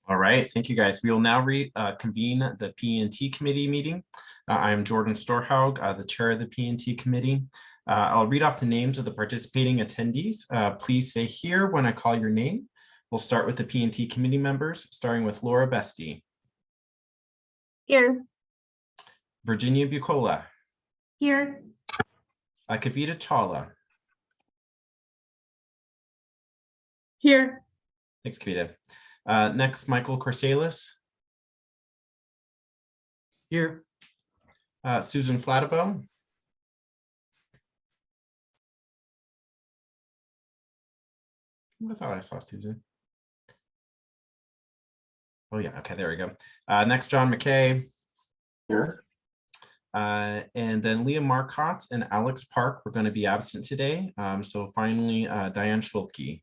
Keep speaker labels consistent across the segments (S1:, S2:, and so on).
S1: All right, thank you guys. We will now convene the P&T committee meeting. I'm Jordan Storhaug, the chair of the P&T committee. I'll read off the names of the participating attendees. Please say here when I call your name. We'll start with the P&T committee members, starting with Laura Bestie.
S2: Here.
S1: Virginia Bucola.
S2: Here.
S1: Kavita Chawla.
S2: Here.
S1: Thanks, Kavita. Next, Michael Corsalis.
S3: Here.
S1: Susan Flattabo. I thought I saw Susan. Oh yeah, okay, there we go. Next, John McKay.
S3: Here.
S1: And then Leah Marcotte and Alex Park were going to be absent today. So finally, Diane Schwilke.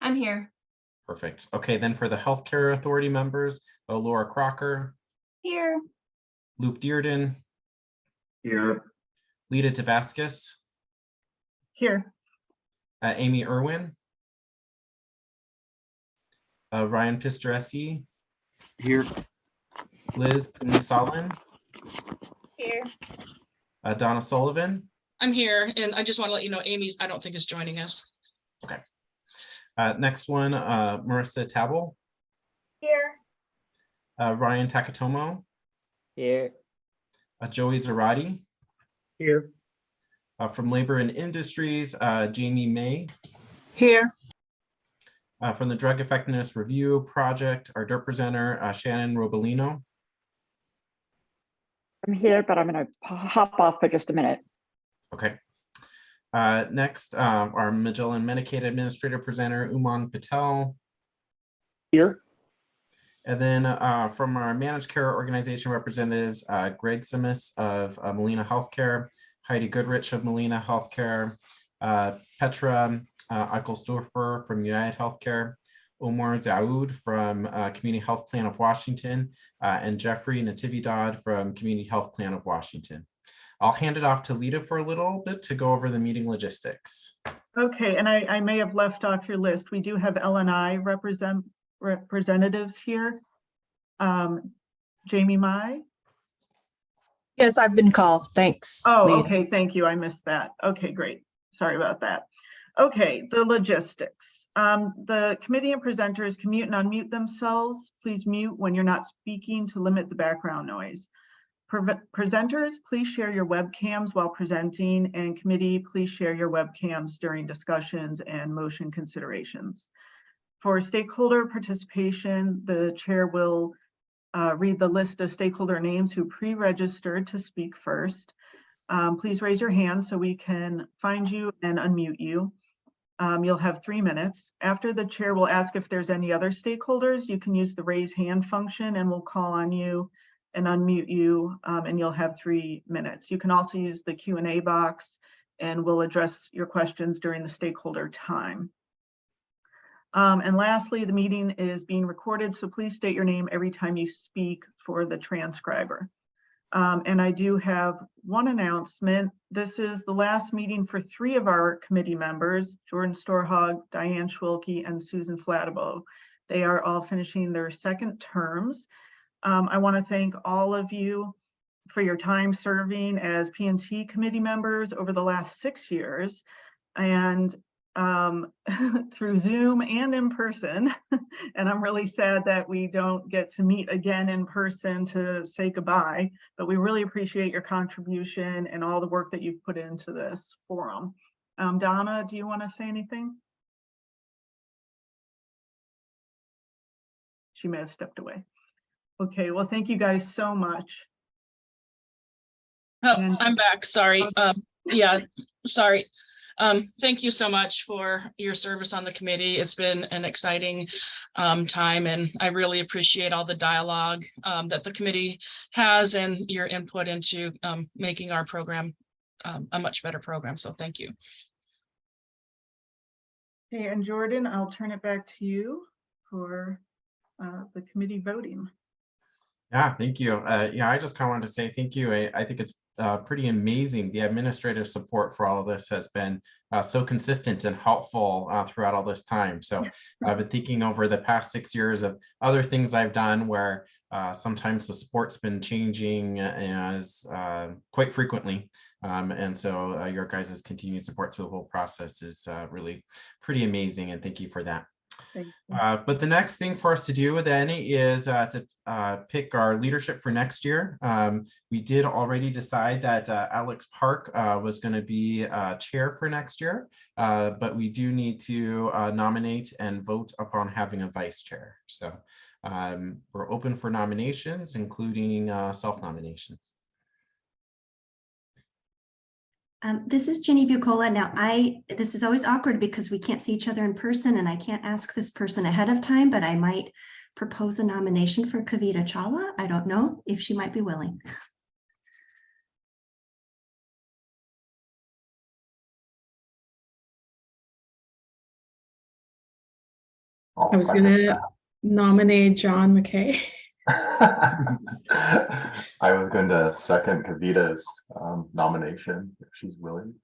S2: I'm here.
S1: Perfect. Okay, then for the Healthcare Authority members, Laura Crocker.
S2: Here.
S1: Luke Dearden.
S3: Here.
S1: Lita Tavascus.
S2: Here.
S1: Amy Irwin. Ryan Pistoresi.
S3: Here.
S1: Liz Salin.
S2: Here.
S1: Donna Sullivan.
S4: I'm here, and I just want to let you know Amy, I don't think is joining us.
S1: Okay. Next one, Marissa Tabel.
S2: Here.
S1: Ryan Takatomo.
S3: Here.
S1: Joey Zarati.
S3: Here.
S1: From Labor and Industries, Jamie May.
S2: Here.
S1: From the Drug Effectiveness Review Project, our DIRT presenter, Shannon Robolino.
S5: I'm here, but I'm going to hop off for just a minute.
S1: Okay. Next, our Magellan Medicaid Administrative Presenter, Umang Patel.
S3: Here.
S1: And then from our Managed Care Organization representatives, Greg Simis of Molina Healthcare, Heidi Goodrich of Molina Healthcare, Petra Eichelstofer from United Healthcare, Omar Daoud from Community Health Plan of Washington, and Jeffrey Natividad from Community Health Plan of Washington. I'll hand it off to Lita for a little bit to go over the meeting logistics.
S6: Okay, and I may have left off your list. We do have LNI representatives here. Jamie Mai?
S7: Yes, I've been called. Thanks.
S6: Oh,
S7: Lita.
S6: okay, thank you. I missed that. Okay, great. Sorry about that. Okay, the logistics. The committee and presenters can mute and unmute themselves. Please mute when you're not speaking to limit the background noise. Presenters, please share your webcams while presenting, and committee, please share your webcams during discussions and motion considerations. For stakeholder participation, the chair will read the list of stakeholder names who pre-registered to speak first. Please raise your hand so we can find you and unmute you. You'll have 3 minutes. After the chair will ask if there's any other stakeholders, you can use the raise hand function and we'll call on you and unmute you, and you'll have 3 minutes. You can also use the Q&A box and we'll address your questions during the stakeholder time. And lastly, the meeting is being recorded, so please state your name every time you speak for the transcriber. And I do have one announcement. This is the last meeting for 3 of our committee members, Jordan Storhaug, Diane Schwilke, and Susan Flattabo. They are all finishing their 2nd terms. I want to thank all of you for your time serving as P&T committee members over the last 6 years, and through Zoom and in person. And I'm really sad that we don't get to meet again in person to say goodbye, but we really appreciate your contribution and all the work that you've put into this forum. Donna, do you want to say anything? She may have stepped away. Okay, well, thank you guys so much.
S4: Oh, I'm back. Sorry. Yeah, sorry. Thank you so much for your service on the committee. It's been an exciting time, and I really appreciate all the dialogue that the committee has and your input into making our program a much better program. So thank you.
S6: Okay, and Jordan, I'll turn it back to you for the committee voting.
S1: Yeah, thank you. Yeah, I just kind of wanted to say thank you. I think it's pretty amazing. The administrative support for all of this has been so consistent and helpful throughout all this time. So I've been thinking over the past 6 years of other things I've done where sometimes the support's been changing as quite frequently. And so your guys' continued support through the whole process is really pretty amazing. And thank you for that. But the next thing for us to do then is to pick our leadership for next year. We did already decide that Alex Park was going to be chair for next year, but we do need to nominate and vote upon having a vice chair. So we're open for nominations, including self-nominations.
S8: This is Jenny Bucola. Now, this is always awkward because we can't see each other in person and I can't ask this person ahead of time, but I might propose a nomination for Kavita Chawla. I don't know if she might be willing.
S9: I was going to nominate John McKay.
S10: I was going to second Kavita's nomination if she's willing.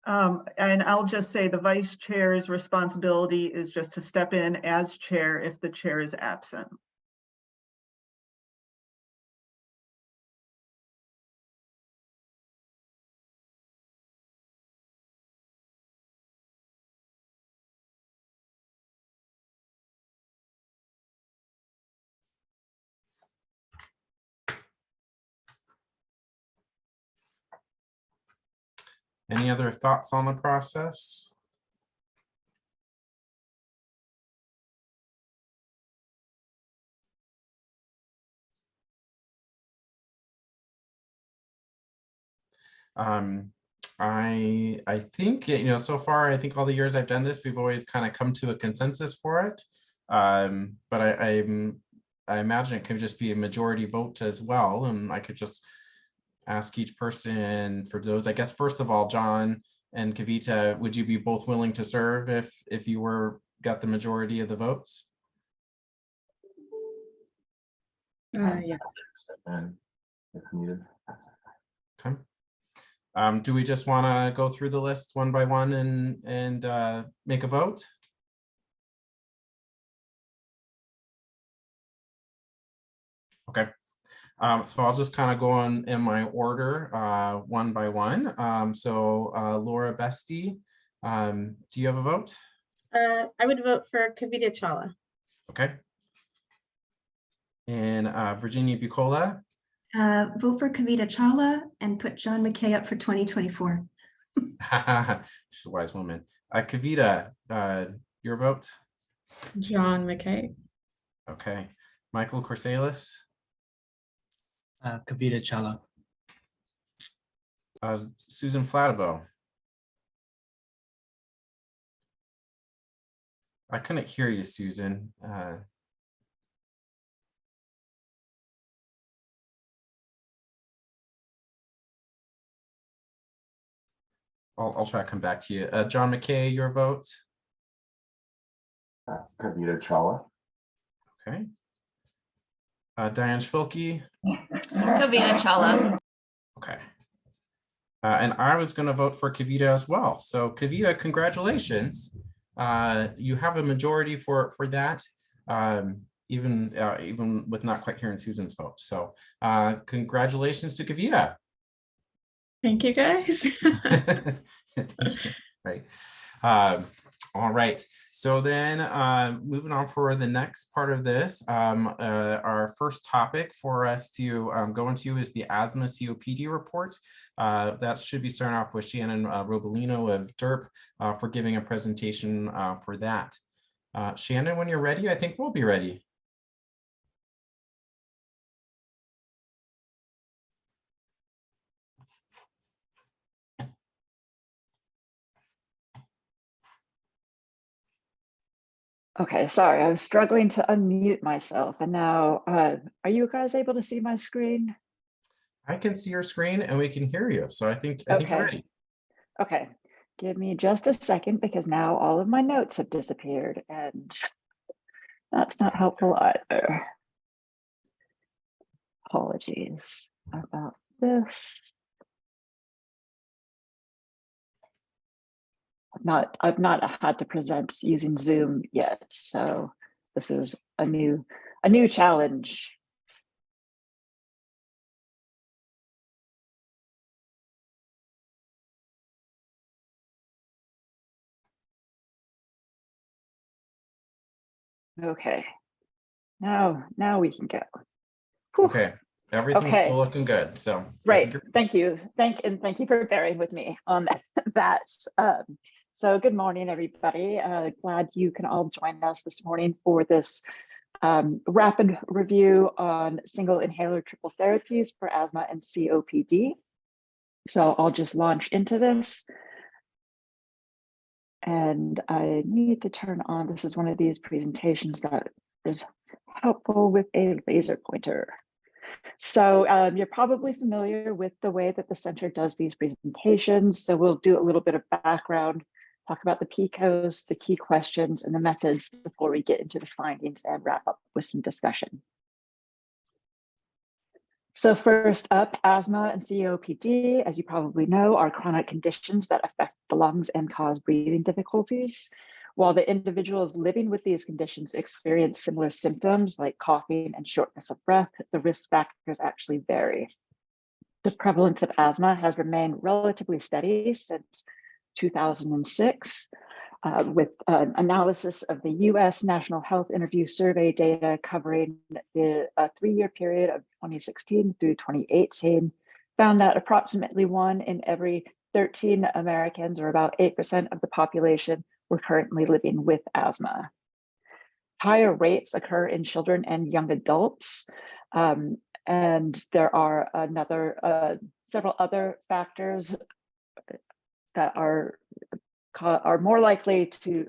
S6: And I'll just say the vice chair's responsibility is just to step in as chair if the chair is absent.
S1: Any other thoughts on the process? I think, you know, so far, I think all the years I've done this, we've always kind of come to a consensus for it. But I imagine it could just be a majority vote as well. And I could just ask each person for those, I guess, first of all, John and Kavita, would you be both willing to serve if you got the majority of the votes?
S9: Yes.
S10: And if needed.
S1: Okay. Do we just want to go through the list one by one and make a vote? Okay. So I'll just kind of go in my order one by one. So Laura Bestie, do you have a vote?
S2: I would vote for Kavita Chawla.
S1: Okay. And Virginia Bucola.
S8: Vote for Kavita Chawla and put John McKay up for 2024.
S1: She's a wise woman. Kavita, your vote?
S9: John McKay.
S1: Okay. Michael Corsalis.
S3: Kavita Chawla.
S1: Susan Flatabo. I couldn't hear you, Susan. I'll try to come back to you. John McKay, your vote?
S10: Kavita Chawla.
S1: Okay. Diane Schvilke.
S2: Kavita Chawla.
S1: Okay. And I was going to vote for Kavita as well. So Kavita, congratulations. You have a majority for that, even with not quite hearing Susan's vote. So congratulations to Kavita.
S9: Thank you, guys.
S1: Right. All right. So then moving on for the next part of this, our first topic for us to go into is the asthma COPD report. That should be starting off with Shannon Robolino of DERP for giving a presentation for that. Shannon, when you're ready, I think we'll be ready.
S5: Okay, sorry, I was struggling to unmute myself. And now, are you guys able to see my screen?
S1: I can see your screen and we can hear you. So I think you're ready.
S5: Okay, give me just a second because now all of my notes have disappeared and That's not helpful either. Apologies about this. I've not had to present using Zoom yet, so this is a new challenge. Okay, now we can go. Whew.
S1: Okay, everything's
S5: Okay.
S1: still looking good, so. I
S5: Right.
S1: think you're-
S5: Thank you. Thank you for bearing with me on that. So good morning, everybody. Glad you can all join us this morning for this rapid review on single inhaler triple therapies for asthma and COPD. So I'll just launch into this. And I need to turn on, this is one of these presentations that is helpful with a laser pointer. So you're probably familiar with the way that the center does these presentations. So we'll do a little bit of background, talk about the PICOs, the key questions, and the methods before we get into the findings and wrap up with some discussion. So first up, asthma and COPD, as you probably know, are chronic conditions that affect the lungs and cause breathing difficulties. While the individuals living with these conditions experience similar symptoms like coughing and shortness of breath, the risk factors actually vary. The prevalence of asthma has remained relatively steady since 2006, with an analysis of the US National Health Interview Survey data covering the 3-year period of 2016 through 2018, found that approximately 1 in every 13 Americans, or about 8% of the population, were currently living with asthma. Higher rates occur in children and young adults, and there are several other factors that are more likely to,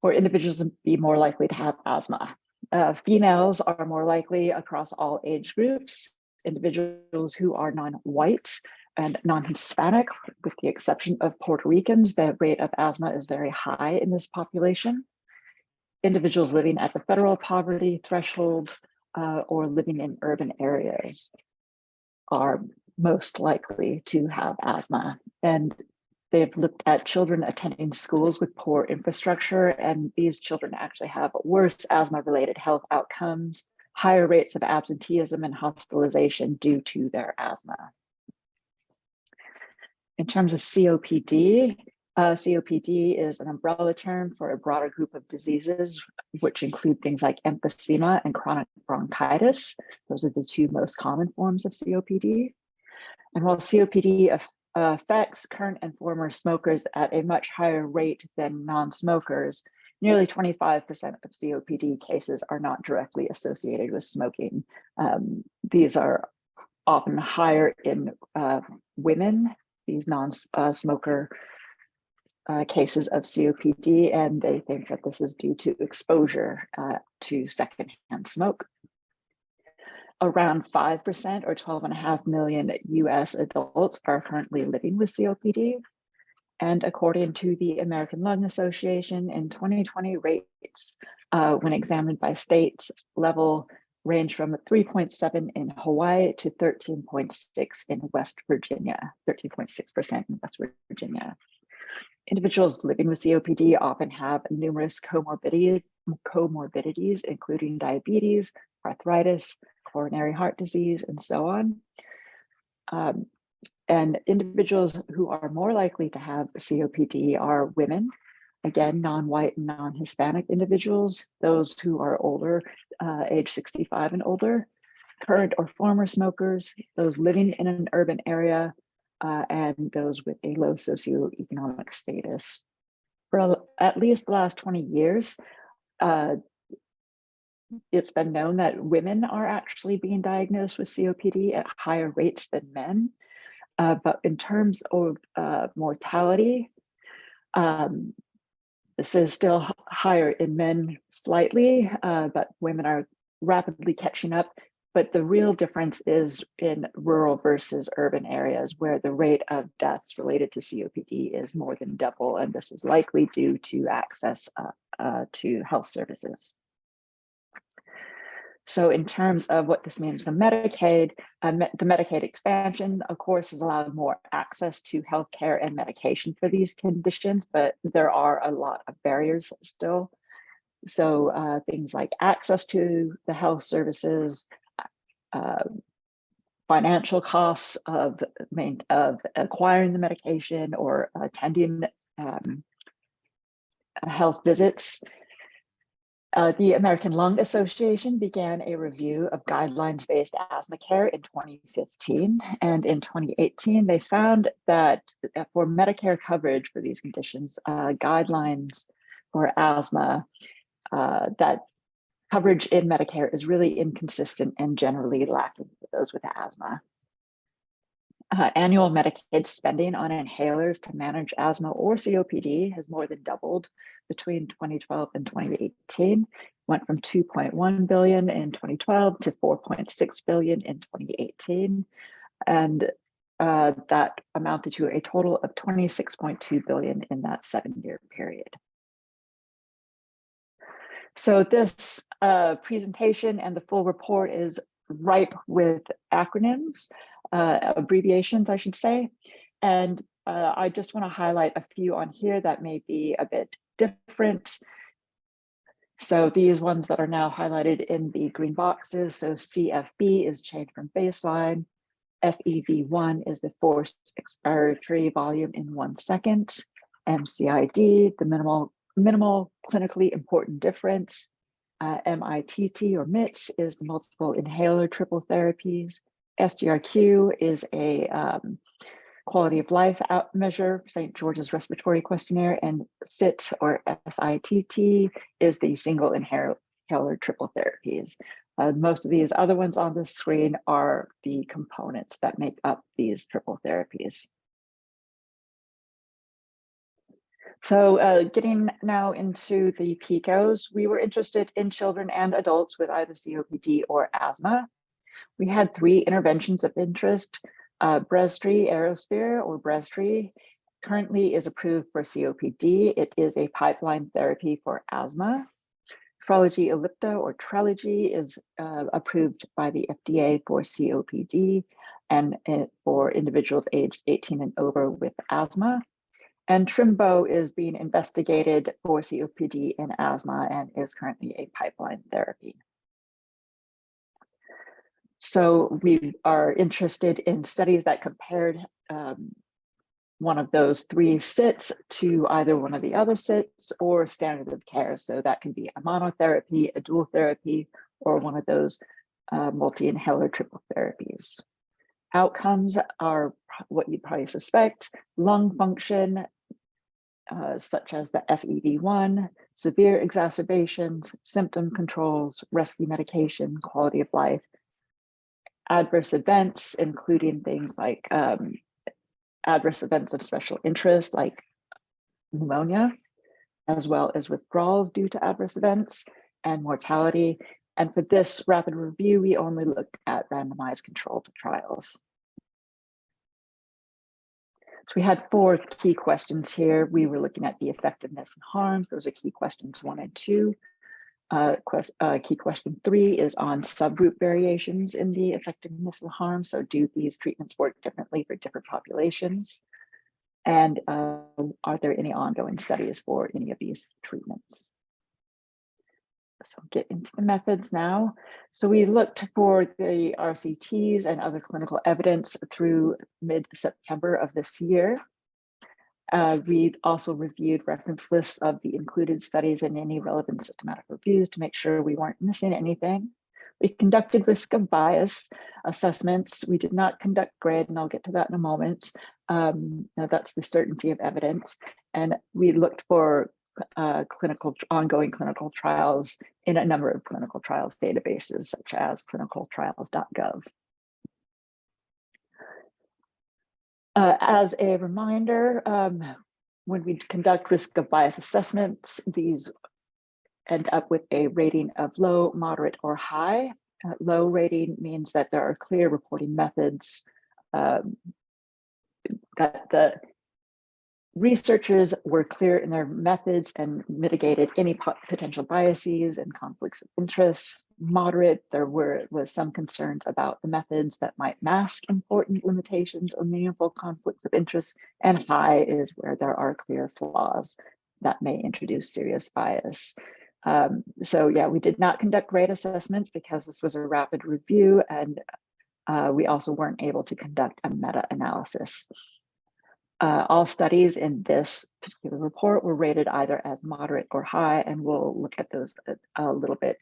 S5: for individuals to be more likely to have asthma. Females are more likely across all age groups. Individuals who are non-white and non-Hispanic, with the exception of Puerto Ricans, the rate of asthma is very high in this population. Individuals living at the federal poverty threshold or living in urban areas are most likely to have asthma. And they've looked at children attending schools with poor infrastructure, and these children actually have worse asthma-related health outcomes, higher rates of absenteeism and hospitalization due to their asthma. In terms of COPD, COPD is an umbrella term for a broader group of diseases, which include things like emphysema and chronic bronchitis. Those are the 2 most common forms of COPD. And while COPD affects current and former smokers at a much higher rate than non-smokers, nearly 25% of COPD cases are not directly associated with smoking. These are often higher in women, these non-smoker cases of COPD, and they think that this is due to exposure to secondhand smoke. Around 5%, or 12.5 million US adults, are currently living with COPD. And according to the American Lung Association, in 2020, rates when examined by state level range from 3.7 in Hawaii to 13.6 in West Virginia, 13.6% in West Virginia. Individuals living with COPD often have numerous comorbidities, including diabetes, arthritis, coronary heart disease, and so on. And individuals who are more likely to have COPD are women, again, non-white and non-Hispanic individuals, those who are older, age 65 and older, current or former smokers, those living in an urban area, and those with a low socioeconomic status. For at least the last 20 years, it's been known that women are actually being diagnosed with COPD at higher rates than men. But in terms of mortality, this is still higher in men slightly, but women are rapidly catching up. But the real difference is in rural versus urban areas, where the rate of deaths related to COPD is more than double, and this is likely due to access to health services. So in terms of what this means for Medicaid, the Medicaid expansion, of course, has allowed more access to healthcare and medication for these conditions, but there are a lot of barriers still. So things like access to the health services, financial costs of acquiring the medication or attending health visits. The American Lung Association began a review of guidelines-based asthma care in 2015, and in 2018, they found that for Medicare coverage for these conditions, guidelines for asthma, that coverage in Medicare is really inconsistent and generally lacking for those with asthma. Annual Medicaid spending on inhalers to manage asthma or COPD has more than doubled between 2012 and 2018, went from 2.1 billion in 2012 to 4.6 billion in 2018. And that amounted to a total of 26.2 billion in that 7-year period. So this presentation and the full report is ripe with acronyms, abbreviations, I should say. And I just want to highlight a few on here that may be a bit different. So these ones that are now highlighted in the green boxes. So CFB is change from baseline. FEV1 is the forced expiratory volume in 1 second. MCID, the minimal clinically important difference. MITT or MITS is the multiple inhaler triple therapies. SGRQ is a quality of life measure, St. George's Respiratory Questionnaire, and SIT or SITT is the single inhaler triple therapies. Most of these other ones on the screen are the components that make up these triple therapies. So getting now into the PICOs, we were interested in children and adults with either COPD or asthma. We had 3 interventions of interest. Breztri Aerosphere or Breztri currently is approved for COPD. It is a pipeline therapy for asthma. Trelegy Ellipta or Trelegy is approved by the FDA for COPD and for individuals aged 18 and over with asthma. And Trimbo is being investigated for COPD and asthma and is currently a pipeline therapy. So we are interested in studies that compared one of those 3 SITs to either one of the other SITs or standard of care. So that can be a monotherapy, a dual therapy, or one of those multi-inhaler triple therapies. Outcomes are what you'd probably suspect: lung function, such as the FEV1, severe exacerbations, symptom controls, rescue medication, quality of life, adverse events, including things like adverse events of special interest, like pneumonia, as well as withdrawals due to adverse events and mortality. And for this rapid review, we only looked at randomized controlled trials. So we had 4 key questions here. We were looking at the effectiveness and harms. Those are key questions 1 and 2. Key question 3 is on subgroup variations in the effectiveness and harm. So do these treatments work differently for different populations? And are there any ongoing studies for any of these treatments? So I'll get into the methods now. So we looked for the RCTs and other clinical evidence through mid-September of this year. We also reviewed reference lists of the included studies and any relevant systematic reviews to make sure we weren't missing anything. We conducted risk of bias assessments. We did not conduct GRID, and I'll get to that in a moment. That's the certainty of evidence. And we looked for ongoing clinical trials in a number of clinical trials databases, such as clinicaltrials.gov. As a reminder, when we conduct risk of bias assessments, these end up with a rating of low, moderate, or high. Low rating means that there are clear reporting methods, that the Researchers were clear in their methods and mitigated any potential biases and conflicts of interest. Moderate, there was some concerns about the methods that might mask important limitations or meaningful conflicts of interest, and high is where there are clear flaws that may introduce serious bias. So yeah, we did not conduct grade assessments because this was a rapid review, and we also weren't able to conduct a meta-analysis. All studies in this particular report were rated either as moderate or high, and we'll look at those a little bit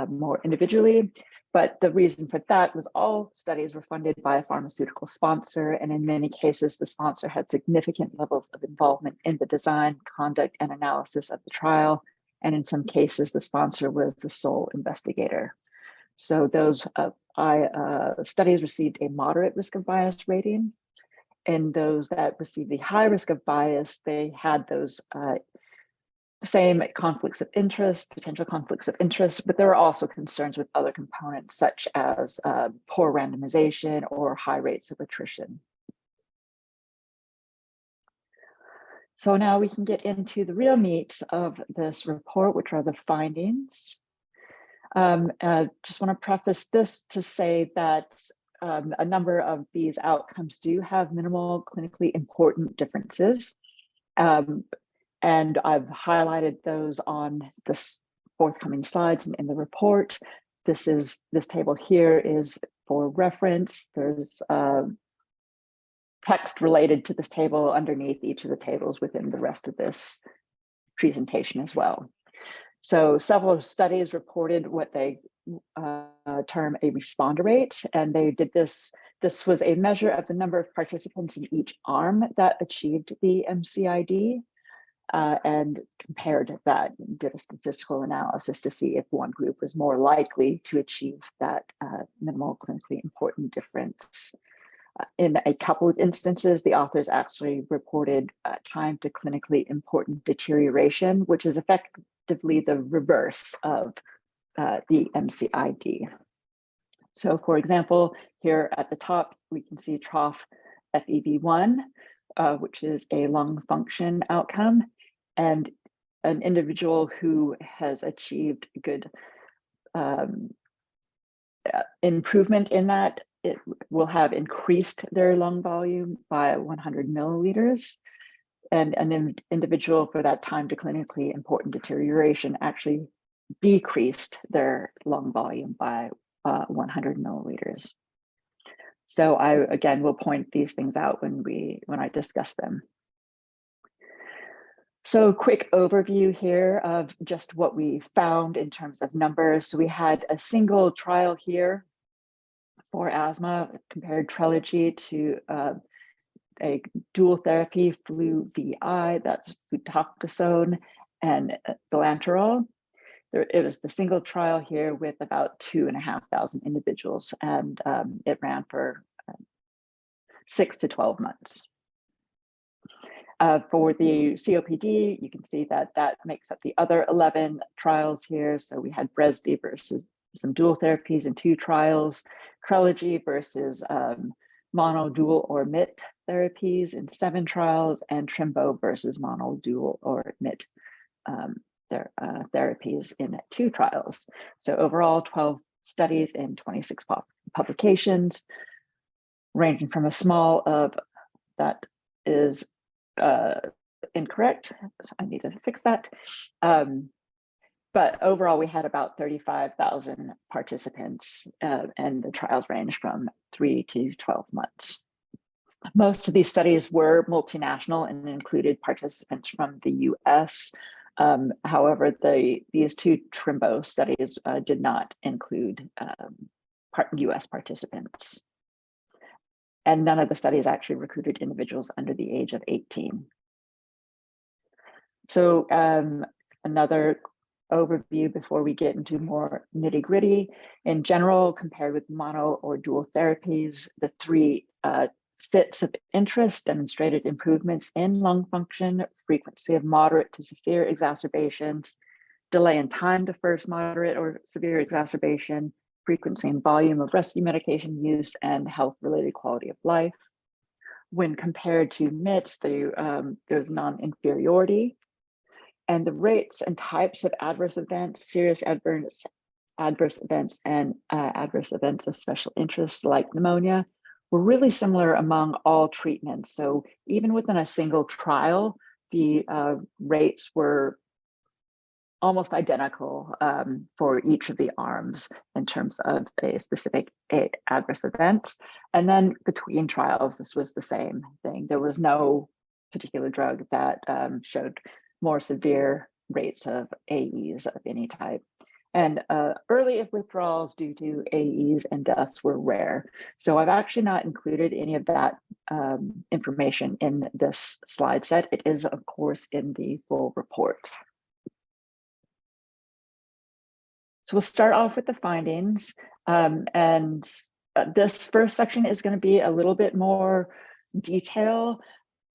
S5: more individually. But the reason for that was all studies were funded by a pharmaceutical sponsor, and in many cases, the sponsor had significant levels of involvement in the design, conduct, and analysis of the trial. And in some cases, the sponsor was the sole investigator. So those studies received a moderate risk of bias rating. And those that received the high risk of bias, they had those same conflicts of interest, potential conflicts of interest, but there were also concerns with other components such as poor randomization or high rates of attrition. So now we can get into the real meat of this report, which are the findings. Just want to preface this to say that a number of these outcomes do have minimal clinically important differences. And I've highlighted those on this forthcoming slides and in the report. This table here is for reference. There's text related to this table underneath each of the tables within the rest of this presentation as well. So several studies reported what they term a responder rate, and they did this. This was a measure of the number of participants in each arm that achieved the MCID, and compared that, did a statistical analysis to see if one group was more likely to achieve that minimal clinically important difference. In a couple of instances, the authors actually reported time to clinically important deterioration, which is effectively the reverse of the MCID. So for example, here at the top, we can see trough FEV1, which is a lung function outcome, and an individual who has achieved good improvement in that, it will have increased their lung volume by 100 milliliters. And an individual for that time to clinically important deterioration actually decreased their lung volume by 100 milliliters. So I, again, will point these things out when I discuss them. So quick overview here of just what we found in terms of numbers. So we had a single trial here for asthma, compared Trelegy to a dual therapy flu VI, that's fluticasone and galanterol. It was the single trial here with about 2,500 individuals, and it ran for 6 to 12 months. For the COPD, you can see that that makes up the other 11 trials here. So we had Bresdi versus some dual therapies in 2 trials, Trelegy versus mono, dual, or MIT therapies in 7 trials, and Trimbo versus mono, dual, or MIT therapies in 2 trials. So overall, 12 studies in 26 publications, ranging from a small of that is incorrect. So I need to fix that. But overall, we had about 35,000 participants, and the trials range from 3 to 12 months. Most of these studies were multinational and included participants from the US. However, these 2 Trimbo studies did not include US participants. And none of the studies actually recruited individuals under the age of 18. So another overview before we get into more nitty-gritty. In general, compared with mono or dual therapies, the 3 sets of interest demonstrated improvements in lung function, frequency of moderate to severe exacerbations, delay in time to first moderate or severe exacerbation, frequency and volume of rescue medication use, and health-related quality of life. When compared to MITS, there's non-inferiority. And the rates and types of adverse events, serious adverse events, and adverse events of special interest like pneumonia were really similar among all treatments. So even within a single trial, the rates were almost identical for each of the arms in terms of a specific adverse event. And then between trials, this was the same thing. There was no particular drug that showed more severe rates of AEs of any type. And early withdrawals due to AEs and deaths were rare. So I've actually not included any of that information in this slide set. It is, of course, in the full report. So we'll start off with the findings. This first section is going to be a little bit more detail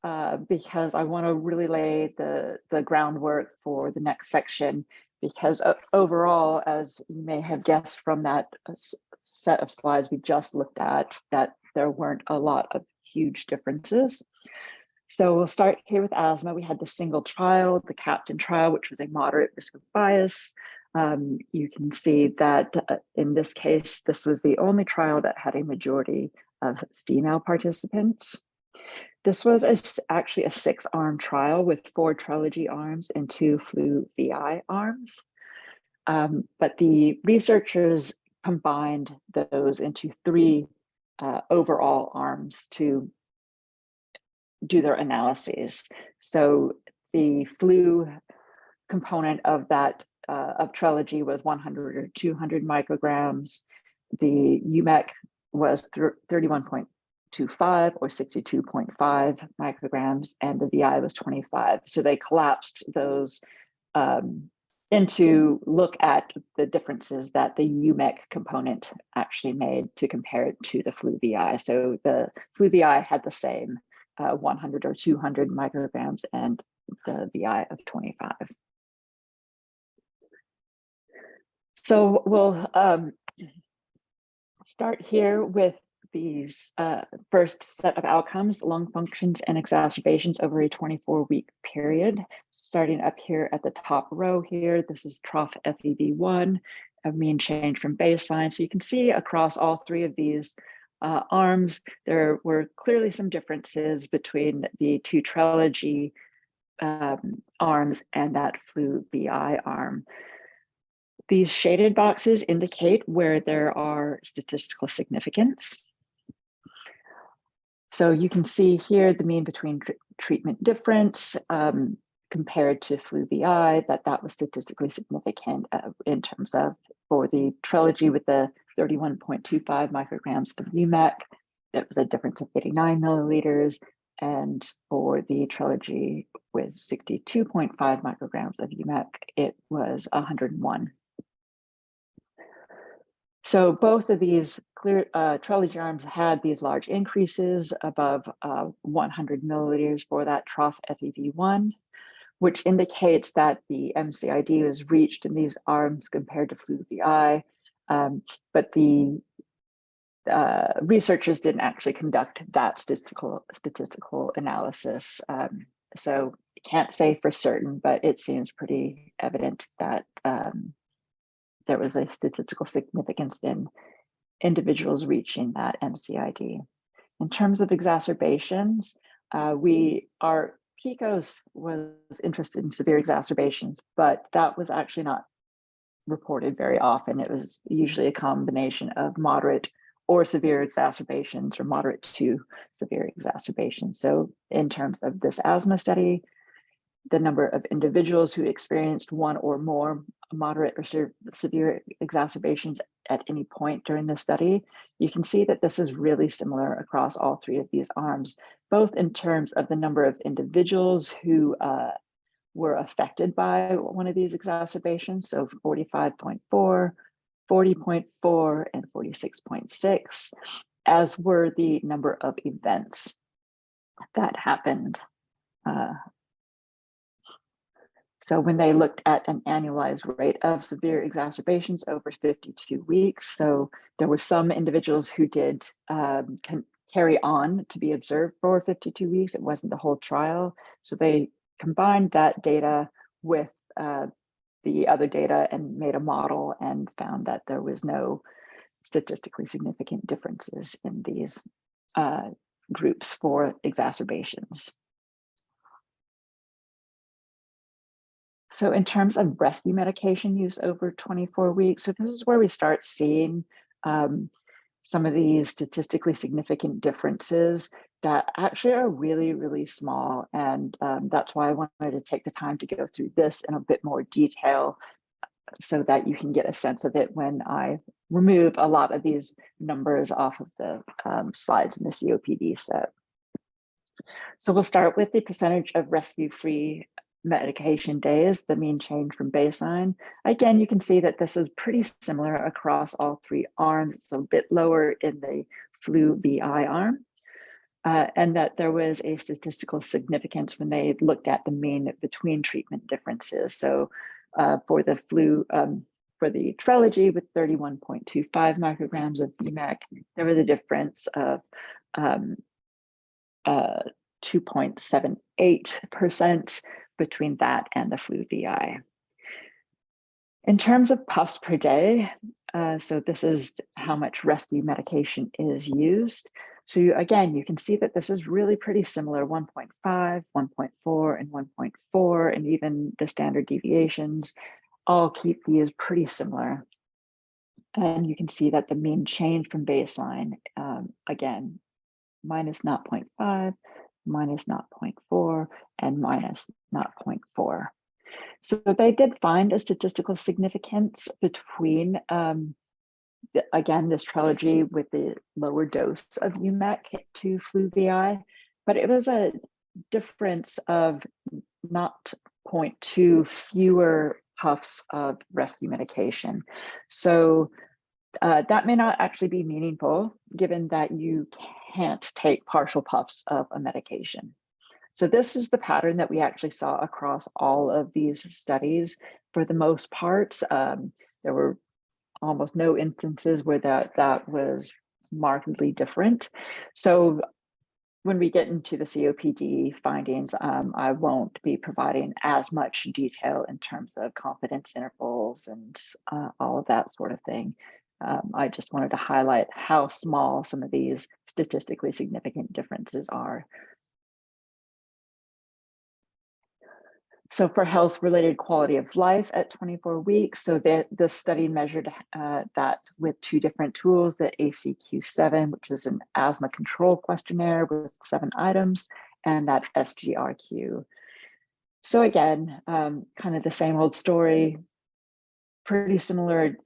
S5: because I want to really lay the groundwork for the next section, because overall, as you may have guessed from that set of slides we just looked at, that there weren't a lot of huge differences. So we'll start here with asthma. We had the single trial, the Captain trial, which was a moderate risk of bias. You can see that in this case, this was the only trial that had a majority of female participants. This was actually a 6-arm trial with 4 Trelegy arms and 2 flu VI arms. But the researchers combined those into 3 overall arms to do their analyses. So the flu component of that of Trelegy was 100 or 200 micrograms. The UMEC was 31.25 or 62.5 micrograms, and the VI was 25. So they collapsed those into look at the differences that the UMEC component actually made to compare it to the flu VI. So the flu VI had the same 100 or 200 micrograms and the VI of 25. So we'll start here with these first set of outcomes, lung functions and exacerbations over a 24-week period. Starting up here at the top row here, this is trough FEV1, a mean change from baseline. So you can see across all 3 of these arms, there were clearly some differences between the 2 Trelegy arms and that flu VI arm. These shaded boxes indicate where there are statistical significance. So you can see here the mean between treatment difference compared to flu VI, that was statistically significant in terms of for the Trelegy with the 31.25 micrograms of UMEC, it was a difference of 89 milliliters. And for the Trelegy with 62.5 micrograms of UMEC, it was 101. So both of these Trelegy arms had these large increases above 100 milliliters for that trough FEV1, which indicates that the MCID was reached in these arms compared to flu VI, but the researchers didn't actually conduct that statistical analysis. So can't say for certain, but it seems pretty evident that there was a statistical significance in individuals reaching that MCID. In terms of exacerbations, our PICOS was interested in severe exacerbations, but that was actually not reported very often. It was usually a combination of moderate or severe exacerbations or moderate to severe exacerbations. So in terms of this asthma study, the number of individuals who experienced 1 or more moderate or severe exacerbations at any point during the study, you can see that this is really similar across all 3 of these arms, both in terms of the number of individuals who were affected by one of these exacerbations, so 45.4, 40.4, and 46.6, as were the number of events that happened. So when they looked at an annualized rate of severe exacerbations over 52 weeks, so there were some individuals who did carry on to be observed for 52 weeks. It wasn't the whole trial. So they combined that data with the other data and made a model and found that there was no statistically significant differences in these groups for exacerbations. So in terms of rescue medication use over 24 weeks, so this is where we start seeing some of these statistically significant differences that actually are really, really small. And that's why I wanted to take the time to go through this in a bit more detail so that you can get a sense of it when I remove a lot of these numbers off of the slides in the COPD set. So we'll start with the percentage of rescue-free medication days, the mean change from baseline. Again, you can see that this is pretty similar across all three arms. It's a bit lower in the flu VI arm, and that there was a statistical significance when they looked at the mean between treatment differences. So for the flu, for the Trelegy with 31.25 micrograms of BMAC, there was a difference of 2.78% between that and the flu VI. In terms of puffs per day, so this is how much rescue medication is used. So again, you can see that this is really pretty similar, 1.5, 1.4, and 1.4, and even the standard deviations all keep these pretty similar. And you can see that the mean change from baseline, again, minus 0.5, minus 0.4, and minus 0.4. So they did find a statistical significance between, again, this Trelegy with the lower dose of UMEC to flu VI, but it was a difference of 0.2 fewer puffs of rescue medication. So that may not actually be meaningful given that you can't take partial puffs of a medication. So this is the pattern that we actually saw across all of these studies. For the most part, there were almost no instances where that was markedly different. So when we get into the COPD findings, I won't be providing as much detail in terms of confidence intervals and all of that sort of thing. I just wanted to highlight how small some of these statistically significant differences are. So for health-related quality of life at 24 weeks, so the study measured that with two different tools, the ACQ-7, which is an asthma control questionnaire with 7 items, and that SGRQ. So again, kind of the same old story, pretty similar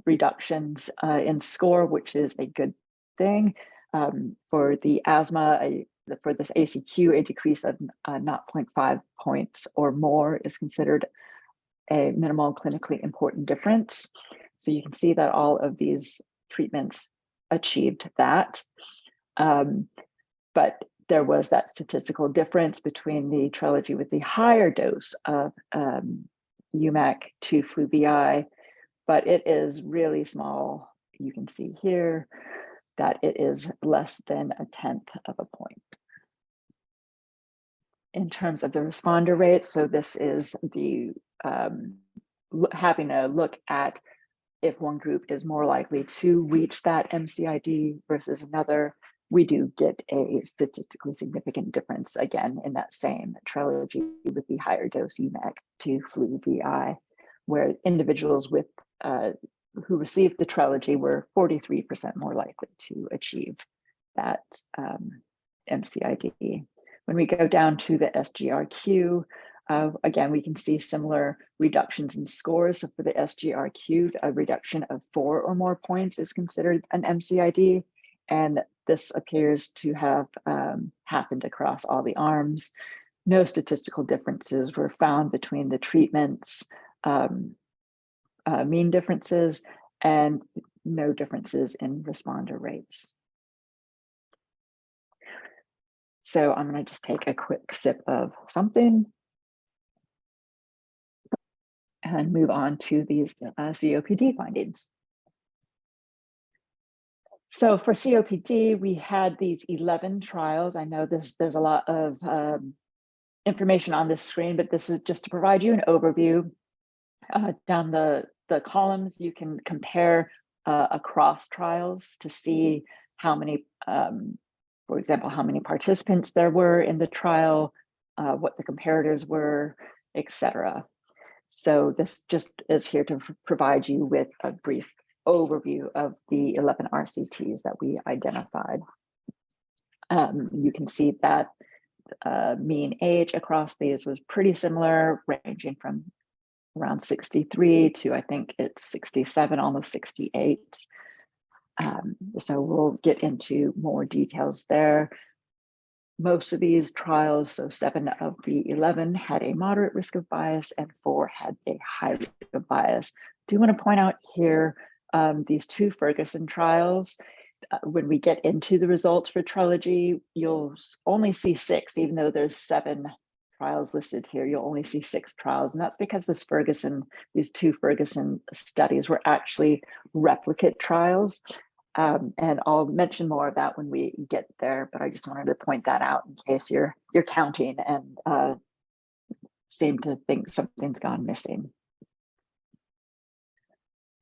S5: reductions in score, which is a good thing. For the asthma, for this ACQ, a decrease of 0.5 points or more is considered a minimal clinically important difference. So you can see that all of these treatments achieved that. But there was that statistical difference between the Trelegy with the higher dose of UMEC to flu VI, but it is really small. You can see here that it is less than 1/10 of a point. In terms of the responder rate, so this is the having a look at if one group is more likely to reach that MCID versus another, we do get a statistically significant difference again in that same Trelegy with the higher dose UMEC to flu VI, where individuals with who received the Trelegy were 43% more likely to achieve that MCID. When we go down to the SGRQ, again, we can see similar reductions in scores. So for the SGRQ, a reduction of 4 or more points is considered an MCID. And this appears to have happened across all the arms. No statistical differences were found between the treatments, mean differences, and no differences in responder rates. So I'm going to just take a quick sip of something and move on to these COPD findings. So for COPD, we had these 11 trials. I know there's a lot of information on this screen, but this is just to provide you an overview. Down the columns, you can compare across trials to see how many, for example, how many participants there were in the trial, what the comparators were, etc. So this just is here to provide you with a brief overview of the 11 RCTs that we identified. You can see that mean age across these was pretty similar, ranging from around 63 to I think it's 67, almost 68. So we'll get into more details there. Most of these trials, so 7 of the 11 had a moderate risk of bias and 4 had a high risk of bias. Do want to point out here these 2 Ferguson trials. When we get into the results for Trilogy, you'll only see 6, even though there's 7 trials listed here. You'll only see 6 trials, and that's because these 2 Ferguson studies were actually replicate trials. And I'll mention more of that when we get there, but I just wanted to point that out in case you're counting and seem to think something's gone missing.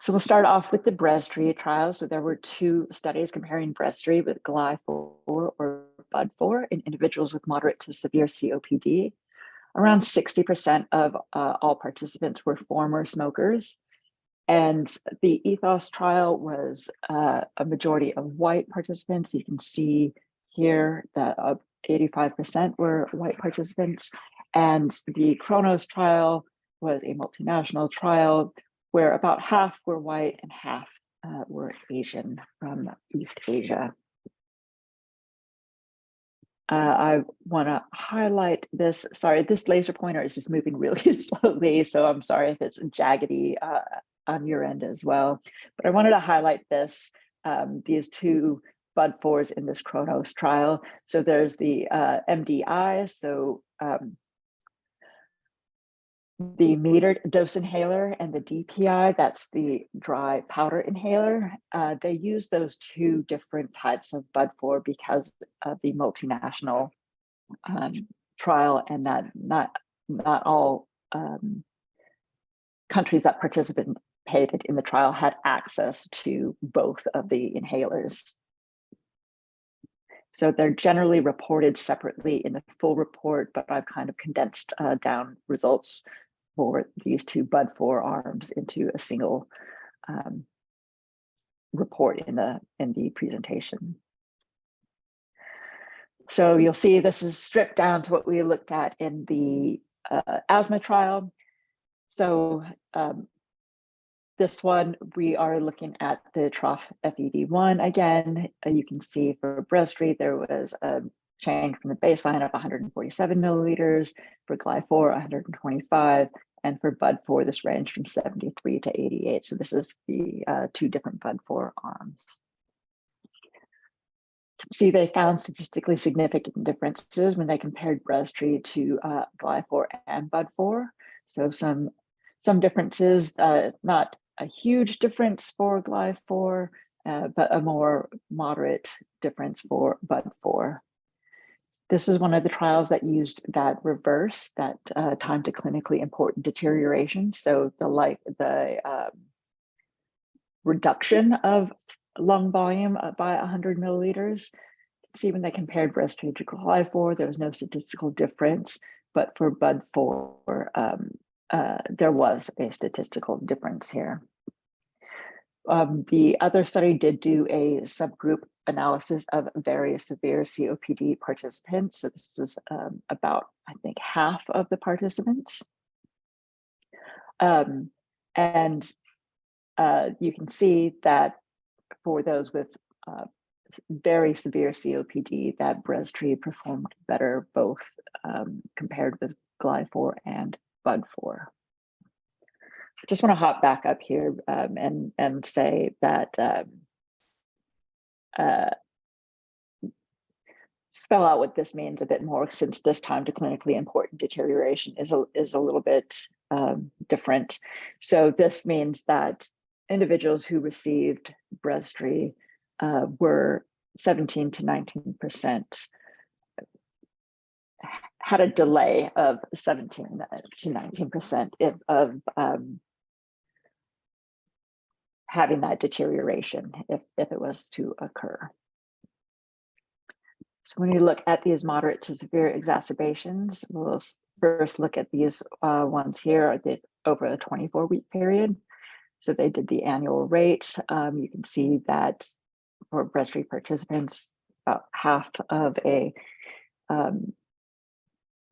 S5: So we'll start off with the Breztri trial. So there were 2 studies comparing Breztri with Gly-4 or Bud-4 in individuals with moderate to severe COPD. Around 60% of all participants were former smokers. And the ethos trial was a majority of white participants. You can see here that 85% were white participants. And the Kronos trial was a multinational trial where about half were white and half were Asian from East Asia. I want to highlight this. Sorry, this laser pointer is just moving really slowly, so I'm sorry if it's jaggedy on your end as well. But I wanted to highlight this, these 2 Bud-4s in this Kronos trial. So there's the MDI, so the metered dose inhaler, and the DPI, that's the dry powder inhaler. They use those 2 different types of Bud-4 because of the multinational trial, and that not all countries that participated in the trial had access to both of the inhalers. So they're generally reported separately in the full report, but I've kind of condensed down results for these 2 Bud-4 arms into a single report in the presentation. So you'll see this is stripped down to what we looked at in the asthma trial. So this one, we are looking at the trough FEV1 again. You can see for Breztri, there was a change from the baseline of 147 milliliters, for Gly-4, 125, and for Bud-4, this ranged from 73 to 88. So this is the 2 different Bud-4 arms. See, they found statistically significant differences when they compared Breztri to Gly-4 and Bud-4. So some differences, not a huge difference for Gly-4, but a more moderate difference for Bud-4. This is one of the trials that used that reverse, that time to clinically important deterioration. So the reduction of lung volume by 100 milliliters. See, when they compared Breztri to Gly-4, there was no statistical difference, but for Bud-4, there was a statistical difference here. The other study did do a subgroup analysis of very severe COPD participants. So this is about, I think, half of the participants. And you can see that for those with very severe COPD, that Breztri performed better both compared with Gly-4 and Bud-4. I just want to hop back up here and say that spell out what this means a bit more, since this time to clinically important deterioration is a little bit different. So this means that individuals who received Breztri were 17 to 19%, had a delay of 17 to 19% of having that deterioration if it was to occur. So when you look at these moderate to severe exacerbations, we'll first look at these ones here over a 24-week period. So they did the annual rate. You can see that for breastfeed participants, about half of a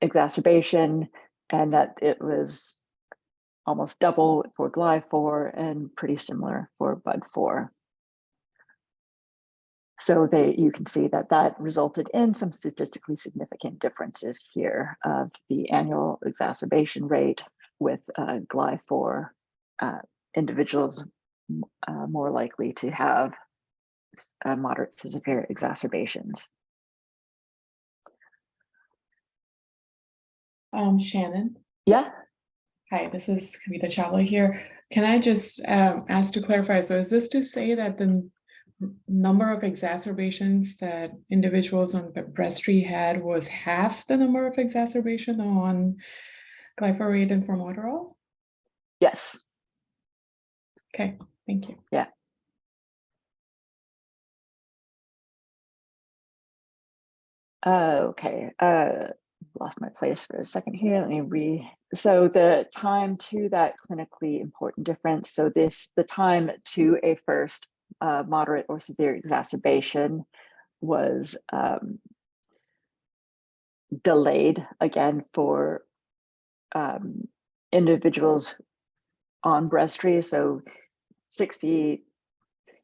S5: exacerbation, and that it was almost double for GLY4 and pretty similar for BUD4. So you can see that resulted in some statistically significant differences here of the annual exacerbation rate with GLY4 individuals more likely to have moderate to severe exacerbations.
S9: Shannon.
S5: Yeah.
S9: Hi, this is Kavita Chawla here. Can I just ask to clarify? So is this to say that the number of exacerbations that individuals on breastfeed had was half the number of exacerbation on glyphosate and formoterol?
S5: Yes.
S9: Okay, thank you.
S5: Yeah. Okay. Lost my place for a second here. Let me so the time to that clinically important difference. So the time to a first moderate or severe exacerbation was delayed again for individuals on breastfeed. So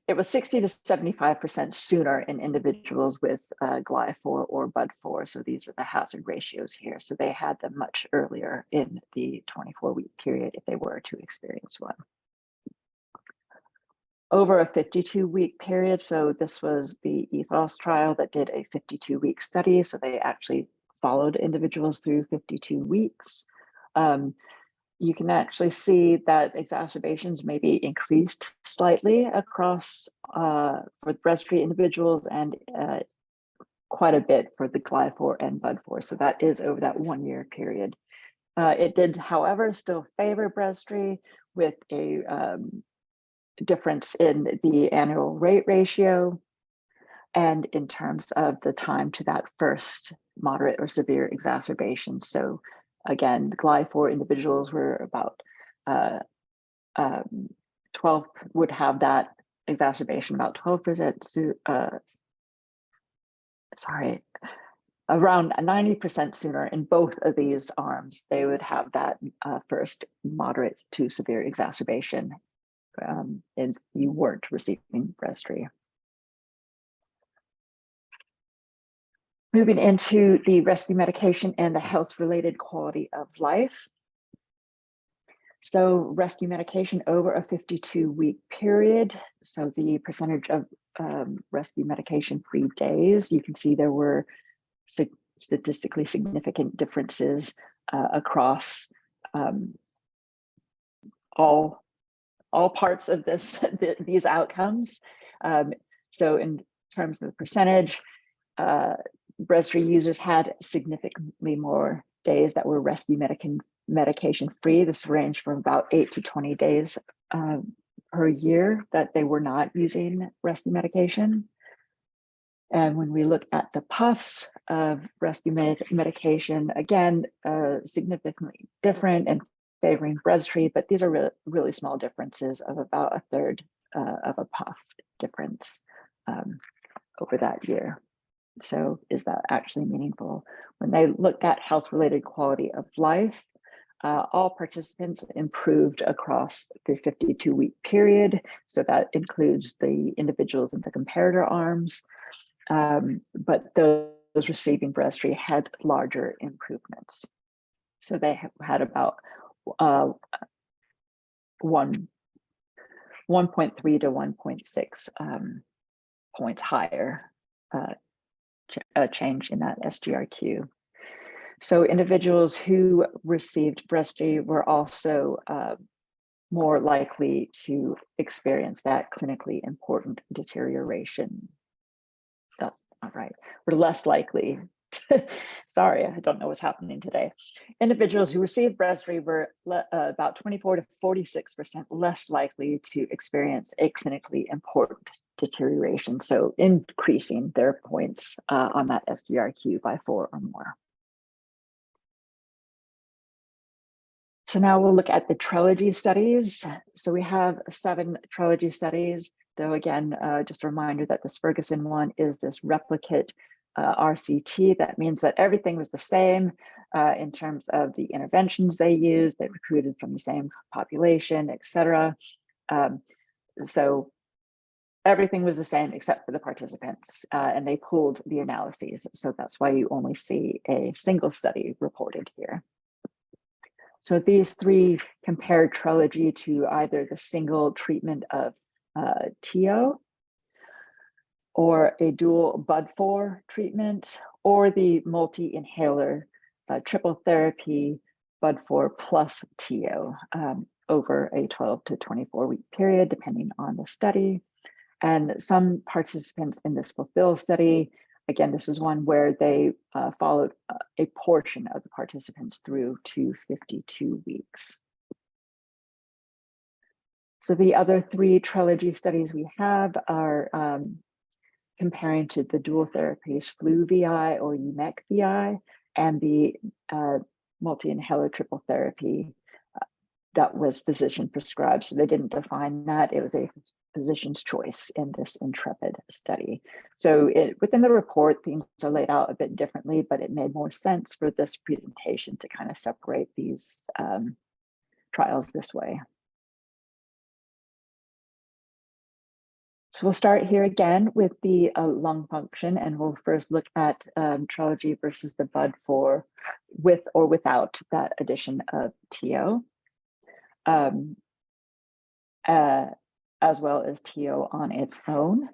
S5: it was 60 to 75% sooner in individuals with GLY4 or BUD4. So these are the hazard ratios here. So they had them much earlier in the 24-week period if they were to experience one. Over a 52-week period, so this was the ethos trial that did a 52-week study. So they actually followed individuals through 52 weeks. You can actually see that exacerbations maybe increased slightly across for breastfeed individuals and quite a bit for the GLY4 and BUD4. So that is over that 1 year period. It did, however, still favor breastfeed with a difference in the annual rate ratio and in terms of the time to that first moderate or severe exacerbation. So again, the GLY4 individuals were about 12, would have that exacerbation about 12%, around 90% sooner in both of these arms. They would have that first moderate to severe exacerbation and you weren't receiving breastfeed. Moving into the rescue medication and the health-related quality of life. So rescue medication over a 52-week period. So the percentage of rescue medication-free days, you can see there were statistically significant differences across all parts of these outcomes. So in terms of the percentage, breastfeed users had significantly more days that were rescue medication free. This ranged from about 8 to 20 days per year that they were not using rescue medication. And when we look at the puffs of rescue medication, again, significantly different and favoring breastfeed, but these are really small differences of about a third of a puff difference over that year. So is that actually meaningful? When they looked at health-related quality of life, all participants improved across the 52-week period. So that includes the individuals in the comparator arms, but those receiving breastfeed had larger improvements. So they had about 1.3 to 1.6 points higher change in that SGRQ. So individuals who received breastfeed were also more likely to experience that clinically important deterioration. That's not right. We're less likely. Sorry, I don't know what's happening today. Individuals who received breastfeed were about 24 to 46% less likely to experience a clinically important deterioration. So increasing their points on that SGRQ by 4 or more. So now we'll look at the trilogy studies. So we have 7 trilogy studies, though again, just a reminder that this Ferguson one is this replicate RCT. That means that everything was the same in terms of the interventions they used. They recruited from the same population, etc. So everything was the same except for the participants, and they pooled the analyses. So that's why you only see a single study reported here. So these 3 compared trilogy to either the single treatment of TO, or a dual BUD4 treatment, or the multi-inhaler triple therapy BUD4 plus TO over a 12 to 24 week period, depending on the study. And some participants in this Fulfill study, again, this is one where they followed a portion of the participants through to 52 weeks. So the other 3 trilogy studies we have are comparing to the dual therapies flu VI or UMEC VI and the multi-inhaler triple therapy that was physician prescribed. So they didn't define that. It was a physician's choice in this Intrepid study. So within the report, things are laid out a bit differently, but it made more sense for this presentation to kind of separate these trials this way. So we'll start here again with the lung function, and we'll first look at trilogy versus the BUD4 with or without that addition of TO, as well as TO on its own.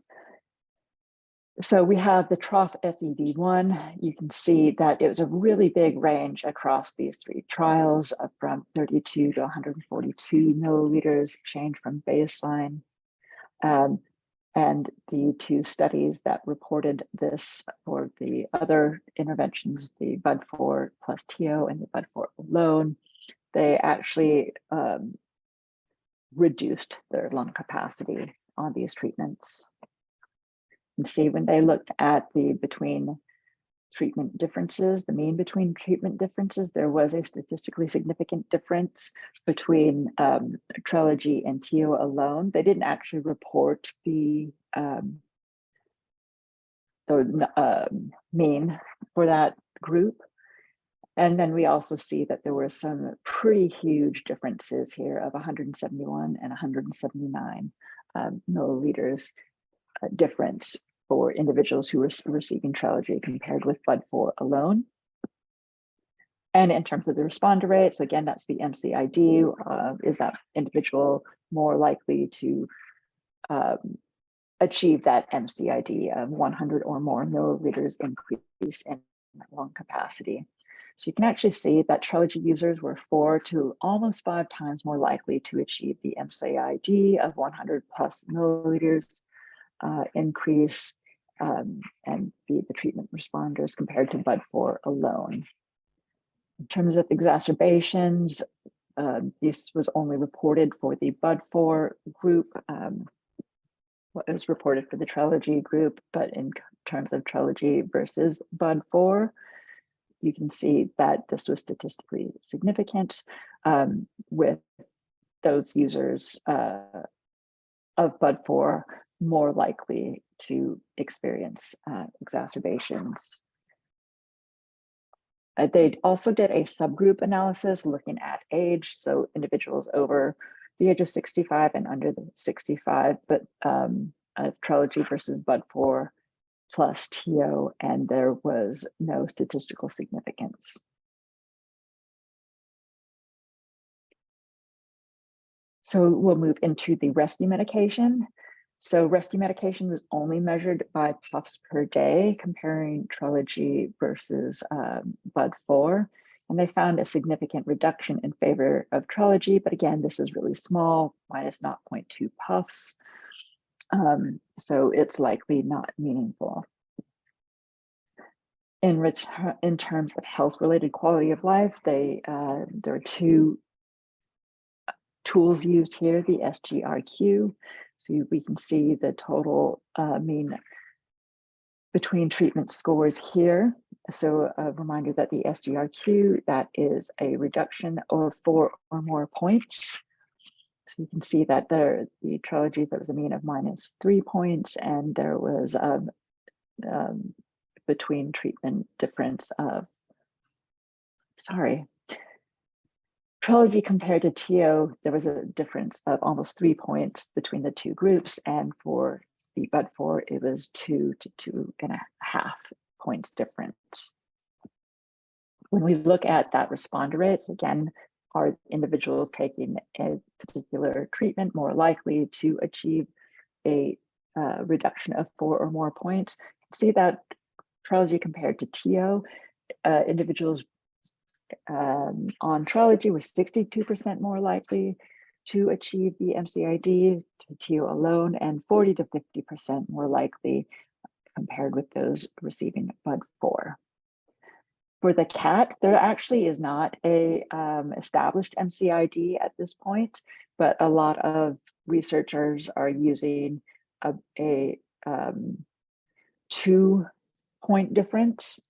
S5: So we have the trough FEV1. You can see that it was a really big range across these 3 trials from 32 to 142 milliliters change from baseline. And the 2 studies that reported this for the other interventions, the BUD4 plus TO and the BUD4 alone, they actually reduced their lung capacity on these treatments. And see when they looked at the between treatment differences, the mean between treatment differences, there was a statistically significant difference between trilogy and TO alone. They didn't actually report the mean for that group. And then we also see that there were some pretty huge differences here of 171 and 179 milliliters difference for individuals who were receiving trilogy compared with BUD4 alone. And in terms of the responder rate, so again, that's the MCID. Is that individual more likely to achieve that MCID of 100 or more milliliters increase in lung capacity? So you can actually see that trilogy users were 4 to almost 5 times more likely to achieve the MCID of 100 plus milliliters increase and be the treatment responders compared to BUD4 alone. In terms of exacerbations, this was only reported for the BUD4 group. What was reported for the trilogy group, but in terms of trilogy versus BUD4, you can see that this was statistically significant with those users of BUD4 more likely to experience exacerbations. They also did a subgroup analysis looking at age, so individuals over the age of 65 and under the 65, but trilogy versus BUD4 plus TO, and there was no statistical significance. So we'll move into the rescue medication. So rescue medication was only measured by puffs per day, comparing trilogy versus BUD4. and they found a significant reduction in favor of Trelegy, but again, this is really small, minus 0.2 puffs. So it's likely not meaningful. In terms of health-related quality of life, there are two tools used here, the SGRQ. So we can see the total mean between treatment scores here. So a reminder that the SGRQ, that is a reduction of 4 or more points. So you can see that the Trelegy, there was a mean of -3 points, and there was between treatment difference of, Trelegy compared to TO, there was a difference of almost 3 points between the two groups, and for the BUD4, it was 2 to 2.5 points difference. When we look at that responder rates, again, are individuals taking a particular treatment more likely to achieve a reduction of 4 or more points? See that Trelegy compared to TO, individuals on Trelegy were 62% more likely to achieve the MCID to TO alone, and 40 to 50% more likely compared with those receiving BUD4. For the CAT, there actually is not a established MCID at this point, but a lot of researchers are using a 2-point difference.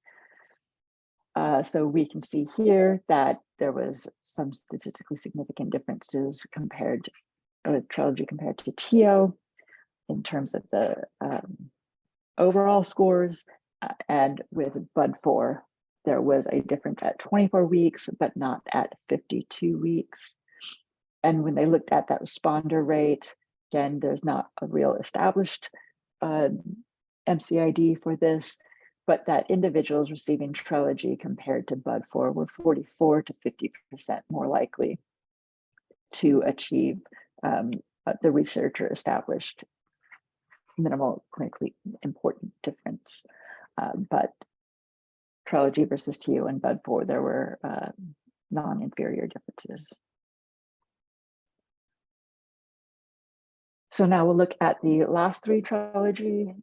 S5: So we can see here that there was some statistically significant differences compared with Trelegy compared to TO in terms of the overall scores, and with BUD4, there was a difference at 24 weeks, but not at 52 weeks. And when they looked at that responder rate, again, there's not a real established MCID for this, but that individuals receiving Trelegy compared to BUD4 were 44 to 50% more likely to achieve the researcher established minimal clinically important difference. But Trelegy versus TO and BUD4, there were non-inferior differences. So now we'll look at the last 3 Trelegy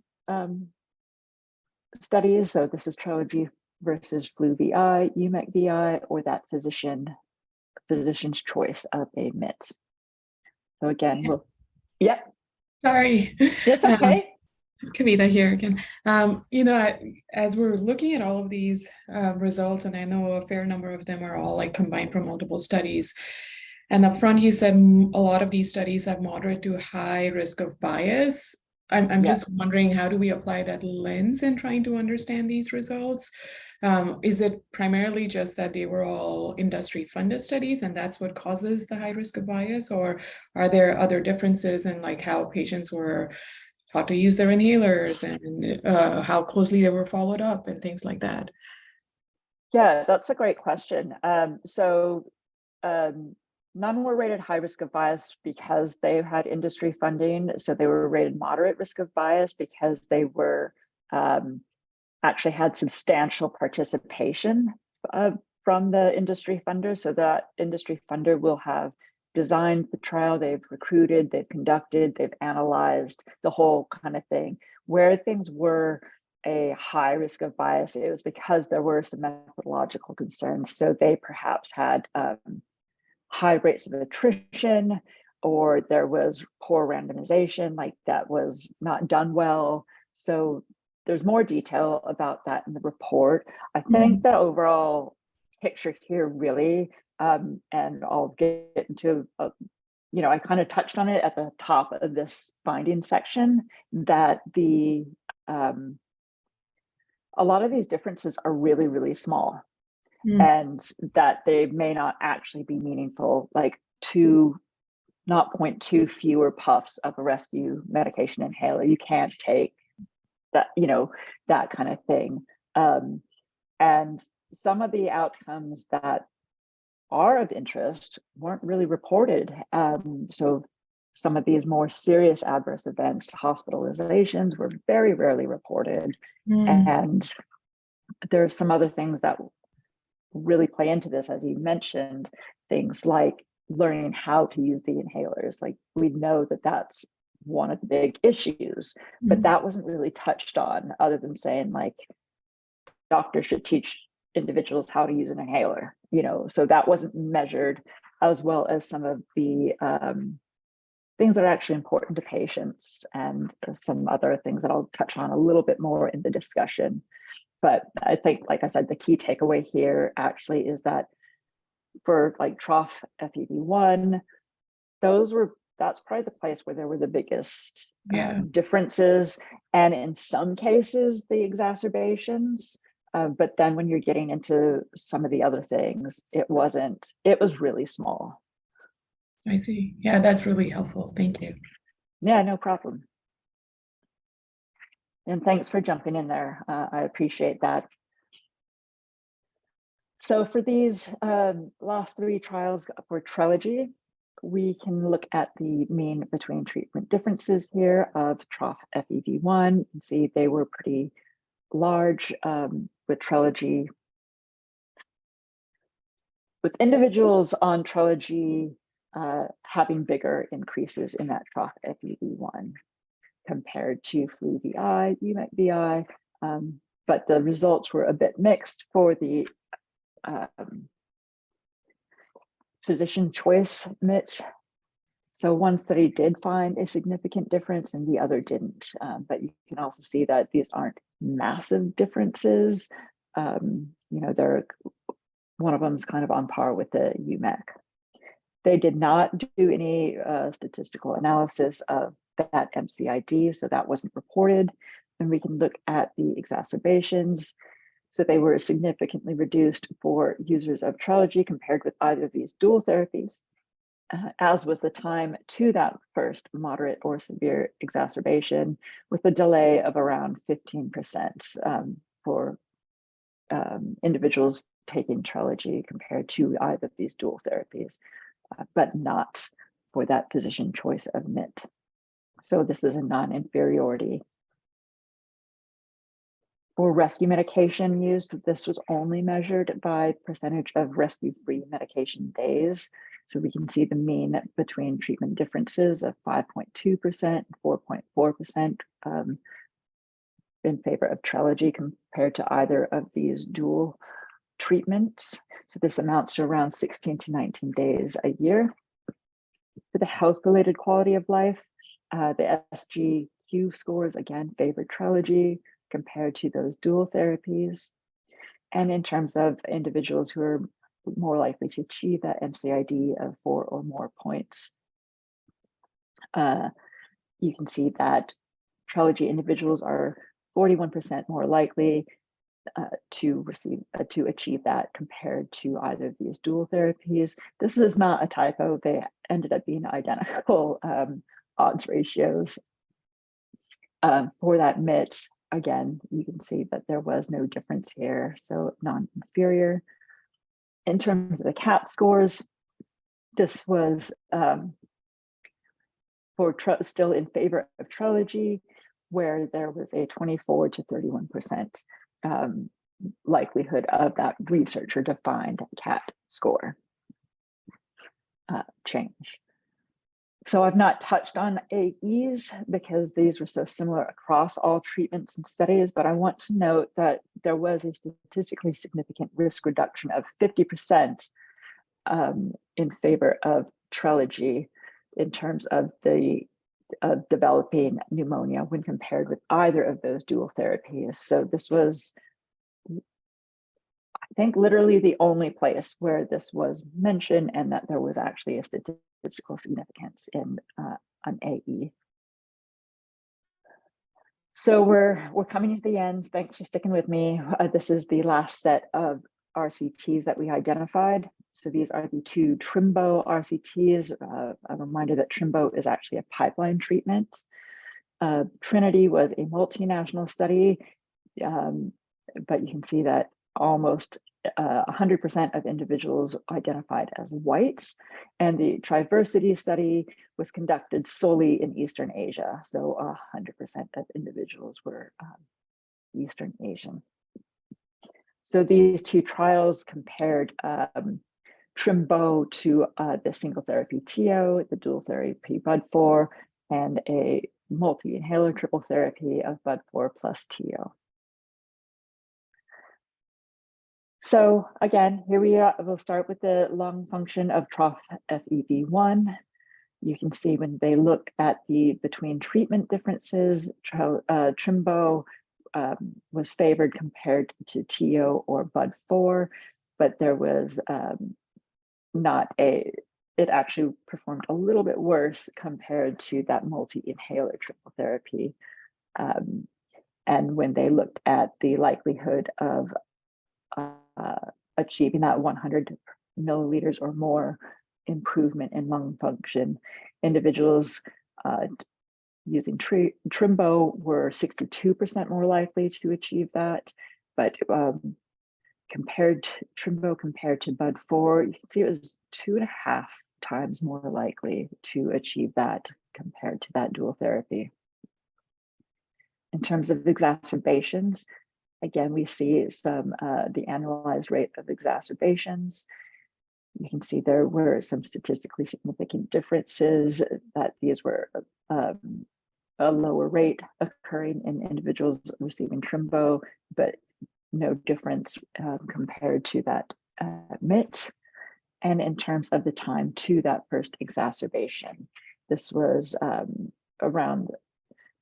S5: studies. So this is Trelegy versus flu VI, UMEC VI, or that physician's choice of a MIT. So again,
S9: Sorry.
S5: That's okay.
S9: Kavita here again. As we're looking at all of these results, and I know a fair number of them are all like combined from multiple studies. And up front, you said a lot of these studies have moderate to high risk of bias. I'm just wondering, how do we apply that lens in trying to understand these results? Is it primarily just that they were all industry-funded studies and that's what causes the high risk of bias? Or are there other differences in like how patients were taught to use their inhalers and how closely they were followed up and things like that?
S5: Yeah, that's a great question. None were rated high risk of bias because they had industry funding. So they were rated moderate risk of bias because they were actually had substantial participation from the industry funder. So that industry funder will have designed the trial, they've recruited, they've conducted, they've analyzed the whole kind of thing. Where things were a high risk of bias, it was because there were some methodological concerns. So they perhaps had high rates of attrition, or there was poor randomization, like that was not done well. So there's more detail about that in the report. I think the overall picture here really, and I'll get into, I kind of touched on it at the top of this finding section, that a lot of these differences are really, really small. And that they may not actually be meaningful, like 0.2 fewer puffs of a rescue medication inhaler. You can't take that, that kind of thing. And some of the outcomes that are of interest weren't really reported. So some of these more serious adverse events, hospitalizations, were very rarely reported. And there's some other things that really play into this, as you mentioned, things like learning how to use the inhalers. Like, we know that that's one of the big issues, but that wasn't really touched on, other than saying like doctors should teach individuals how to use an inhaler, so that wasn't measured, as well as some of the things that are actually important to patients, and some other things that I'll touch on a little bit more in the discussion. But I think, like I said, the key takeaway here actually is that for like trough FEV1, that's probably the place where there were the biggest differences, and in some cases the exacerbations. But then when you're getting into some of the other things, it was really small.
S9: I see. Yeah, that's really helpful. Thank you.
S5: Yeah, no problem. And thanks for jumping in there. I appreciate that. So for these last 3 trials for Trelegy, we can look at the mean between treatment differences here of trough FEV1. You can see they were pretty large with Trelegy. With individuals on Trelegy having bigger increases in that trough FEV1 compared to flu VI, UMEC VI, but the results were a bit mixed for the physician choice MIT. So one study did find a significant difference and the other didn't, but you can also see that these aren't massive differences. One of them is kind of on par with the UMEC. They did not do any statistical analysis of that MCID, so that wasn't reported. And we can look at the exacerbations. So they were significantly reduced for users of Trelegy compared with either of these dual therapies, as was the time to that first moderate or severe exacerbation, with a delay of around 15% for individuals taking Trelegy compared to either of these dual therapies, but not for that physician choice of MIT. So this is a non-inferiority. For rescue medication use, this was only measured by percentage of rescue-free medication days. So we can see the mean between treatment differences of 5.2% and 4.4% in favor of Trelegy compared to either of these dual treatments. So this amounts to around 16 to 19 days a year. For the health-related quality of life, the SGQ scores again favored Trelegy compared to those dual therapies. And in terms of individuals who are more likely to achieve that MCID of 4 or more points, you can see that Trelegy individuals are 41% more likely to achieve that compared to either of these dual therapies. This is not a typo. They ended up being identical odds ratios. For that MIT, again, you can see that there was no difference here, so non-inferior. In terms of the CAT scores, this was still in favor of Trelegy, where there was a 24 to 31% likelihood of that researcher-defined CAT score change. So I've not touched on AEs because these were so similar across all treatments and studies, but I want to note that there was a statistically significant risk reduction of 50% in favor of Trelegy in terms of developing pneumonia when compared with either of those dual therapies. So this was, I think, literally the only place where this was mentioned and that there was actually a statistical significance in an AE. So we're coming to the end. Thanks for sticking with me. This is the last set of RCTs that we identified. So these are the 2 Trimbo RCTs. A reminder that Trimbo is actually a pipeline treatment. Trinity was a multinational study, but you can see that almost 100% of individuals identified as whites, and the Triversity study was conducted solely in Eastern Asia. So 100% of individuals were Eastern Asian. So these two trials compared Trimbo to the single therapy TO, the dual therapy BUD4, and a multi-inhaler triple therapy of BUD4 plus TO. So again, here we are. We'll start with the lung function of trough FEV1. You can see when they look at the between treatment differences, Trimbo was favored compared to TO or BUD4, but there was it actually performed a little bit worse compared to that multi-inhaler triple therapy. And when they looked at the likelihood of achieving that 100 milliliters or more improvement in lung function, individuals using Trimbo were 62% more likely to achieve that, but compared to Trimbo compared to BUD4, you can see it was 2.5 times more likely to achieve that compared to that dual therapy. In terms of exacerbations, again, we see some the annualized rate of exacerbations. You can see there were some statistically significant differences, that these were a lower rate occurring in individuals receiving Trimbo, but no difference compared to that MIT. And in terms of the time to that first exacerbation, this was around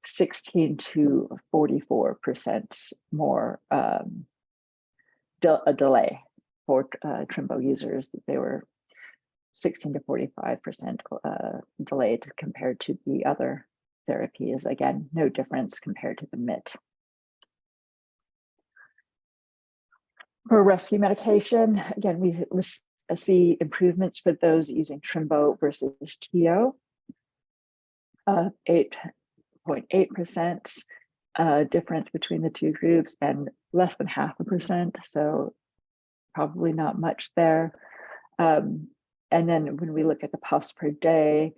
S5: 16 to 44% more a delay for Trimbo users. They were 16 to 45% delayed compared to the other therapies. Again, no difference compared to the MIT. For rescue medication, again, we see improvements for those using Trimbo versus TO. 8.8% difference between the two groups, and less than 0.5%, so probably not much there. And then when we look at the puffs per day,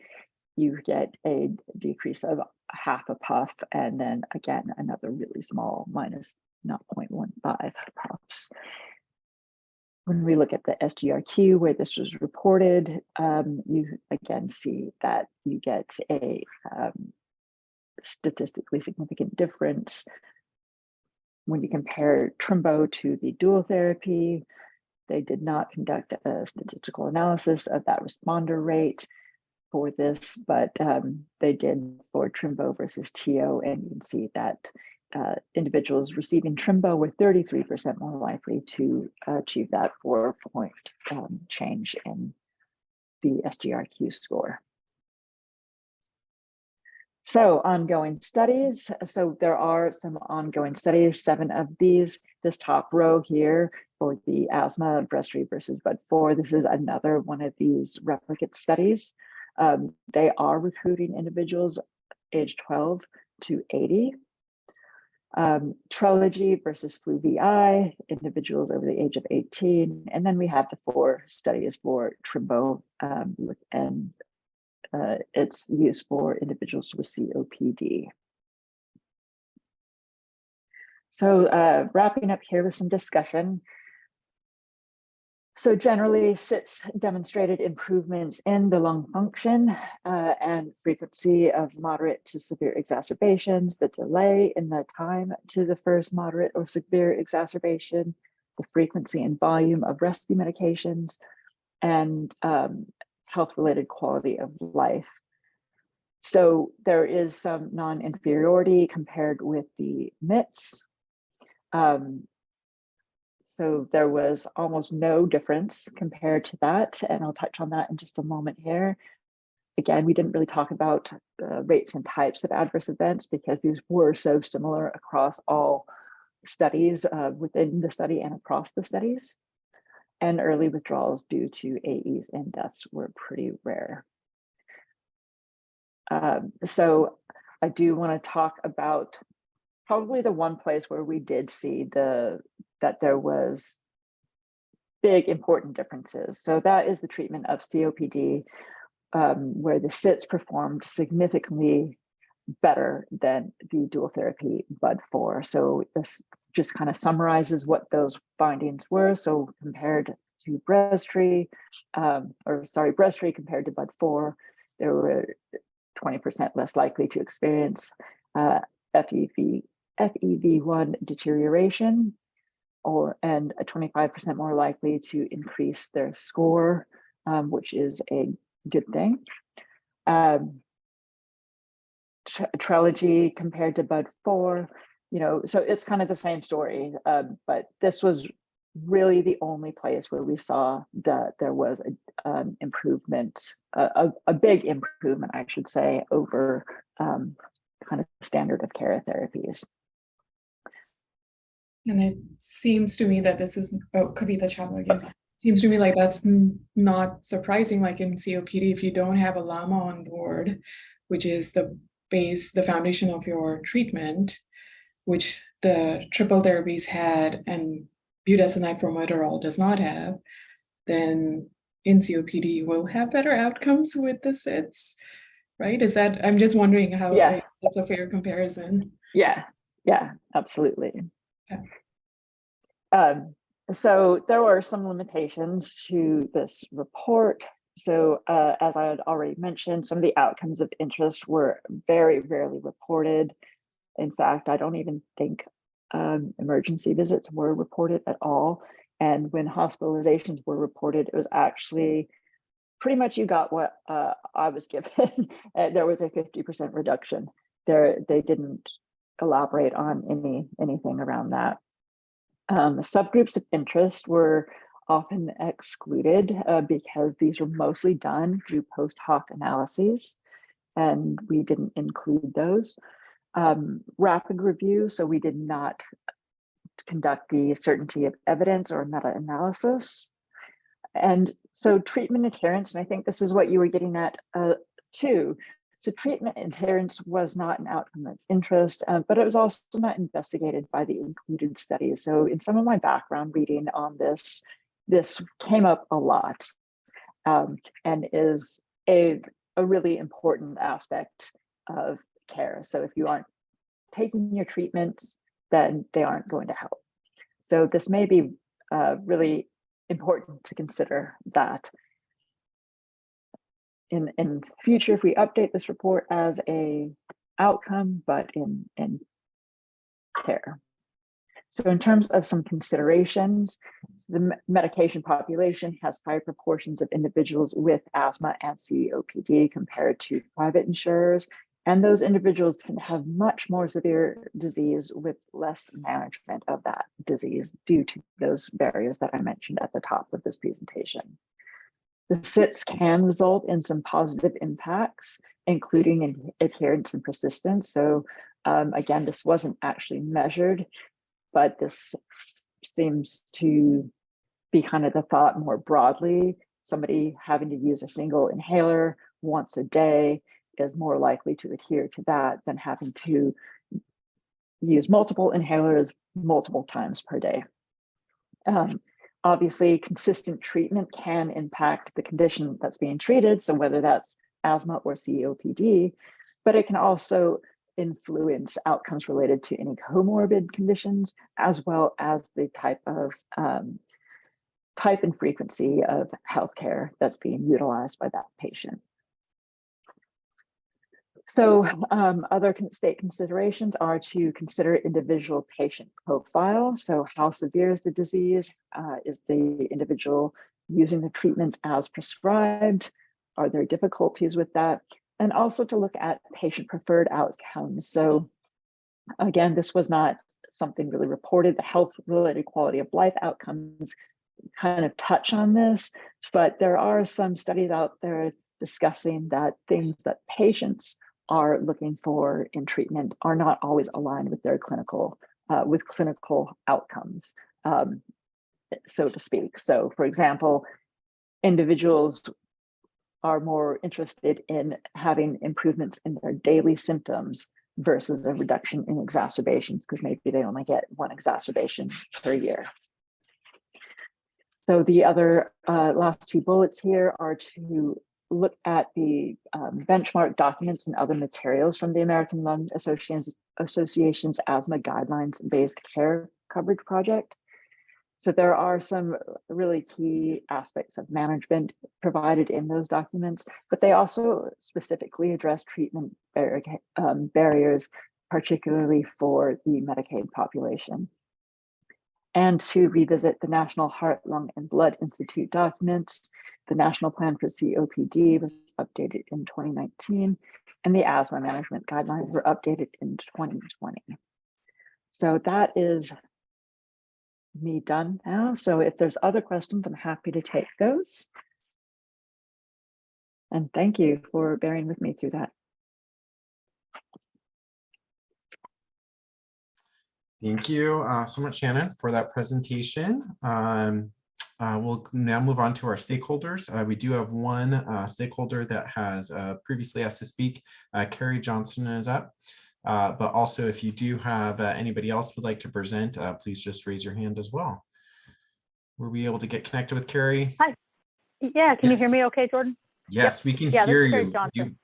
S5: you get a decrease of 0.5 puff, and then again, another really small minus 0.15 puffs. When we look at the SGRQ where this was reported, you again see that you get a statistically significant difference when you compare Trimbo to the dual therapy. They did not conduct a statistical analysis of that responder rate for this, but they did for Trimbo versus TO, and you can see that individuals receiving Trimbo were 33% more likely to achieve that 4-point change in the SGRQ score. So ongoing studies. So there are some ongoing studies, 7 of these. This top row here for the asthma Breztri versus BUD4. This is another one of these replicate studies. They are recruiting individuals age 12 to 80. Trilogy versus flu VI, individuals over the age of 18. And then we have the 4 studies for Trimbo and its use for individuals with COPD. So wrapping up here with some discussion. So generally, SITS demonstrated improvements in the lung function and frequency of moderate to severe exacerbations, the delay in the time to the first moderate or severe exacerbation, the frequency and volume of rescue medications, and health-related quality of life. So there is some non-inferiority compared with the MITs. So there was almost no difference compared to that, and I'll touch on that in just a moment here. Again, we didn't really talk about rates and types of adverse events because these were so similar across all studies within the study and across the studies. And early withdrawals due to AEs and deaths were pretty rare. So I do want to talk about probably the one place where we did see that there was big important differences. So that is the treatment of COPD, where the SITs performed significantly better than the dual therapy BUD4. So this just kind of summarizes what those findings were. So compared to breastry, breastry compared to BUD4, there were 20% less likely to experience FEV1 deterioration, and a 25% more likely to increase their score, which is a good thing. Trelegy compared to BUD4, so it's kind of the same story, but this was really the only place where we saw that there was an improvement, a big improvement, I should say, over kind of standard of care therapies.
S9: And it seems to me that this is, Kavita Chawla again. Seems to me like that's not surprising. Like in COPD, if you don't have a LAMA on board, which is the foundation of your treatment, which the triple therapies had and budesonide formoterol does not have, then in COPD you will have better outcomes with the SIDS, right? I'm just wondering how that's a fair comparison.
S5: Yeah, absolutely.
S9: Okay.
S5: So there were some limitations to this report. So as I had already mentioned, some of the outcomes of interest were very rarely reported. In fact, I don't even think emergency visits were reported at all. And when hospitalizations were reported, it was actually pretty much you got what I was given. There was a 50% reduction. They didn't elaborate on anything around that. Subgroups of interest were often excluded because these were mostly done through post hoc analyses, and we didn't include those. Rapid review, so we did not conduct the certainty of evidence or meta-analysis. And so treatment adherence, and I think this is what you were getting at too. So treatment adherence was not an outcome of interest, but it was also not investigated by the included studies. So in some of my background reading on this came up a lot, and is a really important aspect of care. So if you aren't taking your treatments, then they aren't going to help. So this may be really important to consider that in future, if we update this report as a outcome, but in care. So in terms of some considerations, the medication population has high proportions of individuals with asthma and COPD compared to private insurers. And those individuals can have much more severe disease with less management of that disease due to those barriers that I mentioned at the top of this presentation. The SITs can result in some positive impacts, including in adherence and persistence. So again, this wasn't actually measured, but this seems to be kind of the thought more broadly. Somebody having to use a single inhaler once a day is more likely to adhere to that than having to use multiple inhalers multiple times per day. Obviously, consistent treatment can impact the condition that's being treated, so whether that's asthma or COPD, but it can also influence outcomes related to any comorbid conditions, as well as the type and frequency of healthcare that's being utilized by that patient. So other state considerations are to consider individual patient profile. So how severe is the disease? Is the individual using the treatments as prescribed? Are there difficulties with that? And also to look at patient preferred outcomes. So again, this was not something really reported. The health related quality of life outcomes kind of touch on this, but there are some studies out there discussing that things that patients are looking for in treatment are not always aligned with their clinical outcomes, so to speak. So for example, individuals are more interested in having improvements in their daily symptoms versus a reduction in exacerbations, because maybe they only get one exacerbation per year. So the other last two bullets here are to look at the benchmark documents and other materials from the American Lung Association's asthma guidelines-based care coverage project. So there are some really key aspects of management provided in those documents, but they also specifically address treatment barriers, particularly for the Medicaid population. And to revisit the National Heart, Lung, and Blood Institute documents, the National Plan for COPD was updated in 2019, and the asthma management guidelines were updated in 2020. So that is me done now. So if there's other questions, I'm happy to take those. And thank you for bearing with me through that.
S1: Thank you so much, Shannon, for that presentation. We'll now move on to our stakeholders. We do have one stakeholder that has previously asked to speak. Carrie Johnson is up. But also, if you do have anybody else would like to present, please just raise your hand as well. Were we able to get connected with Carrie?
S11: Hi. Yeah, can you hear me okay, Jordan?
S1: Yes, we can
S11: Yeah, this
S1: hear
S11: is Carrie
S1: you.
S11: Johnson.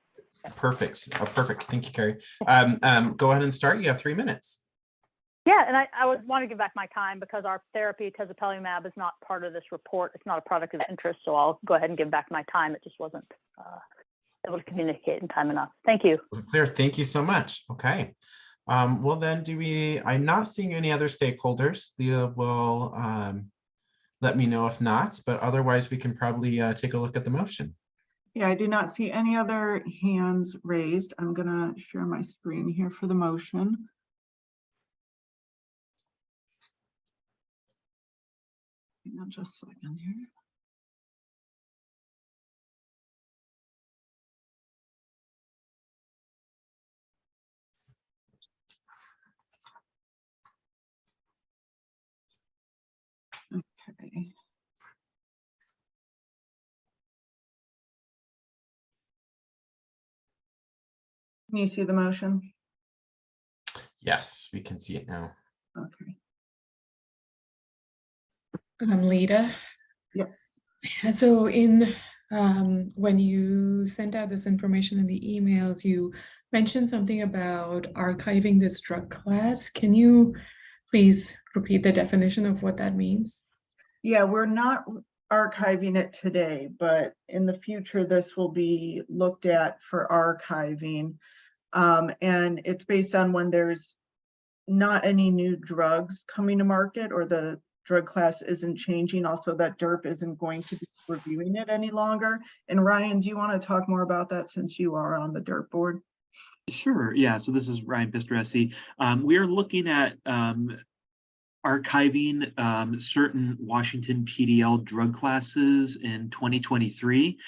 S1: Perfect. Perfect. Thank you, Carrie. Go ahead and start. You have 3 minutes.
S11: Yeah, and I would want to give back my time because our therapy, tezepelumab, is not part of this report. It's not a product of interest, so I'll go ahead and give back my time. It just wasn't able to communicate in time enough. Thank you.
S1: Clear. Thank you so much. Okay. Well, then I'm not seeing any other stakeholders. Leah will let me know if not, but otherwise we can probably take a look at the motion.
S6: Yeah, I do not see any other hands raised. I'm gonna share my screen here for the motion. Hang on just a second here. Okay. Can you see the motion?
S1: Yes, we can see it now.
S6: Okay.
S9: I'm Lita.
S6: Yes.
S9: So when you sent out this information in the emails, you mentioned something about archiving this drug class. Can you please repeat the definition of what that means?
S6: Yeah, we're not archiving it today, but in the future, this will be looked at for archiving. And it's based on when there's not any new drugs coming to market or the drug class isn't changing. Also, that DERP isn't going to be reviewing it any longer. And Ryan, do you want to talk more about that since you are on the DERP board?
S3: Sure. Yeah. So this is Ryan Pistoresi. We are looking at archiving certain Washington PDL drug classes in 2023,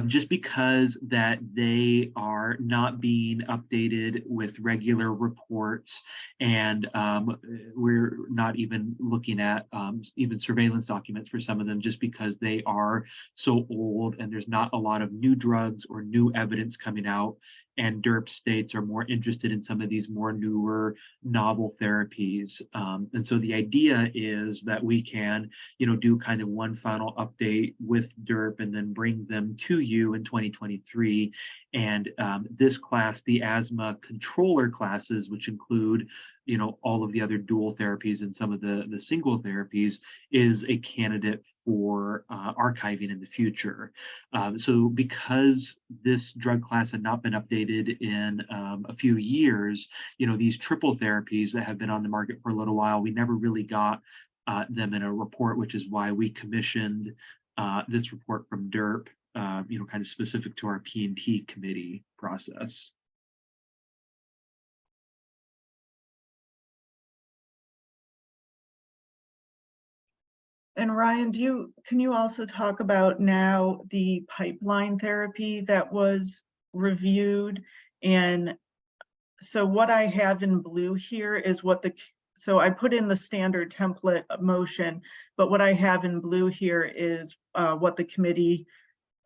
S3: just because that they are not being updated with regular reports, and we're not even looking at even surveillance documents for some of them, just because they are so old and there's not a lot of new drugs or new evidence coming out. And DERP states are more interested in some of these more newer novel therapies. And so the idea is that we can, do kind of one final update with DERP and then bring them to you in 2023. And this class, the asthma controller classes, which include, all of the other dual therapies and some of the single therapies, is a candidate for archiving in the future. So because this drug class had not been updated in a few years, these triple therapies that have been on the market for a little while, we never really got them in a report, which is why we commissioned this report from DERP, kind of specific to our P&T committee process.
S6: And Ryan, can you also talk about now the pipeline therapy that was reviewed? And so what I have in blue here is so I put in the standard template motion, but what I have in blue here is what the committee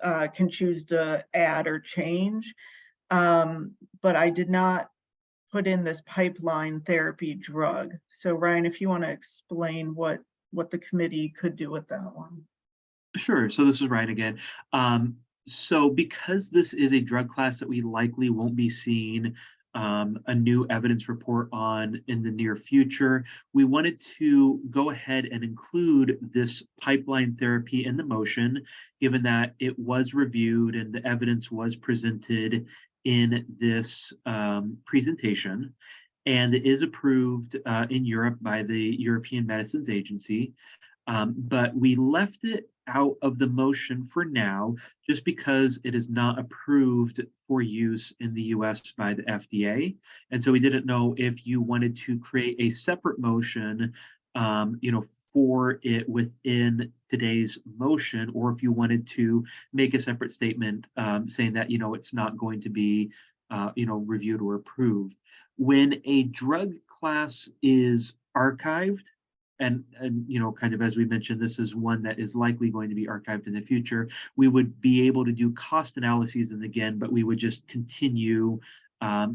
S6: can choose to add or change. But I did not put in this pipeline therapy drug. So Ryan, if you want to explain what the committee could do with that one.
S3: Sure. So this is Ryan again. So because this is a drug class that we likely won't be seeing a new evidence report on in the near future. We wanted to go ahead and include this pipeline therapy in the motion, given that it was reviewed and the evidence was presented in this presentation, and it is approved in Europe by the European Medicines Agency. But we left it out of the motion for now, just because it is not approved for use in the US by the FDA. And so we didn't know if you wanted to create a separate motion, for it within today's motion, or if you wanted to make a separate statement saying that, it's not going to be, reviewed or approved. When a drug class is archived, and kind of as we mentioned, this is one that is likely going to be archived in the future, we would be able to do cost analyses and again, but we would just continue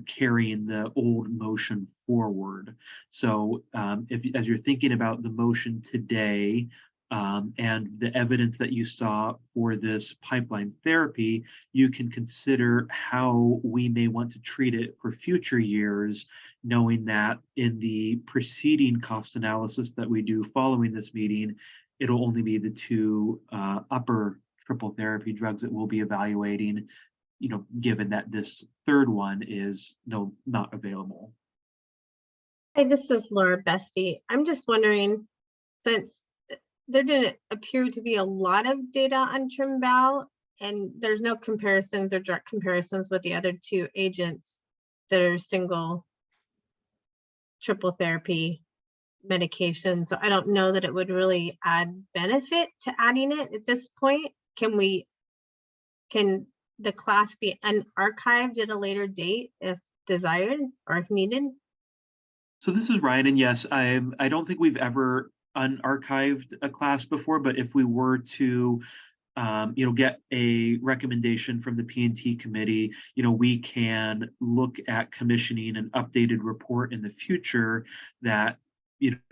S3: carrying the old motion forward. So as you're thinking about the motion today, and the evidence that you saw for this pipeline therapy, you can consider how we may want to treat it for future years, knowing that in the preceding cost analysis that we do following this meeting, it'll only be the two upper triple therapy drugs that we'll be evaluating, given that this third one is not available.
S2: Hey, this is Laura Bestie. I'm just wondering, since there didn't appear to be a lot of data on Trimbal, and there's no comparisons or direct comparisons with the other two agents that are single triple therapy medications. So I don't know that it would really add benefit to adding it at this point. Can the class be unarchived at a later date if desired or if needed?
S3: So this is Ryan, and yes, I don't think we've ever unarchived a class before, but if we were to get a recommendation from the P&T committee, we can look at commissioning an updated report in the future that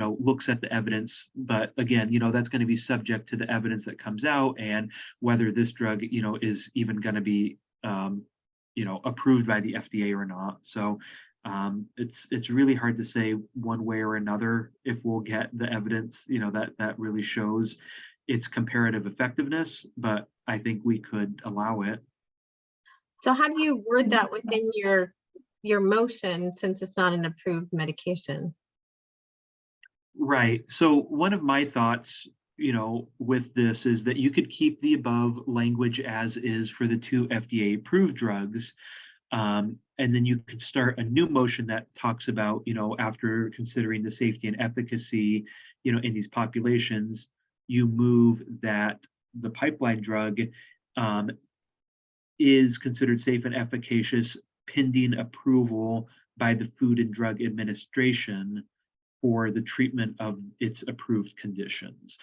S3: looks at the evidence. But again, that's going to be subject to the evidence that comes out and whether this drug is even going to be approved by the FDA or not. So it's really hard to say one way or another if we'll get the evidence that really shows its comparative effectiveness, but I think we could allow it.
S2: So how do you word that within your motion, since it's not an approved medication?
S3: Right. So one of my thoughts, with this is that you could keep the above language as is for the two FDA approved drugs. And then you could start a new motion that talks about, after considering the safety and efficacy, in these populations, you move that the pipeline drug is considered safe and efficacious pending approval by the Food and Drug Administration for the treatment of its approved conditions.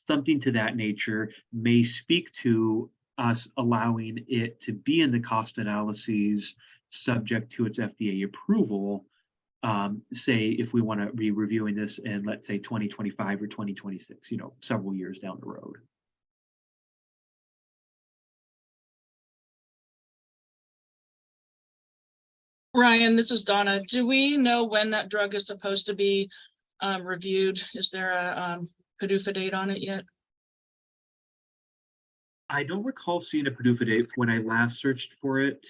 S3: Something to that nature may speak to us allowing it to be in the cost analyses subject to its FDA approval, say if we want to be reviewing this in, let's say, 2025 or 2026, several years down the road.
S4: Ryan, this is Donna. Do we know when that drug is supposed to be reviewed? Is there a PDUFA date on it yet?
S3: I don't recall seeing a PDUFA date when I last searched for it,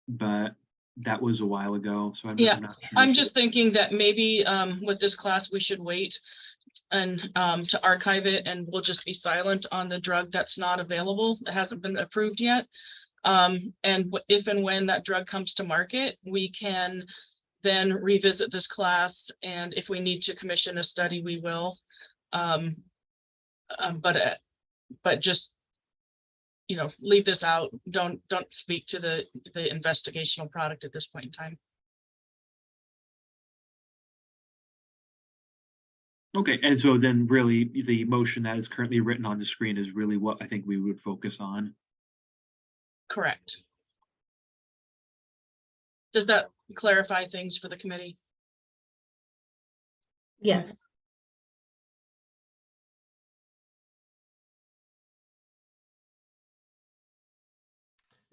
S3: but that was a while ago. So I'm not sure.
S4: I'm just thinking that maybe with this class we should wait and to archive it, and we'll just be silent on the drug that's not available, that hasn't been approved yet. And if and when that drug comes to market, we can then revisit this class, and if we need to commission a study, we will. But just leave this out. Don't speak to the investigational product at this point in time.
S3: Okay, and so then really the motion that is currently written on the screen is really what I think we would focus on.
S4: Correct. Does that clarify things for the committee?
S2: Yes.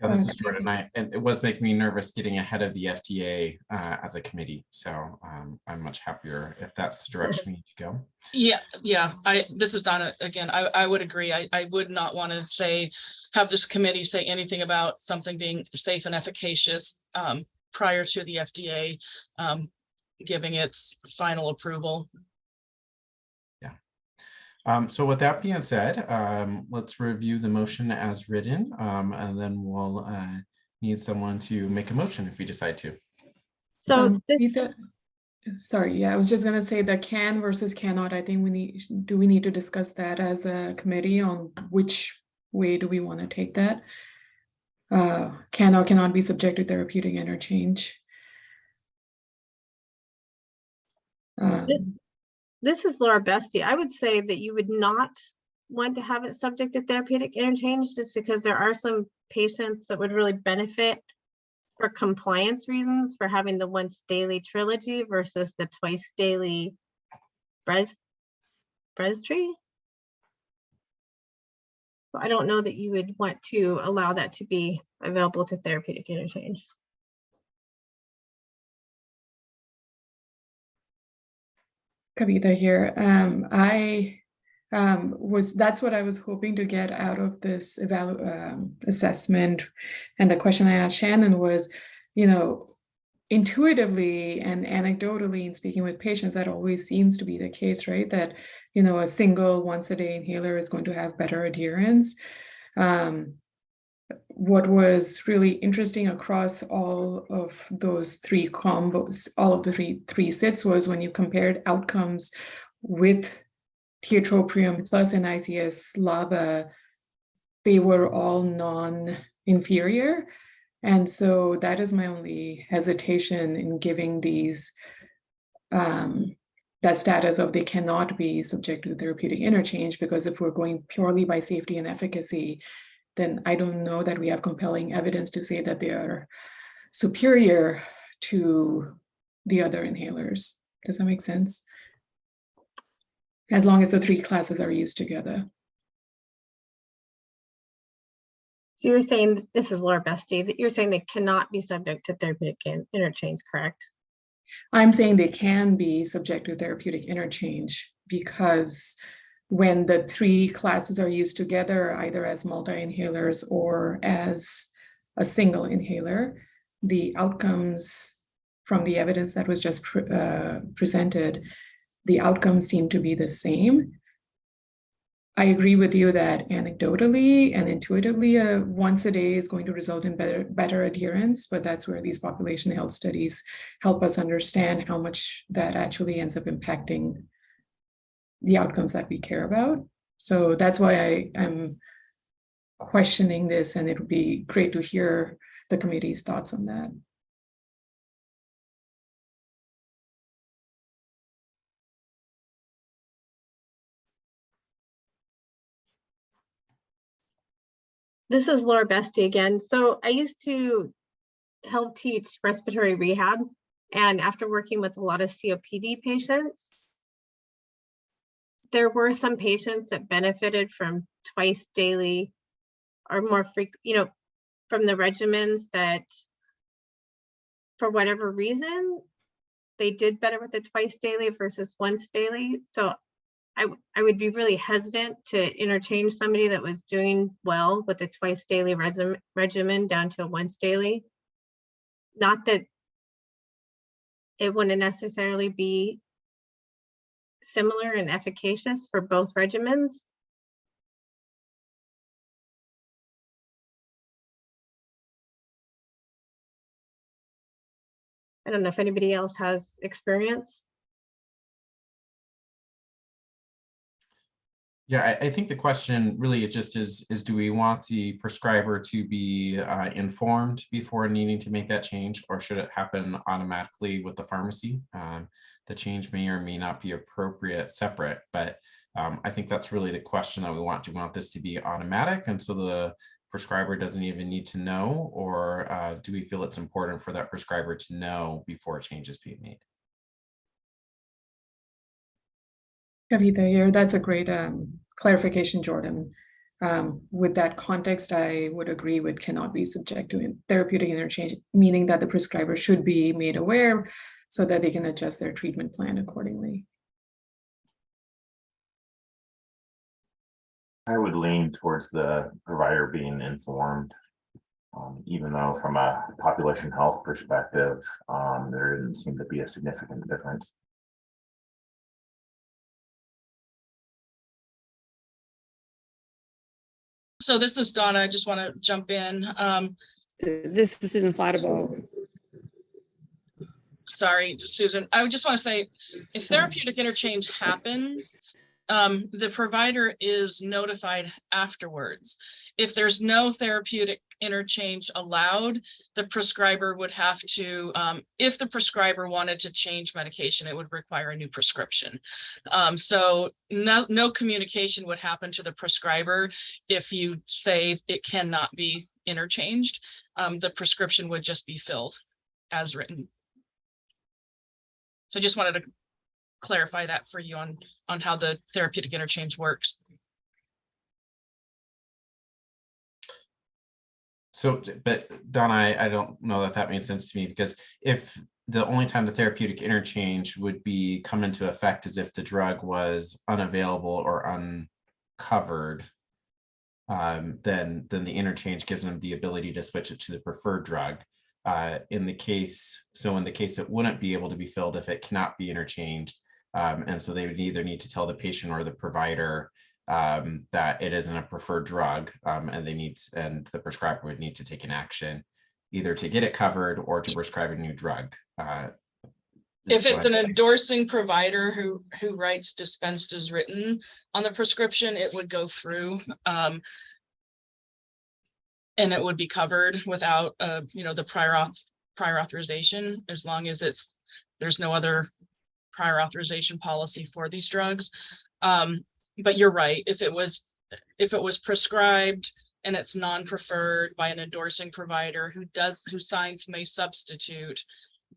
S1: Yeah, this is
S9: Okay.
S1: Jordan. And it was making me nervous getting ahead of the FDA as a committee. So I'm much happier if that's the direction we need to go.
S4: Yeah, this is Donna again. I would agree. I would not want to have this committee say anything about something being safe and efficacious prior to the FDA giving its final approval.
S1: So with that being said, let's review the motion as written, and then we'll need someone to make a motion if we decide to.
S2: So this,
S9: Rita, sorry, yeah, I was just gonna say the can versus cannot. I think we need to discuss that as a committee on which way do we want to take that. Can or cannot be subject to therapeutic interchange.
S2: this is Laura Bestie. I would say that you would not want to have it subject to therapeutic interchange just because there are some patients that would really benefit for compliance reasons for having the once daily trilogy versus the twice daily Breztri. So I don't know that you would want to allow that to be available to therapeutic interchange.
S9: Kavita here. That's what I was hoping to get out of this assessment. And the question I asked Shannon was, intuitively and anecdotally in speaking with patients, that always seems to be the case, right? That, a single once a day inhaler is going to have better adherence. What was really interesting across all of those three combos, all of the three sits, was when you compared outcomes with tiotropium plus NICS LABA, they were all non-inferior. And so that is my only hesitation in giving these that status of they cannot be subject to therapeutic interchange, because if we're going purely by safety and efficacy, then I don't know that we have compelling evidence to say that they are superior to the other inhalers. Does that make sense? As long as the three classes are used together.
S2: So you're saying, this is Laura Bestie, that you're saying they cannot be subject to therapeutic interchange, correct?
S9: I'm saying they can be subject to therapeutic interchange because when the three classes are used together, either as multi-inhalers or as a single inhaler, the outcomes from the evidence that was just presented, the outcomes seem to be the same. I agree with you that anecdotally and intuitively, once a day is going to result in better adherence, but that's where these population health studies help us understand how much that actually ends up impacting the outcomes that we care about. So that's why I am questioning this, and it would be great to hear the committee's thoughts on that.
S2: This is Laura Bestie again. So I used to help teach respiratory rehab, and after working with a lot of COPD patients, there were some patients that benefited from twice daily or more frequent, from the regimens that for whatever reason, they did better with the twice daily versus once daily. So I would be really hesitant to interchange somebody that was doing well with the twice daily regimen down to a once daily. Not that it wouldn't necessarily be similar and efficacious for both regimens. I don't know if anybody else has experience.
S1: Yeah, I think the question really just is do we want the prescriber to be informed before needing to make that change, or should it happen automatically with the pharmacy? The change may or may not be appropriate separate, but I think that's really the question that we want. Do we want this to be automatic and so the prescriber doesn't even need to know, or do we feel it's important for that prescriber to know before a change is being made?
S9: Kavita here, that's a great clarification, Jordan. With that context, I would agree with cannot be subject to therapeutic interchange, meaning that the prescriber should be made aware so that they can adjust their treatment plan accordingly.
S10: I would lean towards the provider being informed, even though from a population health perspective, there didn't seem to be a significant difference.
S4: So this is Donna. I just want to jump in.
S12: This is Susan Flattable.
S4: Sorry, Susan. I would just want to say, if
S12: Sorry.
S4: therapeutic interchange happens, the provider is notified afterwards. If there's no therapeutic interchange allowed, the prescriber would have to, if the prescriber wanted to change medication, it would require a new prescription. So no communication would happen to the prescriber if you say it cannot be interchanged. The prescription would just be filled as written. So I just wanted to clarify that for you on how the therapeutic interchange works.
S1: So, but Donna, I don't know that made sense to me, because if the only time the therapeutic interchange would be come into effect is if the drug was unavailable or uncovered, then the interchange gives them the ability to switch it to the preferred drug. In the case it wouldn't be able to be filled if it cannot be interchanged. And so they would either need to tell the patient or the provider that it isn't a preferred drug, and the prescriber would need to take an action either to get it covered or to prescribe a new drug.
S4: If it's an endorsing provider who writes dispensed as written on the prescription, it would go through and it would be covered without the prior authorization, as long as there's no other prior authorization policy for these drugs. But you're right, if it was prescribed and it's non-preferred by an endorsing provider who signs may substitute,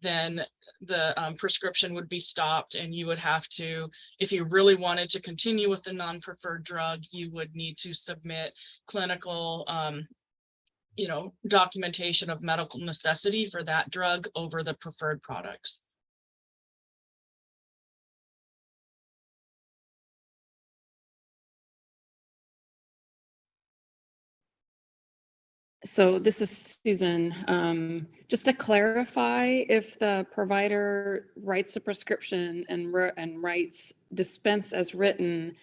S4: then the prescription would be stopped, and you would have to, if you really wanted to continue with the non-preferred drug, you would need to submit clinical documentation of medical necessity for that drug over the preferred products.
S12: So this is Susan. Just to clarify, if the provider writes a prescription and writes dispense as written,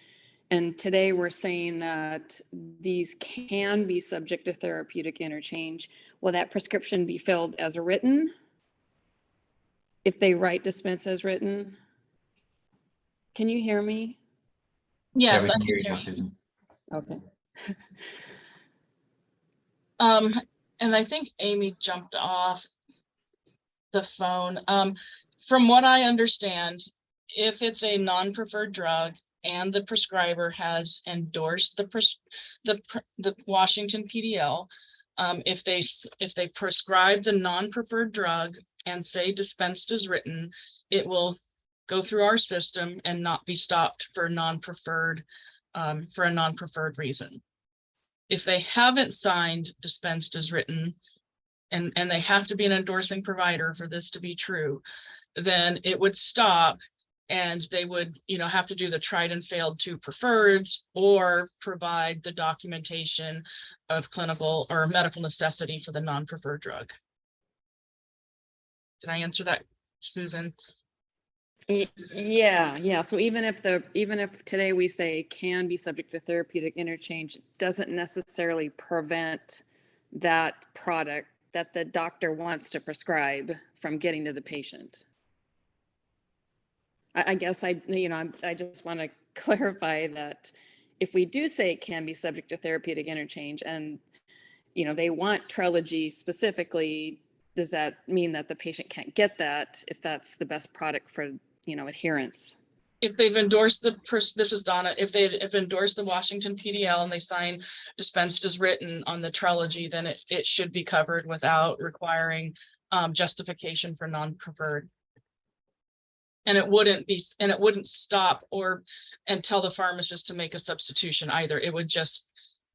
S12: and today we're saying that these can be subject to therapeutic interchange, will that prescription be filled as written if they write dispense as written? Can you hear me?
S4: Yes,
S1: we
S4: I
S1: can
S4: can
S1: hear you
S4: hear
S1: now,
S4: you.
S1: Susan.
S12: Okay.
S4: And I think Amy jumped off the phone. From what I understand, if it's a non-preferred drug and the prescriber has endorsed the Washington PDL, if they prescribe the non-preferred drug and say dispensed as written, it will go through our system and not be stopped for a non-preferred reason. If they haven't signed dispensed as written, and they have to be an endorsing provider for this to be true, then it would stop, and they would, have to do the tried and failed 2 preferreds or provide the documentation of clinical or medical necessity for the non-preferred drug. Did I answer that, Susan?
S12: Yeah. So even if today we say can be subject to therapeutic interchange, it doesn't necessarily prevent that product that the doctor wants to prescribe from getting to the patient. I guess I just want to clarify that if we do say it can be subject to therapeutic interchange, and they want Trelegy specifically, does that mean that the patient can't get that if that's the best product for adherence?
S4: If they've endorsed this is Donna, if they've endorsed the Washington PDL and they sign dispensed as written on the Trelegy, then it should be covered without requiring justification for non-preferred. And it wouldn't stop and tell the pharmacist to make a substitution either. It would just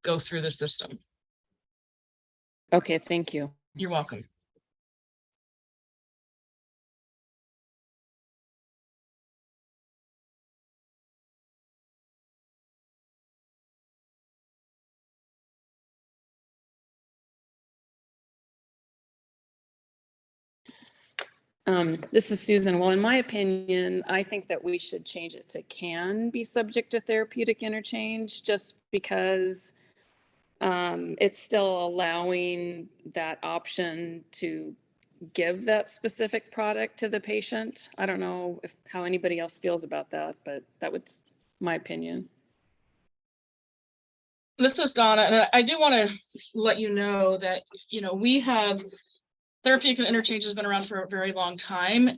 S4: go through the system.
S12: Okay, thank you.
S4: You're welcome.
S12: This is Susan. Well, in my opinion, I think that we should change it to can be subject to therapeutic interchange, just because it's still allowing that option to give that specific product to the patient. I don't know how anybody else feels about that, but that was my opinion.
S4: This is Donna, and I do want to let you know that, we have therapeutic interchange has been around for a very long time.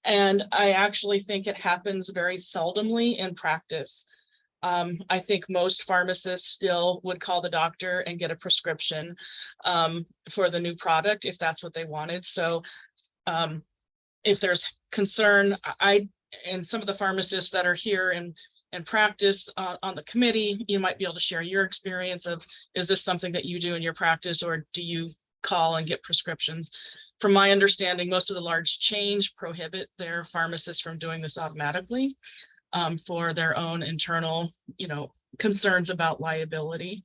S4: And I actually think it happens very seldomly in practice. I think most pharmacists still would call the doctor and get a prescription for the new product if that's what they wanted. So if there's concern, and some of the pharmacists that are here and practice on the committee, you might be able to share your experience of, is this something that you do in your practice, or do you call and get prescriptions? From my understanding, most of the large chains prohibit their pharmacists from doing this automatically for their own internal, concerns about liability.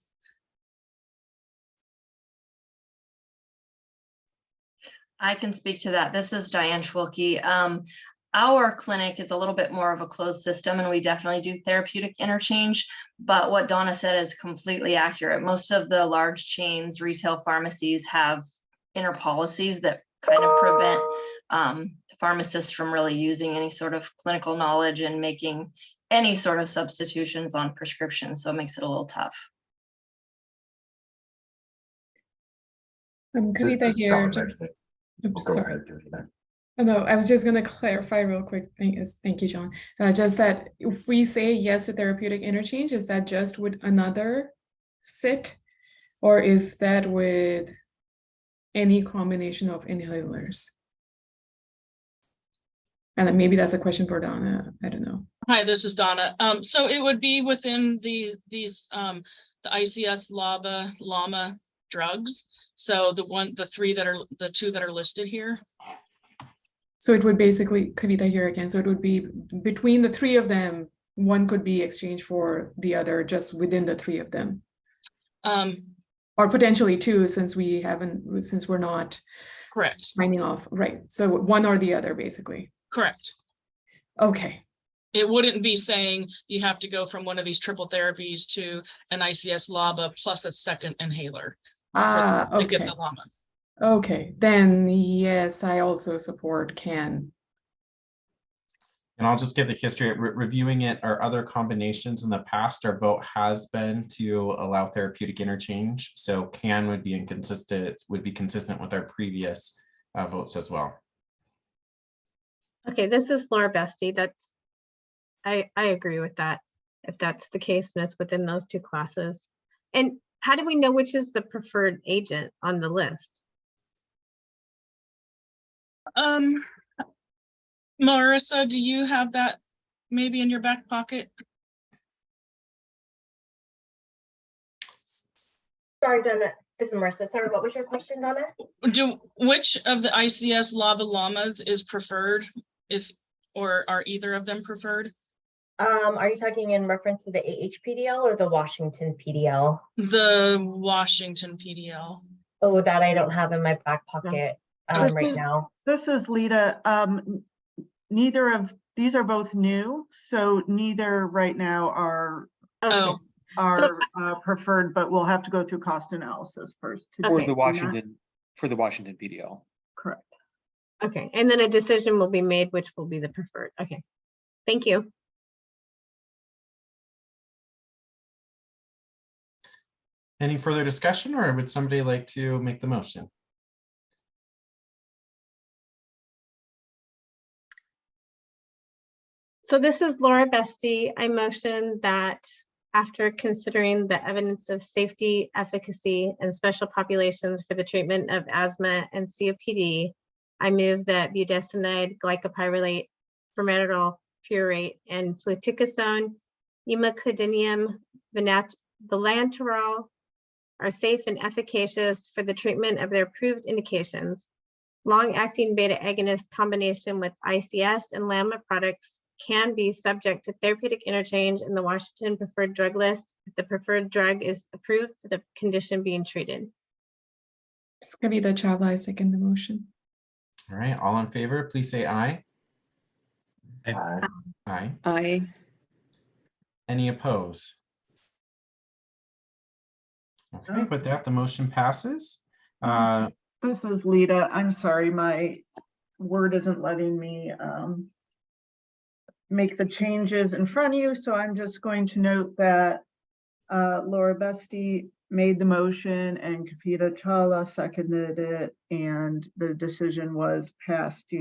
S13: I can speak to that. This is Diane Schwilke. Our clinic is a little bit more of a closed system, and we definitely do therapeutic interchange. But what Donna said is completely accurate. Most of the large chains, retail pharmacies have inner policies that kind of prevent pharmacists from really using any sort of clinical knowledge and making any sort of substitutions on prescriptions. So it makes it a little tough.
S9: Kavita here. Oops, sorry. Oh, no, I was just going to clarify real quick. Thank you, John. Just that if we say yes to therapeutic interchange, is that just with another SIT, or is that with any combination of inhalers? And then maybe that's a question for Donna. I don't know.
S4: Hi, this is Donna. So it would be within the ICS LAMA drugs. So the two that are listed here.
S9: So it would basically, Kavita here again, so it would be between the three of them, one could be exchanged for the other just within the three of them. Or potentially two, since we're not
S4: correct
S9: signing off, right? So one or the other, basically.
S4: Correct.
S9: Okay.
S4: It wouldn't be saying you have to go from one of these triple therapies to an ICS LABA plus a second inhaler.
S9: Okay.
S4: To get the LAMA.
S9: Okay, then yes, I also support can.
S1: And I'll just give the history. Reviewing it, our other combinations in the past, our vote has been to allow therapeutic interchange. So can would be consistent with our previous votes as well.
S2: Okay, this is Laura Bestie. I agree with that. If that's the case, and it's within those two classes. And how do we know which is the preferred agent on the list?
S4: Marissa, do you have that maybe in your back pocket?
S14: Sorry, Donna. This is Marissa. Sorry, what was your question, Donna?
S4: Which of the ICS LAMAs is preferred, or are either of them preferred?
S14: Are you talking in reference to the AHPDL or the Washington PDL?
S4: The Washington PDL.
S14: Oh, that I don't have in my back pocket right now.
S6: This is Lita. Neither of these are both new, so neither right now are preferred, but we'll have to go through cost analysis first.
S3: For the Washington PDL.
S6: Correct.
S2: Okay, and then a decision will be made which will be the preferred. Okay, thank you.
S1: Any further discussion, or would somebody like to make the motion?
S2: So this is Laura Bestie. I motion that after considering the evidence of safety, efficacy, and special populations for the treatment of asthma and COPD, I move that budesonide, glycopyrrolate, formoterol fumarate, and fluticasone, imaclidinium, the Lanterol are safe and efficacious for the treatment of their approved indications. Long-acting beta agonist combination with ICS and LAMA products can be subject to therapeutic interchange in the Washington preferred drug list if the preferred drug is approved for the condition being treated.
S9: It's Kavita Chawla, I second the motion.
S1: All right, all in favor, please say aye.
S10: Aye.
S1: Aye.
S12: Aye.
S1: Any opposed? Okay, with that, the motion passes.
S6: This is Lita. I'm sorry, my Word isn't letting me make the changes in front of you, so I'm just going to note that Laura Besti made the motion and Kavita Chawla seconded it, and the decision was passed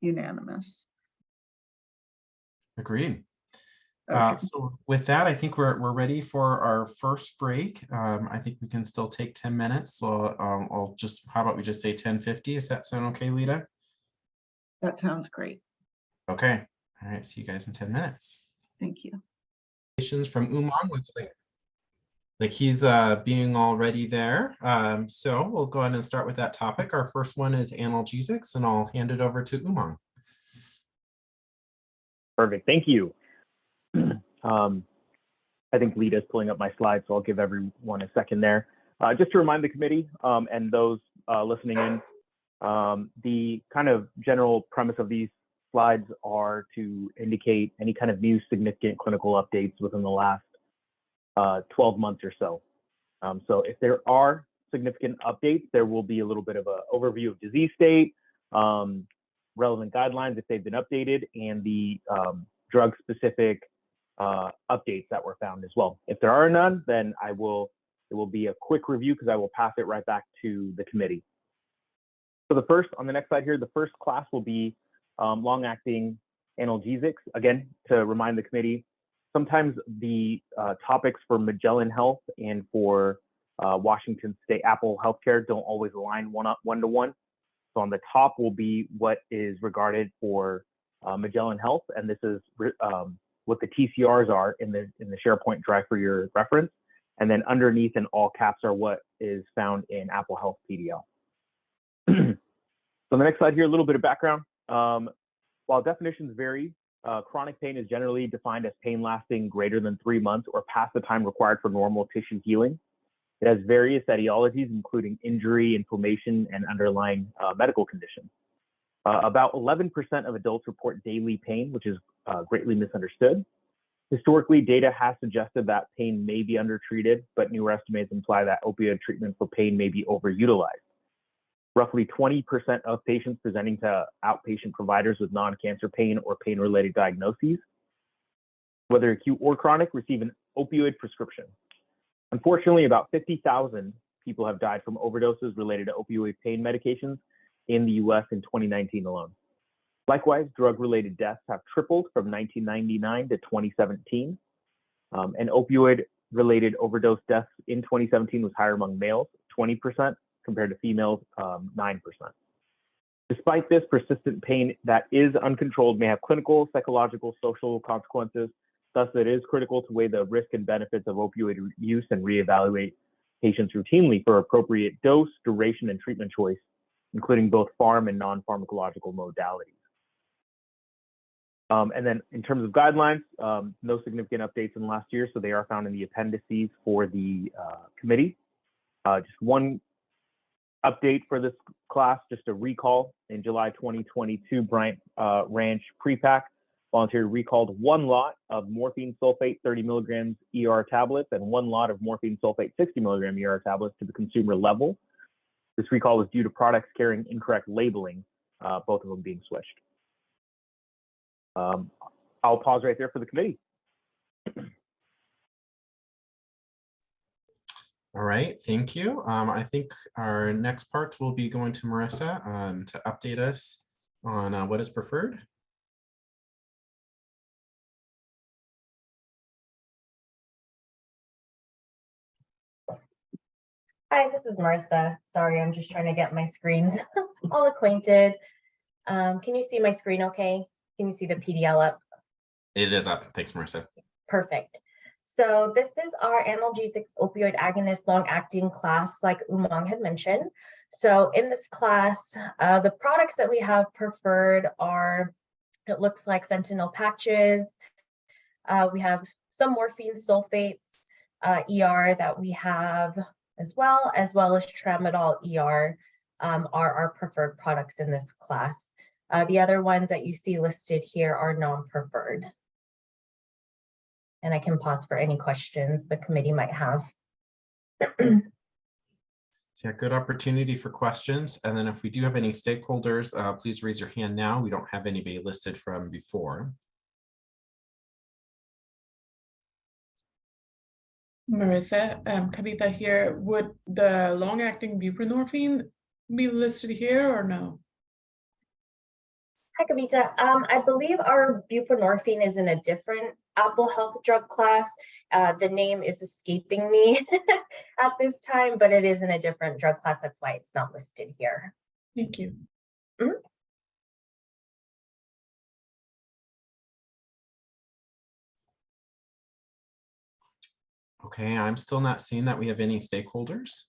S6: unanimous.
S1: Agreed.
S6: Okay.
S1: So with that, I think we're ready for our first break. I think we can still take 10 minutes. So how about we just say 10:50? Does that sound okay, Lita?
S6: That sounds great.
S1: Okay. All right. See you guys in 10 minutes.
S6: Thank you.
S1: Questions from Umang looks like he's being already there. So we'll go ahead and start with that topic. Our first one is analgesics, and I'll hand it over to Umang.
S15: Perfect. Thank you. I think Lita's pulling up my slides, so I'll give everyone a second there. Just to remind the committee and those listening in, the kind of general premise of these slides are to indicate any kind of new significant clinical updates within the last 12 months or so. So if there are significant updates, there will be a little bit of an overview of disease state, relevant guidelines if they've been updated, and the drug-specific updates that were found as well. If there are none, then it will be a quick review because I will pass it right back to the committee. So on the next slide here, the first class will be long-acting analgesics. Again, to remind the committee, sometimes the topics for Magellan Health and for Washington State Apple Healthcare don't always align one-to-one. So on the top will be what is regarded for Magellan Health, and this is what the TCRs are in the SharePoint drive for your reference. And then underneath in all caps are what is found in Apple Health PDL. So on the next slide here, a little bit of background. While definitions vary, chronic pain is generally defined as pain lasting greater than 3 months or past the time required for normal tissue healing. It has various etiologies, including injury, inflammation, and underlying medical conditions. About 11% of adults report daily pain, which is greatly misunderstood. Historically, data has suggested that pain may be undertreated, but newer estimates imply that opioid treatment for pain may be overutilized. Roughly 20% of patients presenting to outpatient providers with non-cancer pain or pain-related diagnoses, whether acute or chronic, receive an opioid prescription. Unfortunately, about 50,000 people have died from overdoses related to opioid pain medications in the US in 2019 alone. Likewise, drug-related deaths have tripled from 1999 to 2017. And opioid-related overdose deaths in 2017 was higher among males, 20%, compared to females, 9%. Despite this, persistent pain that is uncontrolled may have clinical, psychological, social consequences. Thus, it is critical to weigh the risk and benefits of opioid use and reevaluate patients routinely for appropriate dose, duration, and treatment choice, including both pharm and non-pharmacological modalities. And then in terms of guidelines, no significant updates in the last year, so they are found in the appendices for the committee. Just one update for this class, just a recall. In July 2022, Bryant Ranch Prepack volunteered recalled 1 lot of morphine sulfate 30 milligrams ER tablets and 1 lot of morphine sulfate 60 milligram ER tablets to the consumer level. This recall was due to products carrying incorrect labeling, both of them being switched. I'll pause right there for the committee.
S1: All right, thank you. I think our next part will be going to Marissa to update us on what is preferred.
S14: Hi, this is Marissa. Sorry, I'm just trying to get my screens all acquainted. Can you see my screen okay? Can you see the PDL up?
S1: It is up. Thanks, Marissa.
S14: Perfect. So this is our analgesics opioid agonist long-acting class, like Umang had mentioned. So in this class, the products that we have preferred are, it looks like fentanyl patches. We have some morphine sulfates, ER that we have as well as tramadol ER are our preferred products in this class. The other ones that you see listed here are non-preferred. And I can pause for any questions the committee might have.
S1: Yeah, good opportunity for questions. And then if we do have any stakeholders, please raise your hand now. We don't have anybody listed from before.
S9: Marissa, Kavita here. Would the long-acting buprenorphine be listed here or no?
S14: Hi, Kavita. I believe our buprenorphine is in a different Apple Health drug class. The name is escaping me at this time, but it is in a different drug class. That's why it's not listed here.
S9: Thank you.
S14: Mhm.
S1: Okay, I'm still not seeing that we have any stakeholders.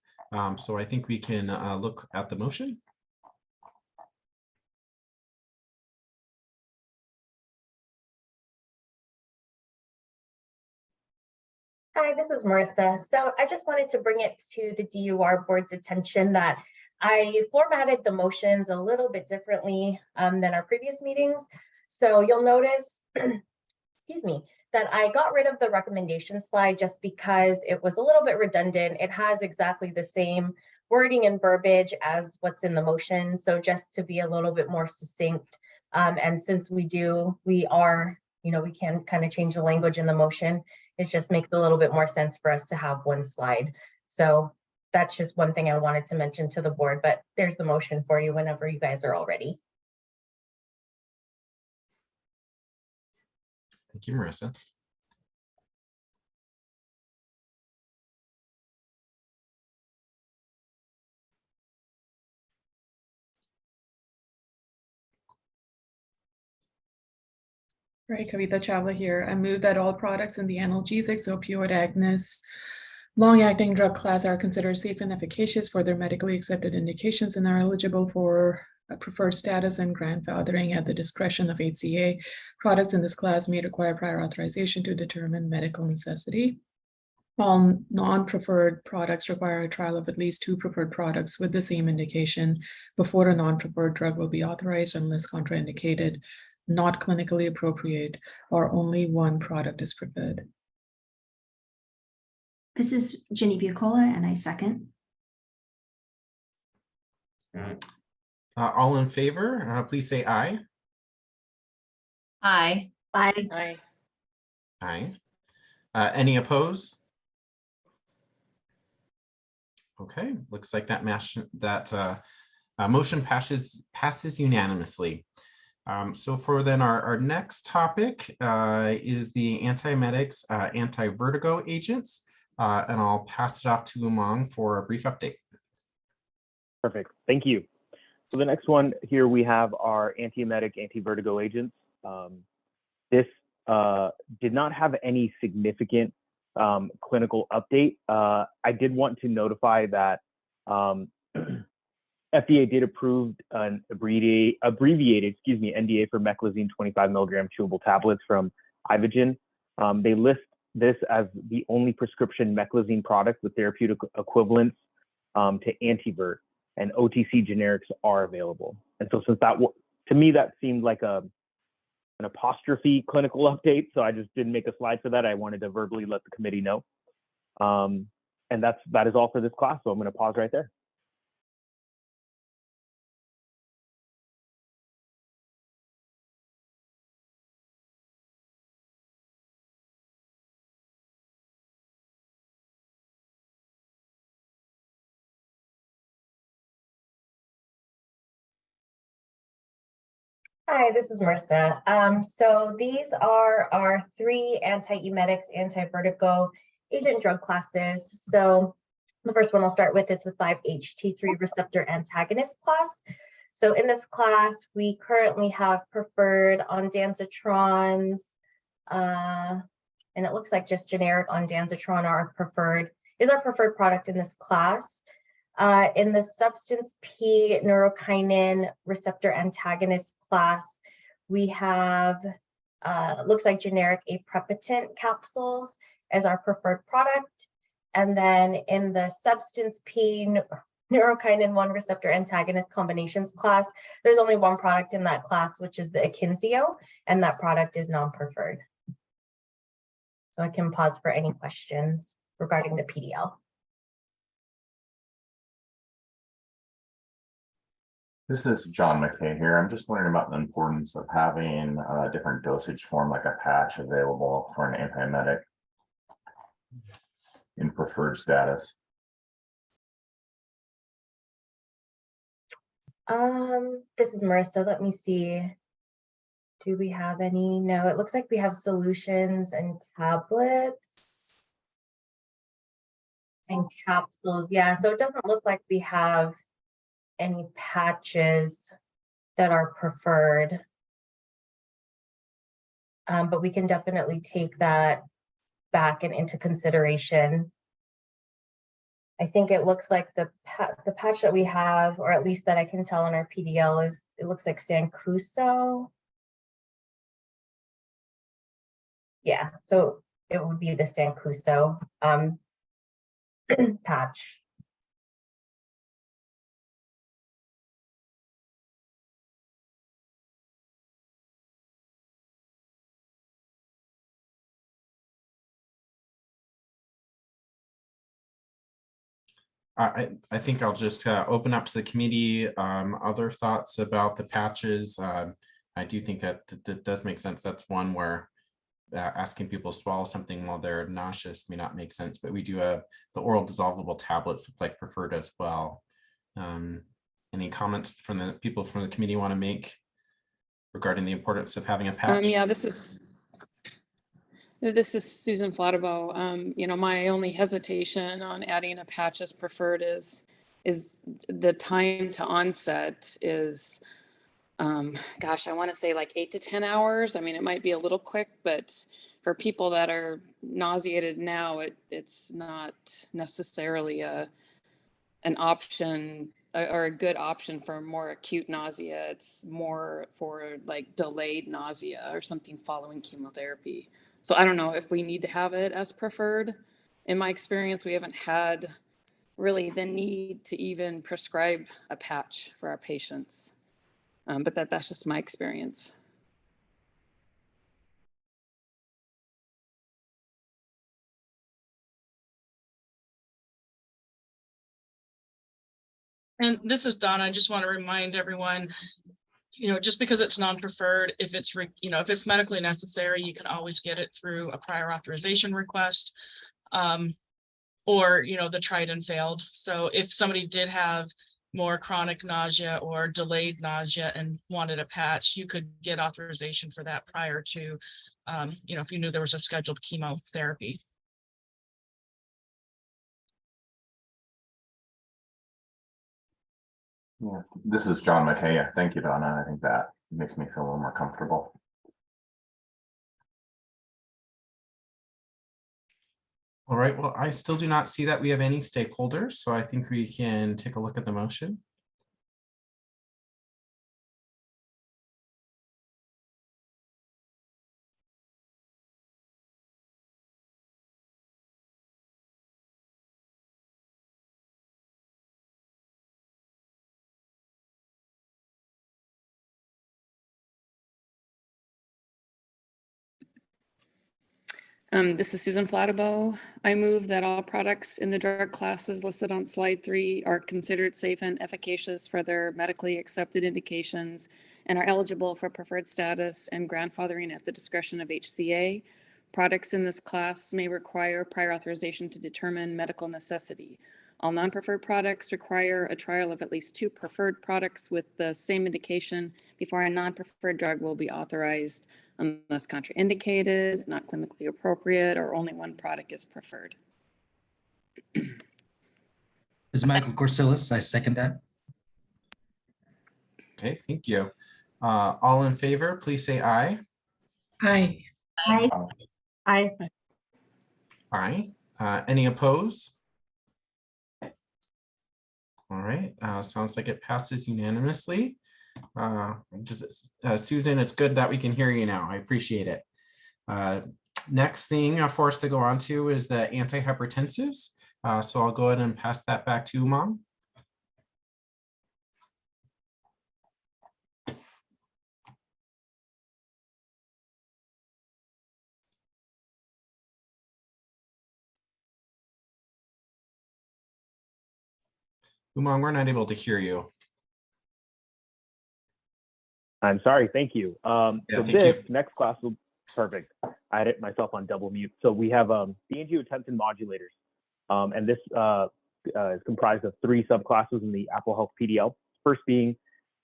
S1: So I think we can look at the motion.
S14: Hi, this is Marissa. So I just wanted to bring it to the DUR board's attention that I formatted the motions a little bit differently than our previous meetings. So you'll notice, excuse me, that I got rid of the recommendation slide just because it was a little bit redundant. It has exactly the same wording and verbiage as what's in the motion. So just to be a little bit more succinct, and since we are, we can kind of change the language in the motion. It just makes a little bit more sense for us to have one slide. So that's just one thing I wanted to mention to the board, but there's the motion for you whenever you guys are all ready.
S1: Thank you, Marissa.
S9: Right, Kavita Chawla here. I move that all products in the analgesics opioid agonists long-acting drug class are considered safe and efficacious for their medically accepted indications and are eligible for a preferred status and grandfathering at the discretion of HCA. Products in this class may require prior authorization to determine medical necessity. All non-preferred products require a trial of at least 2 preferred products with the same indication before a non-preferred drug will be authorized unless contraindicated, not clinically appropriate, or only one product is preferred.
S8: This is Ginny Bucola, and I second.
S1: All in favor, please say aye.
S13: Aye.
S2: Aye.
S12: Aye.
S1: Aye. Any opposed? Okay, looks like that motion passes unanimously. So for then our next topic is the antiemetics anti-vertigo agents, and I'll pass it off to Umang for a brief update.
S15: Perfect. Thank you. So the next one here we have our antiemetic anti-vertigo agents. This did not have any significant clinical update. I did want to notify that FDA did approve an abbreviated NDA for meclizine 25 milligram chewable tablets from Ivagen. They list this as the only prescription meclizine product with therapeutic equivalents to Antivert, and OTC generics are available. And so since that, to me, that seemed like an apostrophe clinical update, so I just didn't make a slide for that. I wanted to verbally let the committee know. And that is all for this class, so I'm going to pause right there.
S14: Hi, this is Marissa. So these are our 3 antiemetics, anti-vertigo agent drug classes. So the first one I'll start with is the 5-HT3 receptor antagonist class. So in this class, we currently have preferred ondansetrons, and it looks like just generic ondansetron is our preferred product in this class. In the substance P neurokinin receptor antagonist class, we have, looks like generic aprepitant capsules as our preferred product. And then in the substance P neurokinin 1 receptor antagonist combinations class, there's only one product in that class, which is the Akinzio, and that product is non-preferred. So I can pause for any questions regarding the PDL.
S10: This is John McKay here. I'm just wondering about the importance of having a different dosage form like a patch available for an antiemetic in preferred status.
S14: This is Marissa. Let me see. Do we have any? No, it looks like we have solutions and tablets and capsules. Yeah, so it doesn't look like we have any patches that are preferred. But we can definitely take that back and into consideration. I think it looks like the patch that we have, or at least that I can tell in our PDL, is it looks like Sancuso. Yeah, so it would be the Sancuso patch.
S1: I think I'll just open up to the committee. Other thoughts about the patches? I do think that does make sense. That's one where asking people to swallow something while they're nauseous may not make sense, but we do have the oral dissolvable tablets look like preferred as well. Any comments from the people from the committee want to make regarding the importance of having a patch?
S12: Yeah, this is Susan Flattabo. You know, my only hesitation on adding a patch as preferred is the time to onset is, gosh, I want to say like 8 to 10 hours. I mean, it might be a little quick, but for people that are nauseated now, it's not necessarily an option or a good option for more acute nausea. It's more for like delayed nausea or something following chemotherapy. So I don't know if we need to have it as preferred. In my experience, we haven't had really the need to even prescribe a patch for our patients. But that's just my experience.
S4: And this is Donna. I just want to remind everyone, you know, just because it's non-preferred, if it's, if it's medically necessary, you can always get it through a prior authorization request, or, the tried and failed. So if somebody did have more chronic nausea or delayed nausea and wanted a patch, you could get authorization for that prior to, if you knew there was a scheduled chemotherapy.
S10: Yeah, this is John McKay. Thank you, Donna. I think that makes me feel a little more comfortable.
S1: All right, well, I still do not see that we have any stakeholders, so I think we can take a look at the motion.
S12: This is Susan Flattabo. I move that all products in the drug classes listed on slide 3 are considered safe and efficacious for their medically accepted indications and are eligible for preferred status and grandfathering at the discretion of HCA. Products in this class may require prior authorization to determine medical necessity. All non-preferred products require a trial of at least 2 preferred products with the same indication before a non-preferred drug will be authorized unless contraindicated, not clinically appropriate, or only one product is preferred.
S16: This is Michael Corsillis. I second that.
S1: Okay, thank you. All in favor, please say aye.
S9: Aye.
S8: Aye.
S2: Aye.
S1: Aye. Any opposed? All right, sounds like it passes unanimously. Susan, it's good that we can hear you now. I appreciate it. Next thing for us to go on to is the antihypertensives. So I'll go ahead and pass that back to Umang. Umang, we're not able to hear you.
S15: I'm sorry, thank you. So
S1: thank
S15: this
S1: you.
S15: next class will, perfect. I had it myself on double mute. So we have the angiotensin modulators. And this is comprised of 3 subclasses in the Apple Health PDL. First being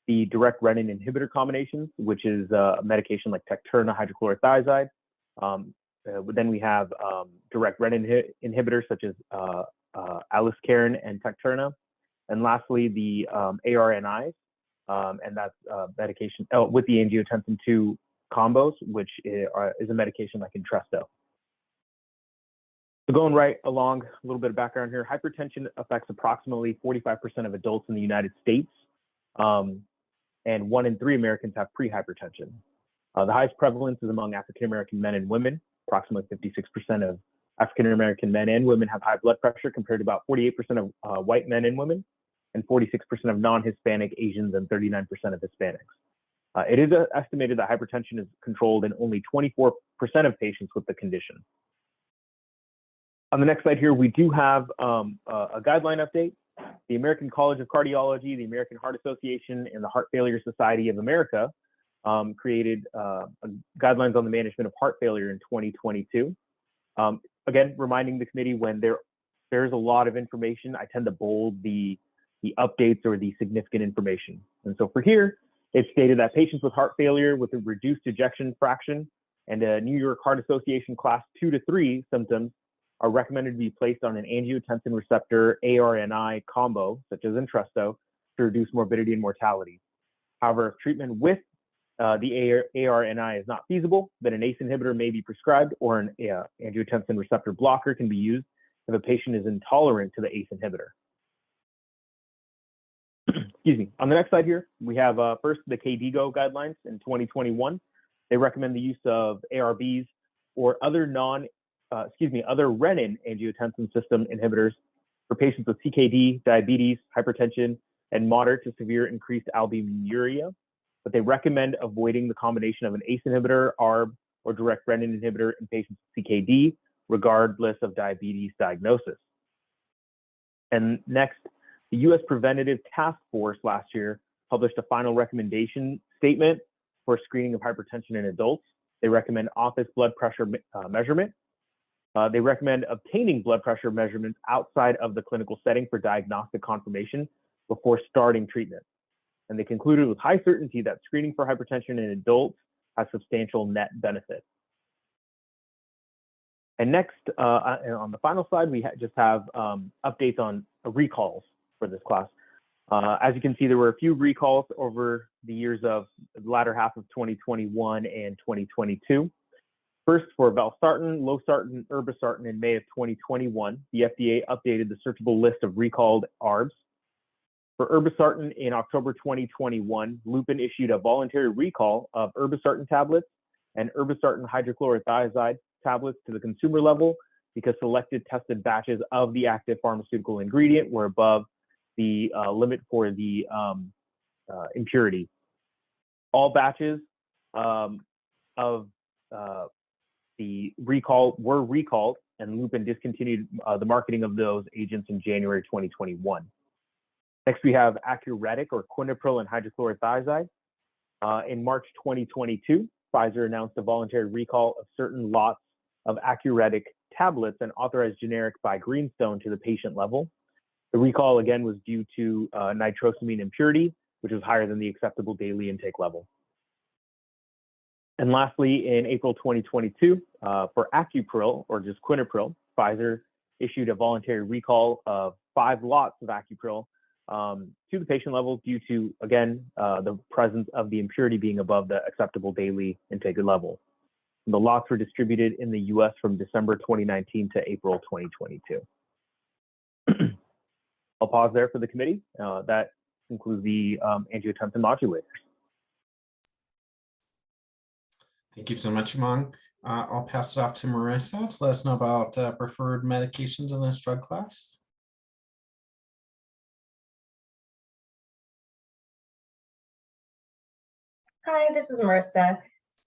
S15: the direct renin inhibitor combinations, which is a medication like Tecturna hydrochlorothiazide. Then we have direct renin inhibitors such as aliskiren and Tecturna. And lastly, the ARNIs, and that's medication with the angiotensin 2 combos, which is a medication like Entresto. So going right along, a little bit of background here, hypertension affects approximately 45% of adults in the United States, and 1 in 3 Americans have prehypertension. The highest prevalence is among African-American men and women. Approximately 56% of African-American men and women have high blood pressure compared to about 48% of white men and women, and 46% of non-Hispanic Asians and 39% of Hispanics. It is estimated that hypertension is controlled in only 24% of patients with the condition. On the next slide here, we do have a guideline update. The American College of Cardiology, the American Heart Association, and the Heart Failure Society of America created guidelines on the management of heart failure in 2022. Again, reminding the committee when there's a lot of information, I tend to bold the updates or the significant information. And so for here, it's stated that patients with heart failure with a reduced ejection fraction and a New York Heart Association class 2 to 3 symptoms are recommended to be placed on an angiotensin receptor ARNI combo, such as Entresto, to reduce morbidity and mortality. However, if treatment with the ARNI is not feasible, then an ACE inhibitor may be prescribed, or an angiotensin receptor blocker can be used if a patient is intolerant to the ACE inhibitor. Excuse me. On the next slide here, we have first the KDIGO guidelines in 2021. They recommend the use of ARBs or other other renin angiotensin system inhibitors for patients with CKD, diabetes, hypertension, and moderate to severe increased albuminuria. But they recommend avoiding the combination of an ACE inhibitor, ARB, or direct renin inhibitor in patients with CKD, regardless of diabetes diagnosis. And next, the U.S. Preventative Task Force last year published a final recommendation statement for screening of hypertension in adults. They recommend office blood pressure measurement. They recommend obtaining blood pressure measurements outside of the clinical setting for diagnostic confirmation before starting treatment. And they concluded with high certainty that screening for hypertension in adults has substantial net benefit. And next, on the final slide, we just have updates on recalls for this class. As you can see, there were a few recalls over the years of the latter half of 2021 and 2022. First, for valsartan, losartan, irbesartan in May of 2021, the FDA updated the searchable list of recalled ARBs. For irbesartan in October 2021, Lupin issued a voluntary recall of irbesartan tablets and irbesartan hydrochlorothiazide tablets to the consumer level because selected tested batches of the active pharmaceutical ingredient were above the limit for the impurity. All batches of the recall were recalled, and Lupin discontinued the marketing of those agents in January 2021. Next, we have Accuredic or Quinapril and hydrochlorothiazide. In March 2022, Pfizer announced a voluntary recall of certain lots of Accuredic tablets and authorized generic by Greenstone to the patient level. The recall again was due to nitrosamine impurity, which was higher than the acceptable daily intake level. And lastly, in April 2022, for Accupril, or just Quinapril, Pfizer issued a voluntary recall of 5 lots of Accupril to the patient level due to, again, the presence of the impurity being above the acceptable daily intake level. The lots were distributed in the US from December 2019 to April 2022. I'll pause there for the committee. That concludes the angiotensin modulators.
S1: Thank you so much, Umang. I'll pass it off to Marissa to let us know about preferred medications in this drug class.
S14: Hi, this is Marissa.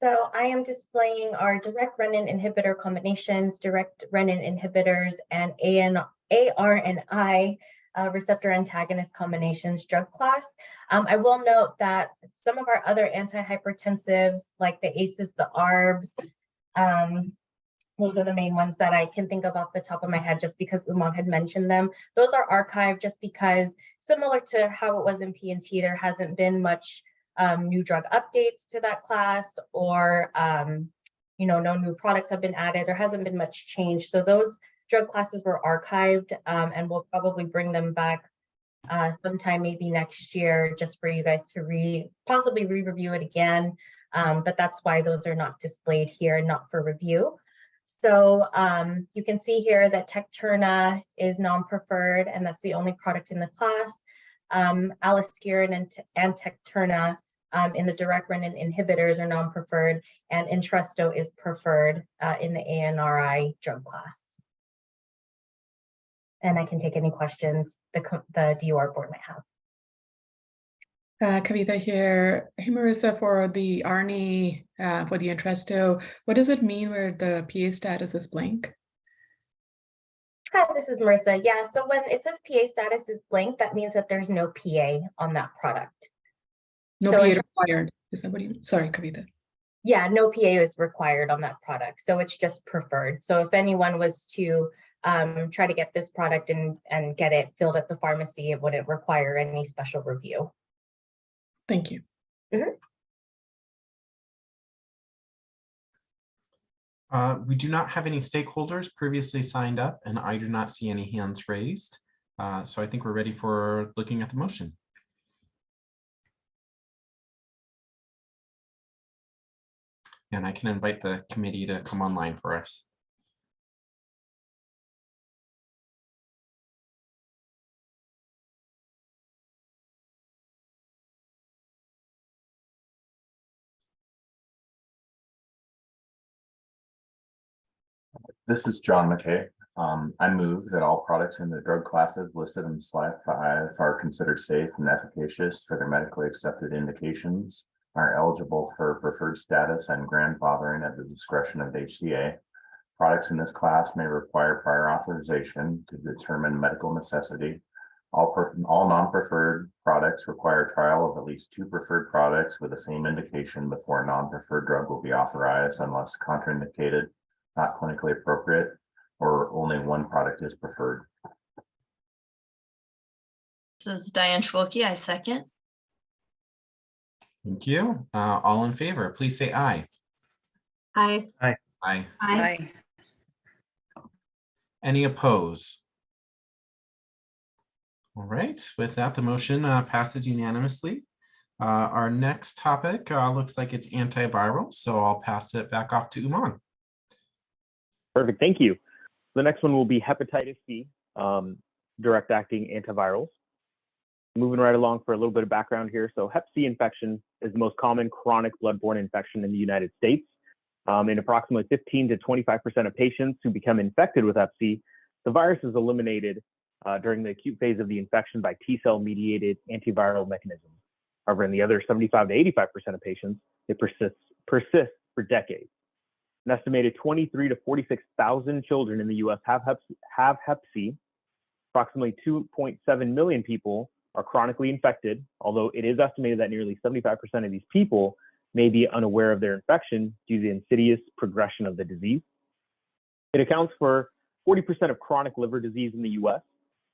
S14: So I am displaying our direct renin inhibitor combinations, direct renin inhibitors, and ARNI receptor antagonist combinations drug class. I will note that some of our other antihypertensives, like the ACEs, the ARBs, those are the main ones that I can think of off the top of my head, just because Umang had mentioned them. Those are archived just because, similar to how it was in P&T, there hasn't been much new drug updates to that class, or no new products have been added. There hasn't been much change. So those drug classes were archived, and we'll probably bring them back sometime maybe next year, just for you guys to possibly re-review it again. But that's why those are not displayed here and not for review. So you can see here that Tecturna is non-preferred, and that's the only product in the class. Aliskiren and Tecturna in the direct renin inhibitors are non-preferred, and Entresto is preferred in the ANRI drug class. And I can take any questions the DOR board might have.
S9: Kavita here. Hey, Marissa, for the ARNI, for the Entresto, what does it mean where the PA status is blank?
S14: Hi, this is Marissa. Yeah, so when it says PA status is blank, that means that there's no PA on that product.
S9: No
S14: So
S9: PA required. Is that what you, sorry, Kavita.
S14: Yeah, no PA is required on that product. So it's just preferred. So if anyone was to try to get this product and get it filled at the pharmacy, it wouldn't require any special review.
S9: Thank you.
S1: We do not have any stakeholders previously signed up, and I do not see any hands raised. So I think we're ready for looking at the motion. And I can invite the committee to come online for us.
S10: This is John McKay. I move that all products in the drug classes listed in slide 5 are considered safe and efficacious for their medically accepted indications, are eligible for preferred status and grandfathering at the discretion of HCA. Products in this class may require prior authorization to determine medical necessity. All non-preferred products require trial of at least 2 preferred products with the same indication before a non-preferred drug will be authorized unless contraindicated, not clinically appropriate, or only one product is preferred.
S13: This is Diane Schwilke. I second.
S1: Thank you. All in favor, please say aye.
S2: Aye.
S1: Aye.
S8: Aye.
S12: Aye.
S1: Any opposed? All right, with that, the motion passes unanimously. Our next topic looks like it's antiviral, so I'll pass it back off to Umang.
S15: Perfect, thank you. The next one will be hepatitis C, direct acting antivirals. Moving right along for a little bit of background here. So hep C infection is the most common chronic bloodborne infection in the United States. In approximately 15 to 25% of patients who become infected with hep C, the virus is eliminated during the acute phase of the infection by T-cell mediated antiviral mechanisms. However, in the other 75 to 85% of patients, it persists for decades. An estimated 23 to 46,000 children in the US have hep C. Approximately 2.7 million people are chronically infected, although it is estimated that nearly 75% of these people may be unaware of their infection due to the insidious progression of the disease. It accounts for 40% of chronic liver disease in the US.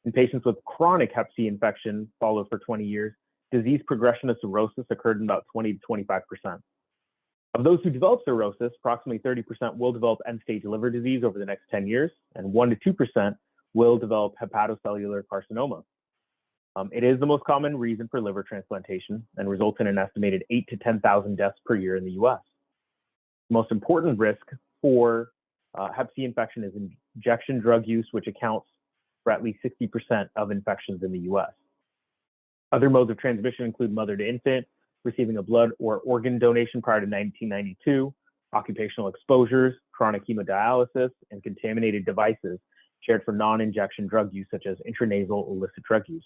S15: In patients with chronic hep C infection followed for 20 years, disease progression to cirrhosis occurred in about 20 to 25%. Of those who develop cirrhosis, approximately 30% will develop end-stage liver disease over the next 10 years, and 1 to 2% will develop hepatocellular carcinoma. It is the most common reason for liver transplantation and results in an estimated 8,000 to 10,000 deaths per year in the US. The most important risk for Hep C infection is injection drug use, which accounts for at least 60% of infections in the US. Other modes of transmission include mother to infant, receiving a blood or organ donation prior to 1992, occupational exposures, chronic hemodialysis, and contaminated devices shared for non-injection drug use, such as intranasal illicit drug use.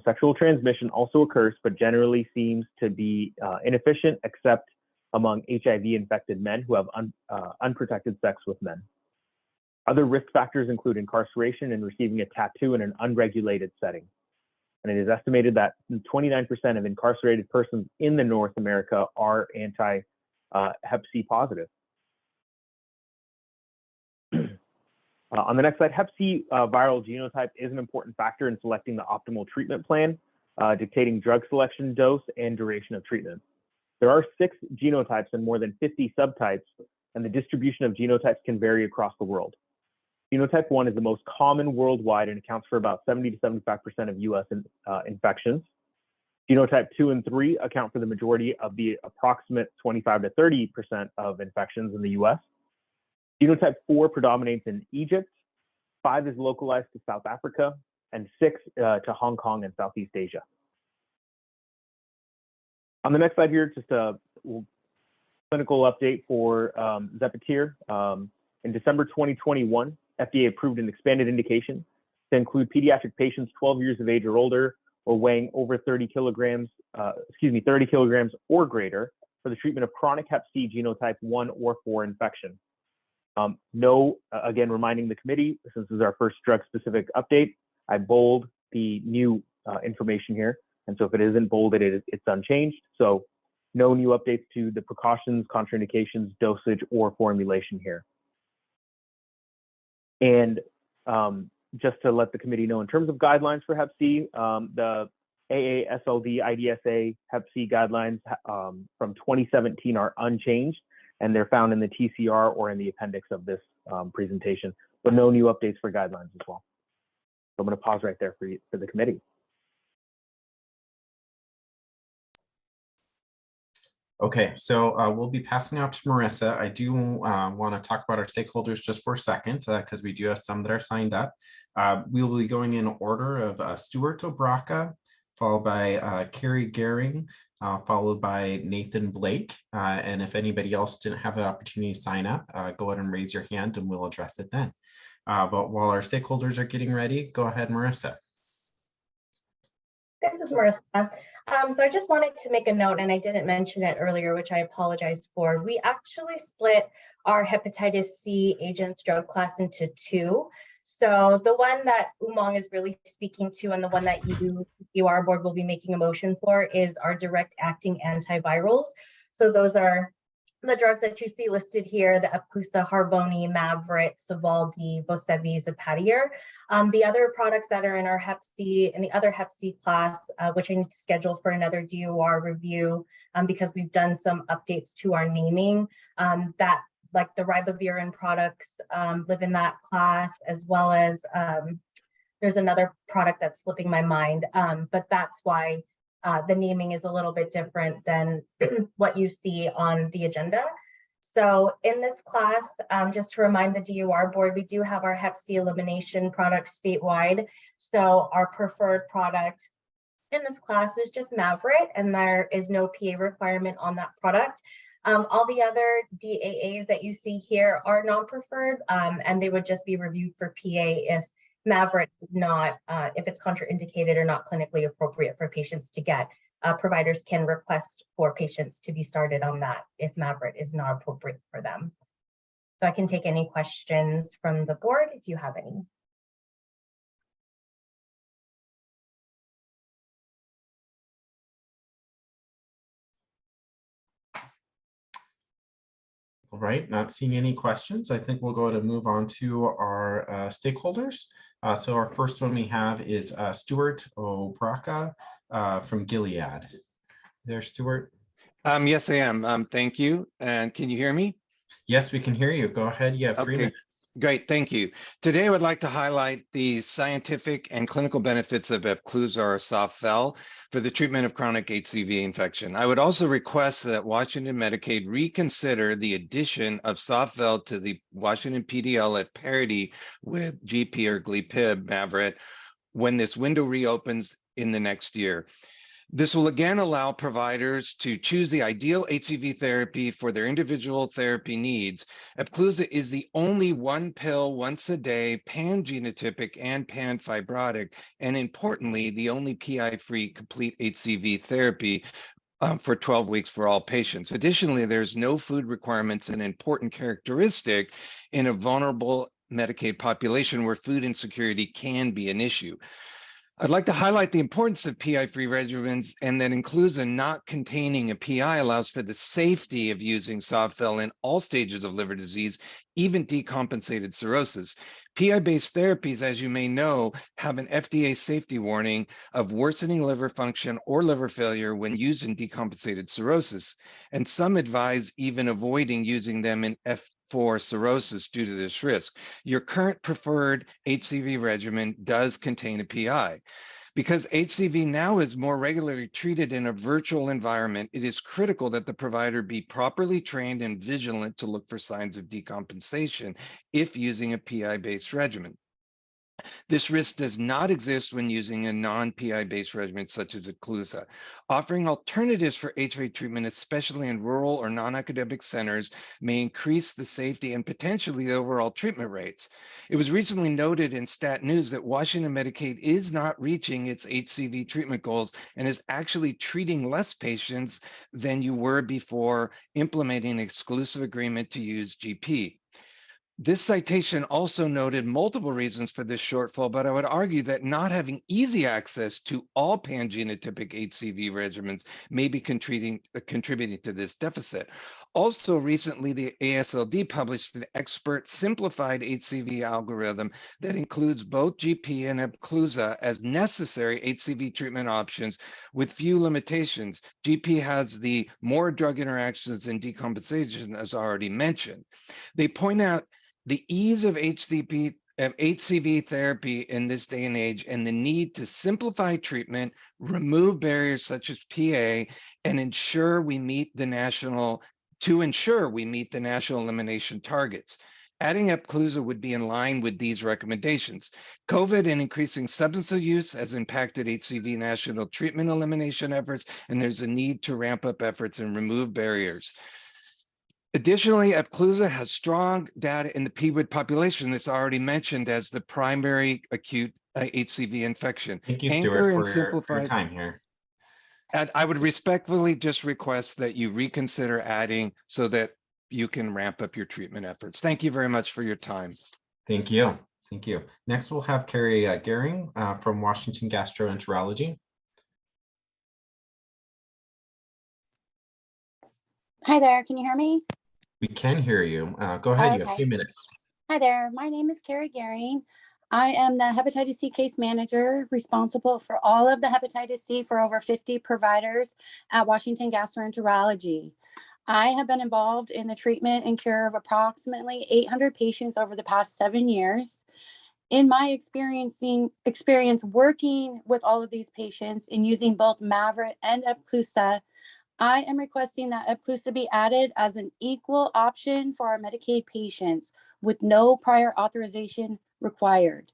S15: Sexual transmission also occurs, but generally seems to be inefficient, except among HIV-infected men who have unprotected sex with men. Other risk factors include incarceration and receiving a tattoo in an unregulated setting. And it is estimated that 29% of incarcerated persons in North America are anti-Hep C positive. On the next slide, Hep C viral genotype is an important factor in selecting the optimal treatment plan, dictating drug selection, dose, and duration of treatment. There are 6 genotypes and more than 50 subtypes, and the distribution of genotypes can vary across the world. Genotype 1 is the most common worldwide and accounts for about 70 to 75% of US infections. Genotype 2 and 3 account for the majority of the approximate 25 to 30% of infections in the US. Genotype 4 predominates in Egypt, 5 is localized to South Africa, and 6 to Hong Kong and Southeast Asia. On the next slide here, just a clinical update for Zepatier. In December 2021, FDA approved an expanded indication to include pediatric patients 12 years of age or older or weighing over 30 kilograms or greater for the treatment of chronic Hep C genotype 1 or 4 infection. Again, reminding the committee, since this is our first drug-specific update, I bold the new information here. And so if it isn't bolded, it's unchanged. So no new updates to the precautions, contraindications, dosage, or formulation here. And just to let the committee know, in terms of guidelines for Hep C, the AASLD IDSA Hep C guidelines from 2017 are unchanged, and they're found in the TCR or in the appendix of this presentation, but no new updates for guidelines as well. So I'm going to pause right there for the committee.
S1: Okay, so we'll be passing out to Marissa. I do want to talk about our stakeholders just for a second, because we do have some that are signed up. We will be going in order of Stuart Obraka, followed by Carrie Gehring, followed by Nathan Blake. And if anybody else didn't have the opportunity to sign up, go ahead and raise your hand and we'll address it then. But while our stakeholders are getting ready, go ahead, Marissa.
S14: This is Marissa. So I just wanted to make a note, and I didn't mention it earlier, which I apologize for. We actually split our hepatitis C agents drug class into 2. So the one that Umang is really speaking to and the one that our board will be making a motion for is our direct acting antivirals. So those are the drugs that you see listed here, the Epclusa, Harvoni, Mavorix, Sovaldi, Vosevi, Zapatier. The other products that are in our Hep C and the other Hep C class, which I need to schedule for another DOR review because we've done some updates to our naming, that like the ribavirin products live in that class, as well as there's another product that's slipping my mind, but that's why the naming is a little bit different than what you see on the agenda. So in this class, just to remind the DOR board, we do have our Hep C elimination products statewide. So our preferred product in this class is just Mavorix, and there is no PA requirement on that product. All the other DAAs that you see here are non-preferred, and they would just be reviewed for PA if Mavorix is not, if it's contraindicated or not clinically appropriate for patients to get. Providers can request for patients to be started on that if Mavorix is not appropriate for them. So I can take any questions from the board if you have any.
S1: All right, not seeing any questions. I think we'll go ahead and move on to our stakeholders. So our first one we have is Stuart Obraka from Gilead. There, Stuart?
S17: Yes, I am. Thank you. And can you hear me?
S1: Yes, we can hear you. Go ahead. You have 3 minutes.
S17: Great, thank you. Today, I would like to highlight the scientific and clinical benefits of Epclusa or Soft-Vel for the treatment of chronic HCV infection. I would also request that Washington Medicaid reconsider the addition of Soft-Vel to the Washington PDL at parity with GP or Glipib, Mavorite, when this window reopens in the next year. This will again allow providers to choose the ideal HCV therapy for their individual therapy needs. Epclusa is the only one pill once a day pan-genotypic and pan-fibrotic, and importantly, the only PI-free complete HCV therapy for 12 weeks for all patients. Additionally, there's no food requirements, an important characteristic in a vulnerable Medicaid population where food insecurity can be an issue. I'd like to highlight the importance of PI-free regimens, and that includes a not containing a PI allows for the safety of using Soft-Vel in all stages of liver disease, even decompensated cirrhosis. PI-based therapies, as you may know, have an FDA safety warning of worsening liver function or liver failure when used in decompensated cirrhosis, and some advise even avoiding using them in F4 cirrhosis due to this risk. Your current preferred HCV regimen does contain a PI. Because HCV now is more regularly treated in a virtual environment, it is critical that the provider be properly trained and vigilant to look for signs of decompensation if using a PI-based regimen. This risk does not exist when using a non-PI-based regimen such as Epclusa. Offering alternatives for HCV treatment, especially in rural or non-academic centers, may increase the safety and potentially the overall treatment rates. It was recently noted in Stat News that Washington Medicaid is not reaching its HCV treatment goals and is actually treating less patients than you were before implementing an exclusive agreement to use GP. This citation also noted multiple reasons for this shortfall, but I would argue that not having easy access to all pan-genotypic HCV regimens may be contributing to this deficit. Also, recently, the ASLD published an expert simplified HCV algorithm that includes both GP and Epclusa as necessary HCV treatment options with few limitations. GP has the more drug interactions and decompensation, as already mentioned. They point out the ease of HCV therapy in this day and age and the need to simplify treatment, remove barriers such as PA, and ensure we meet the national elimination targets. Adding Epclusa would be in line with these recommendations. COVID and increasing substance use has impacted HCV national treatment elimination efforts, and there's a need to ramp up efforts and remove barriers. Additionally, Epclusa has strong data in the PWID population that's already mentioned as the primary acute HCV infection.
S1: Thank you, Stuart, for your time here.
S17: And I would respectfully just request that you reconsider adding so that you can ramp up your treatment efforts. Thank you very much for your time.
S1: Thank you. Thank you. Next, we'll have Carrie Gehring from Washington Gastroenterology.
S18: Hi there, can you hear me?
S1: We can hear you. Go ahead, you have 2 minutes.
S18: Hi there, my name is Carrie Gehring. I am the hepatitis C case manager responsible for all of the hepatitis C for over 50 providers at Washington Gastroenterology. I have been involved in the treatment and cure of approximately 800 patients over the past 7 years. In my experience working with all of these patients and using both Mavorite and Epclusa, I am requesting that Epclusa be added as an equal option for our Medicaid patients with no prior authorization required.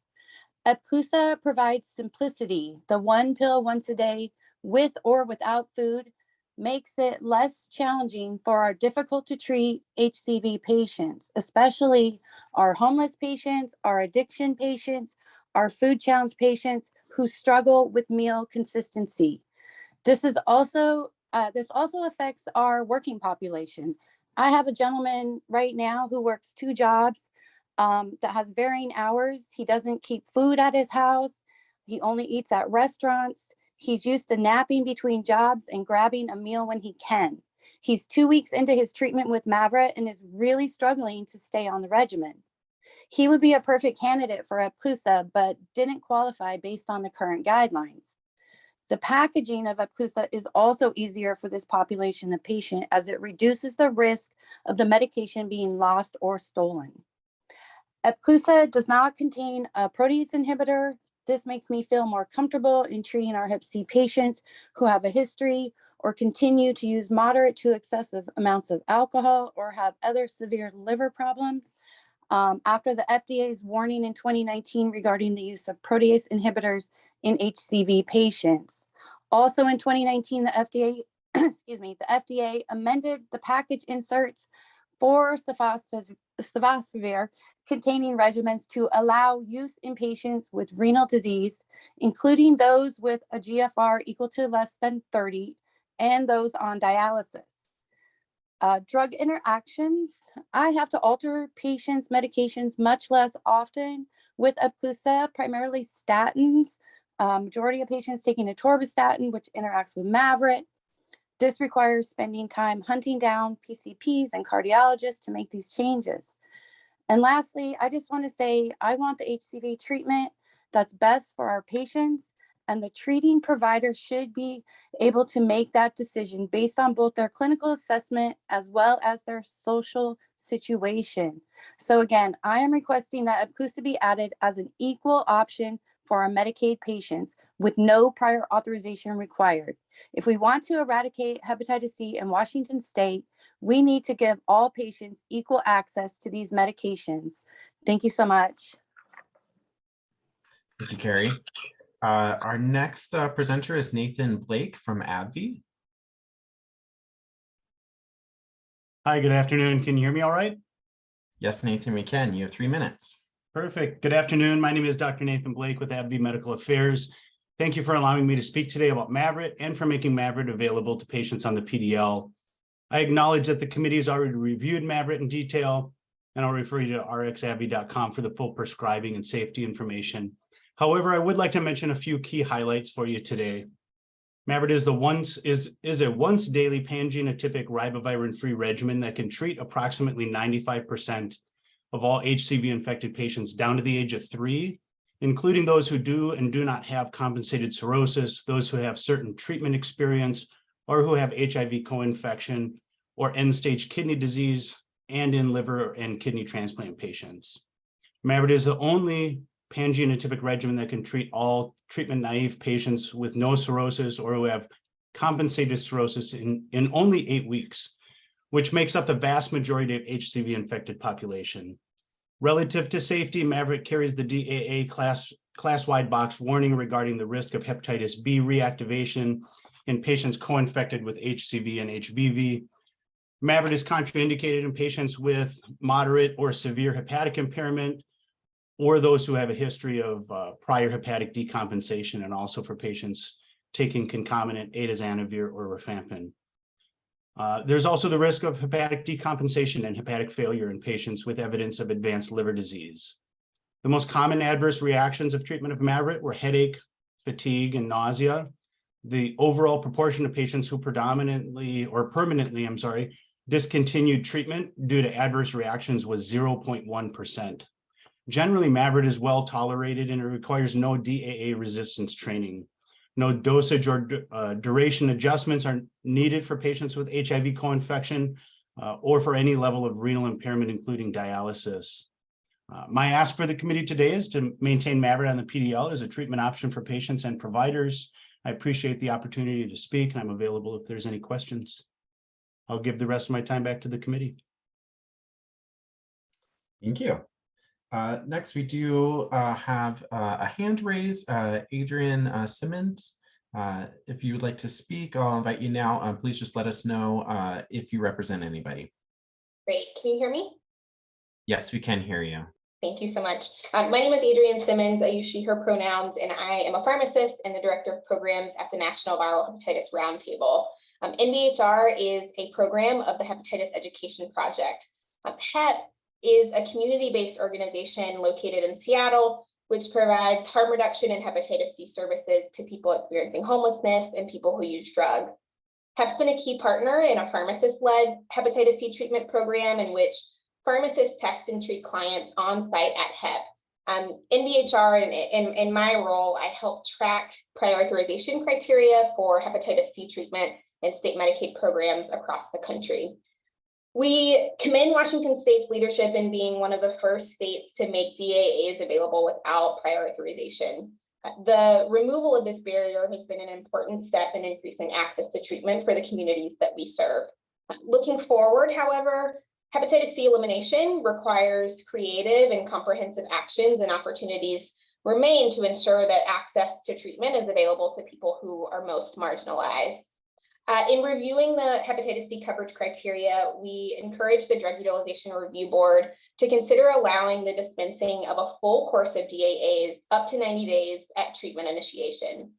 S18: Epclusa provides simplicity. The one pill once a day with or without food makes it less challenging for our difficult to treat HCV patients, especially our homeless patients, our addiction patients, our food challenge patients who struggle with meal consistency. This also affects our working population. I have a gentleman right now who works 2 jobs that has varying hours. He doesn't keep food at his house. He only eats at restaurants. He's used to napping between jobs and grabbing a meal when he can. He's 2 weeks into his treatment with Mavorite and is really struggling to stay on the regimen. He would be a perfect candidate for Epclusa, but didn't qualify based on the current guidelines. The packaging of Epclusa is also easier for this population of patient as it reduces the risk of the medication being lost or stolen. Epclusa does not contain a protease inhibitor. This makes me feel more comfortable in treating our Hep C patients who have a history or continue to use moderate to excessive amounts of alcohol or have other severe liver problems. After the FDA's warning in 2019 regarding the use of protease inhibitors in HCV patients. Also in 2019, the FDA, excuse me, the FDA amended the package inserts for sofosbuvir containing regimens to allow use in patients with renal disease, including those with a GFR equal to less than 30 and those on dialysis. Drug interactions, I have to alter patients' medications much less often with Epclusa, primarily statins. Majority of patients taking atorvastatin, which interacts with Mavyret. This requires spending time hunting down PCPs and cardiologists to make these changes. And lastly, I just want to say, I want the HCV treatment that's best for our patients, and the treating provider should be able to make that decision based on both their clinical assessment as well as their social situation. So again, I am requesting that Epclusa be added as an equal option for our Medicaid patients with no prior authorization required. If we want to eradicate hepatitis C in Washington state, we need to give all patients equal access to these medications. Thank you so much.
S1: Thank you, Carrie. Our next presenter is Nathan Blake from AbbVie.
S19: Hi, good afternoon. Can you hear me all right?
S1: Yes, Nathan, we can. You have 3 minutes.
S19: Perfect. Good afternoon. My name is Dr. Nathan Blake with AbbVie Medical Affairs. Thank you for allowing me to speak today about Mavyret and for making Mavyret available to patients on the PDL. I acknowledge that the committee has already reviewed Mavyret in detail, and I'll refer you to rxabbvie.com for the full prescribing and safety information. However, I would like to mention a few key highlights for you today. Mavyret is a once daily pan-genotypic ribavirin-free regimen that can treat approximately 95% of all HCV infected patients down to the age of 3, including those who do and do not have compensated cirrhosis, those who have certain treatment experience, or who have HIV co-infection or end-stage kidney disease, and in liver and kidney transplant patients. Mavyret is the only pan-genotypic regimen that can treat all treatment-naive patients with no cirrhosis or who have compensated cirrhosis in only 8 weeks, which makes up the vast majority of HCV-infected population. Relative to safety, Mavyret carries the DAA class-wide box warning regarding the risk of hepatitis B reactivation in patients co-infected with HCV and HBV. Mavyret is contraindicated in patients with moderate or severe hepatic impairment, or those who have a history of prior hepatic decompensation, and also for patients taking concomitant atazanavir or rifampin. There's also the risk of hepatic decompensation and hepatic failure in patients with evidence of advanced liver disease. The most common adverse reactions of treatment of Mavyret were headache, fatigue, and nausea. The overall proportion of patients who permanently discontinued treatment due to adverse reactions was 0.1%. Generally, Mavyret is well tolerated and it requires no DAA resistance training. No dosage or duration adjustments are needed for patients with HIV co-infection or for any level of renal impairment, including dialysis. My ask for the committee today is to maintain Mavyret on the PDL as a treatment option for patients and providers. I appreciate the opportunity to speak, and I'm available if there's any questions. I'll give the rest of my time back to the committee.
S1: Thank you. Next, we do have a hand raise, Adrian Simmons. If you would like to speak, I'll invite you now. Please just let us know if you represent anybody.
S20: Great. Can you hear me?
S1: Yes, we can hear you.
S20: Thank you so much. My name is Adrian Simmons. I use she, her pronouns, and I am a pharmacist and the director of programs at the National Viral Hepatitis Roundtable. NVHR is a program of the Hepatitis Education Project. HEP is a community-based organization located in Seattle, which provides harm reduction and hepatitis C services to people experiencing homelessness and people who use drugs. HEP's been a key partner in a pharmacist-led hepatitis C treatment program in which pharmacists test and treat clients on site at HEP. NVHR, in my role, I help track prioritization criteria for hepatitis C treatment in state Medicaid programs across the country. We commend Washington State's leadership in being one of the first states to make DAAs available without prior authorization. The removal of this barrier has been an important step in increasing access to treatment for the communities that we serve. Looking forward, however, hepatitis C elimination requires creative and comprehensive actions, and opportunities remain to ensure that access to treatment is available to people who are most marginalized. In reviewing the hepatitis C coverage criteria, we encourage the Drug Utilization Review Board to consider allowing the dispensing of a full course of DAAs up to 90 days at treatment initiation.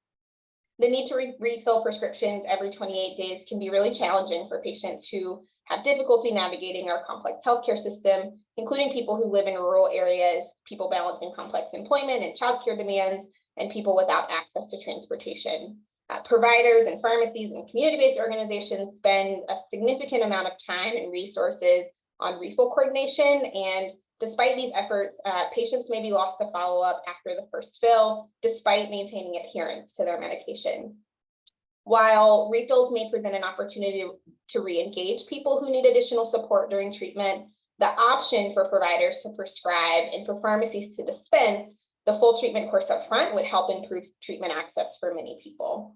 S20: The need to refill prescriptions every 28 days can be really challenging for patients who have difficulty navigating our complex healthcare system, including people who live in rural areas, people balancing complex employment and childcare demands, and people without access to transportation. Providers and pharmacies and community-based organizations spend a significant amount of time and resources on refill coordination, and despite these efforts, patients may be lost to follow-up after the first fill, despite maintaining adherence to their medication. While refills may present an opportunity to re-engage people who need additional support during treatment, the option for providers to prescribe and for pharmacies to dispense the full treatment course up front would help improve treatment access for many people.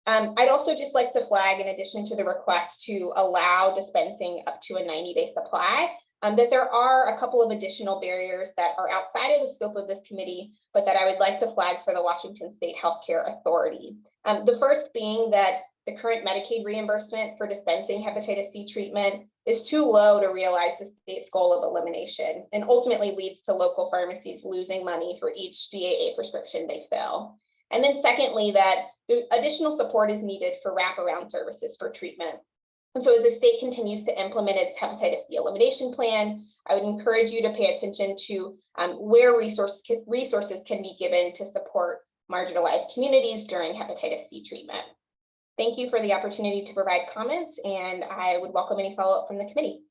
S20: I'd also just like to flag, in addition to the request to allow dispensing up to a 90-day supply, that there are a couple of additional barriers that are outside of the scope of this committee, but that I would like to flag for the Washington State Healthcare Authority. The first being that the current Medicaid reimbursement for dispensing hepatitis C treatment is too low to realize the state's goal of elimination, and ultimately leads to local pharmacies losing money for each DAA prescription they fill. And then secondly, that the additional support is needed for wraparound services for treatment. And so as the state continues to implement its hepatitis C elimination plan, I would encourage you to pay attention to where resources can be given to support marginalized communities during hepatitis C treatment. Thank you for the opportunity to provide comments, and I would welcome any follow-up from the committee.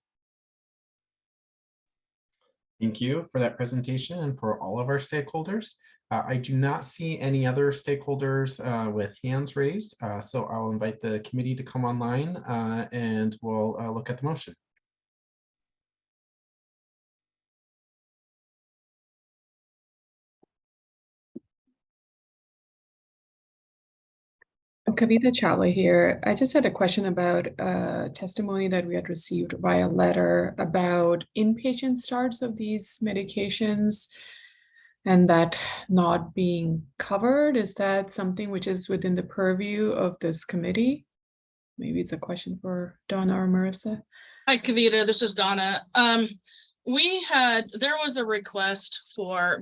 S1: Thank you for that presentation and for all of our stakeholders. I do not see any other stakeholders with hands raised, so I'll invite the committee to come online and we'll look at the motion.
S9: Kavita Chawla here. I just had a question about testimony that we had received via letter about inpatient starts of these medications and that not being covered. Is that something which is within the purview of this committee? Maybe it's a question for Donna or Marissa.
S4: Hi, Kavita, this is Donna. There was a request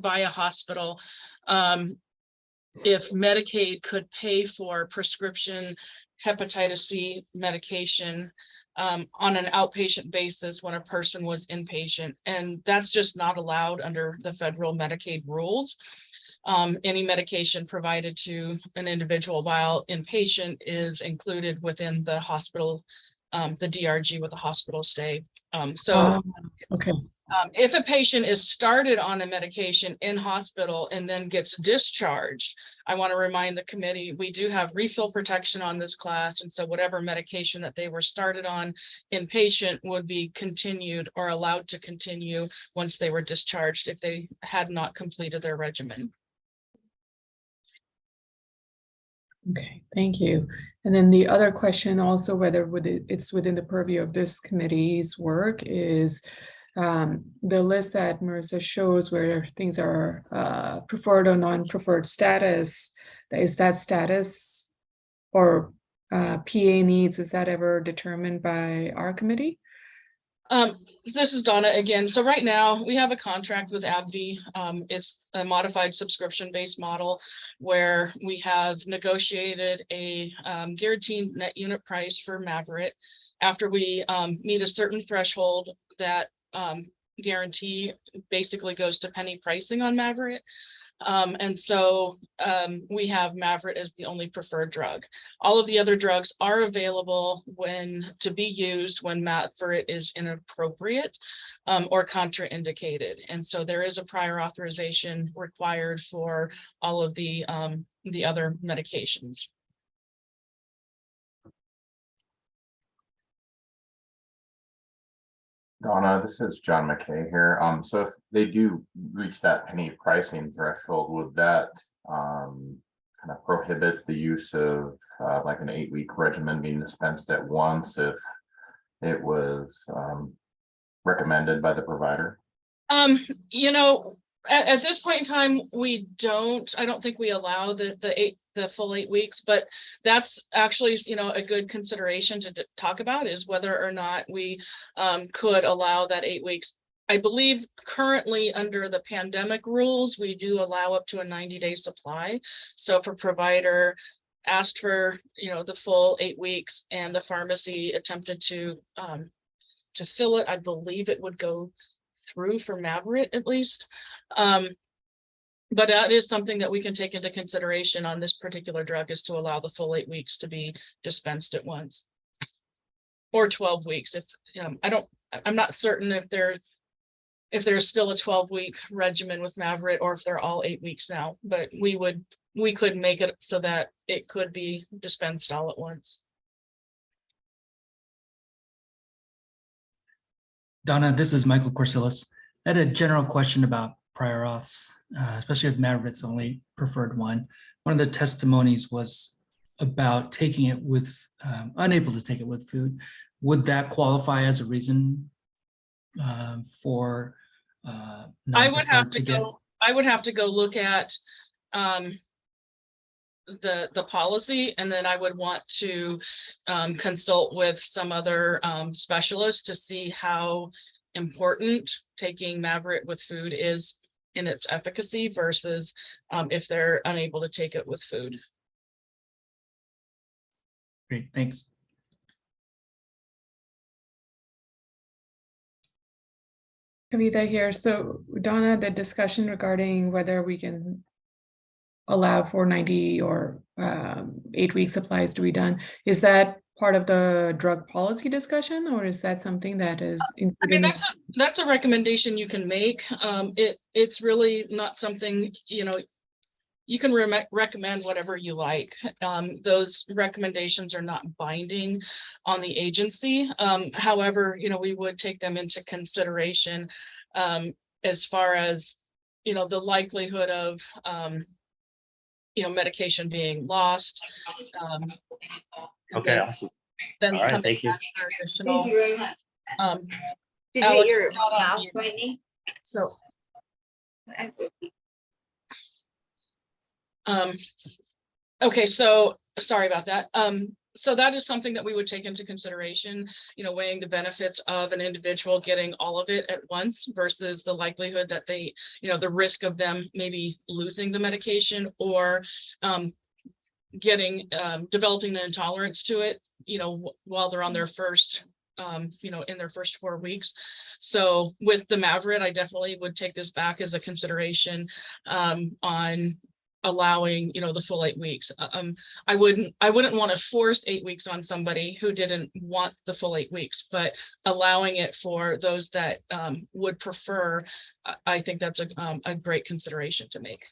S4: by a hospital if Medicaid could pay for prescription hepatitis C medication on an outpatient basis when a person was inpatient, and that's just not allowed under the federal Medicaid rules. Any medication provided to an individual while inpatient is included within the hospital, the DRG with the hospital stay.
S9: Okay.
S4: If a patient is started on a medication in hospital and then gets discharged, I want to remind the committee, we do have refill protection on this class. And so whatever medication that they were started on inpatient would be continued or allowed to continue once they were discharged if they had not completed their regimen.
S9: Okay, thank you. And then the other question also, whether it's within the purview of this committee's work, is the list that Marissa shows where things are preferred or non-preferred status. Is that status or PA needs, is that ever determined by our committee?
S4: This is Donna again. So right now we have a contract with AbbVie. It's a modified subscription-based model where we have negotiated a guaranteed net unit price for Maverit. After we meet a certain threshold, that guarantee basically goes to penny pricing on Maverit. And so we have Maverit as the only preferred drug. All of the other drugs are available to be used when Maverit is inappropriate or contraindicated. And so there is a prior authorization required for all of the other medications.
S10: Donna, this is John McKay here. So if they do reach that penny pricing threshold, would that kind of prohibit the use of like an 8-week regimen being dispensed at once if it was recommended by the provider?
S4: You know, at this point in time, I don't think we allow the full 8 weeks, but that's actually, you know, a good consideration to talk about is whether or not we could allow that 8 weeks. I believe currently under the pandemic rules, we do allow up to a 90-day supply. So if a provider asked for, you know, the full 8 weeks and the pharmacy attempted to fill it, I believe it would go through for Maverick at least. But that is something that we can take into consideration on this particular drug, is to allow the full 8 weeks to be dispensed at once. Or 12 weeks if I'm not certain if there's still a 12-week regimen with Maverick or if they're all 8 weeks now, but we could make it so that it could be dispensed all at once.
S16: Donna, this is Michael Corsillis. I had a general question about prior auths, especially if Maverick's only preferred one. One of the testimonies was about taking it with, unable to take it with food. Would that qualify as a reason for
S4: I would have
S16: non-preferred
S4: to
S16: to get?
S4: I would have to go look at the policy, and then I would want to consult with some other specialists to see how important taking Maverick with food is in its efficacy versus if they're unable to take it with food.
S16: Great, thanks.
S9: Kavita here. So Donna, the discussion regarding whether we can allow for 90 or 8-week supplies to be done, is that part of the drug policy discussion, or is that something that is included?
S4: I mean, that's a recommendation you can make. It's really not something, you know, you can recommend whatever you like. Those recommendations are not binding on the agency. However, you know, we would take them into consideration as far as, you know, the likelihood of, you know, medication being lost.
S21: Okay, awesome.
S4: Then
S21: All right, thank you.
S4: Thank you very much.
S21: Did
S4: Alex,
S21: you get your
S4: not on
S21: mouth,
S4: mute.
S21: Whitney?
S4: So. Okay, so sorry about that. So that is something that we would take into consideration, you know, weighing the benefits of an individual getting all of it at once versus the likelihood that they, you know, the risk of them maybe losing the medication or developing an intolerance to it, you know, while they're on their first, you know, in their first 4 weeks. So with the Maverick, I definitely would take this back as a consideration on allowing, you know, the full 8 weeks. I wouldn't want to force 8 weeks on somebody who didn't want the full 8 weeks, but allowing it for those that would prefer, I think that's a great consideration to make.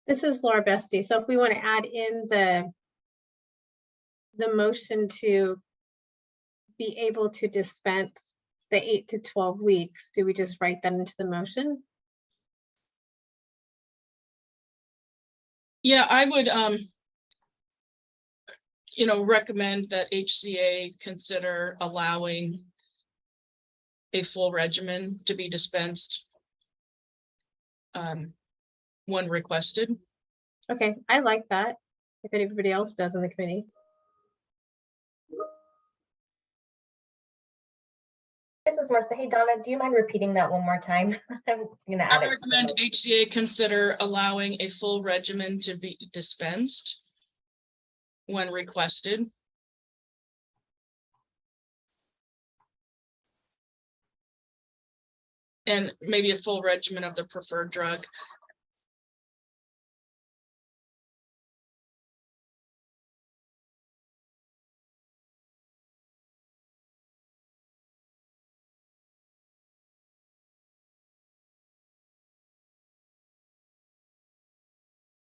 S2: This is Laura Bestie. So if we want to add in the motion to be able to dispense the 8 to 12 weeks, do we just write that into the motion?
S4: Yeah, I would, you know, recommend that HCA consider allowing a full regimen to be dispensed when requested.
S2: Okay, I like that. If anybody else does in the committee.
S14: This is Marissa. Hey, Donna, do you mind repeating that one more time? I'm gonna add
S4: I
S14: it.
S4: recommend HCA consider allowing a full regimen to be dispensed when requested. And maybe a full regimen of the preferred drug.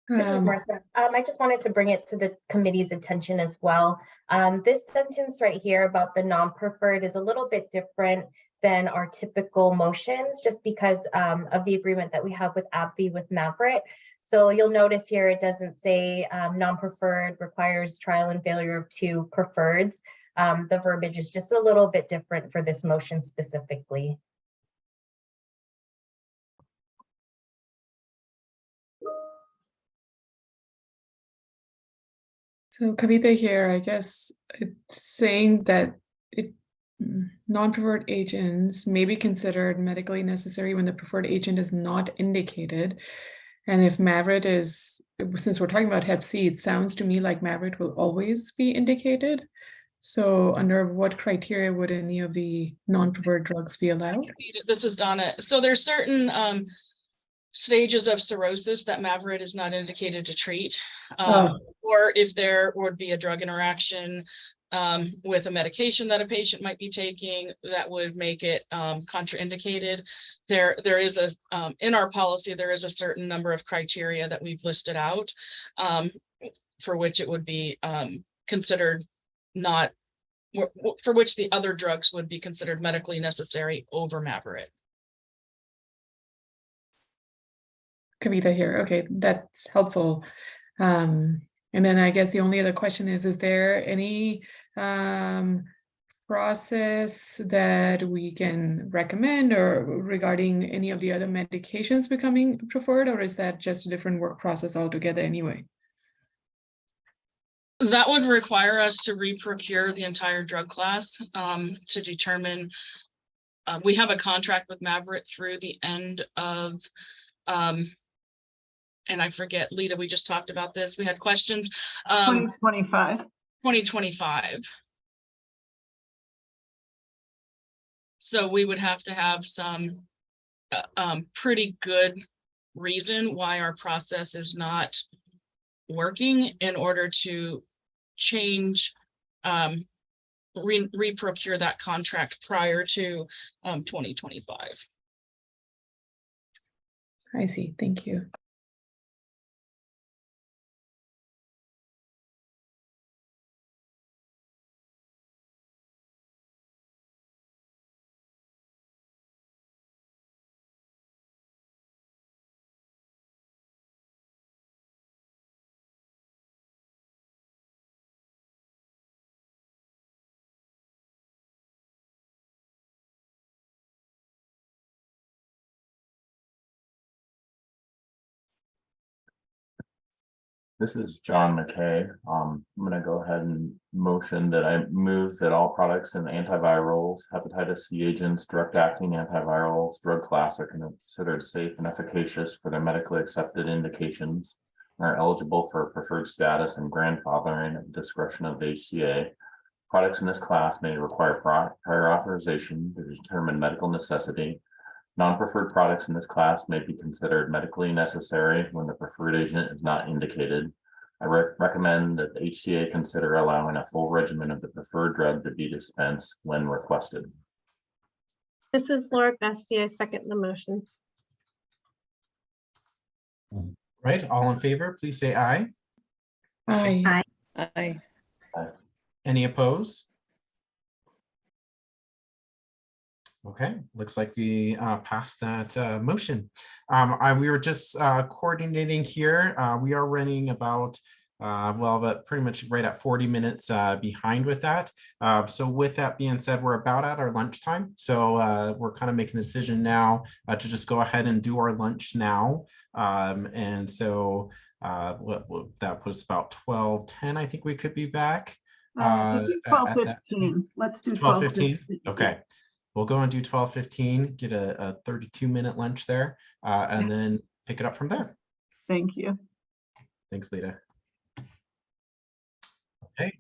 S14: This is Marissa. I just wanted to bring it to the committee's attention as well. This sentence right here about the non-preferred is a little bit different than our typical motions, just because of the agreement that we have with AbbVie with Mavyret. So you'll notice here it doesn't say non-preferred requires trial and failure of 2 preferreds. The verbiage is just a little bit different for this motion specifically.
S9: So Kavita here, I guess it's saying that non-preferred agents may be considered medically necessary when the preferred agent is not indicated. And if Mavyret is, since we're talking about Hep C, it sounds to me like Mavyret will always be indicated. So under what criteria would any of the non-preferred drugs be allowed?
S4: This is Donna. So there's certain stages of cirrhosis that Mavyret is not indicated to treat. Or if there would be a drug interaction with a medication that a patient might be taking that would make it contraindicated. There is a, in our policy, there is a certain number of criteria that we've listed out for which it would be considered not, for which the other drugs would be considered medically necessary over Mavyret.
S9: Kavita here. Okay, that's helpful. And then I guess the only other question is there any process that we can recommend or regarding any of the other medications becoming preferred, or is that just a different work process altogether anyway?
S4: That would require us to reprocure the entire drug class to determine. We have a contract with Mavyret through the end of and I forget, Lita, we just talked about this. We had questions.
S6: 2025.
S4: 2025. So we would have to have some pretty good reason why our process is not working in order to change, reprocure that contract prior to 2025.
S9: I see. Thank you.
S10: This is John McKay. I'm going to go ahead and motion that I move that all products in the antivirals, hepatitis C agents, direct-acting antivirals, drug class are considered safe and efficacious for their medically accepted indications, and are eligible for preferred status and grandfathering at the discretion of the HCA. Products in this class may require prior authorization to determine medical necessity. Non-preferred products in this class may be considered medically necessary when the preferred agent is not indicated. I recommend that the HCA consider allowing a full regimen of the preferred drug to be dispensed when requested.
S2: This is Laura Bestie. I second the motion.
S1: Right, all in favor, please say aye.
S9: Aye.
S18: Aye.
S1: Any opposed? Okay, looks like we passed that motion. We were just coordinating here. We are running about, but pretty much right at 40 minutes behind with that. So with that being said, we're about at our lunchtime. So we're kind of making the decision now to just go ahead and do our lunch now. And so that puts about 12:10. I think we could be back.
S6: 12:15. Let's do
S1: 12:15. Okay. We'll go and do 12:15, get a 32-minute lunch there, and then pick it up from there.
S6: Thank you.
S1: Thanks, Lita. Okay.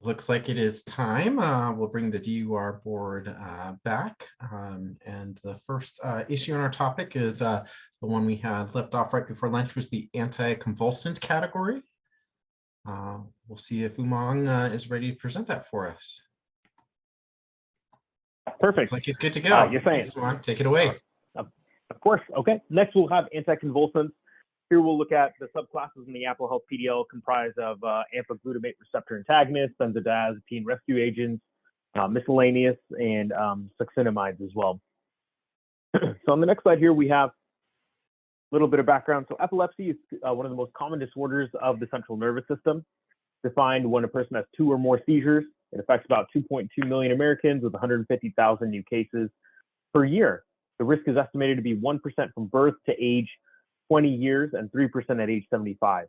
S1: Looks like it is time. We'll bring the DUR board back. And the first issue on our topic is the one we had left off right before lunch was the anticonvulsant category. We'll see if Umang is ready to present that for us.
S15: Perfect.
S1: Looks like he's good to go.
S15: You're saying.
S1: Thanks, Umang. Take it away.
S15: Of course. Okay. Next, we'll have anticonvulsants. Here we'll look at the subclasses in the Apple Health PDL comprised of alpha-glutamate receptor antagonists, benzodiazepine rescue agents, miscellaneous, and succinimides as well. So on the next slide here, we have a little bit of background. So epilepsy is one of the most common disorders of the central nervous system, defined when a person has 2 or more seizures. It affects about 2.2 million Americans with 150,000 new cases per year. The risk is estimated to be 1% from birth to age 20 years and 3% at age 75.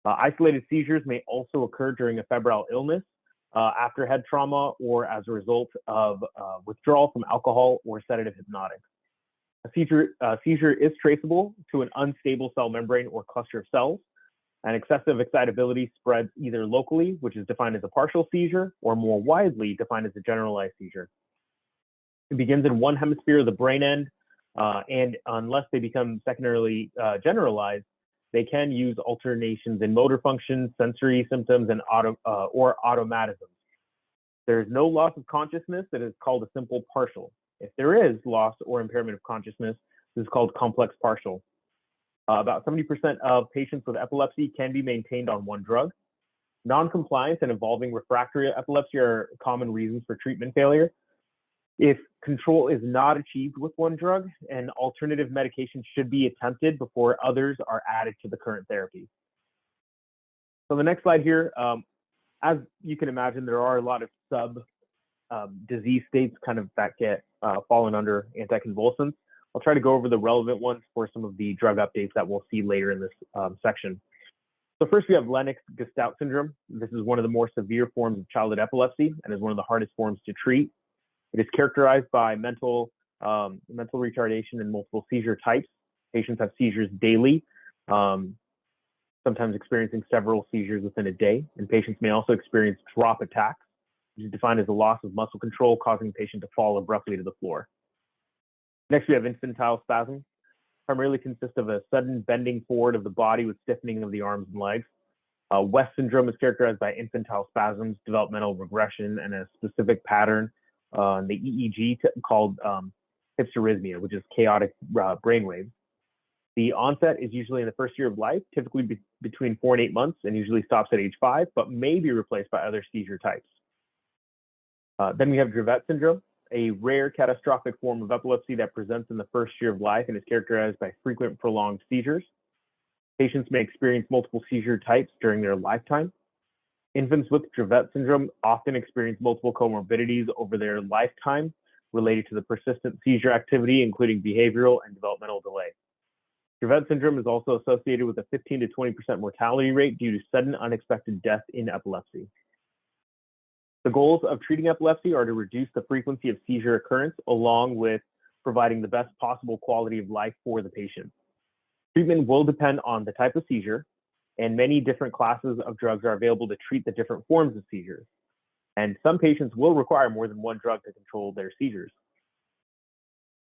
S15: Isolated seizures may also occur during a febrile illness, after head trauma, or as a result of withdrawal from alcohol or sedative hypnotics. A seizure is traceable to an unstable cell membrane or cluster of cells, and excessive excitability spreads either locally, which is defined as a partial seizure, or more widely defined as a generalized seizure. It begins in one hemisphere of the brain end, and unless they become secondarily generalized, they can use alternations in motor functions, sensory symptoms, and or automatisms. There is no loss of consciousness that is called a simple partial. If there is loss or impairment of consciousness, this is called complex partial. About 70% of patients with epilepsy can be maintained on one drug. Non-compliance and involving refractory epilepsy are common reasons for treatment failure. If control is not achieved with one drug, an alternative medication should be attempted before others are added to the current therapy. So the next slide here, as you can imagine, there are a lot of disease states kind of that get fallen under anticonvulsants. I'll try to go over the relevant ones for some of the drug updates that we'll see later in this section. So first we have Lennox-Gastaut syndrome. This is one of the more severe forms of childhood epilepsy and is one of the hardest forms to treat. It is characterized by mental retardation and multiple seizure types. Patients have seizures daily, sometimes experiencing several seizures within a day, and patients may also experience drop attacks, which is defined as a loss of muscle control causing the patient to fall abruptly to the floor. Next, we have infantile spasm. Primarily consists of a sudden bending forward of the body with stiffening of the arms and legs. West syndrome is characterized by infantile spasms, developmental regression, and a specific pattern on the EEG called hysterismia, which is chaotic brainwaves. The onset is usually in the first year of life, typically between 4 and 8 months, and usually stops at age 5, but may be replaced by other seizure types. Then we have Dravet syndrome, a rare catastrophic form of epilepsy that presents in the first year of life and is characterized by frequent prolonged seizures. Patients may experience multiple seizure types during their lifetime. Infants with Dravet syndrome often experience multiple comorbidities over their lifetime related to the persistent seizure activity, including behavioral and developmental delay. Dravet syndrome is also associated with a 15 to 20% mortality rate due to sudden unexpected death in epilepsy. The goals of treating epilepsy are to reduce the frequency of seizure occurrence along with providing the best possible quality of life for the patient. Treatment will depend on the type of seizure, and many different classes of drugs are available to treat the different forms of seizures. And some patients will require more than one drug to control their seizures.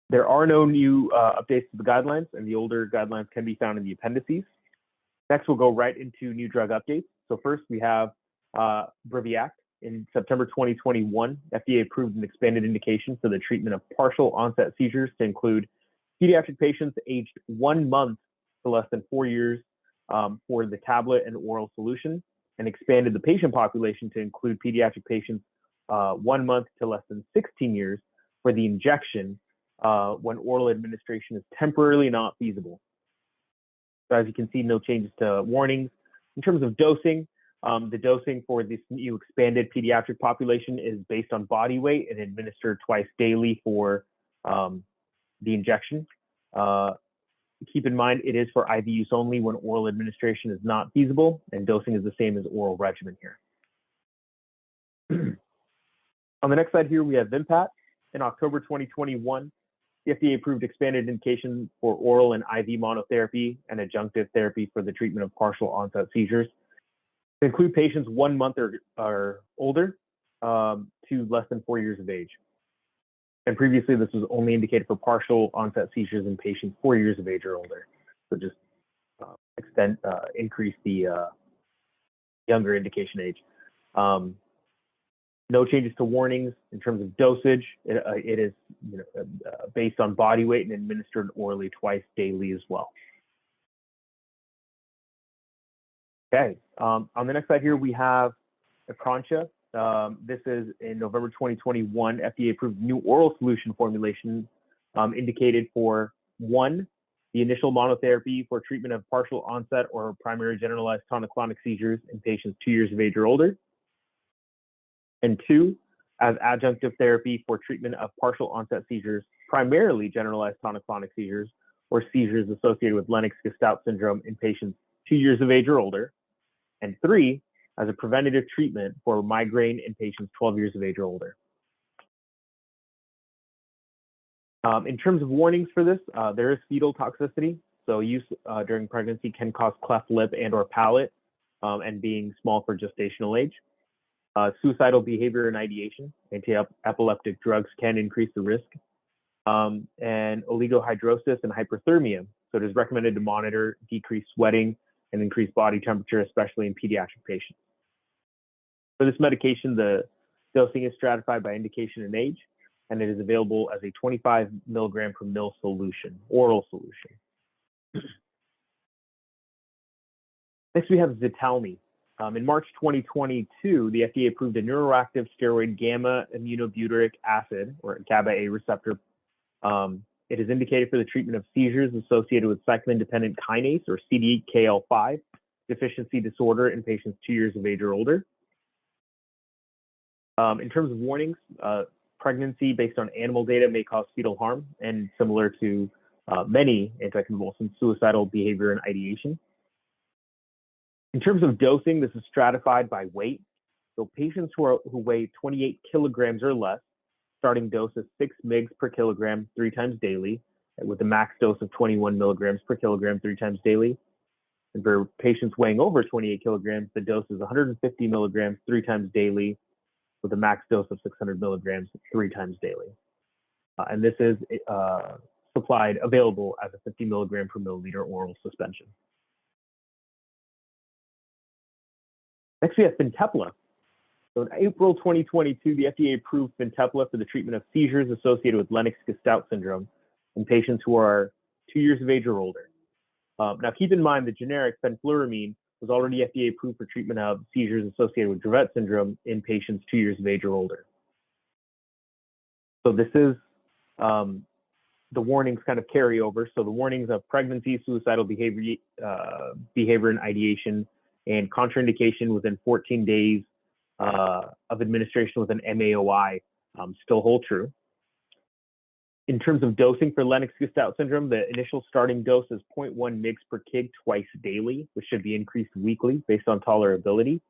S15: There are no new updates to the guidelines, and the older guidelines can be found in the appendices. Next, we'll go right into new drug updates. So first, we have Briviact. In September 2021, FDA approved an expanded indication for the treatment of partial onset seizures to include pediatric patients aged 1 month to less than 4 years for the tablet and oral solution, and expanded the patient population to include pediatric patients 1 month to less than 16 years for the injection when oral administration is temporarily not feasible. So as you can see, no changes to warnings. In terms of dosing, the dosing for this new expanded pediatric population is based on body weight and administered twice daily for the injection. Keep in mind, it is for IV use only when oral administration is not feasible, and dosing is the same as oral regimen here. On the next slide here, we have Vimpat. In October 2021, the FDA approved expanded indication for oral and IV monotherapy and adjunctive therapy for the treatment of partial onset seizures. To include patients 1 month or older to less than 4 years of age. And previously, this was only indicated for partial onset seizures in patients 4 years of age or older. So just increase the younger indication age. No changes to warnings in terms of dosage. It is based on body weight and administered orally twice daily as well. Okay, on the next slide here, we have Acrontia. This is in November 2021, FDA approved new oral solution formulation indicated for one, the initial monotherapy for treatment of partial onset or primary generalized tonic-clonic seizures in patients 2 years of age or older. And two, as adjunctive therapy for treatment of partial onset seizures, primarily generalized tonic-clonic seizures or seizures associated with Lennox-Gastaut syndrome in patients 2 years of age or older. And three, as a preventative treatment for migraine in patients 12 years of age or older. In terms of warnings for this, there is fetal toxicity. So use during pregnancy can cause cleft lip and or palate and being small for gestational age. Suicidal behavior and ideation, anti-epileptic drugs can increase the risk. And oligohydrosis and hyperthermia. So it is recommended to monitor decreased sweating and increased body temperature, especially in pediatric patients. For this medication, the dosing is stratified by indication and age, and it is available as a 25 milligram per ml solution, oral solution. Next, we have Ztalmy. In March 2022, the FDA approved a neuroactive steroid gamma aminobutyric acid, or GABA-A receptor. It is indicated for the treatment of seizures associated with cyclin-dependent kinase, or CDKL5, deficiency disorder in patients 2 years of age or older. In terms of warnings, pregnancy based on animal data may cause fetal harm, and similar to many anticonvulsants, suicidal behavior and ideation. In terms of dosing, this is stratified by weight. So patients who weigh 28 kilograms or less, starting dose is 6 mg per kilogram 3 times daily, with a max dose of 21 milligrams per kilogram 3 times daily. And for patients weighing over 28 kilograms, the dose is 150 milligrams 3 times daily, with a max dose of 600 milligrams 3 times daily. And this is available as a 50 milligram per milliliter oral suspension. Next, we have Fintepla. So in April 2022, the FDA approved Fintepla for the treatment of seizures associated with Lennox-Gastaut syndrome in patients who are 2 years of age or older. Now, keep in mind the generic fenfluramine was already FDA approved for treatment of seizures associated with Dravet syndrome in patients 2 years of age or older. So this is the warnings kind of carry over. So the warnings of pregnancy, suicidal behavior and ideation, and contraindication within 14 days of administration with an MAOI still hold true. In terms of dosing for Lennox-Gastaut syndrome, the initial starting dose is 0.1 mg per kg twice daily, which should be increased weekly based on tolerability.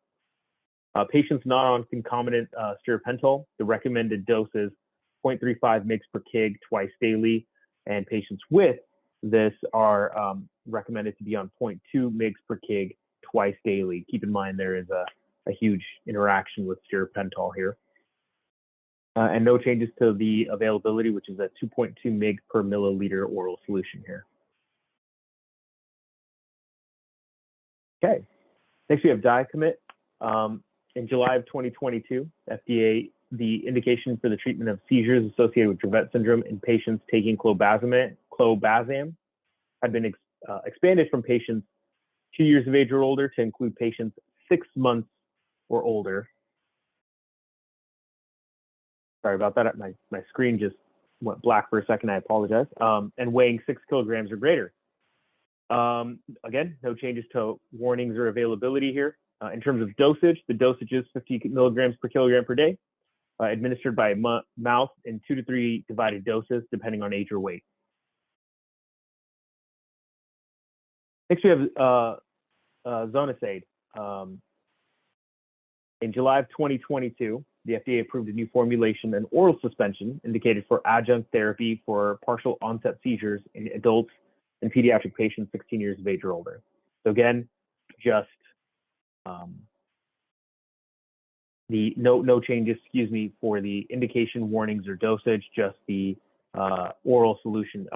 S15: Patients not on concomitant stiripentol, the recommended dose is 0.35 mg per kg twice daily, and patients with this are recommended to be on 0.2 mg per kg twice daily. Keep in mind there is a huge interaction with stiripentol here. And no changes to the availability, which is at 2.2 mg per milliliter oral solution here. Okay, next we have Diacommit. In July of 2022, FDA, the indication for the treatment of seizures associated with Dravet syndrome in patients taking clobazam had been expanded from patients 2 years of age or older to include patients 6 months or older. Sorry about that. My screen just went black for a second. I apologize. And weighing 6 kilograms or greater. Again, no changes to warnings or availability here. In terms of dosage, the dosage is 50 milligrams per kilogram per day, administered by mouth in 2 to 3 divided doses, depending on age or weight. Next, we have Zonisade. In July of 2022, the FDA approved a new formulation, an oral suspension indicated for adjunct therapy for partial onset seizures in adults and pediatric patients 16 years of age or older. So again, just no changes, for the indication, warnings, or dosage. Just the oral solution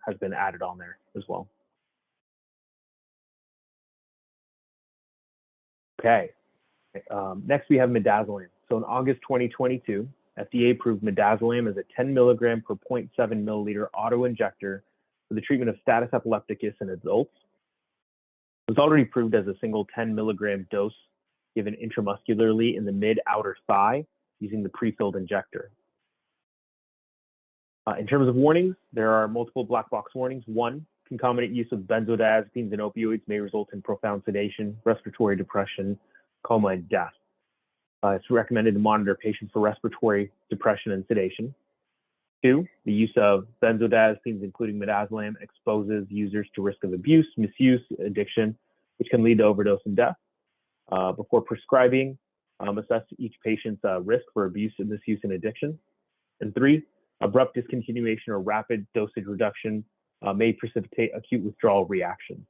S15: has been added on there as well. Okay. Next, we have midazolam. So in August 2022, FDA approved midazolam as a 10 milligram per 0.7 milliliter auto-injector for the treatment of status epilepticus in adults. It was already approved as a single 10 milligram dose given intramuscularly in the mid-outer thigh using the pre-filled injector. In terms of warnings, there are multiple black box warnings. One, concomitant use of benzodiazepines and opioids may result in profound sedation, respiratory depression, coma, and death. It's recommended to monitor patients for respiratory depression and sedation. Two, the use of benzodiazepines, including midazolam, exposes users to risk of abuse, misuse, addiction, which can lead to overdose and death. Before prescribing, assess each patient's risk for abuse, misuse, and addiction. And three, abrupt discontinuation or rapid dosage reduction may precipitate acute withdrawal reactions.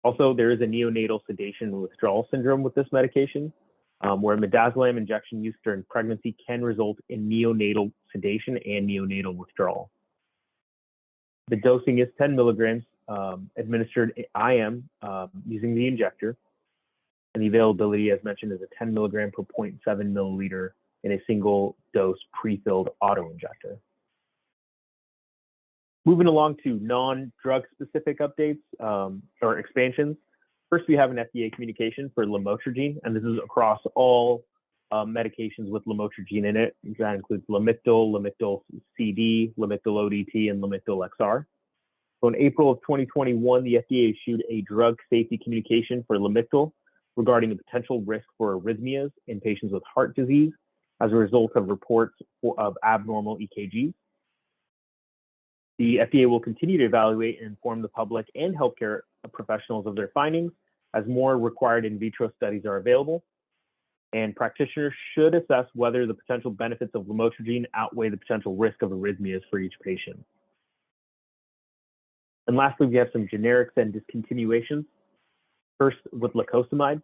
S15: Also, there is a neonatal sedation and withdrawal syndrome with this medication, where midazolam injection use during pregnancy can result in neonatal sedation and neonatal withdrawal. The dosing is 10 milligrams administered IM using the injector, and the availability, as mentioned, is a 10 milligram per 0.7 milliliter in a single dose pre-filled auto injector. Moving along to non-drug specific updates or expansions. First, we have an FDA communication for lamotrigine, and this is across all medications with lamotrigine in it. That includes Lamictal, Lamictal CD, Lamictal ODT, and Lamictal XR. So in April of 2021, the FDA issued a drug safety communication for Lamictal regarding the potential risk for arrhythmias in patients with heart disease as a result of reports of abnormal EKGs. The FDA will continue to evaluate and inform the public and healthcare professionals of their findings as more required in vitro studies are available. And practitioners should assess whether the potential benefits of lamotrigine outweigh the potential risk of arrhythmias for each patient. And lastly, we have some generics and discontinuations. First, with lacosamide.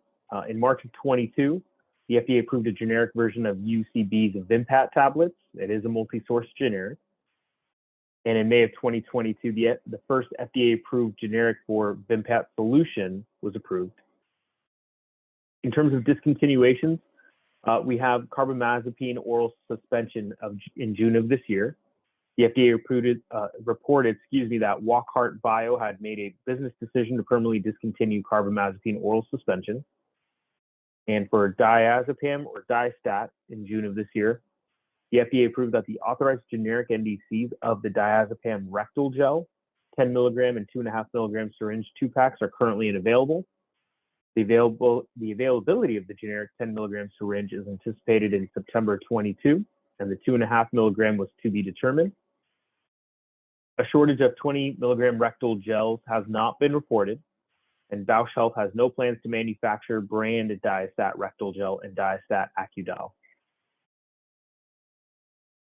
S15: In March of 22, the FDA approved a generic version of UCB's Vimpat tablets. It is a multi-source generic. And in May of 2022, the first FDA-approved generic for Vimpat solution was approved. In terms of discontinuations, we have carbamazepine oral suspension in June of this year. The FDA reported that Wockhardt Bio had made a business decision to permanently discontinue carbamazepine oral suspension. And for diazepam or Diastat in June of this year, the FDA approved that the authorized generic NDCs of the diazepam rectal gel, 10 milligram and 2.5 milligram syringe 2-packs are currently unavailable. The availability of the generic 10 milligram syringe is anticipated in September 22, and the 2.5 milligram was to be determined. A shortage of 20 milligram rectal gels has not been reported, and Bausch Health has no plans to manufacture branded Diastat rectal gel and Diastat Acudal.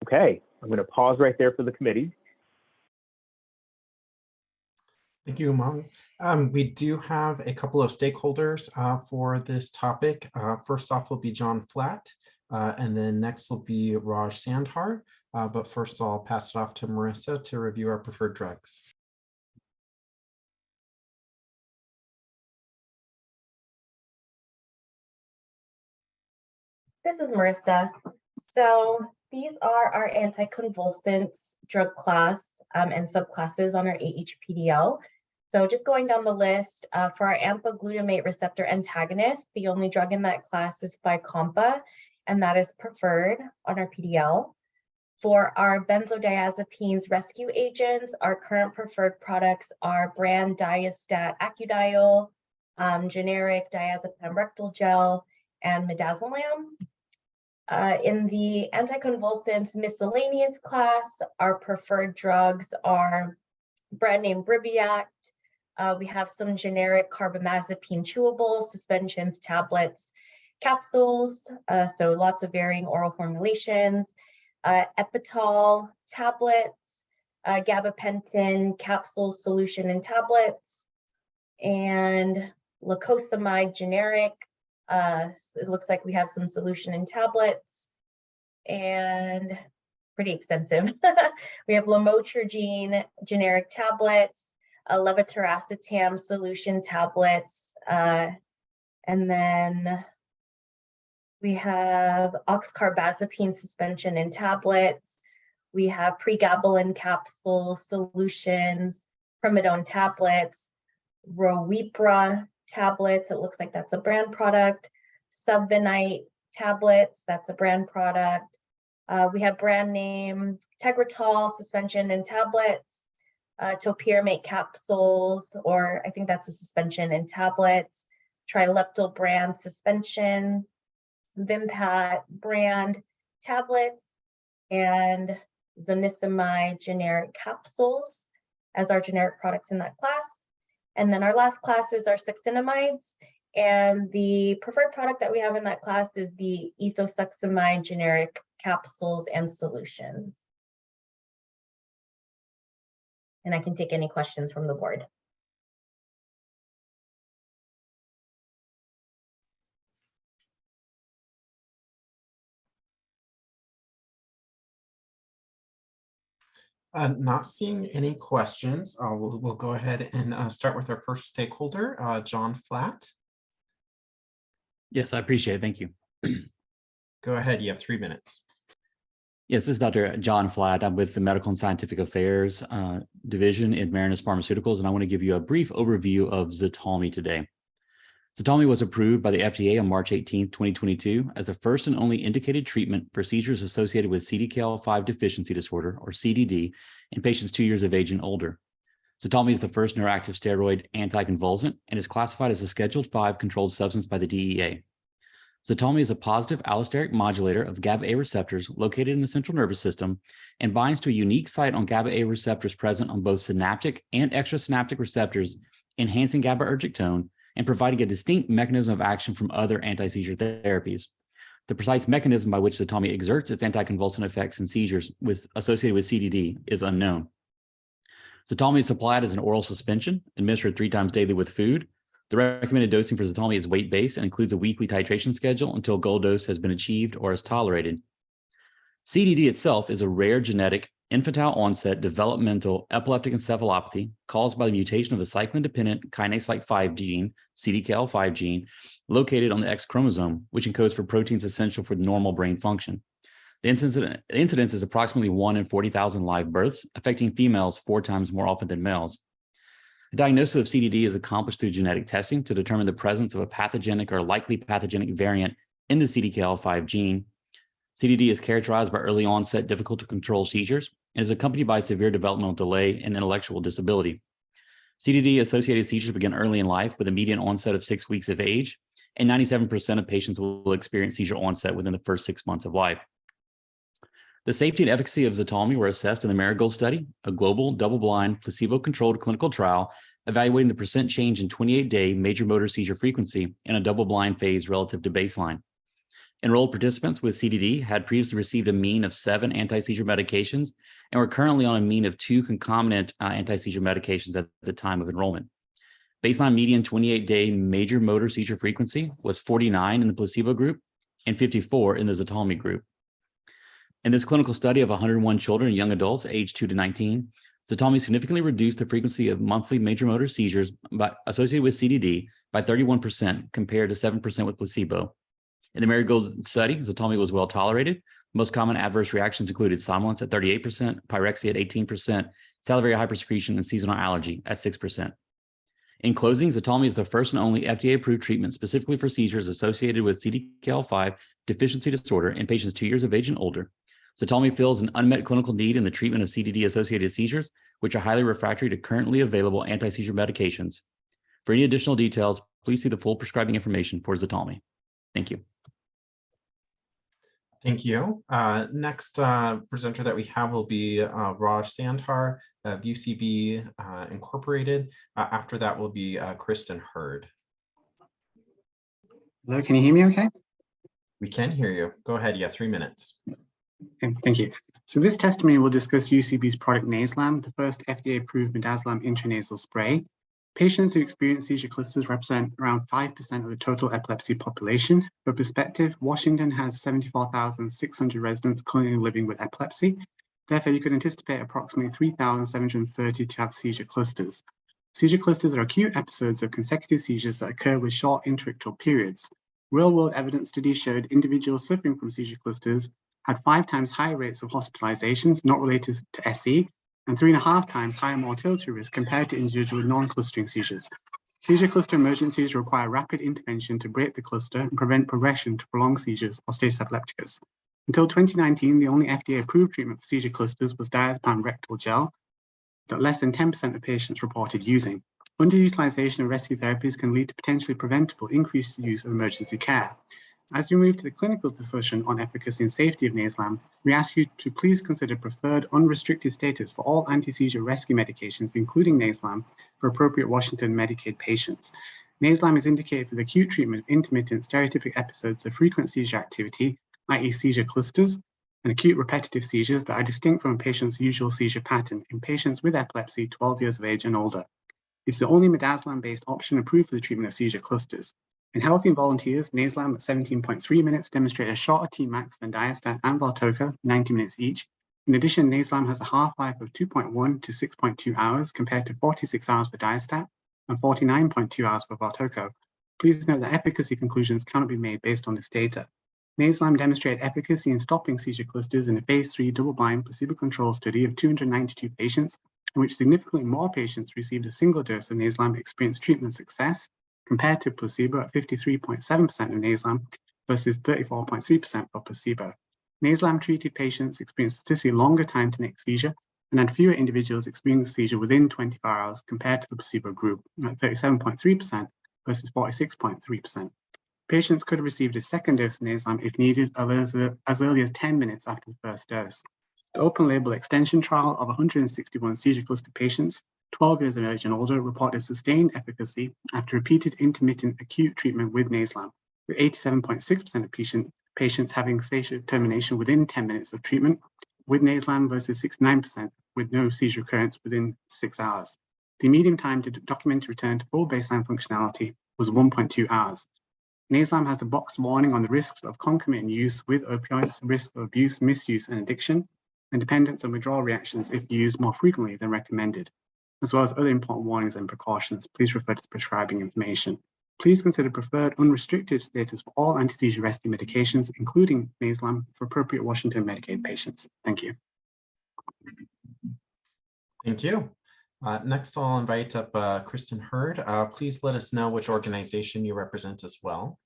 S15: Okay, I'm going to pause right there for the committee.
S1: Thank you, Umang. We do have a couple of stakeholders for this topic. First off will be John Flatt, and then next will be Raj Sandhar. But first I'll pass it off to Marissa to review our preferred drugs.
S14: This is Marissa. So these are our anticonvulsants drug class and subclasses on our AHPDL. So just going down the list, for our AMPA glutamate receptor antagonist, the only drug in that class is Fycompa, and that is preferred on our PDL. For our benzodiazepines rescue agents, our current preferred products are brand Diastat Acudal, generic diazepam rectal gel, and midazolam. In the anticonvulsants miscellaneous class, our preferred drugs are brand name Briviact. We have some generic carbamazepine chewables, suspensions, tablets, capsules, so lots of varying oral formulations, Epital tablets, gabapentin capsules, solution, and tablets, and lacosamide generic. It looks like we have some solution and tablets, and pretty extensive. We have lamotrigine generic tablets, levetiracetam solution tablets, and then we have oxcarbazepine suspension and tablets. We have pregabalin capsules, solutions, primidone tablets, Rowipra tablets, it looks like that's a brand product. Subvinite tablets, that's a brand product. We have brand name Tegretol suspension and tablets, Topiramate capsules, or I think that's a suspension and tablets, Trileptal brand suspension, Vimpat brand tablets, and Zonisamide generic capsules as our generic products in that class. And then our last class is our succinimides, and the preferred product that we have in that class is the ethosuximide generic capsules and solutions. And I can take any questions from the board.
S1: Not seeing any questions. We'll go ahead and start with our first stakeholder, John Flatt.
S21: Yes, I appreciate it. Thank you.
S1: Go ahead. You have 3 minutes.
S21: Yes, this is Dr. John Flatt. I'm with the Medical and Scientific Affairs Division in Marinus Pharmaceuticals, and I want to give you a brief overview of Ztalmy today. Ztalmy was approved by the FDA on March 18, 2022, as the first and only indicated treatment for seizures associated with CDKL5 deficiency disorder, or CDD, in patients 2 years of age and older. Ztalmy is the first neuroactive steroid anticonvulsant and is classified as a Scheduled 5 controlled substance by the DEA. Ztalmy is a positive allosteric modulator of GABA-A receptors located in the central nervous system and binds to a unique site on GABA-A receptors present on both synaptic and extrasynaptic receptors, enhancing GABAergic tone and providing a distinct mechanism of action from other anti-seizure therapies. The precise mechanism by which Ztalmy exerts its anticonvulsant effects in seizures associated with CDD is unknown. Ztalmy is supplied as an oral suspension, administered 3 times daily with food. The recommended dosing for Ztalmy is weight-based and includes a weekly titration schedule until goal dose has been achieved or is tolerated. CDD itself is a rare genetic, infantile onset developmental epileptic encephalopathy caused by the mutation of a cyclin-dependent kinase-like 5 gene, CDKL5 gene, located on the X chromosome, which encodes for proteins essential for normal brain function. The incidence is approximately 1 in 40,000 live births, affecting females 4 times more often than males. The diagnosis of CDD is accomplished through genetic testing to determine the presence of a pathogenic or likely pathogenic variant in the CDKL5 gene. CDD is characterized by early onset, difficult to control seizures and is accompanied by severe developmental delay and intellectual disability. CDD-associated seizures begin early in life with a median onset of 6 weeks of age, and 97% of patients will experience seizure onset within the first 6 months of life. The safety and efficacy of Ztalmy were assessed in the Marigold study, a global, double-blind, placebo-controlled clinical trial evaluating the percent change in 28-day major motor seizure frequency in a double-blind phase relative to baseline. Enrolled participants with CDD had previously received a mean of 7 anti-seizure medications and were currently on a mean of 2 concomitant anti-seizure medications at the time of enrollment. Baseline median 28-day major motor seizure frequency was 49 in the placebo group and 54 in the Ztalmy group. In this clinical study of 101 children and young adults aged 2 to 19, Ztalmy significantly reduced the frequency of monthly major motor seizures associated with CDD by 31% compared to 7% with placebo. In the Marigold study, Ztalmy was well tolerated. Most common adverse reactions included somnolence at 38%, pyrexia at 18%, salivary hypersecretion, and seasonal allergy at 6%. In closing, Ztalmy is the first and only FDA-approved treatment specifically for seizures associated with CDKL5 deficiency disorder in patients 2 years of age and older. Ztalmy fills an unmet clinical need in the treatment of CDD-associated seizures, which are highly refractory to currently available anti-seizure medications. For any additional details, please see the full prescribing information for Ztalmy. Thank you.
S1: Thank you. Next presenter that we have will be Raj Sandhar of UCB Incorporated. After that will be Kristen Hurd.
S22: Hello, can you hear me okay?
S1: We can hear you. Go ahead. You have 3 minutes.
S22: Okay, thank you. So this testimony will discuss UCB's product Naselam, the first FDA-approved midazolam intranasal spray. Patients who experience seizure clusters represent around 5% of the total epilepsy population. For perspective, Washington has 74,600 residents currently living with epilepsy. Therefore, you could anticipate approximately 3,730 to have seizure clusters. Seizure clusters are acute episodes of consecutive seizures that occur with short interictal periods. Real-world evidence studies showed individuals suffering from seizure clusters had 5 times higher rates of hospitalizations not related to SE and 3.5 times higher mortality risk compared to individuals with non-clustering seizures. Seizure cluster emergencies require rapid intervention to break the cluster and prevent progression to prolonged seizures or status epilepticus. Until 2019, the only FDA-approved treatment for seizure clusters was diazepam rectal gel that less than 10% of patients reported using. Underutilization of rescue therapies can lead to potentially preventable increased use of emergency care. As we move to the clinical discussion on efficacy and safety of Naslam, we ask you to please consider preferred unrestricted status for all anti-seizure rescue medications, including Naslam, for appropriate Washington Medicaid patients. Naslam is indicated for the acute treatment of intermittent stereotypic episodes of frequent seizure activity, i.e. seizure clusters, and acute repetitive seizures that are distinct from a patient's usual seizure pattern in patients with epilepsy 12 years of age and older. It's the only midazolam-based option approved for the treatment of seizure clusters. In healthy volunteers, Naslam at 17.3 minutes demonstrated a shorter Tmax than Diastat and Valtoco, 90 minutes each. In addition, Naslam has a half-life of 2.1 to 6.2 hours compared to 46 hours for Diastat and 49.2 hours for Valtoco. Please note that efficacy conclusions cannot be made based on this data. Naslam demonstrated efficacy in stopping seizure clusters in a phase 3 double-blind placebo-controlled study of 292 patients, in which significantly more patients received a single dose of Naslam experienced treatment success compared to placebo at 53.7% of Naslam versus 34.3% for placebo. Naslam-treated patients experienced statistically longer time to next seizure and had fewer individuals experiencing seizure within 24 hours compared to the placebo group at 37.3% versus 46.3%. Patients could have received a second dose of Naslam if needed as early as 10 minutes after the first dose. The open-label extension trial of 161 seizure cluster patients 12 years of age and older reported sustained efficacy after repeated intermittent acute treatment with Naslam, with 87.6% of patients having seizure termination within 10 minutes of treatment with Naslam versus 69% with no seizure occurrence within 6 hours. The median time to document return to full baseline functionality was 1.2 hours. Naslam has a boxed warning on the risks of concomitant use with opioids, risk of abuse, misuse, and addiction, and dependence on withdrawal reactions if used more frequently than recommended, as well as other important warnings and precautions. Please refer to the prescribing information. Please consider preferred unrestricted status for all anti-seizure rescue medications, including Naslam, for appropriate Washington Medicaid patients. Thank you.
S1: Thank you. Next, I'll invite up Kristen Hurd. Please let us know which organization you represent as well.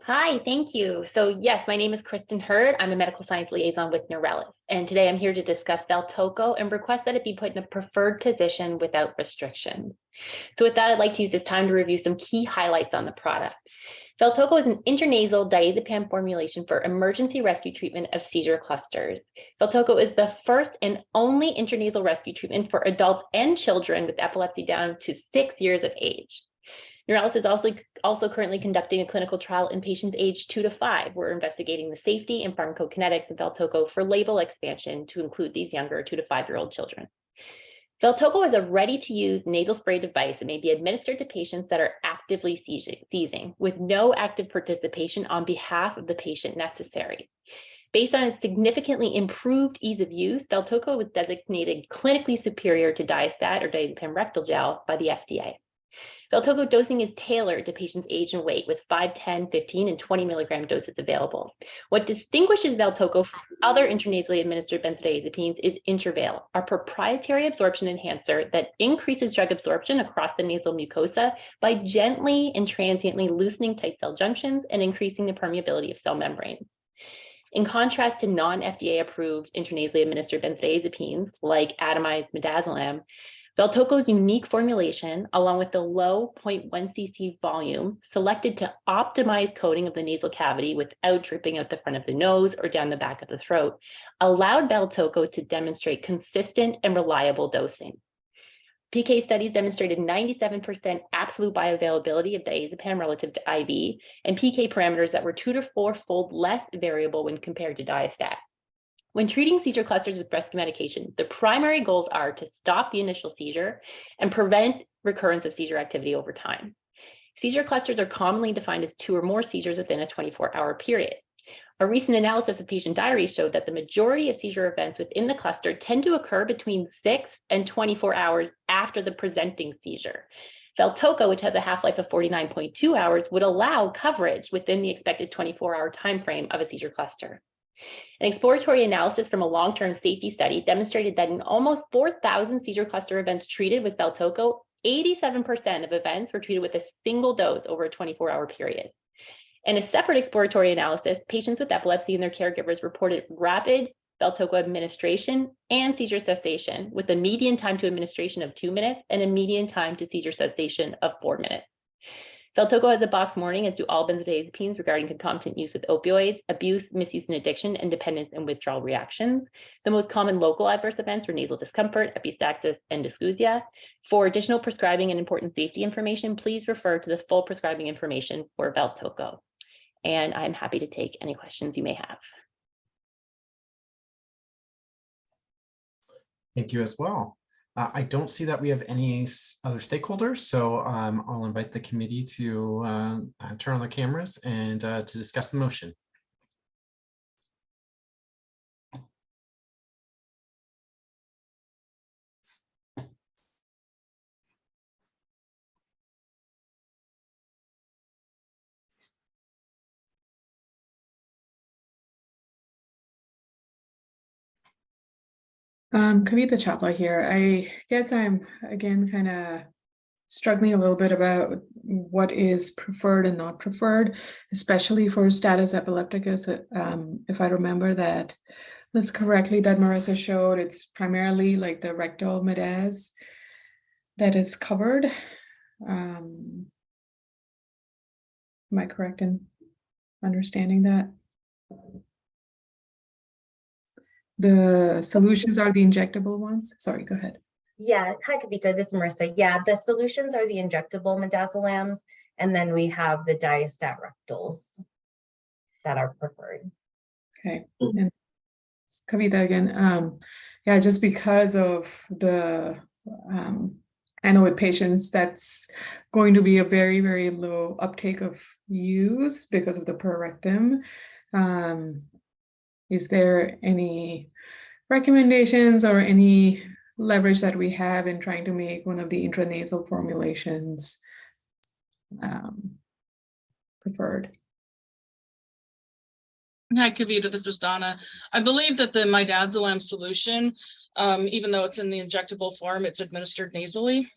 S5: Hi, thank you. So yes, my name is Kristen Hurd. I'm a medical science liaison with Neurelis, and today I'm here to discuss Valtoco and request that it be put in a preferred position without restrictions. So with that, I'd like to use this time to review some key highlights on the product. Valtoco is an intranasal diazepam formulation for emergency rescue treatment of seizure clusters. Valtoco is the first and only intranasal rescue treatment for adults and children with epilepsy down to 6 years of age. Neurelis is also currently conducting a clinical trial in patients aged 2 to 5. We're investigating the safety and pharmacokinetics of Valtoco for label expansion to include these younger 2 to 5-year-old children. Valtoco is a ready-to-use nasal spray device that may be administered to patients that are actively seizing, with no active participation on behalf of the patient necessary. Based on its significantly improved ease of use, Valtoco was designated clinically superior to Diastat or diazepam rectal gel by the FDA. Valtoco dosing is tailored to patients' age and weight with 5, 10, 15, and 20 milligram doses available. What distinguishes Valtoco from other intranasally administered benzodiazepines is Intravail, our proprietary absorption enhancer that increases drug absorption across the nasal mucosa by gently and transiently loosening tight cell junctions and increasing the permeability of cell membranes. In contrast to non-FDA approved intranasally administered benzodiazepines like atomized midazolam, Valtoco's unique formulation, along with the low 0.1 cc volume, selected to optimize coating of the nasal cavity without dripping out the front of the nose or down the back of the throat, allowed Valtoco to demonstrate consistent and reliable dosing. PK studies demonstrated 97% absolute bioavailability of diazepam relative to IV, and PK parameters that were 2 to 4-fold less variable when compared to Diastat. When treating seizure clusters with rescue medication, the primary goals are to stop the initial seizure and prevent recurrence of seizure activity over time. Seizure clusters are commonly defined as 2 or more seizures within a 24-hour period. A recent analysis of patient diaries showed that the majority of seizure events within the cluster tend to occur between 6 and 24 hours after the presenting seizure. Valtoco, which has a half-life of 49.2 hours, would allow coverage within the expected 24-hour timeframe of a seizure cluster. An exploratory analysis from a long-term safety study demonstrated that in almost 4,000 seizure cluster events treated with Valtoco, 87% of events were treated with a single dose over a 24-hour period. In a separate exploratory analysis, patients with epilepsy and their caregivers reported rapid Valtoco administration and seizure cessation, with a median time to administration of 2 minutes and a median time to seizure cessation of 4 minutes. Valtoco has a box warning, as do all benzodiazepines, regarding concomitant use with opioids, abuse, misuse, and addiction, and dependence and withdrawal reactions. The most common local adverse events were nasal discomfort, epistaxis, and dysgeusia. For additional prescribing and important safety information, please refer to the full prescribing information for Valtoco. And I'm happy to take any questions you may have.
S1: Thank you as well. I don't see that we have any other stakeholders, so I'll invite the committee to turn on their cameras and to discuss the motion.
S9: Kavita Chopla here. I guess I'm again kind of struggling a little bit about what is preferred and not preferred, especially for status epilepticus. If I remember that list correctly that Marissa showed, it's primarily like the rectal midaz that is covered. Am I correct in understanding that? The solutions are the injectable ones? Sorry, go ahead.
S14: Yeah, hi Kavita, this is Marissa. Yeah, the solutions are the injectable midazolam, and then we have the diastat rectals that are preferred.
S9: Okay, and Kavita again. Yeah, just because of the, I know with patients, that's going to be a very, very low uptake of use because of the per rectum. Is there any recommendations or any leverage that we have in trying to make one of the intranasal formulations preferred?
S4: Hi, Kavita, this is Donna. I believe that the midazolam solution, even though it's in the injectable form, it's administered nasally,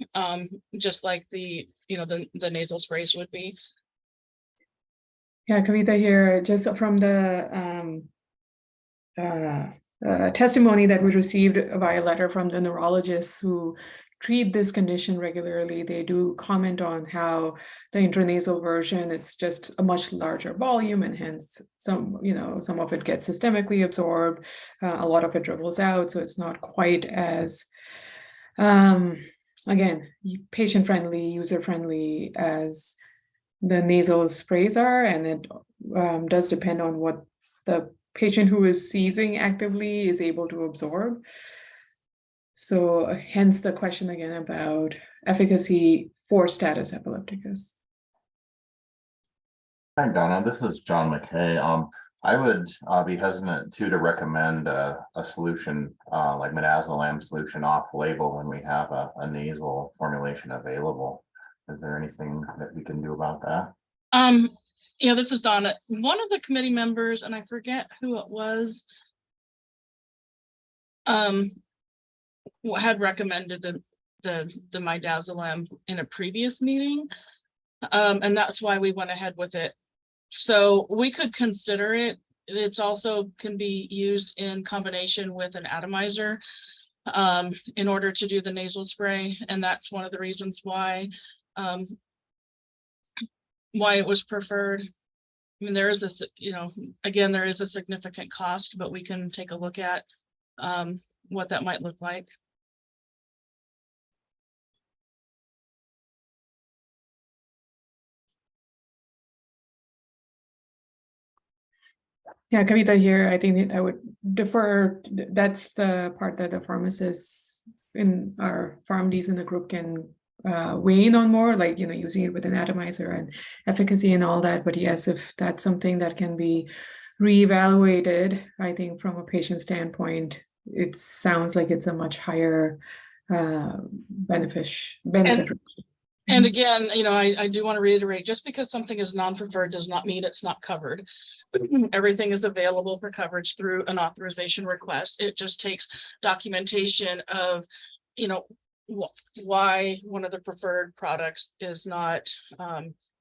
S4: just like the nasal sprays would be.
S9: Yeah, Kavita here, just from the testimony that we received via letter from the neurologists who treat this condition regularly, they do comment on how the intranasal version, it's just a much larger volume, and hence some of it gets systemically absorbed, a lot of it dribbles out, so it's not quite as again, patient-friendly, user-friendly as the nasal sprays are, and it does depend on what the patient who is seizing actively is able to absorb. So hence the question again about efficacy for status epilepticus.
S10: Hi, Donna. This is John McKay. I would be hesitant to recommend a solution like midazolam solution off label when we have a nasal formulation available. Is there anything that we can do about that?
S4: Yeah, this is Donna. One of the committee members, and I forget who it was, had recommended the midazolam in a previous meeting, and that's why we went ahead with it. So we could consider it. It's also can be used in combination with an atomizer in order to do the nasal spray, and that's one of the reasons why it was preferred. I mean, there is this, again, there is a significant cost, but we can take a look at what that might look like.
S9: Yeah, Kavita here, I think that I would defer. That's the part that the pharmacists in our PharmDs in the group can weigh in on more, like, using it with an atomizer and efficacy and all that. But yes, if that's something that can be reevaluated, I think from a patient standpoint, it sounds like it's a much higher benefit.
S4: And again, I do want to reiterate, just because something is non-preferred does not mean it's not covered. Everything is available for coverage through an authorization request. It just takes documentation of, why one of the preferred products is not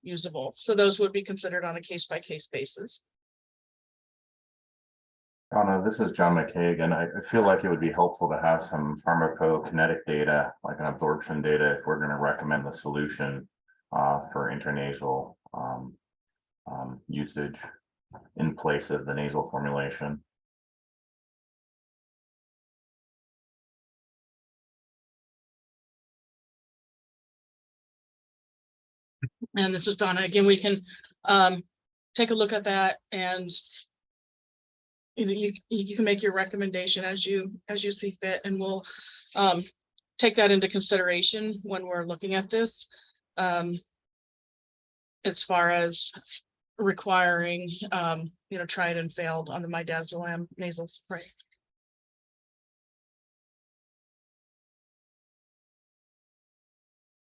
S4: usable. So those would be considered on a case-by-case basis.
S10: Donna, this is John McKay again. I feel like it would be helpful to have some pharmacokinetic data, like an absorption data, if we're going to recommend the solution for intranasal usage in place of the nasal formulation.
S4: And this is Donna. Again, we can take a look at that, and you can make your recommendation as you see fit, and we'll take that into consideration when we're looking at this, as far as requiring tried and failed on the midazolam nasal spray.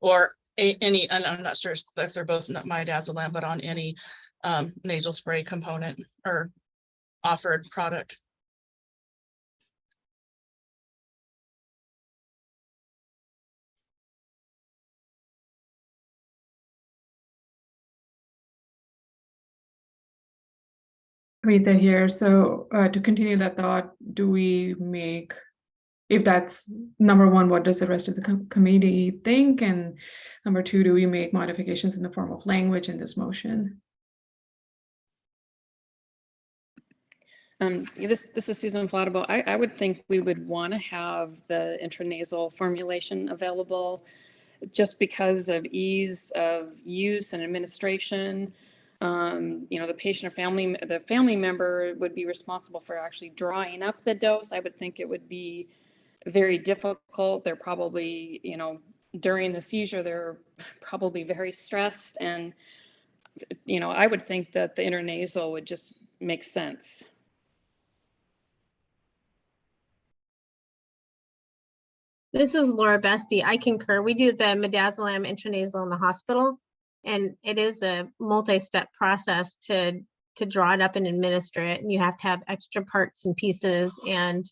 S4: Or any, and I'm not sure if they're both midazolam, but on any nasal spray component or offered product.
S9: Rita here. So to continue that thought, do we make, if that's number one, what does the rest of the committee think? And number two, do we make modifications in the form of language in this motion?
S12: This is Susan Flattable. I would think we would want to have the intranasal formulation available just because of ease of use and administration. The patient or the family member would be responsible for actually drawing up the dose. I would think it would be very difficult. They're probably, during the seizure, they're probably very stressed. And, I would think that the intranasal would just make sense.
S2: This is Laura Bestie. I concur. We do the midazolam intranasal in the hospital, and it is a multi-step process to draw it up and administer it. And you have to have extra parts and pieces, and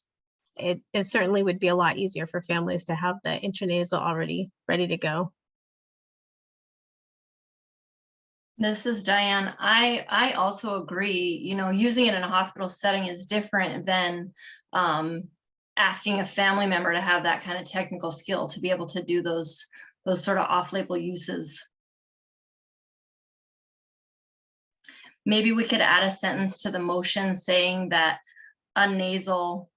S2: it certainly would be a lot easier for families to have the intranasal already ready to go.
S13: This is Diane. I also agree, using it in a hospital setting is different than asking a family member to have that kind of technical skill to be able to do those sort of off-label uses. Maybe we could add a sentence to the motion saying that a nasal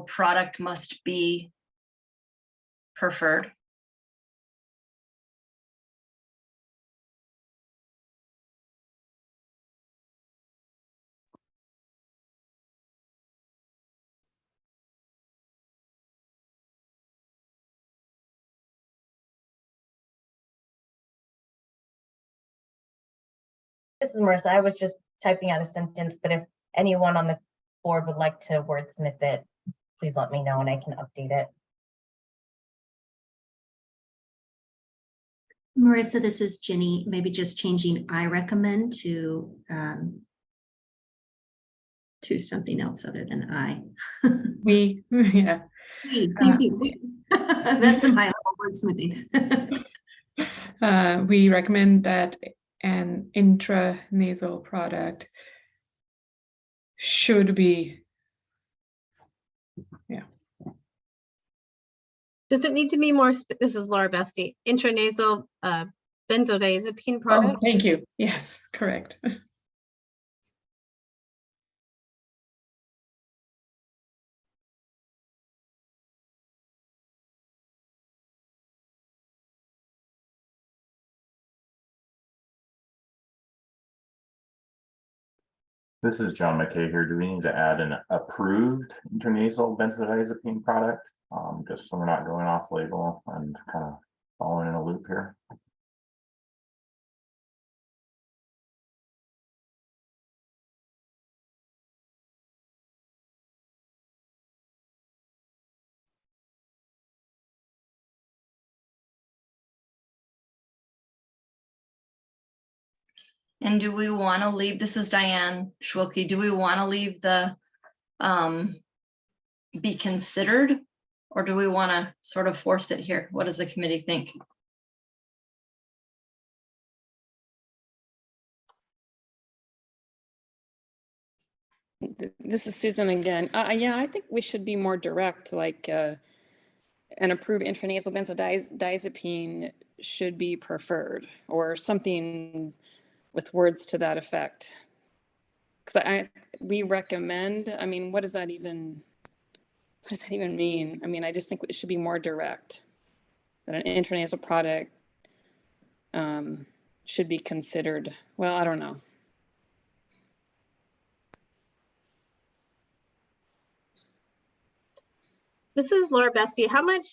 S13: product must be preferred.
S14: This is Marissa. I was just typing out a sentence, but if anyone on the board would like to wordsmith it, please let me know and I can update it.
S8: Marissa, this is Ginny. Maybe just changing I recommend to something else other than I.
S9: We, yeah.
S8: Thank you. That's some high level wordsmithing.
S9: We recommend that an intranasal product should be,
S2: Does it need to be more, this is Laura Bestie, intranasal benzodiazepine product?
S9: Oh, thank you. Yes, correct.
S10: This is John McKay here. Do we need to add an approved intranasal benzodiazepine product? Just so we're not going off label and kind of following in a loop here.
S13: And do we want to leave, this is Diane Schwilke, do we want to leave the be considered, or do we want to sort of force it here? What does the committee think?
S12: This is Susan again. Yeah, I think we should be more direct, like an approved intranasal benzodiazepine should be preferred, or something with words to that effect. Because we recommend, I mean, what does that even mean? I mean, I just think it should be more direct, that an intranasal product should be considered. Well, I don't know.
S2: This is Laura Bestie. How much,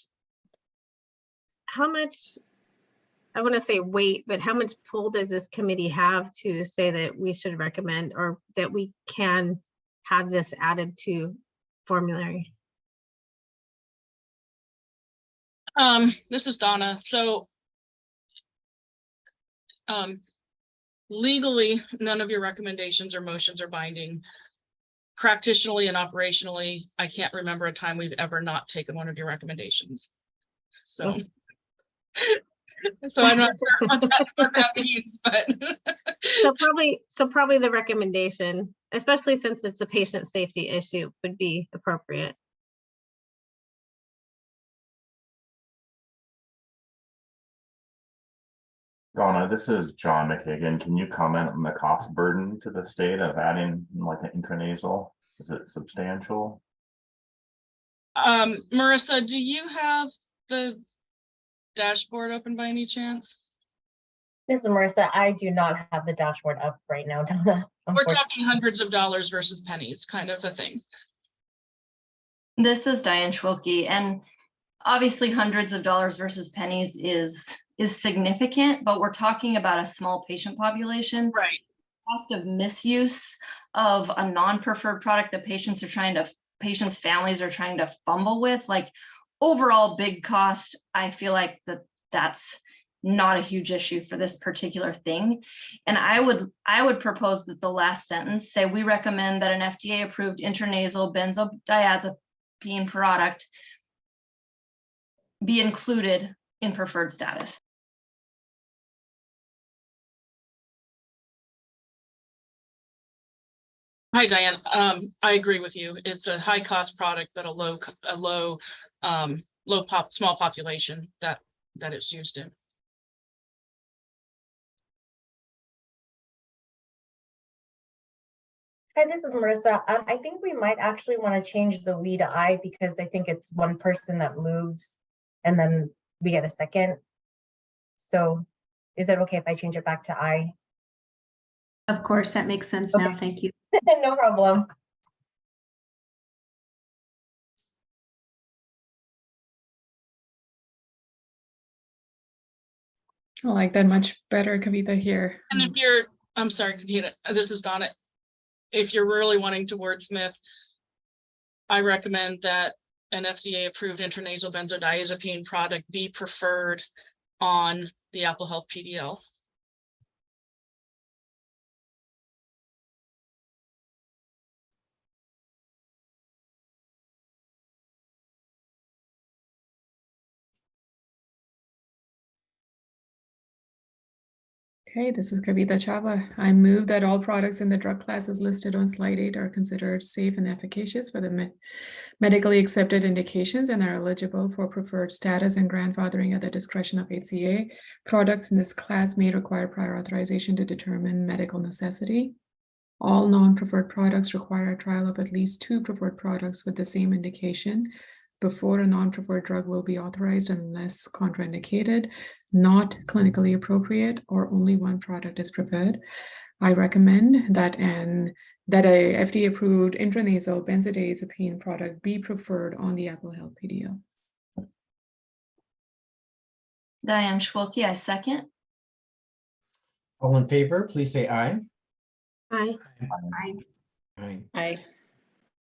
S2: I want to say weight, but how much pull does this committee have to say that we should recommend, or that we can have this added to formulary?
S4: This is Donna. So legally, none of your recommendations or motions are binding. Practitionally and operationally, I can't remember a time we've ever not taken one of your recommendations. So, so I'm not sure what that means, but
S2: so probably the recommendation, especially since it's a patient safety issue, would be appropriate.
S10: Donna, this is John McKagan. Can you comment on the cost burden to the state of adding like an intranasal? Is it substantial?
S4: Marissa, do you have the dashboard open by any chance?
S14: This is Marissa. I do not have the dashboard up right now, Donna.
S4: We're talking hundreds of dollars versus pennies, kind of a thing.
S13: This is Diane Schwilke, and obviously hundreds of dollars versus pennies is significant, but we're talking about a small patient population.
S4: Right.
S13: Cost of misuse of a non-preferred product that patients' families are trying to fumble with, like overall big cost, I feel like that's not a huge issue for this particular thing. And I would propose that the last sentence say, we recommend that an FDA approved intranasal benzodiazepine product be included in preferred status.
S4: Hi, Diane. I agree with you. It's a high cost product, but a small population that it's used in.
S14: Hi, this is Marissa. I think we might actually want to change the we to I, because I think it's one person that moves and then we get a second. So is it okay if I change it back to I?
S8: Of course, that makes sense now. Thank you.
S14: No problem.
S9: I like that much better, Kavita, here.
S4: And if you're, I'm sorry, Kavita, this is Donna. If you're really wanting to wordsmith, I recommend that an FDA approved intranasal benzodiazepine product be preferred on the Apple Health PDL.
S9: Okay, this is Kavita Chava. I move that all products in the drug classes listed on slide 8 are considered safe and efficacious for the medically accepted indications and are eligible for preferred status and grandfathering at the discretion of HCA. Products in this class may require prior authorization to determine medical necessity. All non-preferred products require a trial of at least 2 preferred products with the same indication before a non-preferred drug will be authorized unless contraindicated, not clinically appropriate, or only one product is preferred. I recommend that a FDA-approved intranasal benzodiazepine product be preferred on the Apple Health PDL.
S13: Diane Schwilke, I second.
S1: All in favor, please say aye.
S2: Aye.
S8: Aye.
S1: Aye.
S12: Aye.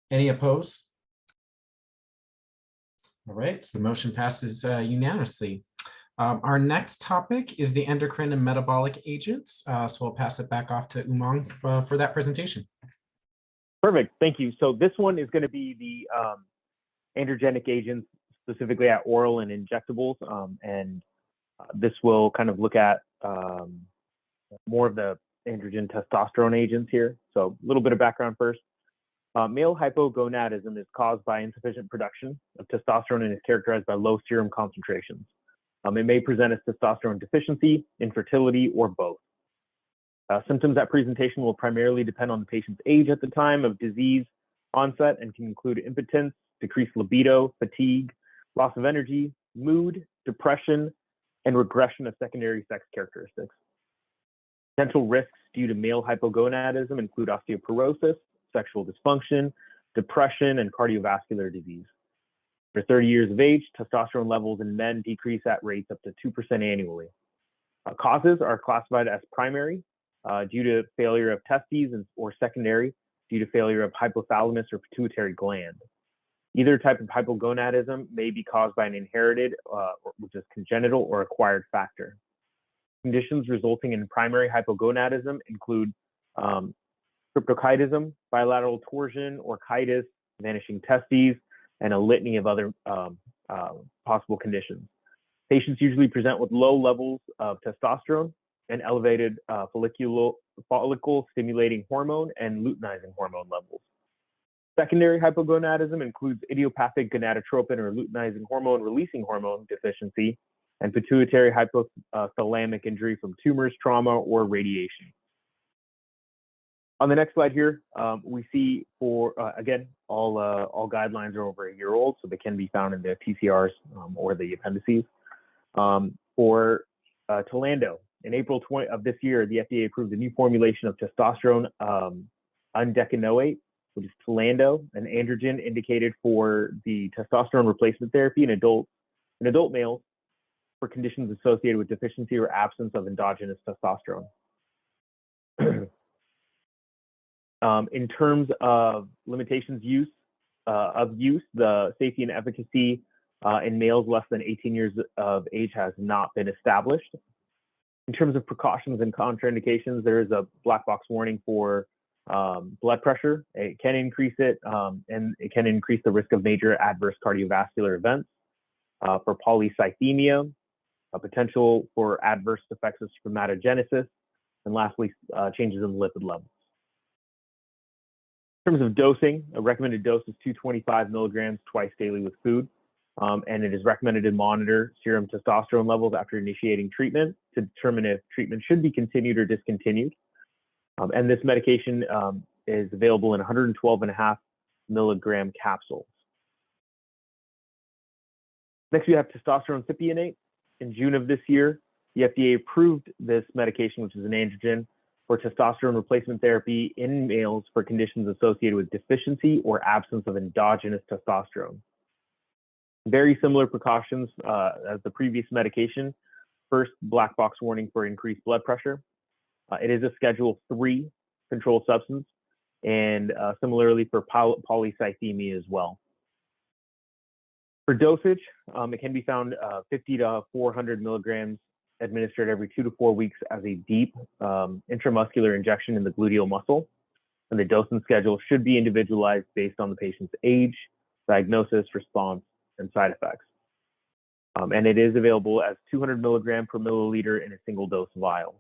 S1: Any opposed? All right, so the motion passes unanimously. Our next topic is the endocrine and metabolic agents. So we'll pass it back off to Umang for that presentation.
S15: Perfect, thank you. So this one is going to be the androgenic agents, specifically at oral and injectables. This will kind of look at more of the androgen testosterone agents here. So a little bit of background first. Male hypogonadism is caused by insufficient production of testosterone and is characterized by low serum concentrations. It may present as testosterone deficiency, infertility, or both. Symptoms at presentation will primarily depend on the patient's age at the time of disease onset and can include impotence, decreased libido, fatigue, loss of energy, mood, depression, and regression of secondary sex characteristics. Potential risks due to male hypogonadism include osteoporosis, sexual dysfunction, depression, and cardiovascular disease. For 30 years of age, testosterone levels in men decrease at rates up to 2% annually. Causes are classified as primary due to failure of testes or secondary due to failure of hypothalamus or pituitary gland. Either type of hypogonadism may be caused by an inherited, which is congenital or acquired factor. Conditions resulting in primary hypogonadism include cryptorchidism, bilateral torsion, orchitis, vanishing testes, and a litany of other possible conditions. Patients usually present with low levels of testosterone and elevated follicle-stimulating hormone and luteinizing hormone levels. Secondary hypogonadism includes idiopathic gonadotropin or luteinizing hormone releasing hormone deficiency and pituitary hypothalamic injury from tumors, trauma, or radiation. On the next slide here, we see for, again, all guidelines are over a year old, so they can be found in the TCRs or the appendices. For Tilando, in April of this year, the FDA approved a new formulation of testosterone undecanoate, which is Tilando, an androgen indicated for the testosterone replacement therapy in adult males for conditions associated with deficiency or absence of endogenous testosterone. In terms of limitations of use, the safety and efficacy in males less than 18 years of age has not been established. In terms of precautions and contraindications, there is a black box warning for blood pressure. It can increase it, and it can increase the risk of major adverse cardiovascular events. For polycythemia, a potential for adverse effects of spermatogenesis, and lastly, changes in lipid levels. In terms of dosing, a recommended dose is 225 milligrams twice daily with food, and it is recommended to monitor serum testosterone levels after initiating treatment to determine if treatment should be continued or discontinued. And this medication is available in 112.5 milligram capsules. Next, we have testosterone cypionate. In June of this year, the FDA approved this medication, which is an androgen, for testosterone replacement therapy in males for conditions associated with deficiency or absence of endogenous testosterone. Very similar precautions as the previous medication. First, black box warning for increased blood pressure. It is a Schedule 3 controlled substance, and similarly for polycythemia as well. For dosage, it can be found 50 to 400 milligrams administered every 2 to 4 weeks as a deep intramuscular injection in the gluteal muscle. And the dose and schedule should be individualized based on the patient's age, diagnosis, response, and side effects. And it is available as 200 milligram per milliliter in a single dose vial.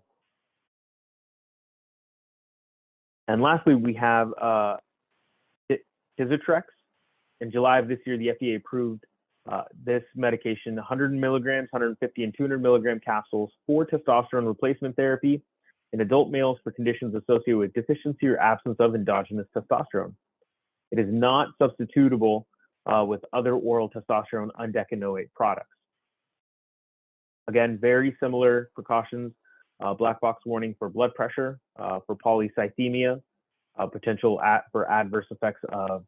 S15: And lastly, we have Tizotrex. In July of this year, the FDA approved this medication, 100 milligrams, 150 and 200 milligram capsules for testosterone replacement therapy in adult males for conditions associated with deficiency or absence of endogenous testosterone. It is not substitutable with other oral testosterone undecanoate products. Again, very similar precautions, black box warning for blood pressure, for polycythemia, potential for adverse effects of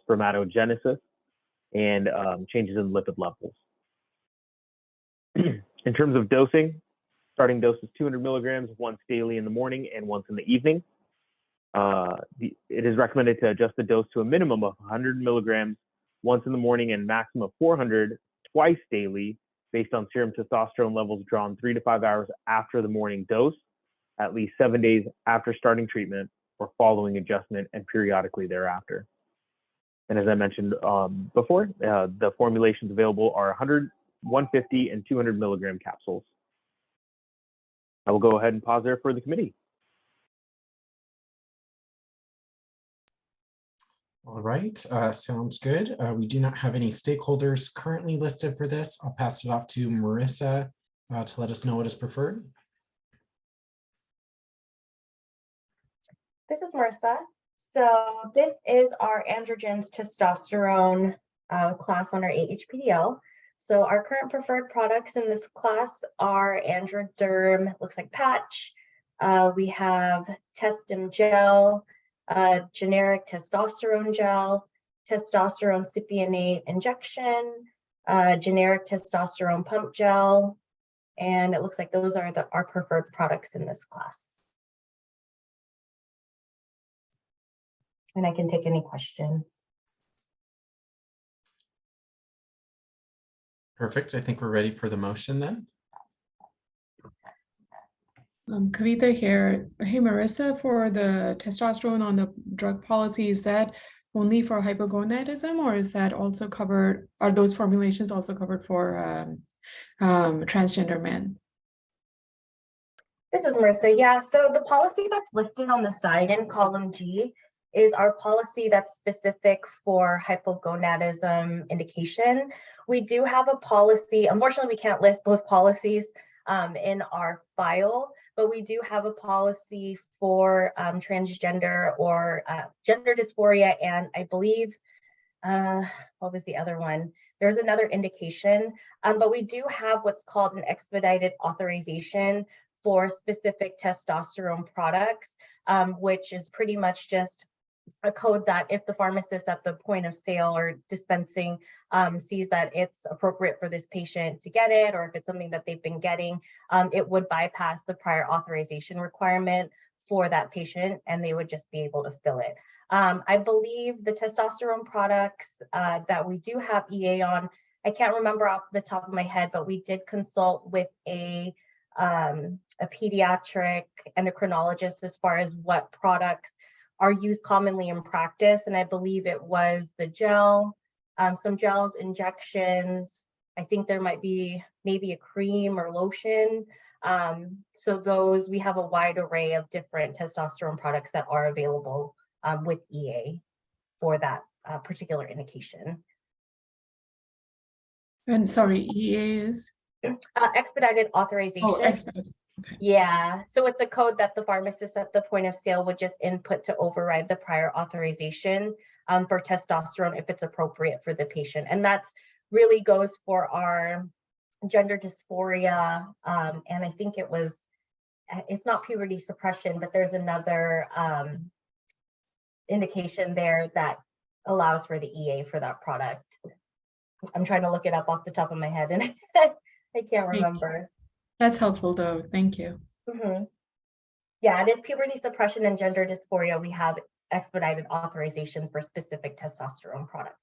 S15: spermatogenesis, and changes in lipid levels. In terms of dosing, starting dose is 200 milligrams once daily in the morning and once in the evening. It is recommended to adjust the dose to a minimum of 100 milligrams once in the morning and maximum of 400 twice daily based on serum testosterone levels drawn 3 to 5 hours after the morning dose, at least 7 days after starting treatment or following adjustment, and periodically thereafter. And as I mentioned before, the formulations available are 100, 150, and 200 milligram capsules. I will go ahead and pause there for the committee.
S1: All right, sounds good. We do not have any stakeholders currently listed for this. I'll pass it off to Marissa to let us know what is preferred.
S14: This is Marissa. So this is our androgens testosterone class on our AHPDL. So our current preferred products in this class are Androderm, looks like patch. We have Testim gel, generic testosterone gel, testosterone cypionate injection, generic testosterone pump gel, and it looks like those are our preferred products in this class. And I can take any questions.
S1: Perfect. I think we're ready for the motion then.
S9: Kavita here. Hey, Marissa, for the testosterone on the drug policy, is that only for hypogonadism, or is that also covered, are those formulations also covered for transgender men?
S14: This is Marissa. Yeah, so the policy that's listed on the side in column G is our policy that's specific for hypogonadism indication. We do have a policy, unfortunately we can't list both policies in our file, but we do have a policy for transgender or gender dysphoria, and I believe, what was the other one? There's another indication, but we do have what's called an expedited authorization for specific testosterone products, which is pretty much just a code that if the pharmacist at the point of sale or dispensing sees that it's appropriate for this patient to get it, or if it's something that they've been getting, it would bypass the prior authorization requirement for that patient, and they would just be able to fill it. I believe the testosterone products that we do have EA on, I can't remember off the top of my head, but we did consult with a pediatric endocrinologist as far as what products are used commonly in practice. And I believe it was the gel, some gels, injections. I think there might be maybe a cream or lotion. So those, we have a wide array of different testosterone products that are available with EA for that particular indication.
S9: And sorry, EA is?
S14: Expedited authorization.
S9: Oh, expedited. Okay.
S14: Yeah, so it's a code that the pharmacist at the point of sale would just input to override the prior authorization for testosterone if it's appropriate for the patient. And that's really goes for our gender dysphoria. And I think it's not puberty suppression, but there's another indication there that allows for the EA for that product. I'm trying to look it up off the top of my head and I can't remember.
S9: That's helpful though. Thank you.
S14: Mm-hmm. Yeah, it is puberty suppression and gender dysphoria. We have expedited authorization for specific testosterone products.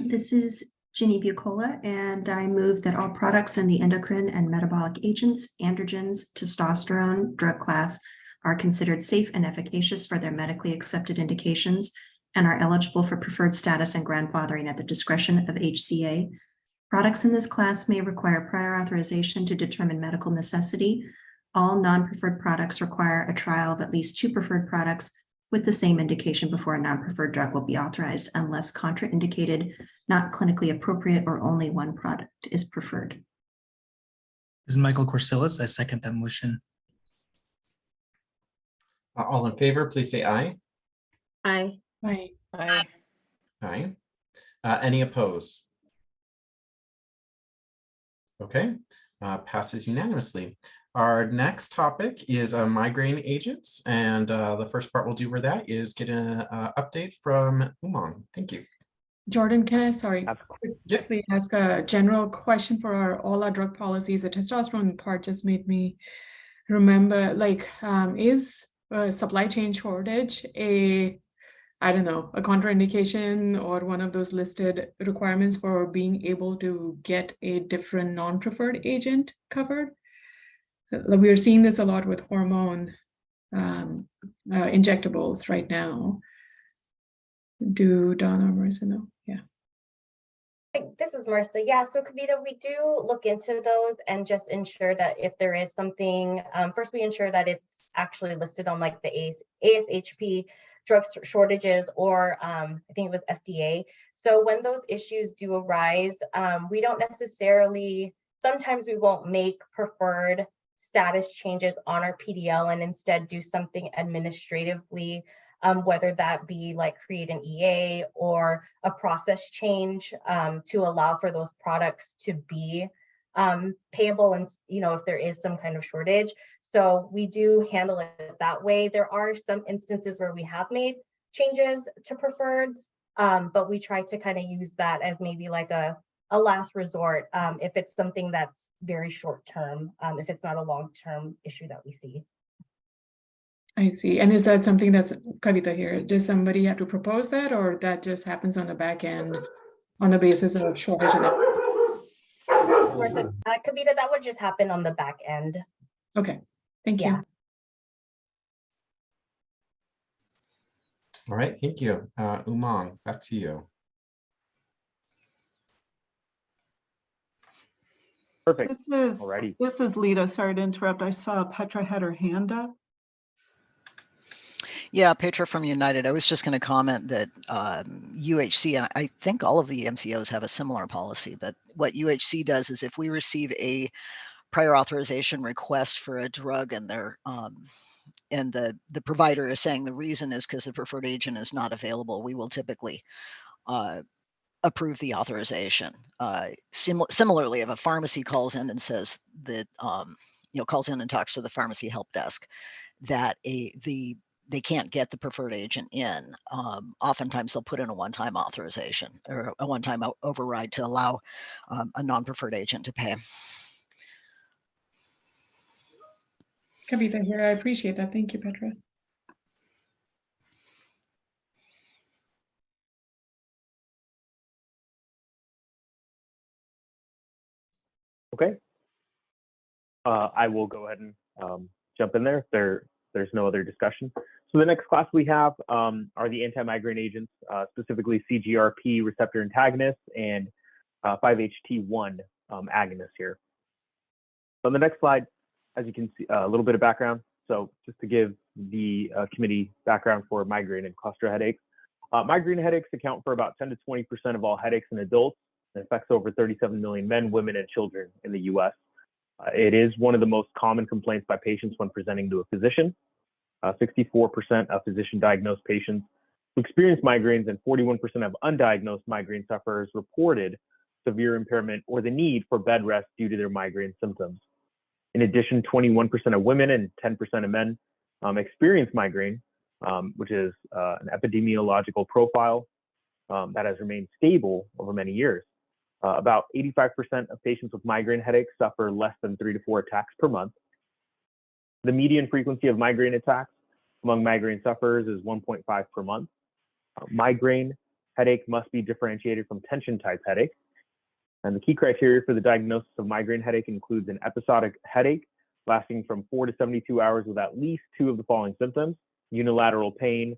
S8: This is Ginny Bucola, and I move that all products in the endocrine and metabolic agents, androgens, testosterone drug class are considered safe and efficacious for their medically accepted indications and are eligible for preferred status and grandfathering at the discretion of HCA. Products in this class may require prior authorization to determine medical necessity. All non-preferred products require a trial of at least 2 preferred products with the same indication before a non-preferred drug will be authorized unless contraindicated, not clinically appropriate, or only one product is preferred.
S16: This is Michael Corsillis. I second that motion.
S1: All in favor, please say aye.
S2: Aye.
S9: Aye.
S12: Aye.
S1: Aye. Any opposed? Okay, passes unanimously. Our next topic is migraine agents. And the first part we'll do for that is get an update from Umang. Thank you.
S9: Jordan, can I, sorry,
S1: Yeah.
S9: quickly ask a general question for all our drug policies? The testosterone part just made me remember, like, is a supply chain shortage I don't know, a contraindication or one of those listed requirements for being able to get a different non-preferred agent covered? We are seeing this a lot with hormone injectables right now. Do Donna or Marissa know? Yeah.
S14: This is Marissa. Yeah, so Kavita, we do look into those and just ensure that if there is something, first we ensure that it's actually listed on like the ASHP drug shortages or I think it was FDA. So when those issues do arise, we don't necessarily, sometimes we won't make preferred status changes on our PDL and instead do something administratively, whether that be like create an EA or a process change to allow for those products to be payable, and if there is some kind of shortage. So we do handle it that way. There are some instances where we have made changes to preferreds, but we try to kind of use that as maybe like a last resort if it's something that's very short term, if it's not a long-term issue that we see.
S9: I see. And is that something that's, Kavita here, does somebody have to propose that, or that just happens on the back end on the basis of shortage?
S14: Kavita, that would just happen on the back end.
S9: Okay, thank you.
S1: All right, thank you. Umang, back to you.
S15: Perfect.
S6: This is Lita. Sorry to interrupt. I saw Petra had her hand up.
S7: Yeah, Petra from United. I was just going to comment that UHC, and I think all of the MCOs have a similar policy, but what UHC does is if we receive a prior authorization request for a drug and they're and the provider is saying the reason is because the preferred agent is not available, we will typically approve the authorization. Similarly, if a pharmacy calls in and says that, calls in and talks to the pharmacy help desk, that they can't get the preferred agent in, oftentimes they'll put in a one-time authorization or a one-time override to allow a non-preferred agent to pay.
S9: Kavita here, I appreciate that. Thank you, Petra.
S15: Okay. I will go ahead and jump in there if there's no other discussion. So the next class we have are the anti-migraine agents, specifically CGRP receptor antagonists and 5-HT1 agonists here. On the next slide, as you can see, a little bit of background. So just to give the committee background for migraine and cluster headaches. Migraine headaches account for about 10 to 20% of all headaches in adults. It affects over 37 million men, women, and children in the US. It is one of the most common complaints by patients when presenting to a physician. 64% of physician-diagnosed patients who experience migraines and 41% of undiagnosed migraine sufferers reported severe impairment or the need for bed rest due to their migraine symptoms. In addition, 21% of women and 10% of men experience migraine, which is an epidemiological profile that has remained stable over many years. About 85% of patients with migraine headaches suffer less than 3 to 4 attacks per month. The median frequency of migraine attacks among migraine sufferers is 1.5 per month. Migraine headache must be differentiated from tension type headache. And the key criteria for the diagnosis of migraine headache includes an episodic headache lasting from 4 to 72 hours with at least 2 of the following symptoms: unilateral pain,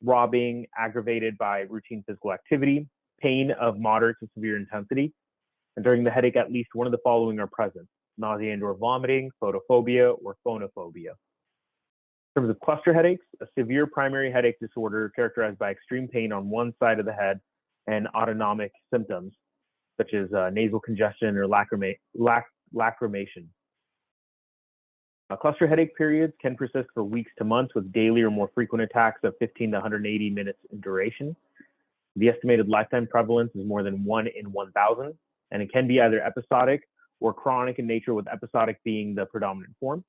S15: throbbing aggravated by routine physical activity, pain of moderate to severe intensity, and during the headache, at least one of the following are present: nausea and or vomiting, photophobia, or phonophobia. In terms of cluster headaches, a severe primary headache disorder characterized by extreme pain on one side of the head and autonomic symptoms, such as nasal congestion or lacrimation. Cluster headache periods can persist for weeks to months with daily or more frequent attacks of 15 to 180 minutes in duration. The estimated lifetime prevalence is more than 1 in 1,000, and it can be either episodic or chronic in nature, with episodic being the predominant form.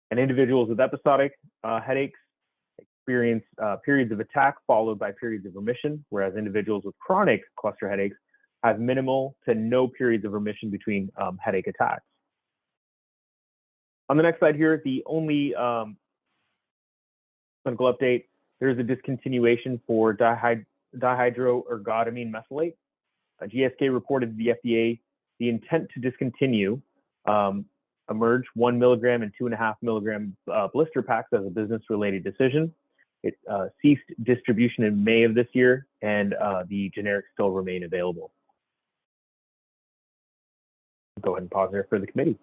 S15: And individuals with episodic headaches experience periods of attack followed by periods of remission, whereas individuals with chronic cluster headaches have minimal to no periods of remission between headache attacks. On the next slide here, the only clinical update, there's a discontinuation for dihydroergotamine mesylate. GSK reported to the FDA the intent to discontinue Emerge 1 milligram and 2.5 milligram blister packs as a business-related decision. It ceased distribution in May of this year, and the generics still remain available. Go ahead and pause there for the committee.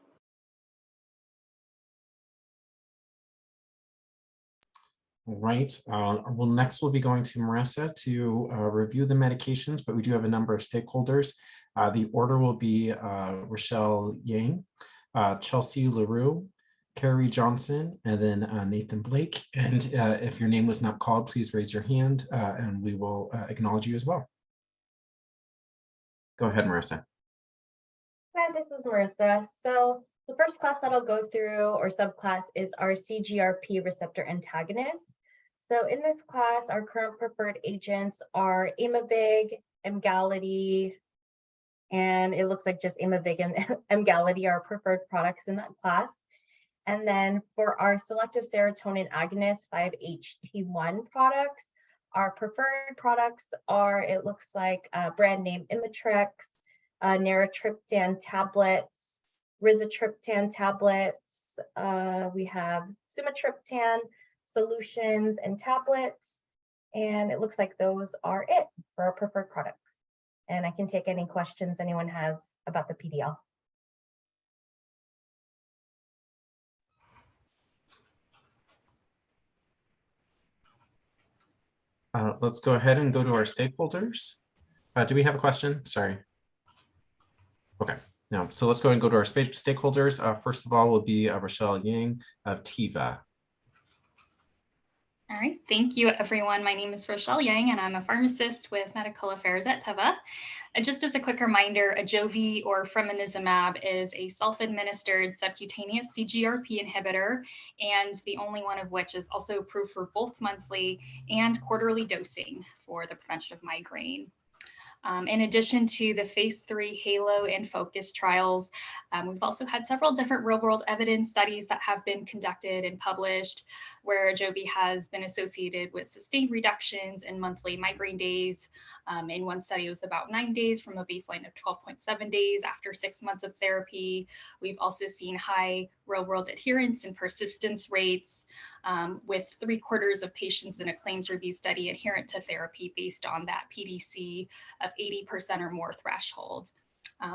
S1: All right. Well, next we'll be going to Marissa to review the medications, but we do have a number of stakeholders. The order will be Rochelle Yang, Chelsea LaRue, Carrie Johnson, and then Nathan Blake. And if your name was not called, please raise your hand and we will acknowledge you as well. Go ahead, Marissa.
S14: Hi, this is Marissa. So the first class that I'll go through or subclass is our CGRP receptor antagonists. So in this class, our current preferred agents are Aimovig, Emgality, and it looks like just Aimovig and Emgality are preferred products in that class. And then for our selective serotonin agonist 5-HT1 products, our preferred products are, it looks like brand name Imitrex, Naratriptan tablets, Rizatriptan tablets, we have Sumatriptan solutions and tablets, and it looks like those are it for our preferred products. And I can take any questions anyone has about the PDL.
S1: Let's go ahead and go to our stakeholders. Do we have a question? Sorry. Okay, no. So let's go ahead and go to our stakeholders. First of all will be Rochelle Yang of Teva.
S3: All right, thank you everyone. My name is Rochelle Yang and I'm a pharmacist with Medical Affairs at Teva. And just as a quick reminder, Ajovy or fremanezumab is a self-administered subcutaneous CGRP inhibitor, and the only one of which is also approved for both monthly and quarterly dosing for the prevention of migraine. In addition to the phase 3 HALO and FOCUS trials, we've also had several different real-world evidence studies that have been conducted and published where Ajovy has been associated with sustained reductions in monthly migraine days. In one study, it was about 9 days from a baseline of 12.7 days after 6 months of therapy. We've also seen high real-world adherence and persistence rates, with 3/4 of patients in a claims review study adherent to therapy based on that PDC of 80% or more threshold.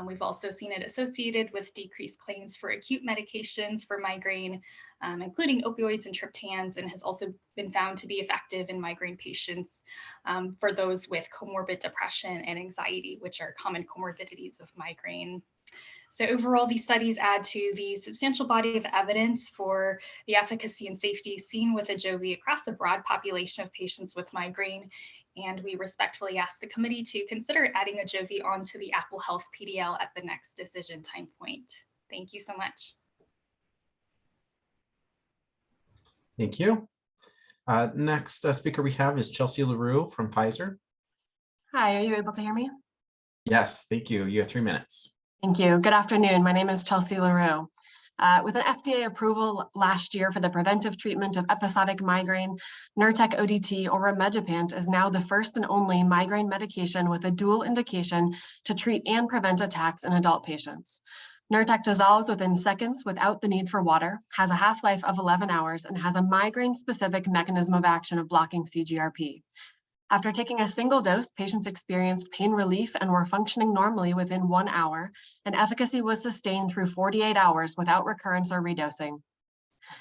S3: We've also seen it associated with decreased claims for acute medications for migraine, including opioids and triptans, and has also been found to be effective in migraine patients for those with comorbid depression and anxiety, which are common comorbidities of migraine. So overall, these studies add to the substantial body of evidence for the efficacy and safety seen with Ajovy across a broad population of patients with migraine. And we respectfully ask the committee to consider adding Ajovy onto the Apple Health PDL at the next decision time point. Thank you so much.
S1: Thank you. Next speaker we have is Chelsea LaRue from Pfizer.
S11: Hi, are you able to hear me?
S1: Yes, thank you. You have 3 minutes.
S11: Thank you. Good afternoon. My name is Chelsea LaRue. With an FDA approval last year for the preventive treatment of episodic migraine, Nurtec ODT or rimegepant is now the first and only migraine medication with a dual indication to treat and prevent attacks in adult patients. Nurtec dissolves within seconds without the need for water, has a half-life of 11 hours, and has a migraine-specific mechanism of action of blocking CGRP. After taking a single dose, patients experienced pain relief and were functioning normally within 1 hour, and efficacy was sustained through 48 hours without recurrence or redosing.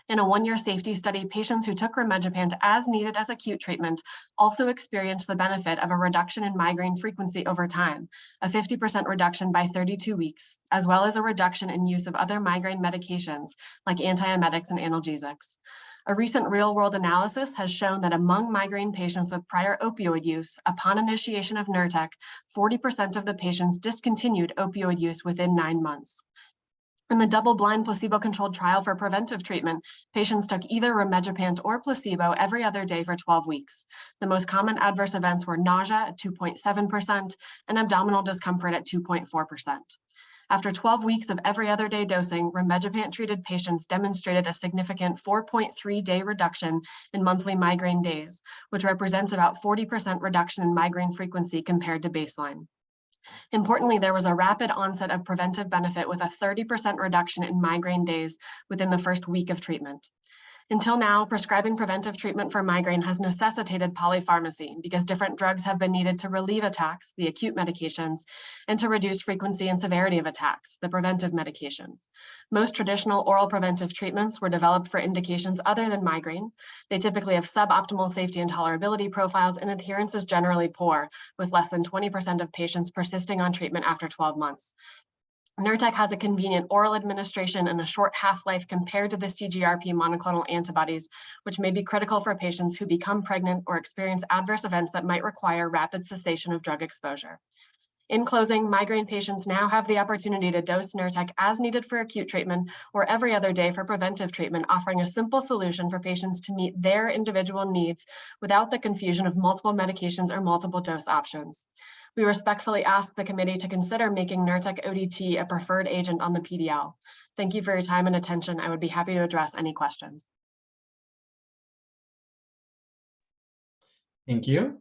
S11: In a 1-year safety study, patients who took rimegepant as needed as acute treatment also experienced the benefit of a reduction in migraine frequency over time, a 50% reduction by 32 weeks, as well as a reduction in use of other migraine medications like antiemetics and analgesics. A recent real-world analysis has shown that among migraine patients with prior opioid use, upon initiation of Nurtec, 40% of the patients discontinued opioid use within 9 months. In the double-blind placebo-controlled trial for preventive treatment, patients took either rimegepant or placebo every other day for 12 weeks. The most common adverse events were nausea at 2.7% and abdominal discomfort at 2.4%. After 12 weeks of every other day dosing, rimegepant-treated patients demonstrated a significant 4.3-day reduction in monthly migraine days, which represents about 40% reduction in migraine frequency compared to baseline. Importantly, there was a rapid onset of preventive benefit with a 30% reduction in migraine days within the first week of treatment. Until now, prescribing preventive treatment for migraine has necessitated polypharmacy because different drugs have been needed to relieve attacks, the acute medications, and to reduce frequency and severity of attacks, the preventive medications. Most traditional oral preventive treatments were developed for indications other than migraine. They typically have suboptimal safety and tolerability profiles, and adherence is generally poor, with less than 20% of patients persisting on treatment after 12 months. Nurtec has a convenient oral administration and a short half-life compared to the CGRP monoclonal antibodies, which may be critical for patients who become pregnant or experience adverse events that might require rapid cessation of drug exposure. In closing, migraine patients now have the opportunity to dose Nurtec as needed for acute treatment or every other day for preventive treatment, offering a simple solution for patients to meet their individual needs without the confusion of multiple medications or multiple dose options. We respectfully ask the committee to consider making Nurtec ODT a preferred agent on the PDL. Thank you for your time and attention. I would be happy to address any questions.
S1: Thank you.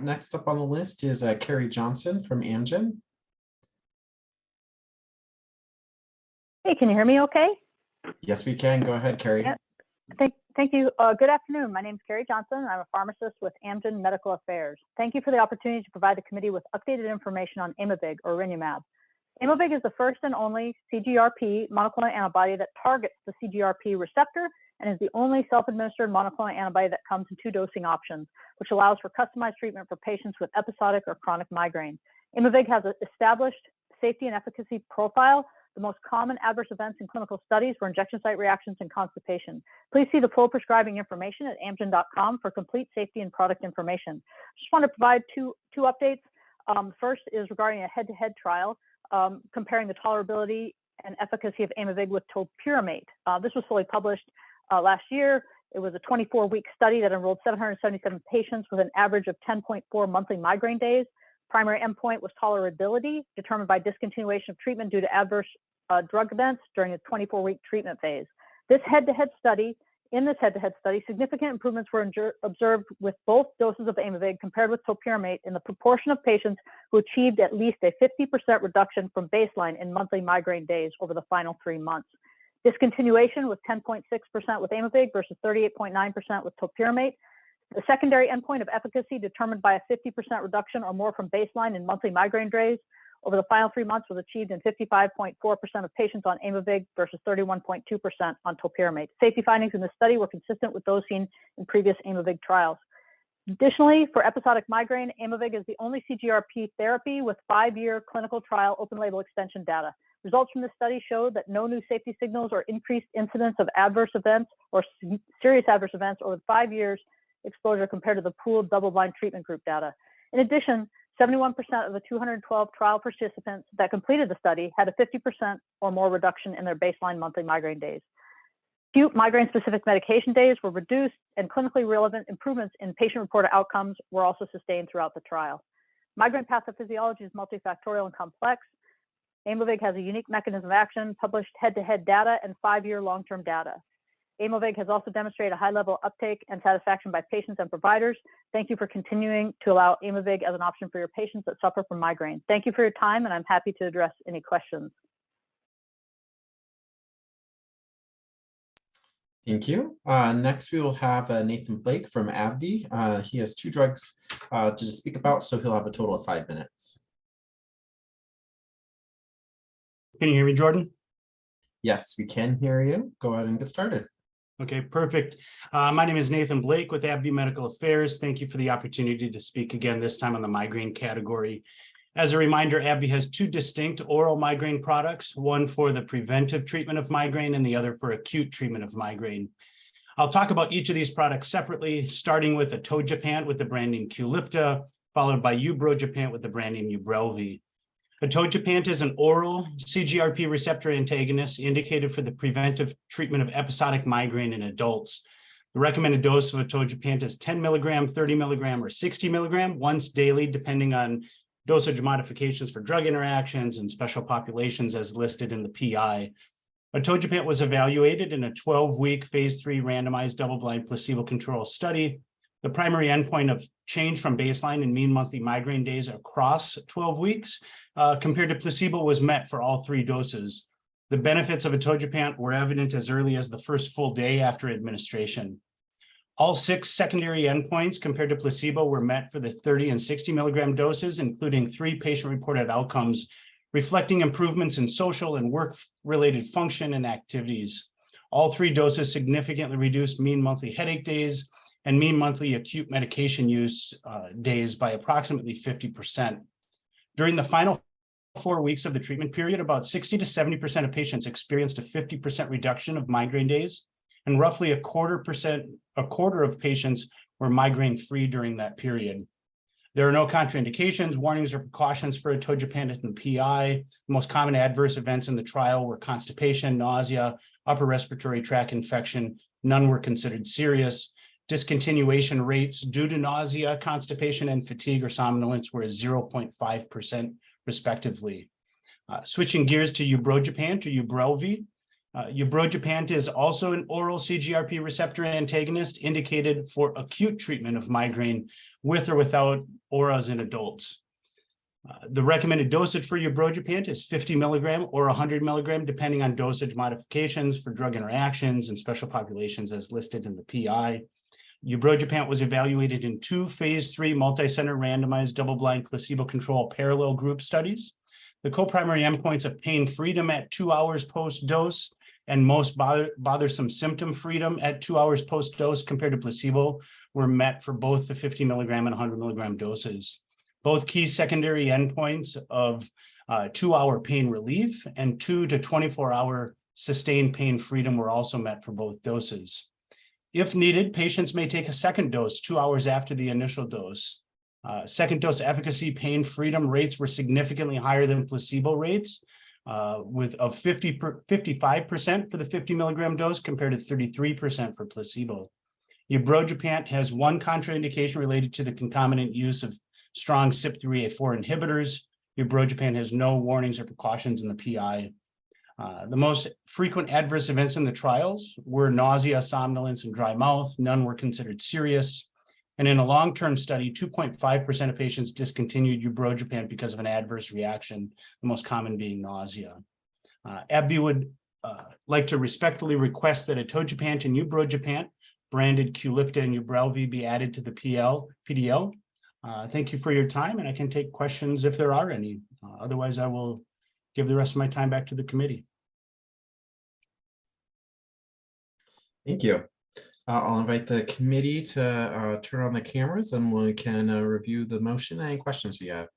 S1: Next up on the list is Carrie Johnson from Amgen.
S17: Hey, can you hear me okay?
S1: Yes, we can. Go ahead, Carrie.
S17: Yeah. Thank you. Good afternoon. My name is Carrie Johnson. I'm a pharmacist with Amgen Medical Affairs. Thank you for the opportunity to provide the committee with updated information on Aimovig or Rinumab. Aimovig is the first and only CGRP monoclonal antibody that targets the CGRP receptor and is the only self-administered monoclonal antibody that comes in 2 dosing options, which allows for customized treatment for patients with episodic or chronic migraine. Aimovig has an established safety and efficacy profile. The most common adverse events in clinical studies were injection site reactions and constipation. Please see the full prescribing information at amgen.com for complete safety and product information. Just want to provide two updates. First is regarding a head-to-head trial comparing the tolerability and efficacy of Aimovig with topiramate. This was fully published last year. It was a 24-week study that enrolled 777 patients with an average of 10.4 monthly migraine days. Primary endpoint was tolerability, determined by discontinuation of treatment due to adverse drug events during the 24-week treatment phase. In this head-to-head study, significant improvements were observed with both doses of Aimovig compared with topiramate in the proportion of patients who achieved at least a 50% reduction from baseline in monthly migraine days over the final 3 months. Discontinuation was 10.6% with Aimovig versus 38.9% with topiramate. The secondary endpoint of efficacy determined by a 50% reduction or more from baseline in monthly migraine days over the final 3 months was achieved in 55.4% of patients on Aimovig versus 31.2% on topiramate. Safety findings in the study were consistent with those seen in previous Aimovig trials. Additionally, for episodic migraine, Aimovig is the only CGRP therapy with 5-year clinical trial open label extension data. Results from this study showed that no new safety signals or increased incidence of adverse events or serious adverse events over 5 years exposure compared to the pooled double-blind treatment group data. In addition, 71% of the 212 trial participants that completed the study had a 50% or more reduction in their baseline monthly migraine days. Acute migraine-specific medication days were reduced, and clinically relevant improvements in patient-reported outcomes were also sustained throughout the trial. Migraine pathophysiology is multifactorial and complex. Aimovig has a unique mechanism of action, published head-to-head data, and 5-year long-term data. Aimovig has also demonstrated a high level of uptake and satisfaction by patients and providers. Thank you for continuing to allow Aimovig as an option for your patients that suffer from migraine. Thank you for your time, and I'm happy to address any questions.
S1: Thank you. Next, we will have Nathan Blake from AbbVie. He has 2 drugs to speak about, so he'll have a total of 5 minutes.
S19: Can you hear me, Jordan?
S1: Yes, we can hear you. Go ahead and get started.
S19: Okay, perfect. My name is Nathan Blake with AbbVie Medical Affairs. Thank you for the opportunity to speak again, this time on the migraine category. As a reminder, AbbVie has 2 distinct oral migraine products, one for the preventive treatment of migraine and the other for acute treatment of migraine. I'll talk about each of these products separately, starting with atogepant with the brand name Qulipta, followed by ubrogepant with the brand name Ubrelvy. Atogepant is an oral CGRP receptor antagonist indicated for the preventive treatment of episodic migraine in adults. The recommended dose of atogepant is 10 milligram, 30 milligram, or 60 milligram once daily, depending on dosage modifications for drug interactions and special populations as listed in the PI. Atogepant was evaluated in a 12-week phase 3 randomized double-blind placebo-controlled study. The primary endpoint of change from baseline in mean monthly migraine days across 12 weeks compared to placebo was met for all 3 doses. The benefits of atogepant were evident as early as the first full day after administration. All 6 secondary endpoints compared to placebo were met for the 30 and 60 milligram doses, including 3 patient-reported outcomes reflecting improvements in social and work-related function and activities. All 3 doses significantly reduced mean monthly headache days and mean monthly acute medication use days by approximately 50%. During the final 4 weeks of the treatment period, about 60 to 70% of patients experienced a 50% reduction of migraine days, and roughly a quarter of patients were migraine-free during that period. There are no contraindications, warnings, or precautions for atogepant in the PI. The most common adverse events in the trial were constipation, nausea, upper respiratory tract infection. None were considered serious. Discontinuation rates due to nausea, constipation, and fatigue or somnolence were 0.5% respectively. Switching gears to ubrogepant or Ubrelvy. Ubrogepant is also an oral CGRP receptor antagonist indicated for acute treatment of migraine with or without auras in adults. The recommended dosage for ubrogepant is 50 milligram or 100 milligram, depending on dosage modifications for drug interactions and special populations as listed in the PI. Ubrogepant was evaluated in 2 phase 3 multi-center randomized double-blind placebo-controlled parallel group studies. The co-primary endpoints of pain freedom at 2 hours post-dose and most bothersome symptom freedom at 2 hours post-dose compared to placebo were met for both the 50 milligram and 100 milligram doses. Both key secondary endpoints of 2-hour pain relief and 2 to 24-hour sustained pain freedom were also met for both doses. If needed, patients may take a second dose 2 hours after the initial dose. Second dose efficacy pain freedom rates were significantly higher than placebo rates, with 55% for the 50 milligram dose compared to 33% for placebo. Ubrogepant has 1 contraindication related to the concomitant use of strong CYP3A4 inhibitors. Ubrogepant has no warnings or precautions in the PI. The most frequent adverse events in the trials were nausea, somnolence, and dry mouth. None were considered serious. And in a long-term study, 2.5% of patients discontinued ubrogepant because of an adverse reaction, the most common being nausea. AbbVie would like to respectfully request that atogepant and ubrogepant, branded Qulipta and Ubrelvy, be added to the PDL. Thank you for your time, and I can take questions if there are any. Otherwise, I will give the rest of my time back to the committee.
S1: Thank you. I'll invite the committee to turn on the cameras and we can review the motion. Any questions we have?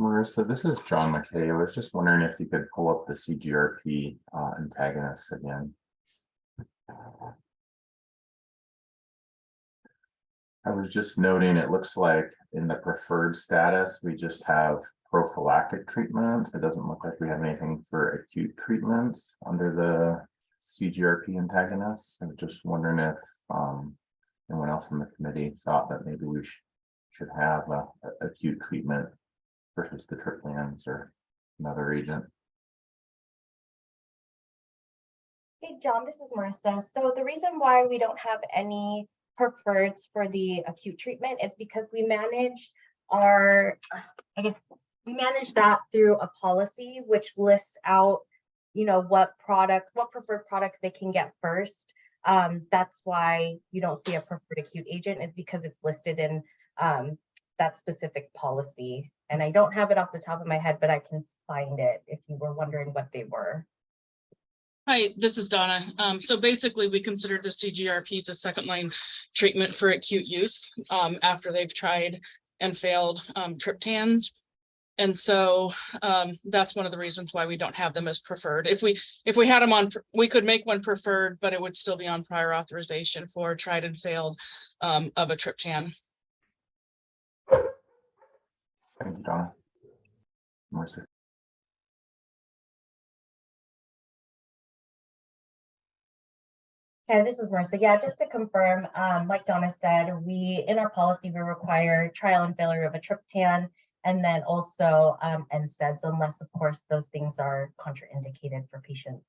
S10: Marissa, this is John McKay. I was just wondering if you could pull up the CGRP antagonists again. I was just noting, it looks like in the preferred status, we just have prophylactic treatments. It doesn't look like we have anything for acute treatments under the CGRP antagonists. I'm just wondering if anyone else in the committee thought that maybe we should have acute treatment versus the triptans or another agent.
S14: Hey, John, this is Marissa. So the reason why we don't have any preferreds for the acute treatment is because we manage we manage that through a policy which lists out, what preferred products they can get first. That's why you don't see a preferred acute agent, is because it's listed in that specific policy. And I don't have it off the top of my head, but I can find it if you were wondering what they were.
S4: Hi, this is Donna. So basically, we consider the CGRPs a second-line treatment for acute use after they've tried and failed triptans. And so that's one of the reasons why we don't have them as preferred. If we had them on, we could make one preferred, but it would still be on prior authorization for tried and failed of a triptan.
S10: Thank you, Donna. Marissa.
S14: Okay, this is Marissa. Yeah, just to confirm, like Donna said, in our policy, we require trial and failure of a triptan and then also NSAIDs, unless of course those things are contraindicated for patients.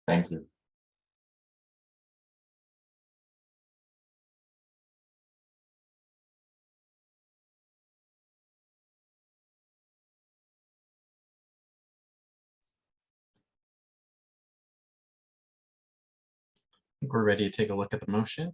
S10: Thank you.
S1: I think we're ready to take a look at the motion.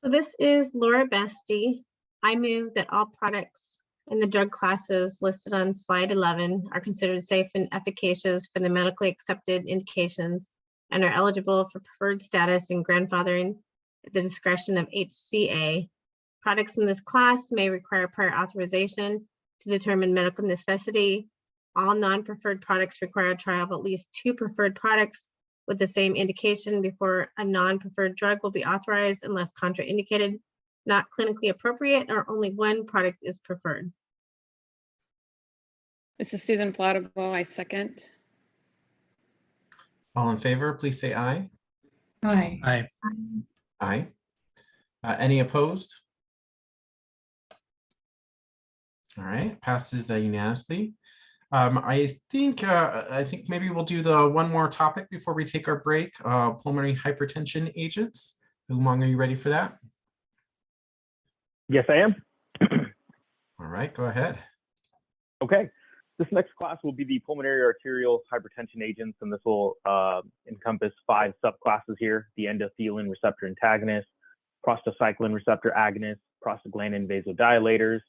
S2: So this is Laura Bestie. I move that all products in the drug classes listed on slide 11 are considered safe and efficacious for the medically accepted indications and are eligible for preferred status and grandfathering at the discretion of HCA. Products in this class may require prior authorization to determine medical necessity. All non-preferred products require a trial of at least 2 preferred products with the same indication before a non-preferred drug will be authorized unless contraindicated, not clinically appropriate, or only one product is preferred.
S12: This is Susan Flattable. I second.
S1: All in favor, please say aye.
S9: Hi.
S16: Aye.
S1: Aye. Any opposed? All right, passes unanimously. I think maybe we'll do the one more topic before we take our break. Pulmonary hypertension agents. Umang, are you ready for that?
S15: Yes, I am.
S1: All right, go ahead.
S15: Okay. This next class will be the pulmonary arterial hypertension agents, and this will encompass 5 subclasses here: the endothelin receptor antagonist, prostacyclin receptor agonist, prostaglandin vasodilators,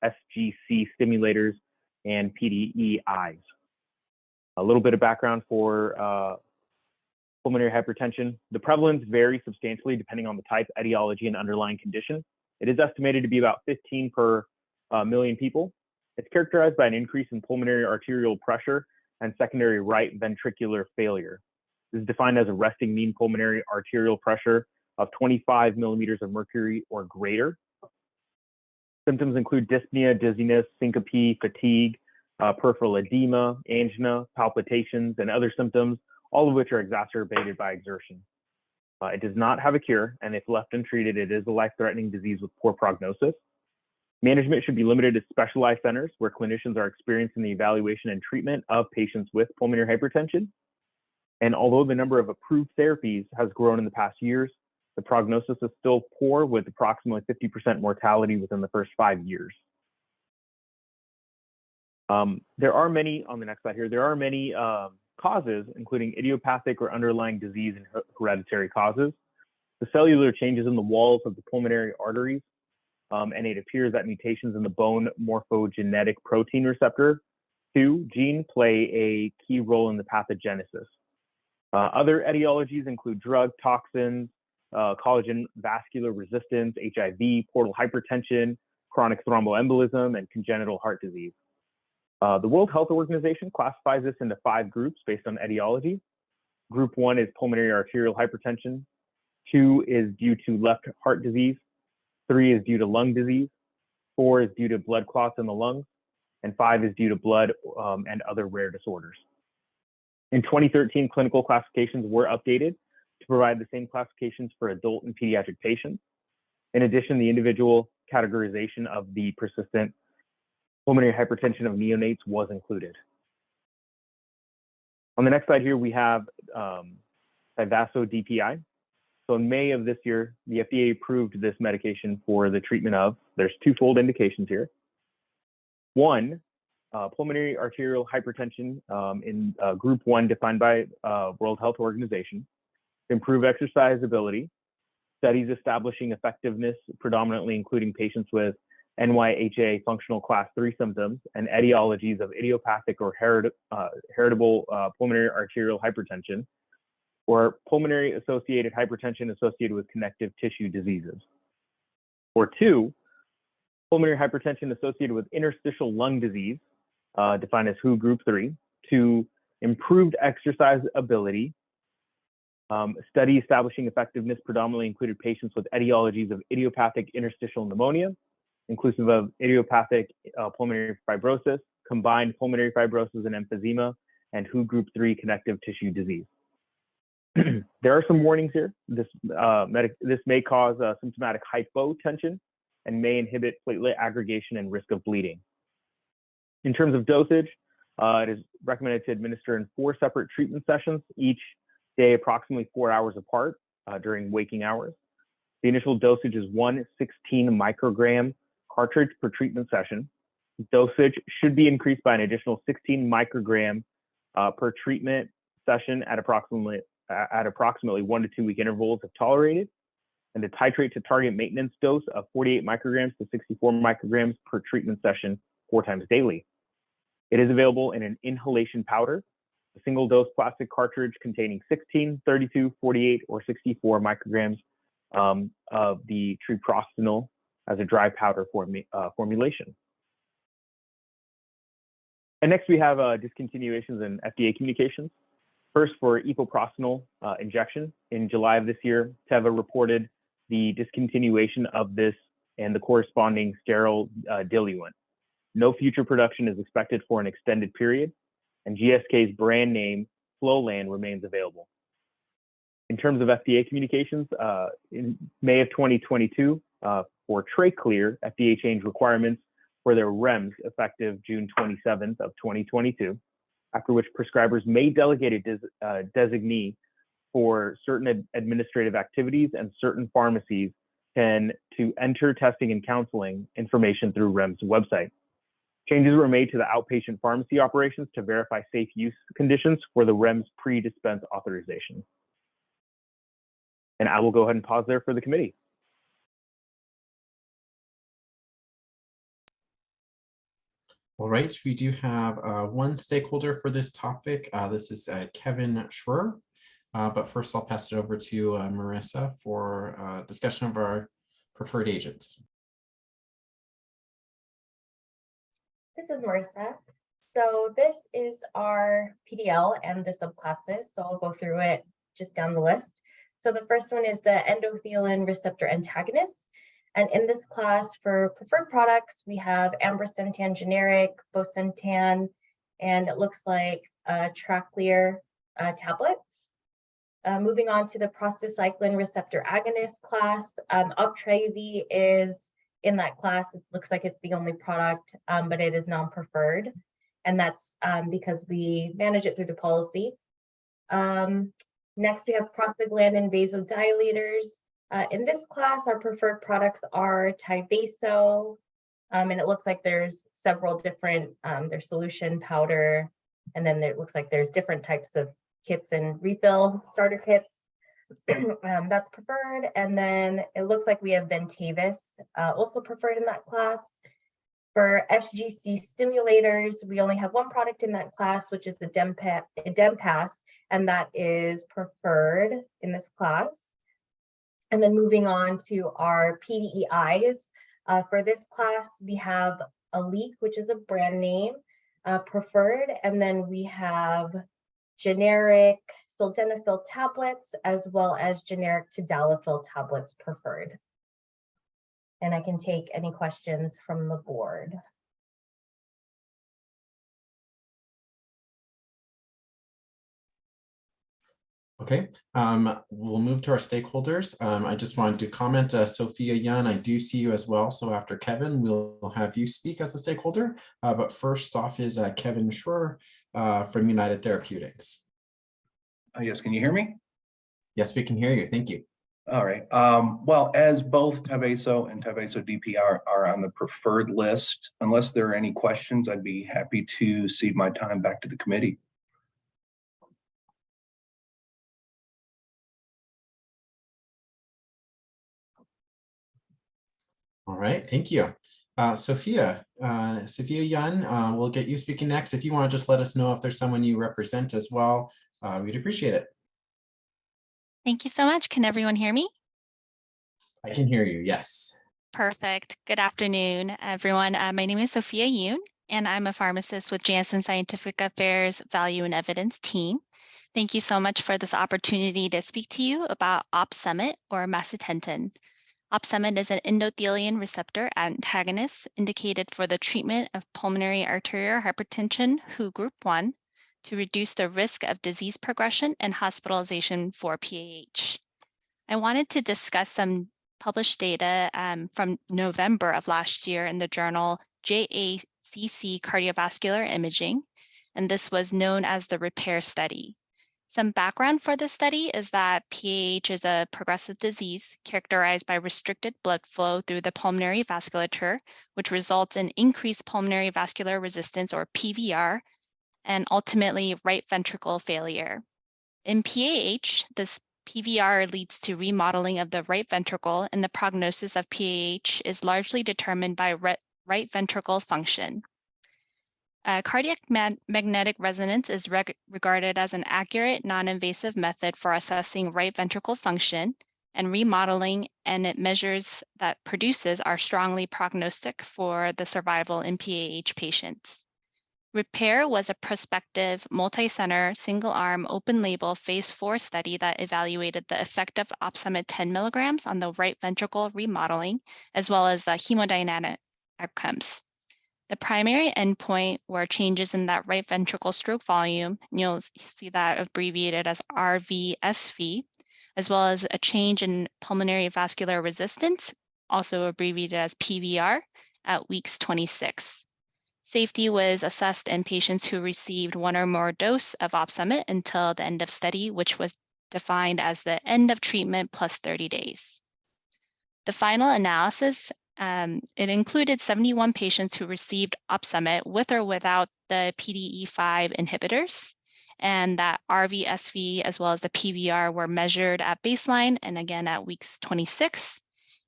S15: SGC stimulators, and PDEIs. A little bit of background for pulmonary hypertension. The prevalence varies substantially depending on the type, etiology, and underlying condition. It is estimated to be about 15 per million people. It's characterized by an increase in pulmonary arterial pressure and secondary right ventricular failure. This is defined as a resting mean pulmonary arterial pressure of 25 millimeters of mercury or greater. Symptoms include dyspnea, dizziness, syncope, fatigue, peripheral edema, angina, palpitations, and other symptoms, all of which are exacerbated by exertion. It does not have a cure, and if left untreated, it is a life-threatening disease with poor prognosis. Management should be limited to specialized centers where clinicians are experienced in the evaluation and treatment of patients with pulmonary hypertension. And although the number of approved therapies has grown in the past years, the prognosis is still poor, with approximately 50% mortality within the first 5 years. There are many, on the next slide here, there are many causes, including idiopathic or underlying disease and hereditary causes. The cellular changes in the walls of the pulmonary arteries, and it appears that mutations in the bone morphogenetic protein receptor 2 gene play a key role in the pathogenesis. Other etiologies include drug, toxins, collagen vascular resistance, HIV, portal hypertension, chronic thromboembolism, and congenital heart disease. The World Health Organization classifies this into 5 groups based on etiology. Group 1 is pulmonary arterial hypertension. 2 is due to left heart disease. 3 is due to lung disease. 4 is due to blood clots in the lungs. And 5 is due to blood and other rare disorders. In 2013, clinical classifications were updated to provide the same classifications for adult and pediatric patients. In addition, the individual categorization of the persistent pulmonary hypertension of neonates was included. On the next slide here, we have Tyvaso DPI. So in May of this year, the FDA approved this medication for the treatment of, there's 2-fold indications here. 1, pulmonary arterial hypertension in group 1 defined by World Health Organization, improve exercise ability, studies establishing effectiveness, predominantly including patients with NYHA functional class 3 symptoms and etiologies of idiopathic or heritable pulmonary arterial hypertension, or pulmonary associated hypertension associated with connective tissue diseases. Or 2, pulmonary hypertension associated with interstitial lung disease, defined as WHO group 3, to improved exercise ability. Study establishing effectiveness predominantly included patients with etiologies of idiopathic interstitial pneumonia, inclusive of idiopathic pulmonary fibrosis, combined pulmonary fibrosis and emphysema, and WHO group 3 connective tissue disease. There are some warnings here. This may cause symptomatic hypotension and may inhibit platelet aggregation and risk of bleeding. In terms of dosage, it is recommended to administer in 4 separate treatment sessions, each day approximately 4 hours apart during waking hours. The initial dosage is 1 16 microgram cartridge per treatment session. Dosage should be increased by an additional 16 microgram per treatment session at approximately 1 to 2 week intervals if tolerated, and to titrate to target maintenance dose of 48 micrograms to 64 micrograms per treatment session 4 times daily. It is available in an inhalation powder, a single dose plastic cartridge containing 16, 32, 48, or 64 micrograms of the treprostinil as a dry powder formulation. And next we have discontinuations and FDA communications. First, for epoprostenol injection, in July of this year, Teva reported the discontinuation of this and the corresponding sterile diluent. No future production is expected for an extended period, and GSK's brand name Flolan remains available. In terms of FDA communications, in May of 2022, for TreClear, FDA changed requirements for their REMS effective June 27th of 2022, after which prescribers may delegate a designee for certain administrative activities, and certain pharmacies can to enter testing and counseling information through REMS website. Changes were made to the outpatient pharmacy operations to verify safe use conditions for the REMS pre-dispense authorization. And I will go ahead and pause there for the committee.
S1: All right, we do have one stakeholder for this topic. This is Kevin Schroer. But first I'll pass it over to Marissa for discussion of our preferred agents.
S14: This is Marissa. So this is our PDL and the subclasses. So I'll go through it just down the list. So the first one is the endothelin receptor antagonists. And in this class for preferred products, we have ambrisentan generic, bosentan, and it looks like TreClear tablets. Moving on to the prostacyclin receptor agonist class, Uptravi is in that class. It looks like it's the only product, but it is non-preferred. And that's because we manage it through the policy. Next, we have prostaglandin vasodilators. In this class, our preferred products are Tyvaso, and it looks like there's several different, there's solution, powder, and then it looks like there's different types of kits and refill starter kits. That's preferred. And then it looks like we have Ventavis, also preferred in that class. For SGC stimulators, we only have one product in that class, which is the Dempass, and that is preferred in this class. And then moving on to our PDEIs, for this class, we have Aleek, which is a brand name, preferred, and then we have generic sildenafil tablets as well as generic tadalafil tablets preferred. And I can take any questions from the board.
S1: Okay, we'll move to our stakeholders. I just wanted to comment, Sophia Yun, I do see you as well. So after Kevin, we'll have you speak as a stakeholder. But first off is Kevin Schroer from United Therapeutics.
S18: Yes, can you hear me?
S1: Yes, we can hear you. Thank you.
S18: All right. Well, as both Tyvaso and Tyvaso DP are on the preferred list, unless there are any questions, I'd be happy to cede my time back to the committee.
S1: All right, thank you. Sophia Yun, we'll get you speaking next. If you want to just let us know if there's someone you represent as well, we'd appreciate it.
S20: Thank you so much. Can everyone hear me?
S1: I can hear you, yes.
S20: Perfect. Good afternoon, everyone. My name is Sophia Yoon, and I'm a pharmacist with Janssen Scientific Affairs Value and Evidence team. Thank you so much for this opportunity to speak to you about OpSummit or macitentan. OpSummit is an endothelin receptor antagonist indicated for the treatment of pulmonary arterial hypertension, WHO Group 1, to reduce the risk of disease progression and hospitalization for PAH. I wanted to discuss some published data from November of last year in the journal JACC Cardiovascular Imaging, and this was known as the REPAIR study. Some background for this study is that PAH is a progressive disease characterized by restricted blood flow through the pulmonary vasculature, which results in increased pulmonary vascular resistance, or PVR, and ultimately right ventricle failure. In PAH, this PVR leads to remodeling of the right ventricle, and the prognosis of PAH is largely determined by right ventricle function. Cardiac magnetic resonance is regarded as an accurate, non-invasive method for assessing right ventricle function and remodeling, and it measures that produces are strongly prognostic for the survival in PAH patients. REPAIR was a prospective, multi-center, single-arm, open-label phase 4 study that evaluated the effect of OpSummit 10 milligrams on the right ventricle remodeling, as well as the hemodynamic outcomes. The primary endpoint were changes in that right ventricle stroke volume, and you'll see that abbreviated as RVSV, as well as a change in pulmonary vascular resistance, also abbreviated as PVR, at weeks 26. Safety was assessed in patients who received one or more dose of OpSummit until the end of study, which was defined as the end of treatment plus 30 days. The final analysis, it included 71 patients who received OpSummit with or without the PDE5 inhibitors, and that RVSV as well as the PVR were measured at baseline and again at weeks 26.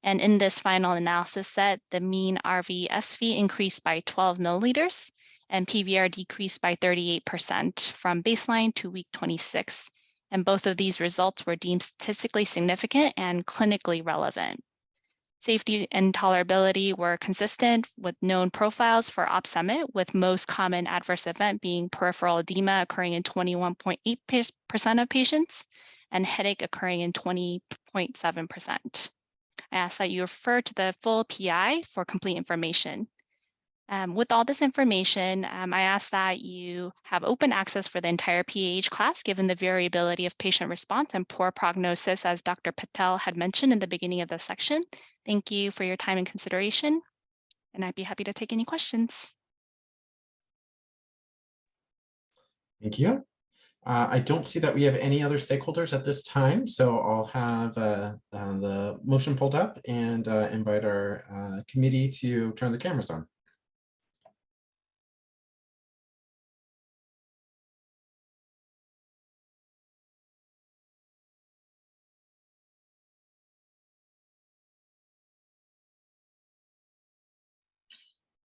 S20: And in this final analysis set, the mean RVSV increased by 12 milliliters and PVR decreased by 38% from baseline to week 26. And both of these results were deemed statistically significant and clinically relevant. Safety and tolerability were consistent with known profiles for OpSummit, with most common adverse event being peripheral edema occurring in 21.8% of patients and headache occurring in 20.7%. I ask that you refer to the full PI for complete information. With all this information, I ask that you have open access for the entire PAH class, given the variability of patient response and poor prognosis, as Dr. Patel had mentioned in the beginning of the section. Thank you for your time and consideration, and I'd be happy to take any questions.
S1: Thank you. I don't see that we have any other stakeholders at this time, so I'll have the motion pulled up and invite our committee to turn the cameras on.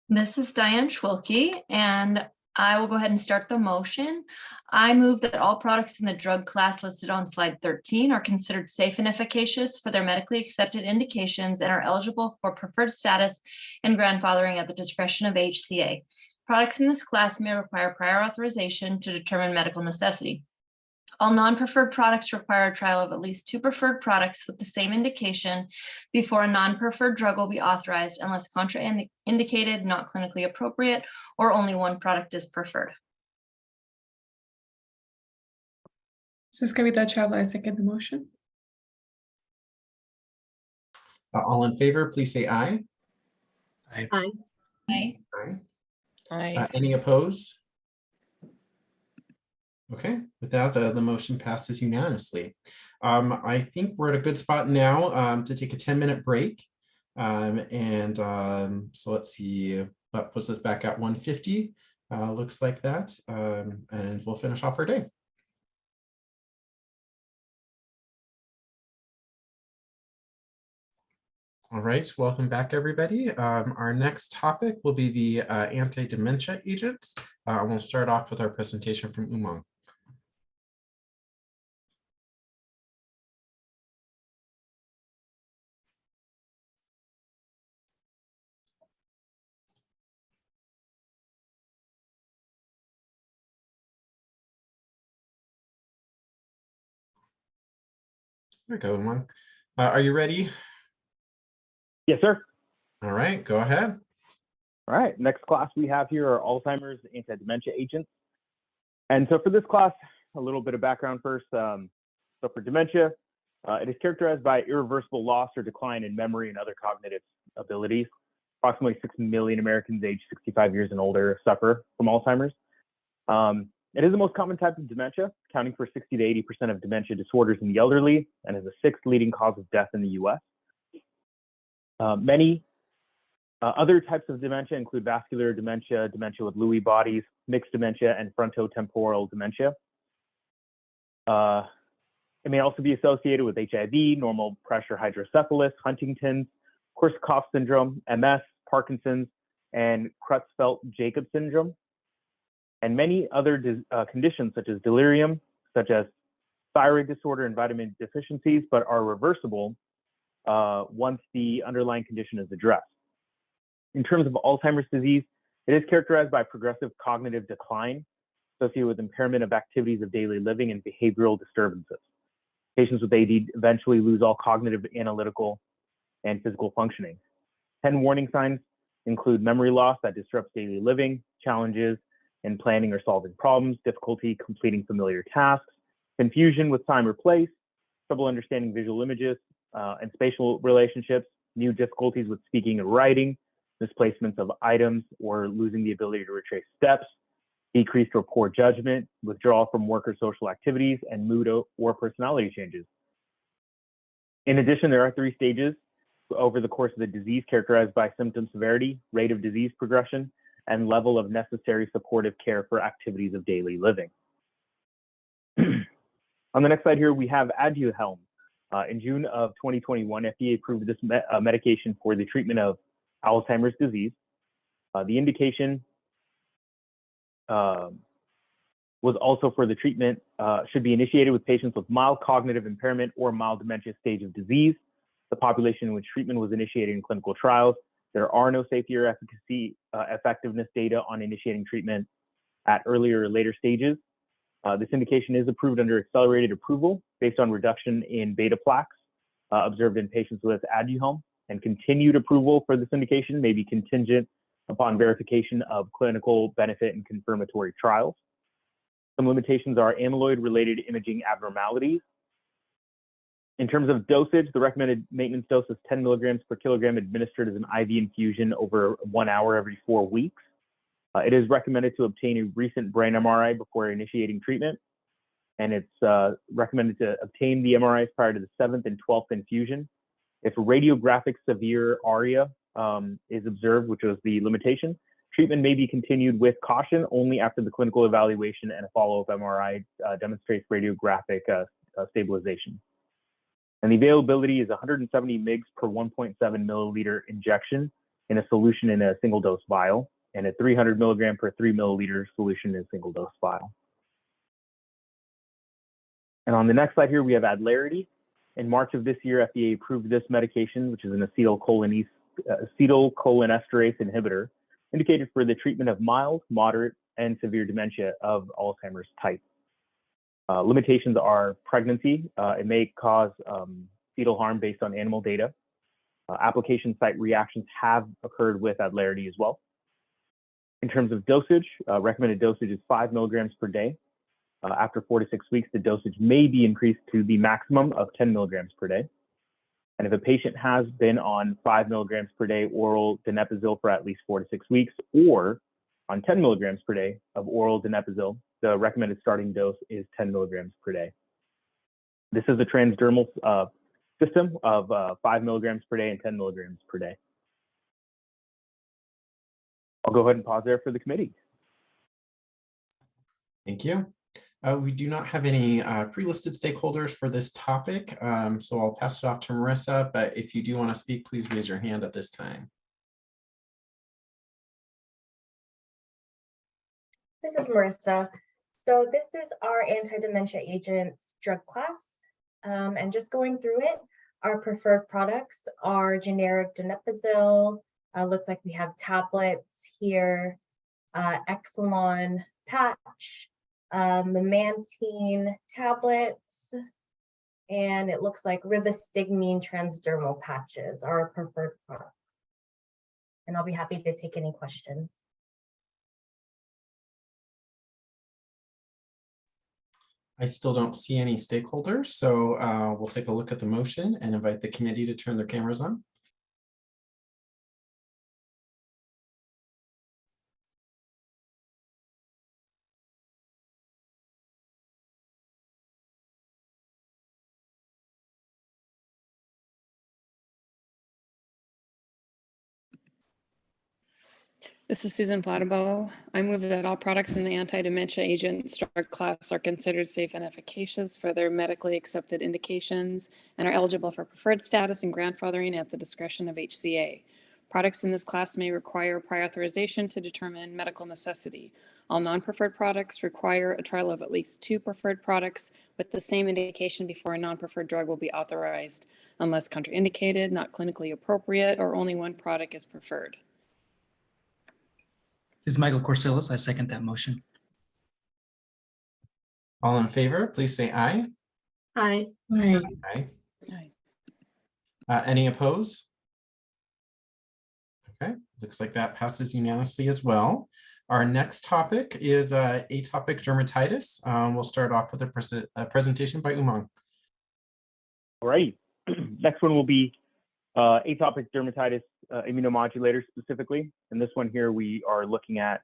S13: This is Diane Schwilke, and I will go ahead and start the motion. I move that all products in the drug class listed on slide 13 are considered safe and efficacious for their medically accepted indications and are eligible for preferred status and grandfathering at the discretion of HCA. Products in this class may require prior authorization to determine medical necessity. All non-preferred products require a trial of at least 2 preferred products with the same indication before a non-preferred drug will be authorized unless contraindicated, not clinically appropriate, or only one product is preferred.
S9: This is Kavita Chawla. I second the motion.
S1: All in favor, please say aye.
S2: Aye.
S13: Aye.
S1: Aye. Any opposed? Okay, with that, the motion passes unanimously. I think we're at a good spot now to take a 10-minute break. So let's see, that puts us back at 1:50. Looks like that, and we'll finish off our day. All right, welcome back, everybody. Our next topic will be the anti-dementia agents. We'll start off with our presentation from Umang. There we go, Umang. Are you ready?
S15: Yes, sir.
S1: All right, go ahead.
S15: All right, next class we have here are Alzheimer's anti-dementia agents. And so for this class, a little bit of background first. So for dementia, it is characterized by irreversible loss or decline in memory and other cognitive abilities. Approximately 6 million Americans aged 65 years and older suffer from Alzheimer's. It is the most common type of dementia, accounting for 60 to 80% of dementia disorders in the elderly, and is the 6th leading cause of death in the US. Many other types of dementia include vascular dementia, dementia with Lewy bodies, mixed dementia, and frontotemporal dementia. It may also be associated with HIV, normal pressure hydrocephalus, Huntington's, Korsakoff syndrome, MS, Parkinson's, and Creutzfeldt-Jakob syndrome, and many other conditions such as delirium, such as thyroid disorder and vitamin deficiencies, but are reversible once the underlying condition is addressed. In terms of Alzheimer's disease, it is characterized by progressive cognitive decline associated with impairment of activities of daily living and behavioral disturbances. Patients with AD eventually lose all cognitive, analytical, and physical functioning. 10 warning signs include memory loss that disrupts daily living, challenges in planning or solving problems, difficulty completing familiar tasks, confusion with time or place, trouble understanding visual images and spatial relationships, new difficulties with speaking or writing, misplacements of items or losing the ability to retrace steps, decreased or poor judgment, withdrawal from work or social activities, and mood or personality changes. In addition, there are 3 stages over the course of the disease characterized by symptom severity, rate of disease progression, and level of necessary supportive care for activities of daily living. On the next slide here, we have Aduhelm. In June of 2021, FDA approved this medication for the treatment of Alzheimer's disease. The indication was also for the treatment, should be initiated with patients with mild cognitive impairment or mild dementia stage of disease. The population in which treatment was initiated in clinical trials. There are no safety or efficacy effectiveness data on initiating treatment at earlier or later stages. This indication is approved under accelerated approval based on reduction in beta plaques observed in patients with Aduhelm, and continued approval for this indication may be contingent upon verification of clinical benefit and confirmatory trials. Some limitations are amyloid-related imaging abnormalities. In terms of dosage, the recommended maintenance dose is 10 milligrams per kilogram administered as an IV infusion over 1 hour every 4 weeks. It is recommended to obtain a recent brain MRI before initiating treatment, and it's recommended to obtain the MRIs prior to the 7th and 12th infusion. If radiographic severe ARIA is observed, which was the limitation, treatment may be continued with caution only after the clinical evaluation and a follow-up MRI demonstrates radiographic stabilization. And the availability is 170 mg per 1.7 milliliter injection in a solution in a single dose vial, and a 300 milligram per 3 milliliter solution in a single dose vial. And on the next slide here, we have Adlarity. In March of this year, FDA approved this medication, which is an acetylcholinesterase inhibitor, indicated for the treatment of mild, moderate, and severe dementia of Alzheimer's type. Limitations are pregnancy. It may cause fetal harm based on animal data. Application site reactions have occurred with Adlarity as well. In terms of dosage, recommended dosage is 5 milligrams per day. After 4 to 6 weeks, the dosage may be increased to the maximum of 10 milligrams per day. And if a patient has been on 5 milligrams per day oral donepezil for at least 4 to 6 weeks, or on 10 milligrams per day of oral donepezil, the recommended starting dose is 10 milligrams per day. This is a transdermal system of 5 milligrams per day and 10 milligrams per day. I'll go ahead and pause there for the committee.
S1: Thank you. We do not have any pre-listed stakeholders for this topic, so I'll pass it off to Marissa, but if you do want to speak, please raise your hand at this time.
S14: This is Marissa. So this is our anti-dementia agents drug class, and just going through it, our preferred products are generic donepezil. Looks like we have tablets here, Exelon patch, memantine tablets, and it looks like rivastigmine transdermal patches are our preferred products. And I'll be happy to take any questions.
S1: I still don't see any stakeholders, so we'll take a look at the motion and invite the committee to turn their cameras on.
S12: This is Susan Plattabo. I move that all products in the anti-dementia agent drug class are considered safe and efficacious for their medically accepted indications and are eligible for preferred status and grandfathering at the discretion of HCA. Products in this class may require prior authorization to determine medical necessity. All non-preferred products require a trial of at least 2 preferred products with the same indication before a non-preferred drug will be authorized, unless contraindicated, not clinically appropriate, or only one product is preferred.
S16: This is Michael Corsillis. I second that motion.
S1: All in favor, please say aye.
S2: Aye.
S9: Aye.
S1: Aye.
S12: Aye.
S1: Any opposed? Okay, looks like that passes unanimously as well. Our next topic is atopic dermatitis. We'll start off with a presentation by Umang.
S15: All right. Next one will be atopic dermatitis immunomodulators specifically. And this one here, we are looking at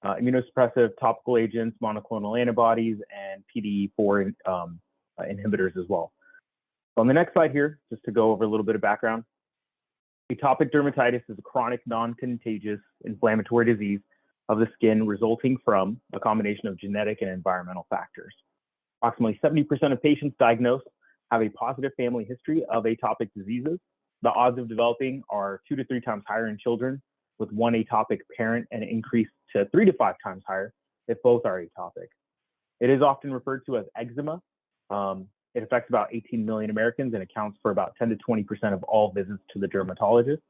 S15: immunosuppressive topical agents, monoclonal antibodies, and PDE4 inhibitors as well. So on the next slide here, just to go over a little bit of background, atopic dermatitis is a chronic non-contagious inflammatory disease of the skin resulting from a combination of genetic and environmental factors. Approximately 70% of patients diagnosed have a positive family history of atopic diseases. The odds of developing are 2 to 3 times higher in children with one atopic parent and increase to 3 to 5 times higher if both are atopic. It is often referred to as eczema. It affects about 18 million Americans and accounts for about 10 to 20% of all visits to the dermatologist.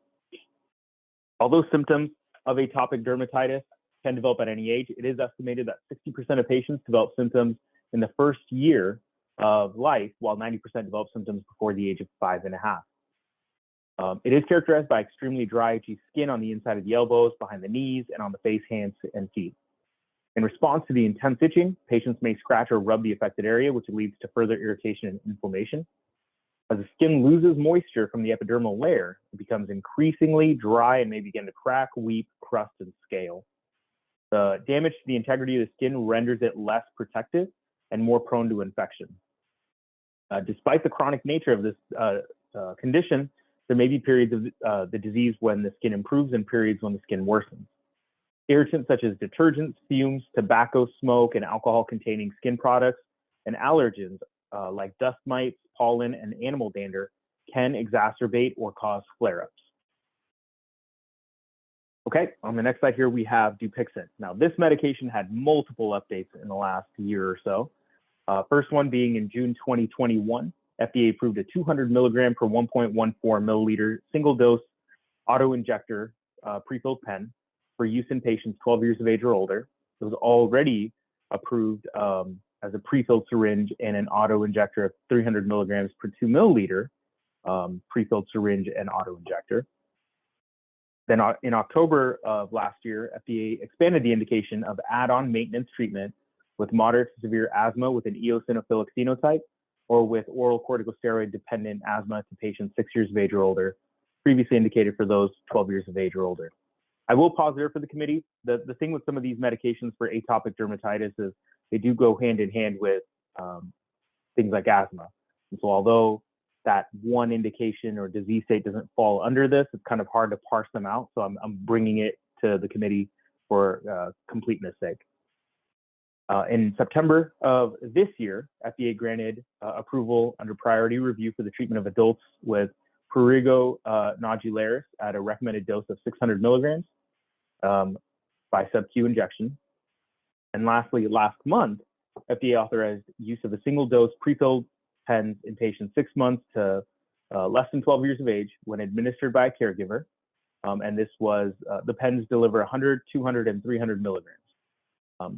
S15: Although symptoms of atopic dermatitis can develop at any age, it is estimated that 60% of patients develop symptoms in the first year of life, while 90% develop symptoms before the age of 5.5. It is characterized by extremely dry, itchy skin on the inside of the elbows, behind the knees, and on the face, hands, and feet. In response to the intense itching, patients may scratch or rub the affected area, which leads to further irritation and inflammation. As the skin loses moisture from the epidermal layer, it becomes increasingly dry and may begin to crack, weep, crust, and scale. The damage to the integrity of the skin renders it less protective and more prone to infection. Despite the chronic nature of this condition, there may be periods of the disease when the skin improves and periods when the skin worsens. Irritants such as detergents, fumes, tobacco smoke, and alcohol-containing skin products, and allergens like dust mites, pollen, and animal dander can exacerbate or cause flare-ups. Okay, on the next slide here, we have Dupixent. Now, this medication had multiple updates in the last year or so. First one being in June 2021, FDA approved a 200 milligram per 1.14 milliliter single-dose auto-injector prefilled pen for use in patients 12 years of age or older. It was already approved as a prefilled syringe and an auto-injector of 300 milligrams per 2 milliliter prefilled syringe and auto-injector. Then in October of last year, FDA expanded the indication of add-on maintenance treatment with moderate to severe asthma with an eosinophilic phenotype or with oral corticosteroid-dependent asthma to patients 6 years of age or older, previously indicated for those 12 years of age or older. I will pause there for the committee. The thing with some of these medications for atopic dermatitis is they do go hand in hand with things like asthma. And so although that one indication or disease state doesn't fall under this, it's kind of hard to parse them out. So I'm bringing it to the committee for completeness sake. In September of this year, FDA granted approval under priority review for the treatment of adults with prurigo nodularis at a recommended dose of 600 milligrams by sub-Q injection. And lastly, last month, FDA authorized use of a single-dose prefilled pens in patients 6 months to less than 12 years of age when administered by a caregiver. And this was, the pens deliver 100, 200, and 300 milligrams.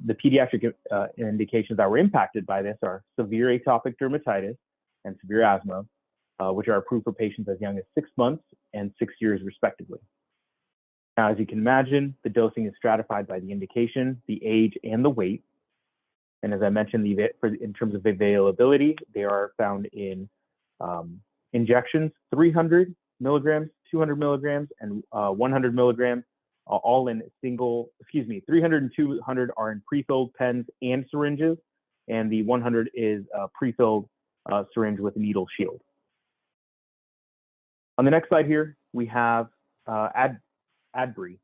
S15: The pediatric indications that were impacted by this are severe atopic dermatitis and severe asthma, which are approved for patients as young as 6 months and 6 years respectively. Now, as you can imagine, the dosing is stratified by the indication, the age, and the weight. And as I mentioned, in terms of availability, they are found in injections, 300 milligrams, 200 milligrams, and 100 milligrams, all in single, 300 and 200 are in pre-filled pens and syringes, and the 100 is a pre-filled syringe with a needle shield. On the next slide here, we have Adbry.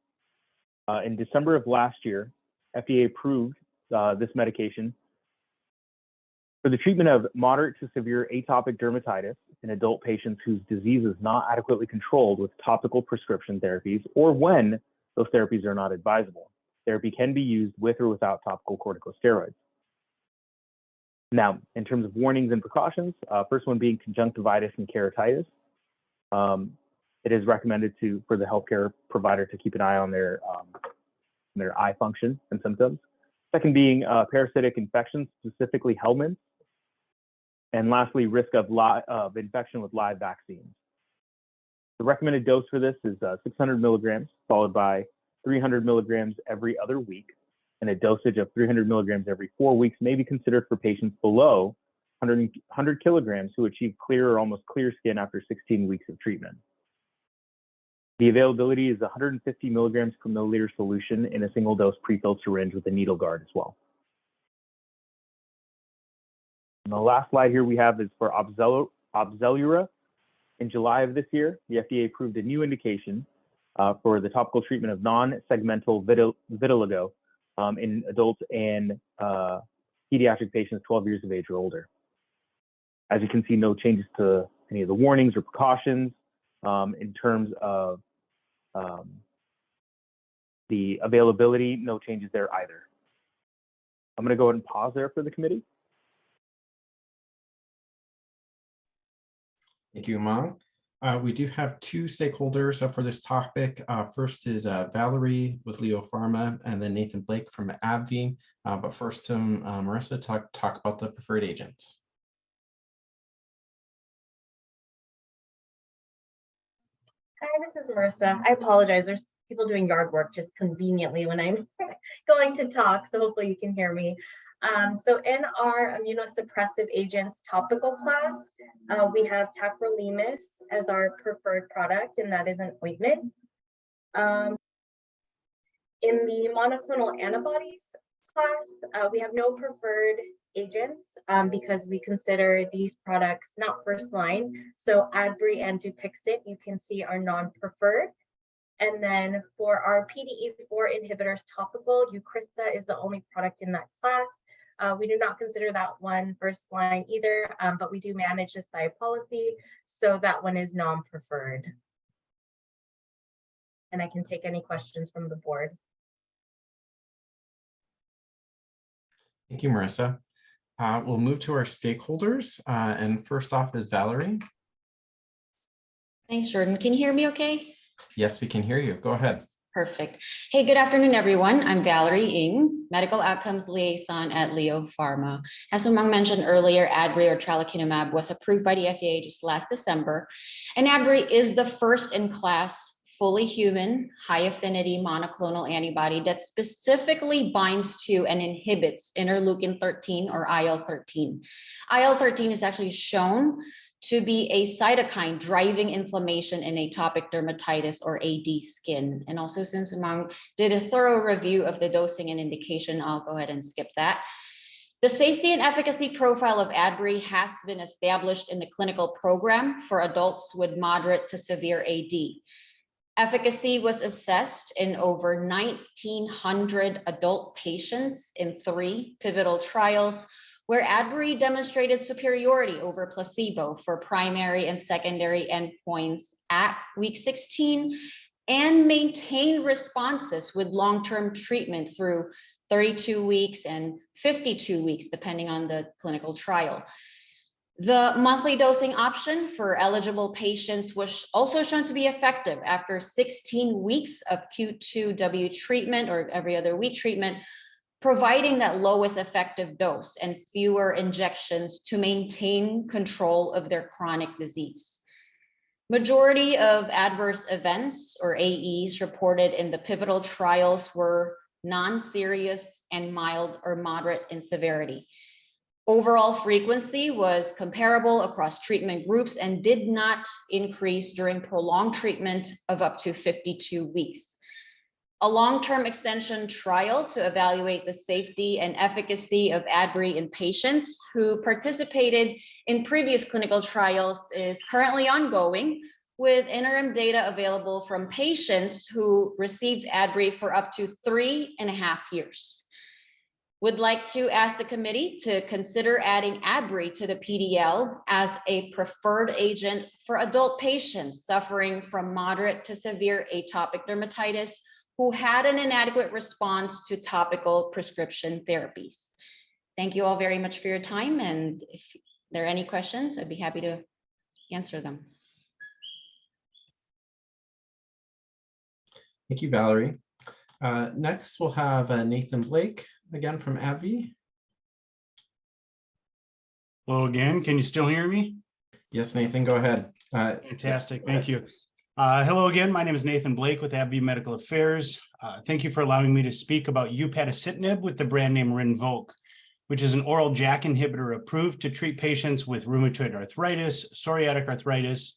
S15: In December of last year, FDA approved this medication for the treatment of moderate to severe atopic dermatitis in adult patients whose disease is not adequately controlled with topical prescription therapies, or when those therapies are not advisable. Therapy can be used with or without topical corticosteroids. Now, in terms of warnings and precautions, first one being conjunctivitis and keratitis. It is recommended for the healthcare provider to keep an eye on their eye function and symptoms. Second being parasitic infections, specifically helminths. And lastly, risk of infection with live vaccines. The recommended dose for this is 600 milligrams, followed by 300 milligrams every other week, and a dosage of 300 milligrams every 4 weeks may be considered for patients below 100 kilograms who achieve clear or almost clear skin after 16 weeks of treatment. The availability is 150 milligrams per milliliter solution in a single dose pre-filled syringe with a needle guard as well. And the last slide here we have is for Opzelura. In July of this year, the FDA approved a new indication for the topical treatment of non-segmental vitiligo in adults and pediatric patients 12 years of age or older. As you can see, no changes to any of the warnings or precautions in terms of the availability, no changes there either. I'm going to go ahead and pause there for the committee.
S1: Thank you, Amang. We do have two stakeholders for this topic. First is Valerie with Leo Pharma, and then Nathan Blake from AbbVie. But first, Marissa, talk about the preferred agents.
S14: Hi, this is Marissa. I apologize. There's people doing yard work just conveniently when I'm going to talk, so hopefully you can hear me. So in our immunosuppressive agents topical class, we have tacrolimus as our preferred product, and that is an ointment. In the monoclonal antibodies class, we have no preferred agents because we consider these products not first line. So Adbry and Dupixent, you can see, are non-preferred. And then for our PDE4 inhibitors topical, Eucrisa is the only product in that class. We do not consider that one first line either, but we do manage this by policy, so that one is non-preferred. And I can take any questions from the board.
S1: Thank you, Marissa. We'll move to our stakeholders, and first off is Valerie.
S21: Thanks, Jordan. Can you hear me okay?
S1: Yes, we can hear you. Go ahead.
S21: Perfect. Hey, good afternoon, everyone. I'm Valerie Ng, Medical Outcomes Liaison at Leo Pharma. As Umang mentioned earlier, Adbry or tralokinumab was approved by the FDA just last December, and Adbry is the first in class fully human, high affinity monoclonal antibody that specifically binds to and inhibits interleukin-13 or IL-13. IL-13 is actually shown to be a cytokine driving inflammation in atopic dermatitis or AD skin. And also, since Umang did a thorough review of the dosing and indication, I'll go ahead and skip that. The safety and efficacy profile of Adbry has been established in the clinical program for adults with moderate to severe AD. Efficacy was assessed in over 1,900 adult patients in 3 pivotal trials, where Adbry demonstrated superiority over placebo for primary and secondary endpoints at week 16 and maintained responses with long-term treatment through 32 weeks and 52 weeks, depending on the clinical trial. The monthly dosing option for eligible patients was also shown to be effective after 16 weeks of Q2W treatment or every other week treatment, providing that lowest effective dose and fewer injections to maintain control of their chronic disease. Majority of adverse events or AEs reported in the pivotal trials were non-serious and mild or moderate in severity. Overall frequency was comparable across treatment groups and did not increase during prolonged treatment of up to 52 weeks. A long-term extension trial to evaluate the safety and efficacy of Adbry in patients who participated in previous clinical trials is currently ongoing, with interim data available from patients who received Adbry for up to 3.5 years. Would like to ask the committee to consider adding Adbry to the PDL as a preferred agent for adult patients suffering from moderate to severe atopic dermatitis who had an inadequate response to topical prescription therapies. Thank you all very much for your time, and if there are any questions, I'd be happy to answer them.
S1: Thank you, Valerie. Next, we'll have Nathan Blake, again from AbbVie.
S19: Hello again. Can you still hear me?
S1: Yes, Nathan, go ahead.
S19: Fantastic. Thank you. Hello again. My name is Nathan Blake with AbbVie Medical Affairs. Thank you for allowing me to speak about upadacitinib with the brand name Rinvoq, which is an oral JAK inhibitor approved to treat patients with rheumatoid arthritis, psoriatic arthritis,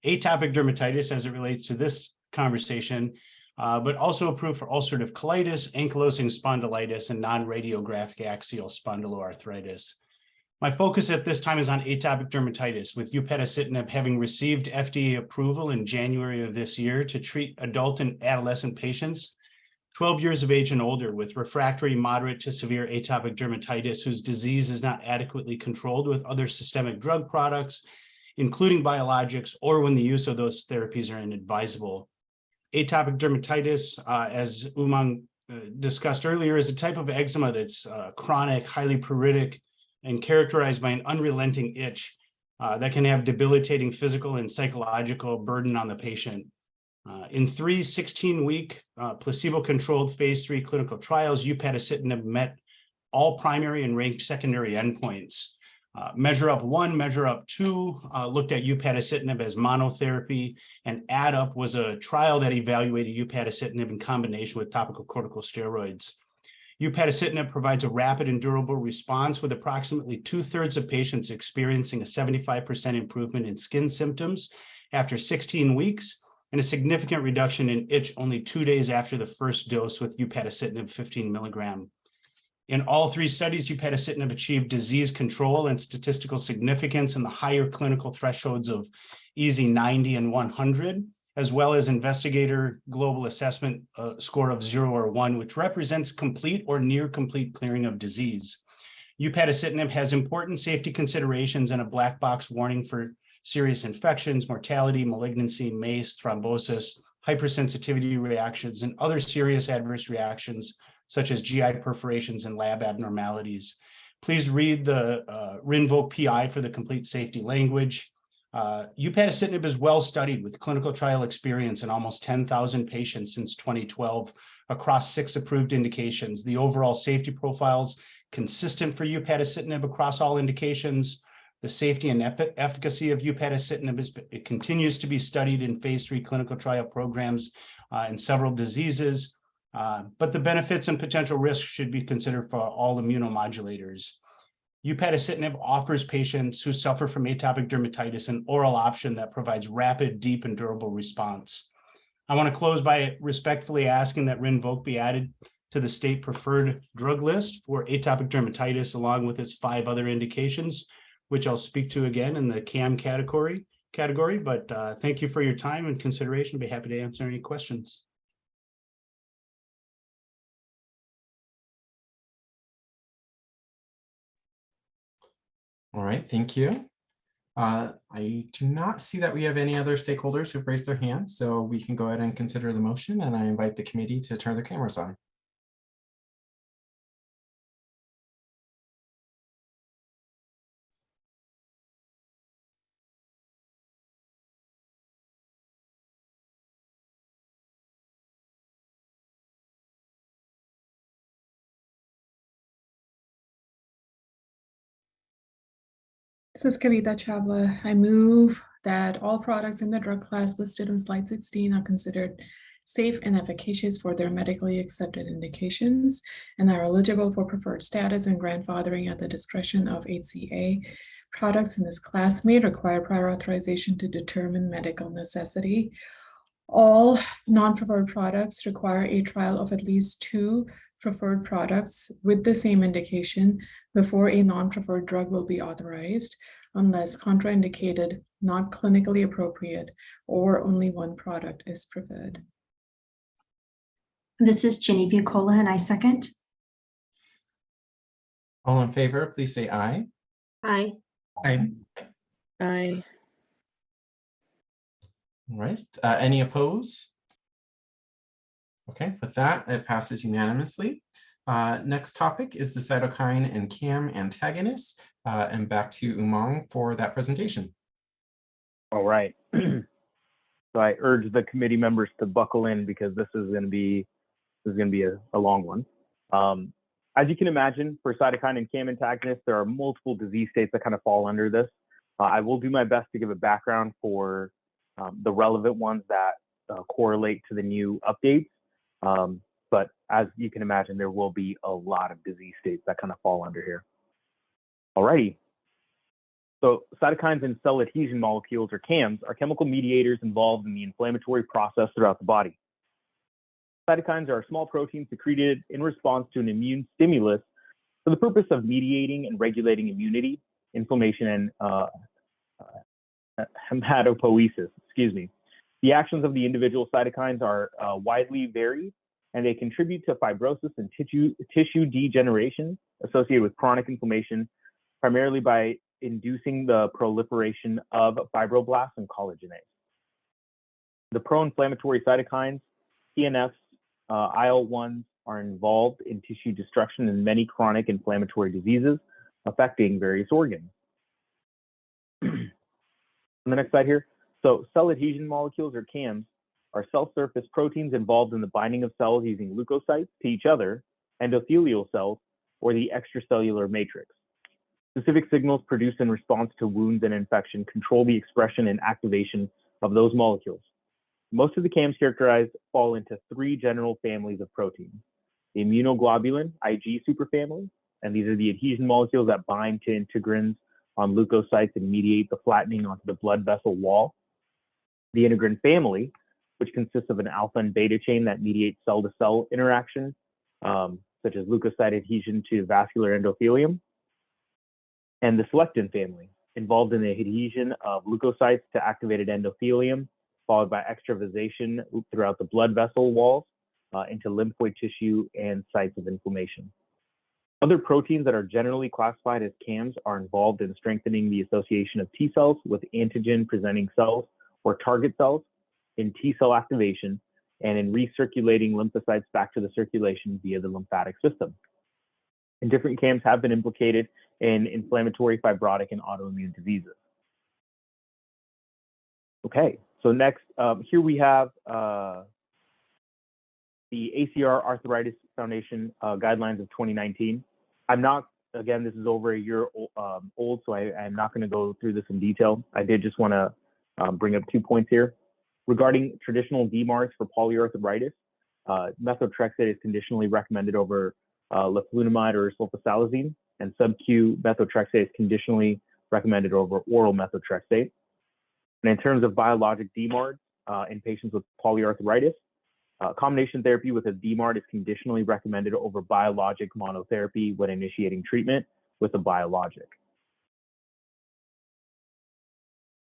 S19: atopic dermatitis as it relates to this conversation, but also approved for ulcerative colitis, ankylosing spondylitis, and non-radiographic axial spondyloarthritis. My focus at this time is on atopic dermatitis, with upadacitinib having received FDA approval in January of this year to treat adult and adolescent patients 12 years of age and older with refractory moderate to severe atopic dermatitis whose disease is not adequately controlled with other systemic drug products, including biologics, or when the use of those therapies are inadvisable. Atopic dermatitis, as Umang discussed earlier, is a type of eczema that's chronic, highly pruritic, and characterized by an unrelenting itch that can have debilitating physical and psychological burden on the patient. In 3 16-week placebo-controlled phase 3 clinical trials, upadacitinib met all primary and ranked secondary endpoints. Measure Up 1, Measure Up 2 looked at upadacitinib as monotherapy, and Add Up was a trial that evaluated upadacitinib in combination with topical corticosteroids. Upadacitinib provides a rapid and durable response, with approximately 2/3 of patients experiencing a 75% improvement in skin symptoms after 16 weeks, and a significant reduction in itch only 2 days after the first dose with upadacitinib 15 milligram. In all 3 studies, upadacitinib achieved disease control and statistical significance in the higher clinical thresholds of EASI 90 and 100, as well as investigator global assessment score of 0 or 1, which represents complete or near complete clearing of disease. Upadacitinib has important safety considerations and a black box warning for serious infections, mortality, malignancy, MACE, thrombosis, hypersensitivity reactions, and other serious adverse reactions, such as GI perforations and lab abnormalities. Please read the Rinvoq PI for the complete safety language. Upadacitinib is well studied with clinical trial experience in almost 10,000 patients since 2012 across 6 approved indications. The overall safety profiles consistent for upadacitinib across all indications. The safety and efficacy of upadacitinib it continues to be studied in phase 3 clinical trial programs in several diseases, but the benefits and potential risks should be considered for all immunomodulators. Upadacitinib offers patients who suffer from atopic dermatitis an oral option that provides rapid, deep, and durable response. I want to close by respectfully asking that Rinvoq be added to the state preferred drug list for atopic dermatitis, along with its 5 other indications, which I'll speak to again in the CAM category. But thank you for your time and consideration. I'll be happy to answer any questions.
S1: All right, thank you. I do not see that we have any other stakeholders who've raised their hands, so we can go ahead and consider the motion, and I invite the committee to turn their cameras on.
S9: This is Kavita Chawla. I move that all products in the drug class listed on slide 16 are considered safe and efficacious for their medically accepted indications and are eligible for preferred status and grandfathering at the discretion of HCA. Products in this class may require prior authorization to determine medical necessity. All non-preferred products require a trial of at least 2 preferred products with the same indication before a non-preferred drug will be authorized, unless contraindicated, not clinically appropriate, or only one product is preferred.
S8: This is Ginny Bucola, and I second.
S1: All in favor, please say aye.
S2: Aye.
S16: Aye.
S12: Aye.
S1: All right, any opposed? Okay, with that, it passes unanimously. Next topic is the cytokine and CAM antagonist, and back to Umang for that presentation.
S15: All right. So I urge the committee members to buckle in because this is going to be a long one. As you can imagine, for cytokine and CAM antagonists, there are multiple disease states that kind of fall under this. I will do my best to give a background for the relevant ones that correlate to the new updates. But as you can imagine, there will be a lot of disease states that kind of fall under here. Alrighty. So cytokines and cell adhesion molecules, or CAMs, are chemical mediators involved in the inflammatory process throughout the body. Cytokines are small proteins secreted in response to an immune stimulus for the purpose of mediating and regulating immunity, inflammation, and hematopoiesis. Excuse me. The actions of the individual cytokines are widely varied, and they contribute to fibrosis and tissue degeneration associated with chronic inflammation, primarily by inducing the proliferation of fibroblasts and collagenase. The pro-inflammatory cytokines, TNFs, IL-1s are involved in tissue destruction in many chronic inflammatory diseases affecting various organs. On the next slide here. So cell adhesion molecules, or CAMs, are cell surface proteins involved in the binding of cells using leukocytes to each other, endothelial cells, or the extracellular matrix. Specific signals produced in response to wounds and infection control the expression and activation of those molecules. Most of the CAMs characterized fall into 3 general families of proteins: the immunoglobulin, Ig superfamily, and these are the adhesion molecules that bind to integrins on leukocytes and mediate the flattening onto the blood vessel wall. The integrin family, which consists of an alpha and beta chain that mediates cell-to-cell interaction, such as leukocyte adhesion to vascular endothelium. And the selectin family, involved in the adhesion of leukocytes to activated endothelium, followed by extravasation throughout the blood vessel walls into lymphoid tissue and sites of inflammation. Other proteins that are generally classified as CAMs are involved in strengthening the association of T cells with antigen-presenting cells or target cells, in T cell activation, and in recirculating lymphocytes back to the circulation via the lymphatic system. And different CAMs have been implicated in inflammatory, fibrotic, and autoimmune diseases. Okay, so next, here we have the ACR Arthritis Foundation guidelines of 2019. I'm not, again, this is over a year old, so I'm not going to go through this in detail. I did just want to bring up 2 points here. Regarding traditional DMARDs for polyarthritis, methotrexate is conditionally recommended over leflunomide or sulfasalazine, and sub-Q methotrexate is conditionally recommended over oral methotrexate. And in terms of biologic DMARDs in patients with polyarthritis, combination therapy with a DMARD is conditionally recommended over biologic monotherapy when initiating treatment with a biologic.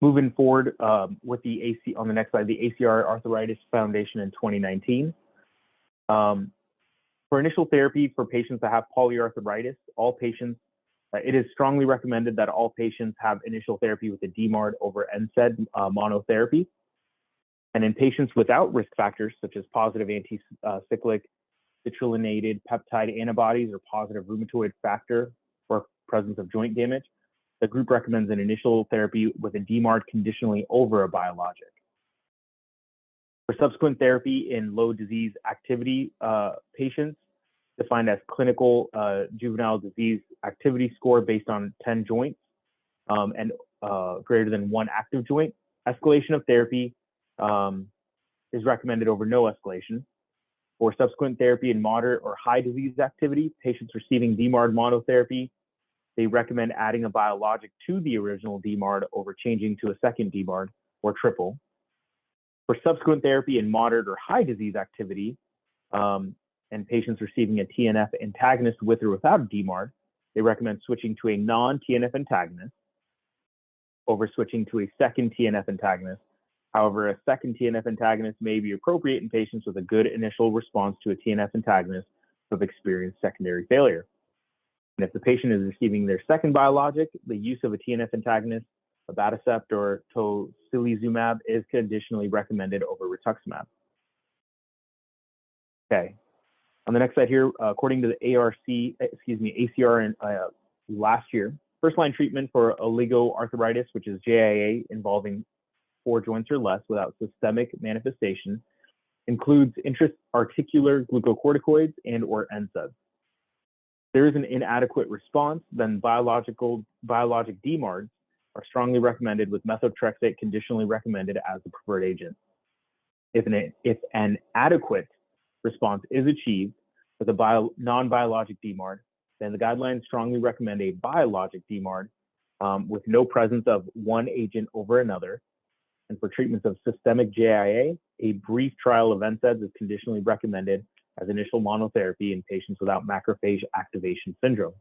S15: Moving forward with the AC on the next slide, the ACR Arthritis Foundation in 2019. For initial therapy for patients that have polyarthritis, all patients, it is strongly recommended that all patients have initial therapy with a DMARD over NSAID monotherapy. And in patients without risk factors, such as positive anti-cyclic citrullinated peptide antibodies or positive rheumatoid factor or presence of joint damage, the group recommends an initial therapy with a DMARD conditionally over a biologic. For subsequent therapy in low disease activity patients, defined as clinical juvenile disease activity score based on 10 joints, and greater than 1 active joint. Escalation of therapy is recommended over no escalation. For subsequent therapy in moderate or high disease activity, patients receiving DMARD monotherapy, they recommend adding a biologic to the original DMARD over changing to a second DMARD or triple. For subsequent therapy in moderate or high disease activity, and patients receiving a TNF antagonist with or without a DMARD, they recommend switching to a non-TNF antagonist over switching to a second TNF antagonist. However, a second TNF antagonist may be appropriate in patients with a good initial response to a TNF antagonist who have experienced secondary failure. And if the patient is receiving their second biologic, the use of a TNF antagonist, abatacept or tocilizumab, is conditionally recommended over rituximab. Okay. On the next slide here, according to the ACR in, last year, first-line treatment for oligoarthritis, which is JIA involving 4 joints or less without systemic manifestation, includes intra-articular glucocorticoids and or NSAIDs. There is an inadequate response, then biologic DMARDs are strongly recommended, with methotrexate conditionally recommended as the preferred agent. If an adequate response is achieved with a non-biologic DMARD, then the guidelines strongly recommend a biologic DMARD with no presence of one agent over another. And for treatments of systemic JIA, a brief trial of NSAIDs is conditionally recommended as initial monotherapy in patients without macrophage activation syndrome.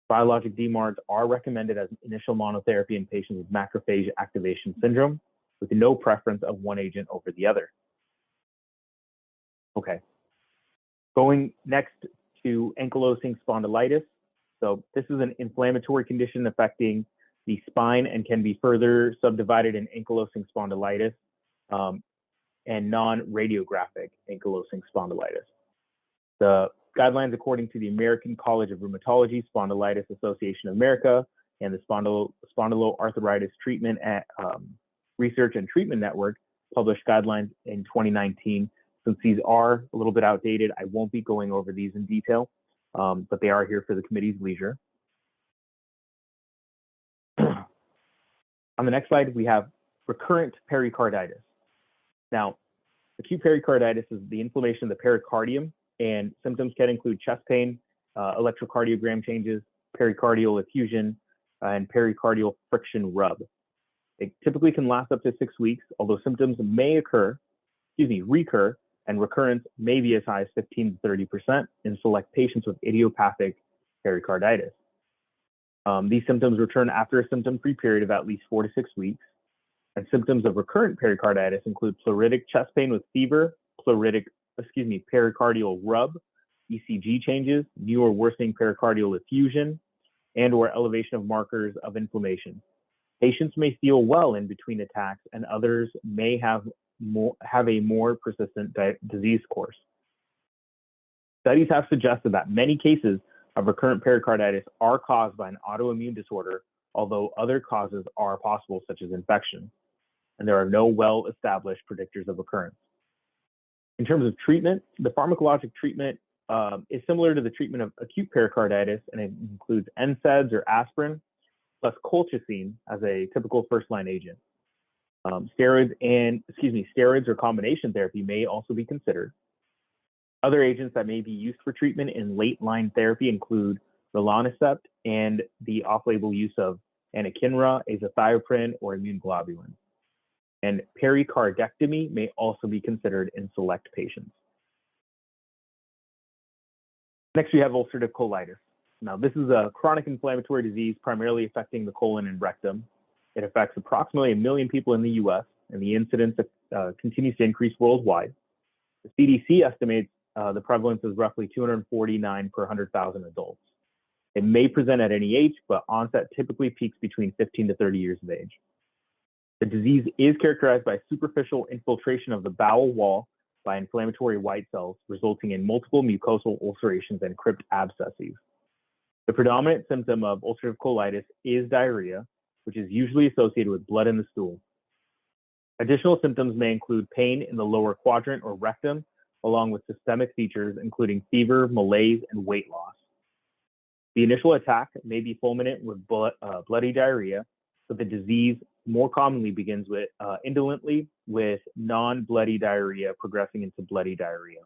S15: Biologic DMARDs are recommended as initial monotherapy in patients with macrophage activation syndrome, with no preference of one agent over the other. Okay, going next to ankylosing spondylitis. So this is an inflammatory condition affecting the spine and can be further subdivided in ankylosing spondylitis and non-radiographic ankylosing spondylitis. The guidelines, according to the American College of Rheumatology, Spondylitis Association of America, and the Spondyloarthritis Treatment Research and Treatment Network, published guidelines in 2019. Since these are a little bit outdated, I won't be going over these in detail, but they are here for the committee's leisure. On the next slide, we have recurrent pericarditis. Now, acute pericarditis is the inflammation of the pericardium, and symptoms can include chest pain, electrocardiogram changes, pericardial effusion, and pericardial friction rub. It typically can last up to 6 weeks, although symptoms may recur, and recurrence may be as high as 15 to 30% in select patients with idiopathic pericarditis. These symptoms return after a symptom-free period of at least 4 to 6 weeks. And symptoms of recurrent pericarditis include pleuritic chest pain with fever, pericardial rub, ECG changes, new or worsening pericardial effusion, and or elevation of markers of inflammation. Patients may feel well in between attacks, and others may have a more persistent disease course. Studies have suggested that many cases of recurrent pericarditis are caused by an autoimmune disorder, although other causes are possible, such as infection, and there are no well-established predictors of occurrence. In terms of treatment, the pharmacologic treatment is similar to the treatment of acute pericarditis, and it includes NSAIDs or aspirin, plus colchicine as a typical first-line agent. Steroids or combination therapy may also be considered. Other agents that may be used for treatment in late-line therapy include rilonacept and the off-label use of anakinra, azathioprine, or immune globulin. And pericardectomy may also be considered in select patients. Next, we have ulcerative colitis. Now, this is a chronic inflammatory disease primarily affecting the colon and rectum. It affects approximately 1 million people in the US, and the incidence continues to increase worldwide. The CDC estimates the prevalence is roughly 249 per 100,000 adults. It may present at any age, but onset typically peaks between 15 to 30 years of age. The disease is characterized by superficial infiltration of the bowel wall by inflammatory white cells, resulting in multiple mucosal ulcerations and crypt abscesses. The predominant symptom of ulcerative colitis is diarrhea, which is usually associated with blood in the stool. Additional symptoms may include pain in the lower quadrant or rectum, along with systemic features including fever, malaise, and weight loss. The initial attack may be fulminant with bloody diarrhea, but the disease more commonly begins with indolently with non-bloody diarrhea progressing into bloody diarrhea.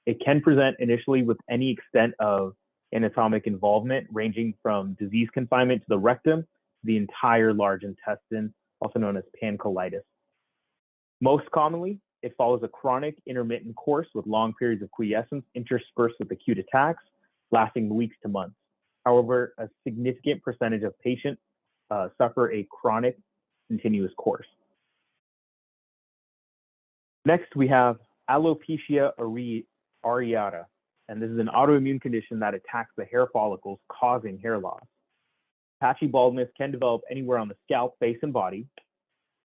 S15: It can present initially with any extent of anatomic involvement, ranging from disease confinement to the rectum, to the entire large intestine, also known as pancolitis. Most commonly, it follows a chronic intermittent course with long periods of quiescence interspersed with acute attacks, lasting weeks to months. However, a significant percentage of patients suffer a chronic continuous course. Next, we have alopecia areata, and this is an autoimmune condition that attacks the hair follicles, causing hair loss. Patchy baldness can develop anywhere on the scalp, face, and body.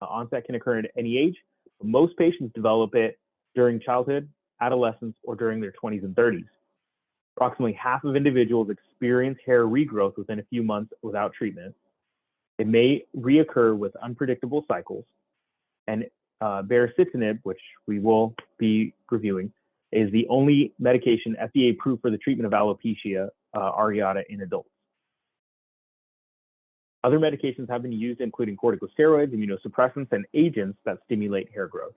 S15: Onset can occur at any age. Most patients develop it during childhood, adolescence, or during their 20s and 30s. Approximately half of individuals experience hair regrowth within a few months without treatment. It may reoccur with unpredictable cycles, and baricitinib, which we will be reviewing, is the only medication FDA approved for the treatment of alopecia areata in adults. Other medications have been used, including corticosteroids, immunosuppressants, and agents that stimulate hair growth.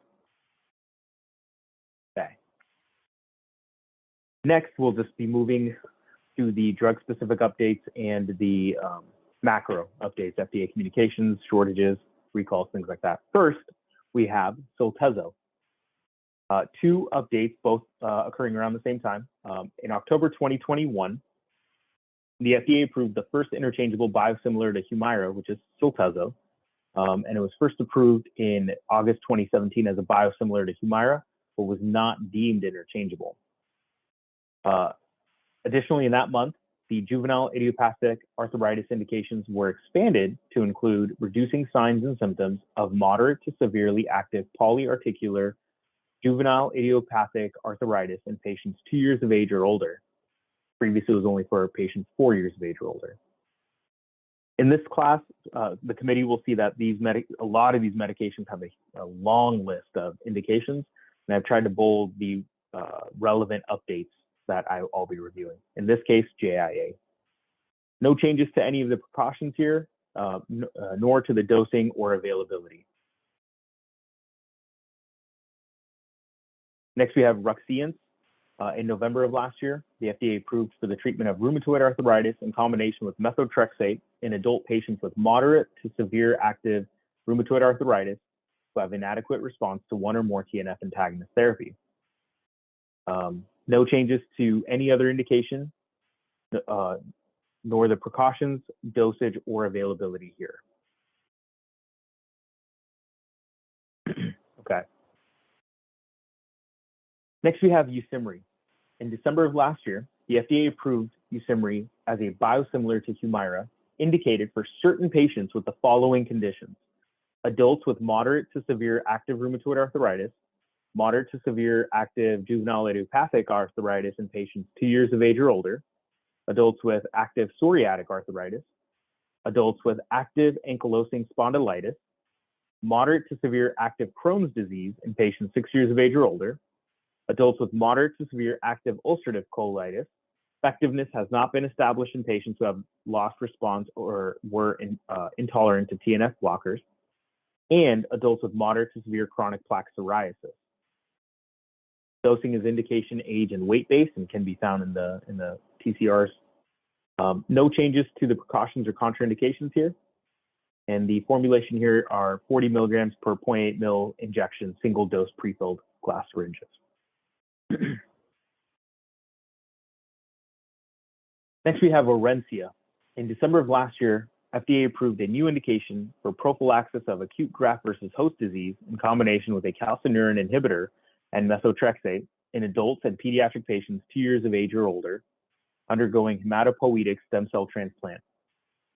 S15: Okay. Next, we'll just be moving to the drug-specific updates and the macro updates, FDA communications, shortages, recalls, things like that. First, we have Soltezo. Two updates, both occurring around the same time. In October 2021, the FDA approved the first interchangeable biosimilar to Humira, which is Soltezo, and it was first approved in August 2017 as a biosimilar to Humira, but was not deemed interchangeable. Additionally, in that month, the juvenile idiopathic arthritis indications were expanded to include reducing signs and symptoms of moderate to severely active polyarticular juvenile idiopathic arthritis in patients 2 years of age or older. Previously, it was only for patients 4 years of age or older. In this class, the committee will see that a lot of these medications have a long list of indications, and I've tried to bold the relevant updates that I'll be reviewing. In this case, JIA. No changes to any of the precautions here, nor to the dosing or availability. Next, we have Ruxience. In November of last year, the FDA approved for the treatment of rheumatoid arthritis in combination with methotrexate in adult patients with moderate to severe active rheumatoid arthritis who have inadequate response to one or more TNF antagonist therapy. No changes to any other indication, nor the precautions, dosage, or availability here. Okay. Next, we have Yusimry. In December of last year, the FDA approved Yusimry as a biosimilar to Humira, indicated for certain patients with the following conditions: adults with moderate to severe active rheumatoid arthritis, moderate to severe active juvenile idiopathic arthritis in patients 2 years of age or older, adults with active psoriatic arthritis, adults with active ankylosing spondylitis, moderate to severe active Crohn's disease in patients 6 years of age or older, adults with moderate to severe active ulcerative colitis. Effectiveness has not been established in patients who have lost response or were intolerant to TNF blockers, and adults with moderate to severe chronic plaque psoriasis. Dosing is indication, age, and weight-based and can be found in the TCRs. No changes to the precautions or contraindications here. And the formulation here are 40 milligrams per 0.8 ml injection, single dose prefilled glass syringes. Next, we have Orencia. In December of last year, FDA approved a new indication for prophylaxis of acute graft versus host disease in combination with a calcineurin inhibitor and methotrexate in adults and pediatric patients 2 years of age or older undergoing hematopoietic stem cell transplant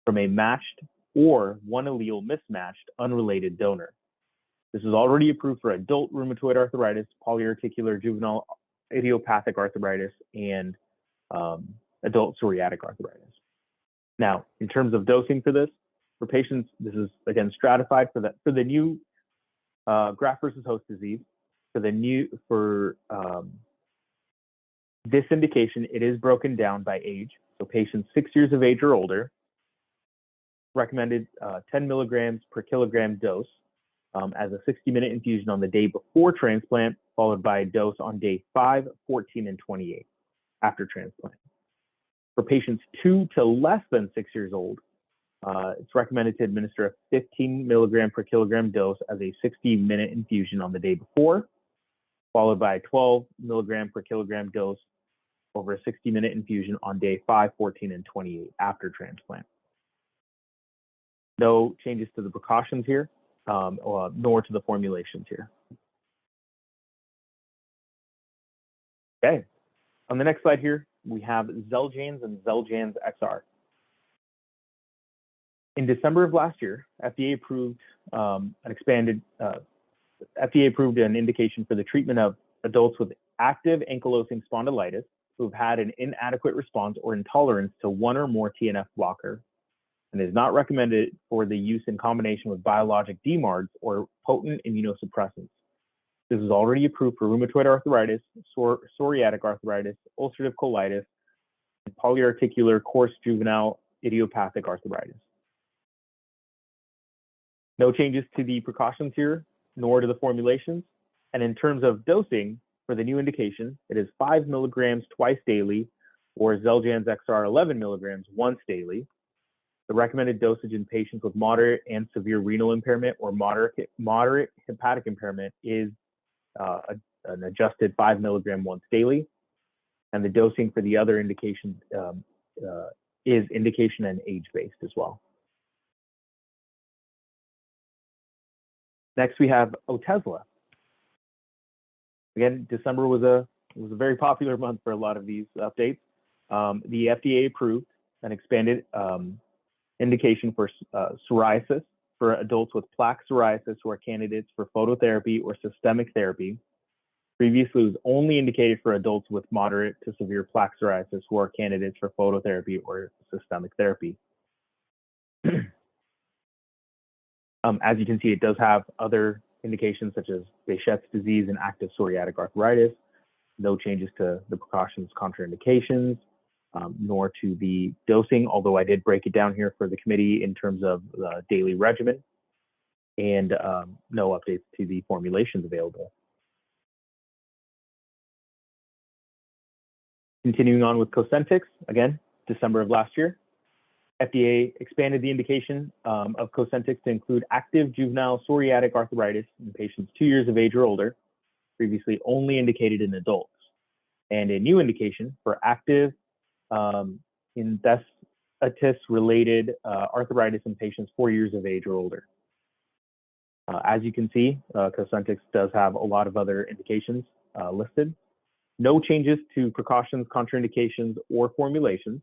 S15: from a matched or one allele mismatched unrelated donor. This is already approved for adult rheumatoid arthritis, polyarticular juvenile idiopathic arthritis, and adult psoriatic arthritis. Now, in terms of dosing for this, for patients, this is again stratified for the new graft versus host disease, for This indication, it is broken down by age. So patients 6 years of age or older, recommended 10 milligrams per kilogram dose as a 60-minute infusion on the day before transplant, followed by a dose on day 5, 14, and 28 after transplant. For patients 2 to less than 6 years old, it's recommended to administer a 15 milligram per kilogram dose as a 60-minute infusion on the day before, followed by a 12 milligram per kilogram dose over a 60-minute infusion on day 5, 14, and 28 after transplant. No changes to the precautions here, nor to the formulations here. Okay, on the next slide here, we have Xeljanz and Xeljanz XR. In December of last year, FDA approved an indication for the treatment of adults with active ankylosing spondylitis who have had an inadequate response or intolerance to one or more TNF blocker, and is not recommended for the use in combination with biologic DMARDs or potent immunosuppressants. This is already approved for rheumatoid arthritis, psoriatic arthritis, ulcerative colitis, and polyarticular coarse juvenile idiopathic arthritis. No changes to the precautions here, nor to the formulations. And in terms of dosing for the new indication, it is 5 milligrams twice daily, or Xeljanz XR 11 milligrams once daily. The recommended dosage in patients with moderate and severe renal impairment or moderate hepatic impairment is an adjusted 5 milligram once daily. And the dosing for the other indications is indication and age-based as well. Next, we have Otezla. Again, December was a very popular month for a lot of these updates. The FDA approved an expanded indication for psoriasis for adults with plaque psoriasis who are candidates for phototherapy or systemic therapy. Previously, it was only indicated for adults with moderate to severe plaque psoriasis who are candidates for phototherapy or systemic therapy. As you can see, it does have other indications such as Behçet's disease and active psoriatic arthritis. No changes to the precautions, contraindications, nor to the dosing, although I did break it down here for the committee in terms of the daily regimen, and no updates to the formulations available. Continuing on with Cosentyx, again, December of last year, FDA expanded the indication of Cosentyx to include active juvenile psoriatic arthritis in patients 2 years of age or older, previously only indicated in adults, and a new indication for active enthesitis-related arthritis in patients 4 years of age or older. As you can see, Cosentyx does have a lot of other indications listed. No changes to precautions, contraindications, or formulations.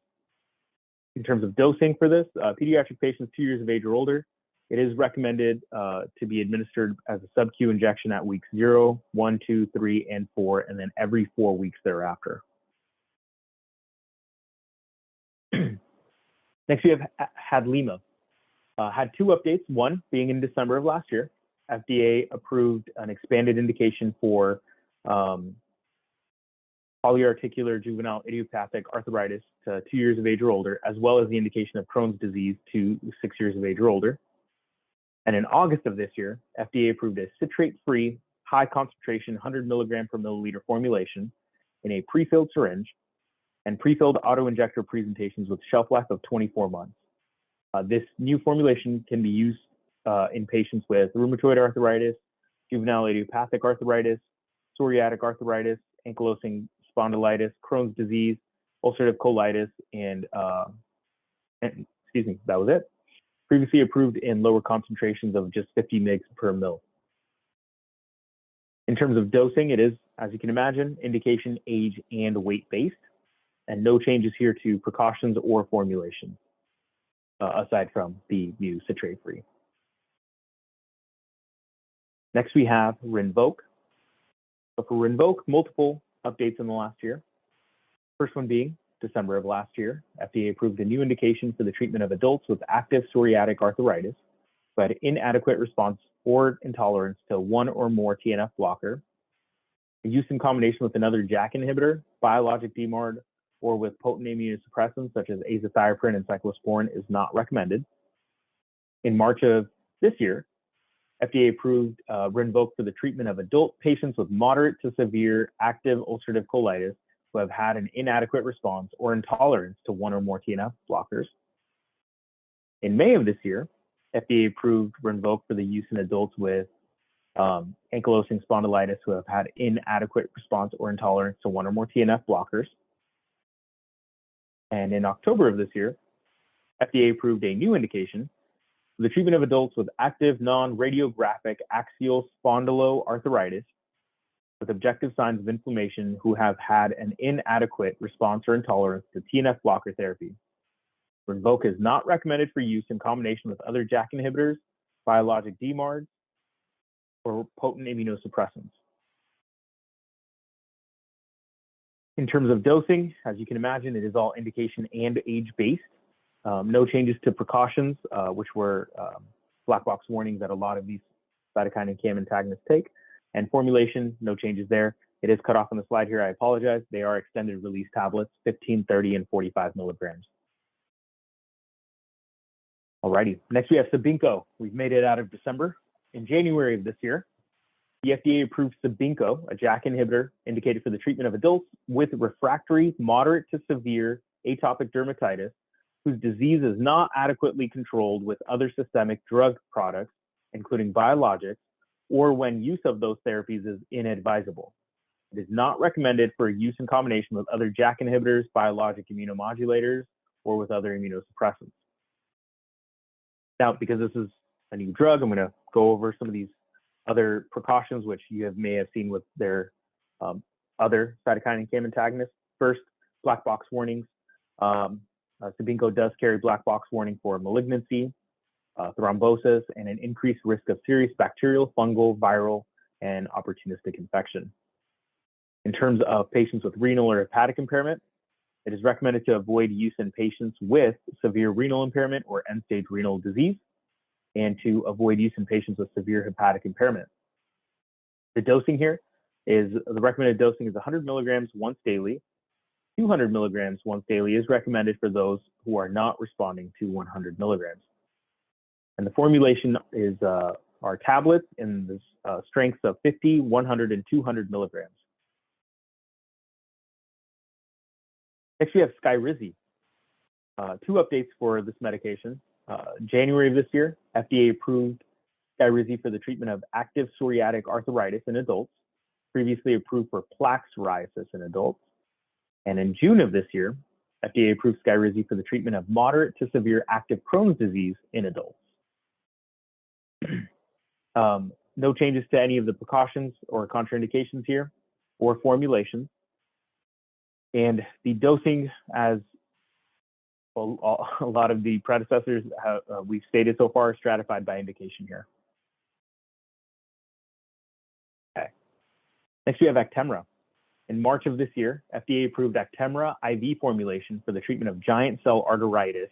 S15: In terms of dosing for this, pediatric patients 2 years of age or older, it is recommended to be administered as a sub-Q injection at weeks 0, 1, 2, 3, and 4, and then every 4 weeks thereafter. Next, we have Hadlima. Had 2 updates, one being in December of last year. FDA approved an expanded indication for polyarticular juvenile idiopathic arthritis to 2 years of age or older, as well as the indication of Crohn's disease to 6 years of age or older. And in August of this year, FDA approved a citrate-free, high concentration 100 milligram per milliliter formulation in a pre-filled syringe and pre-filled auto-injector presentations with shelf life of 24 months. This new formulation can be used in patients with rheumatoid arthritis, juvenile idiopathic arthritis, psoriatic arthritis, ankylosing spondylitis, Crohn's disease, ulcerative colitis, and excuse me, that was it. Previously approved in lower concentrations of just 50 mg per ml. In terms of dosing, it is, as you can imagine, indication, age, and weight-based, and no changes here to precautions or formulations, aside from the new citrate-free. Next, we have Rinvoq. So for Rinvoq, multiple updates in the last year. First one being December of last year, FDA approved a new indication for the treatment of adults with active psoriatic arthritis who had inadequate response or intolerance to one or more TNF blocker. Use in combination with another JAK inhibitor biologic DMARD, or with potent immunosuppressants such as azathioprine and cyclosporin is not recommended. In March of this year, FDA approved Rinvoq for the treatment of adult patients with moderate to severe active ulcerative colitis who have had an inadequate response or intolerance to one or more TNF blockers. In May of this year, FDA approved Rinvoq for the use in adults with ankylosing spondylitis who have had inadequate response or intolerance to one or more TNF blockers. And in October of this year, FDA approved a new indication for the treatment of adults with active non-radiographic axial spondyloarthritis with objective signs of inflammation who have had an inadequate response or intolerance to TNF blocker therapy. Rinvoq is not recommended for use in combination with other JAK inhibitors, biologic DMARDs, or potent immunosuppressants. In terms of dosing, as you can imagine, it is all indication and age-based. No changes to precautions, which were black box warnings that a lot of these cytokine and CAM antagonists take. And formulation, no changes there. It is cut off on the slide here. I apologize. They are extended release tablets, 15, 30, and 45 milligrams. Alrighty, next we have Cibinqo. We've made it out of December. In January of this year, the FDA approved Cibinqo, a JAK inhibitor indicated for the treatment of adults with refractory, moderate to severe atopic dermatitis whose disease is not adequately controlled with other systemic drug products, including biologics, or when use of those therapies is inadvisable. It is not recommended for use in combination with other JAK inhibitors, biologic immunomodulators, or with other immunosuppressants. Now, because this is a new drug, I'm going to go over some of these other precautions, which you may have seen with their other cytokine and CAM antagonists. First, black box warnings. Cibinqo does carry black box warning for malignancy, thrombosis, and an increased risk of serious bacterial, fungal, viral, and opportunistic infection. In terms of patients with renal or hepatic impairment, it is recommended to avoid use in patients with severe renal impairment or end-stage renal disease, and to avoid use in patients with severe hepatic impairment. The dosing here is, the recommended dosing is 100 milligrams once daily. 200 milligrams once daily is recommended for those who are not responding to 100 milligrams. And the formulation is our tablets in the strengths of 50, 100, and 200 milligrams. Next, we have Skyrizi. Two updates for this medication. January of this year, FDA approved Skyrizi for the treatment of active psoriatic arthritis in adults, previously approved for plaque psoriasis in adults. And in June of this year, FDA approved Skyrizi for the treatment of moderate to severe active Crohn's disease in adults. No changes to any of the precautions or contraindications here or formulations. And the dosing, as a lot of the predecessors we've stated so far, is stratified by indication here. Okay. Next, we have Actemra. In March of this year, FDA approved Actemra IV formulation for the treatment of giant cell arteritis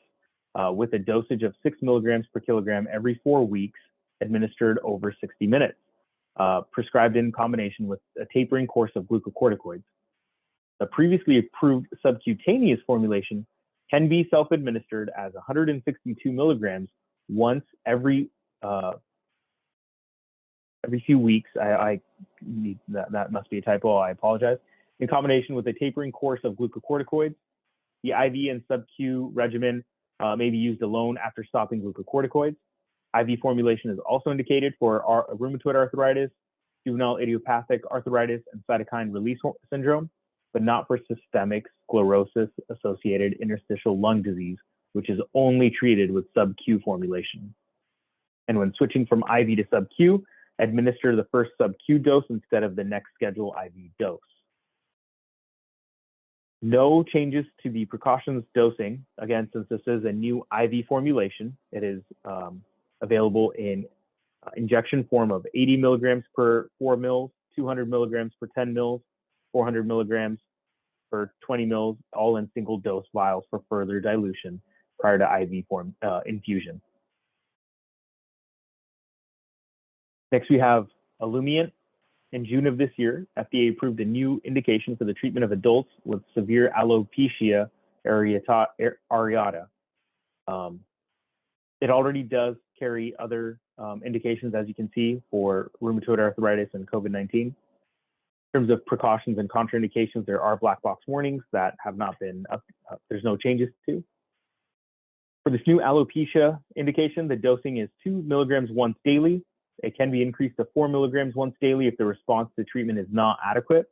S15: with a dosage of 6 milligrams per kilogram every 4 weeks, administered over 60 minutes, prescribed in combination with a tapering course of glucocorticoids. The previously approved subcutaneous formulation can be self-administered as 162 milligrams once every few weeks. That must be a typo. I apologize. In combination with a tapering course of glucocorticoids, the IV and sub-Q regimen may be used alone after stopping glucocorticoids. IV formulation is also indicated for rheumatoid arthritis, juvenile idiopathic arthritis, and cytokine release syndrome, but not for systemic sclerosis-associated interstitial lung disease, which is only treated with sub-Q formulation. And when switching from IV to sub-Q, administer the first sub-Q dose instead of the next scheduled IV dose. No changes to the precautions dosing. Again, since this is a new IV formulation, it is available in injection form of 80 milligrams per 4 mils, 200 milligrams per 10 mils, 400 milligrams per 20 mils, all in single dose vials for further dilution prior to IV form infusion. Next, we have Olumiant. In June of this year, FDA approved a new indication for the treatment of adults with severe alopecia areata. It already does carry other indications, as you can see, for rheumatoid arthritis and COVID-19. In terms of precautions and contraindications, there are black box warnings that have not been, there's no changes to. For this new alopecia indication, the dosing is 2 milligrams once daily. It can be increased to 4 milligrams once daily if the response to treatment is not adequate.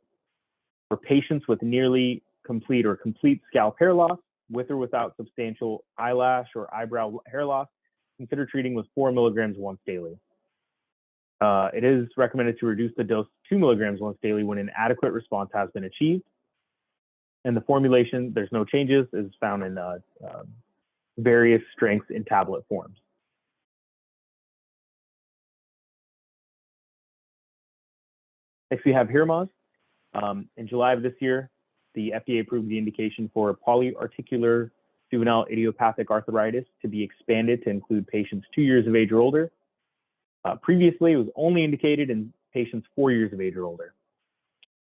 S15: For patients with nearly complete or complete scalp hair loss, with or without substantial eyelash or eyebrow hair loss, consider treating with 4 milligrams once daily. It is recommended to reduce the dose to 2 milligrams once daily when an adequate response has been achieved. And the formulation, there's no changes, is found in various strengths in tablet forms. Next, we have Hirmaz. In July of this year, the FDA approved the indication for polyarticular juvenile idiopathic arthritis to be expanded to include patients 2 years of age or older. Previously, it was only indicated in patients 4 years of age or older.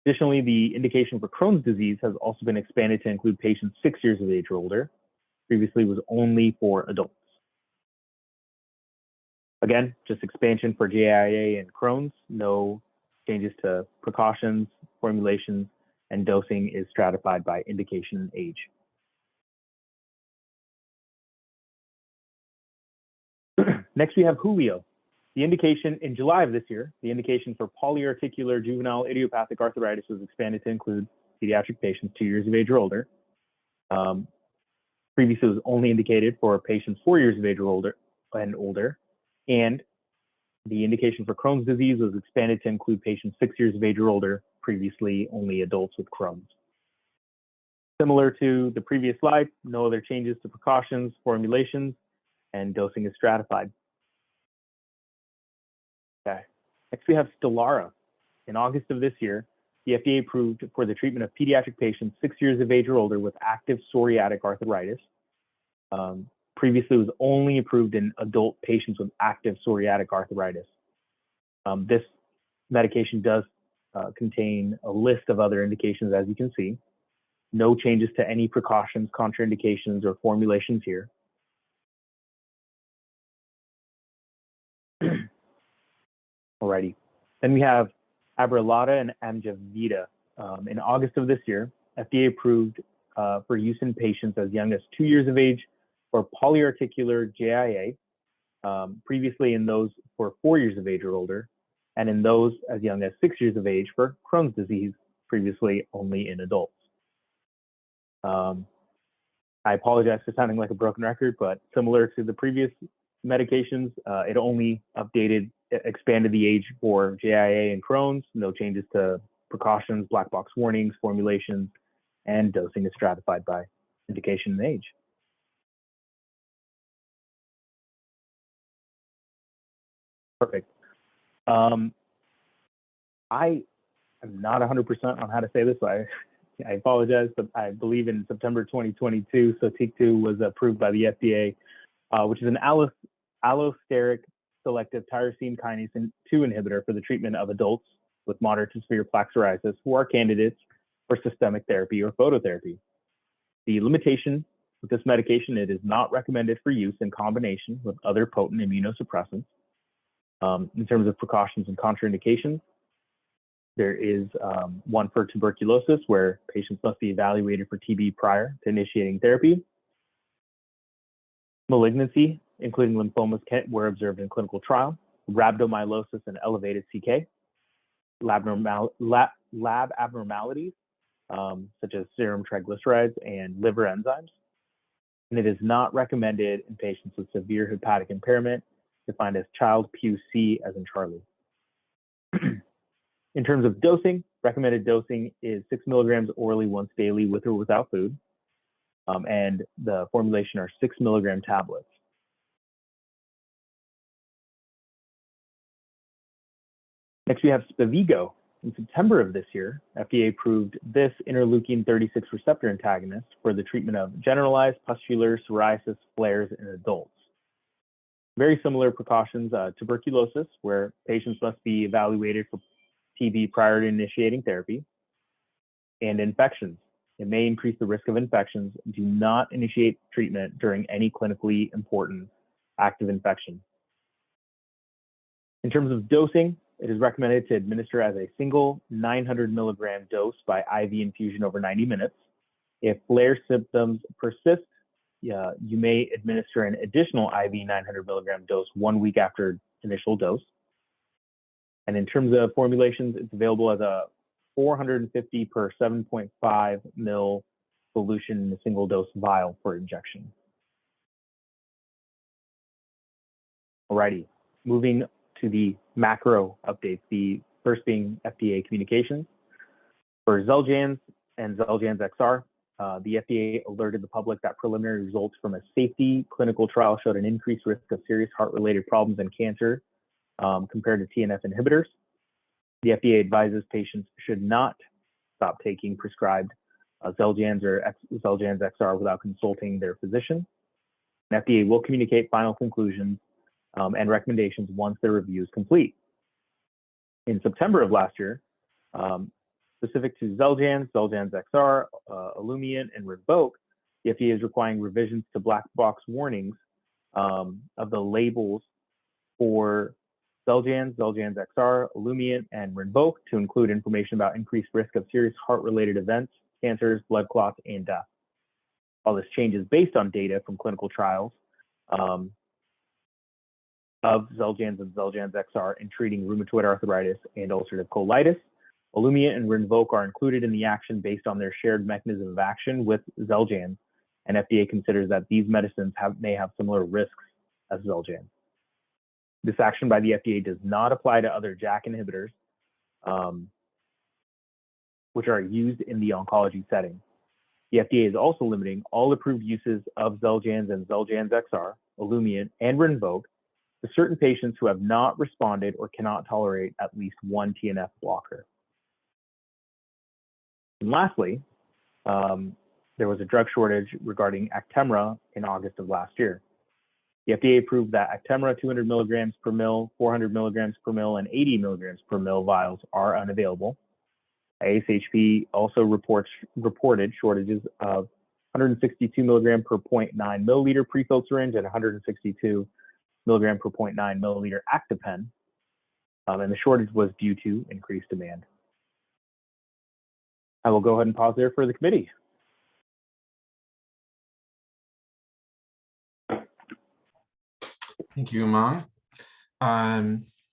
S15: Additionally, the indication for Crohn's disease has also been expanded to include patients 6 years of age or older. Previously, it was only for adults. Again, just expansion for JIA and Crohn's, no changes to precautions, formulations, and dosing is stratified by indication and age. Next, we have Julio. The indication in July of this year, the indication for polyarticular juvenile idiopathic arthritis was expanded to include pediatric patients 2 years of age or older. Previously, it was only indicated for patients 4 years of age or older, and the indication for Crohn's disease was expanded to include patients 6 years of age or older, previously only adults with Crohn's. Similar to the previous slide, no other changes to precautions, formulations, and dosing is stratified. Okay. Next, we have Stelara. In August of this year, the FDA approved for the treatment of pediatric patients 6 years of age or older with active psoriatic arthritis. Previously, it was only approved in adult patients with active psoriatic arthritis. This medication does contain a list of other indications, as you can see. No changes to any precautions, contraindications, or formulations here. Alrighty. Then we have Abrelata and Amjevita. In August of this year, FDA approved for use in patients as young as 2 years of age for polyarticular JIA, previously in those for 4 years of age or older, and in those as young as 6 years of age for Crohn's disease, previously only in adults. I apologize for sounding like a broken record, but similar to the previous medications, it only expanded the age for JIA and Crohn's, no changes to precautions, black box warnings, formulations, and dosing is stratified by indication and age. Perfect. I am not 100% on how to say this, so I apologize, but I believe in September 2022, Sotyktu was approved by the FDA, which is an allosteric selective tyrosine kinase 2 inhibitor for the treatment of adults with moderate to severe plaque psoriasis who are candidates for systemic therapy or phototherapy. The limitation with this medication, it is not recommended for use in combination with other potent immunosuppressants. In terms of precautions and contraindications, there is one for tuberculosis where patients must be evaluated for TB prior to initiating therapy. Malignancy, including lymphomas, were observed in clinical trial. Rhabdomyolysis and elevated CK. Lab abnormalities, such as serum triglycerides and liver enzymes. And it is not recommended in patients with severe hepatic impairment, defined as child PUC as in Charlie. In terms of dosing, recommended dosing is 6 milligrams orally once daily with or without food. And the formulation are 6 milligram tablets. Next, we have Spevigo. In September of this year, FDA approved this interleukin-36 receptor antagonist for the treatment of generalized pustular psoriasis flares in adults. Very similar precautions, tuberculosis, where patients must be evaluated for TB prior to initiating therapy, and infections. It may increase the risk of infections. Do not initiate treatment during any clinically important active infection. In terms of dosing, it is recommended to administer as a single 900 milligram dose by IV infusion over 90 minutes. If flare symptoms persist, you may administer an additional IV 900 milligram dose 1 week after initial dose. And in terms of formulations, it's available as a 450 per 7.5 ml solution in a single dose vial for injection. Alrighty, moving to the macro updates, the first being FDA communications. For Xeljanz and Xeljanz XR, the FDA alerted the public that preliminary results from a safety clinical trial showed an increased risk of serious heart-related problems and cancer compared to TNF inhibitors. The FDA advises patients should not stop taking prescribed Xeljanz or Xeljanz XR without consulting their physician. And FDA will communicate final conclusions and recommendations once their review is complete. In September of last year, specific to Xeljanz, Xeljanz XR, Olumiant, and Rinvoq, the FDA is requiring revisions to black box warnings of the labels for Xeljanz, Xeljanz XR, Olumiant, and Rinvoq to include information about increased risk of serious heart-related events, cancers, blood clots, and death. All this change is based on data from clinical trials of Xeljanz and Xeljanz XR in treating rheumatoid arthritis and ulcerative colitis. Olumiant and Rinvoq are included in the action based on their shared mechanism of action with Xeljanz, and FDA considers that these medicines may have similar risks as Xeljanz. This action by the FDA does not apply to other JAK inhibitors, which are used in the oncology setting. The FDA is also limiting all approved uses of Xeljanz and Xeljanz XR, Olumiant, and Rinvoq to certain patients who have not responded or cannot tolerate at least one TNF blocker. And lastly, there was a drug shortage regarding Actemra in August of last year. The FDA approved that Actemra 200 milligrams per mil, 400 milligrams per mil, and 80 milligrams per mil vials are unavailable. ASHP also reported shortages of 162 milligram per 0.9 milliliter pre-filled syringe and 162 milligram per 0.9 milliliter Actipen, and the shortage was due to increased demand. I will go ahead and pause there for the committee.
S1: Thank you, Umang.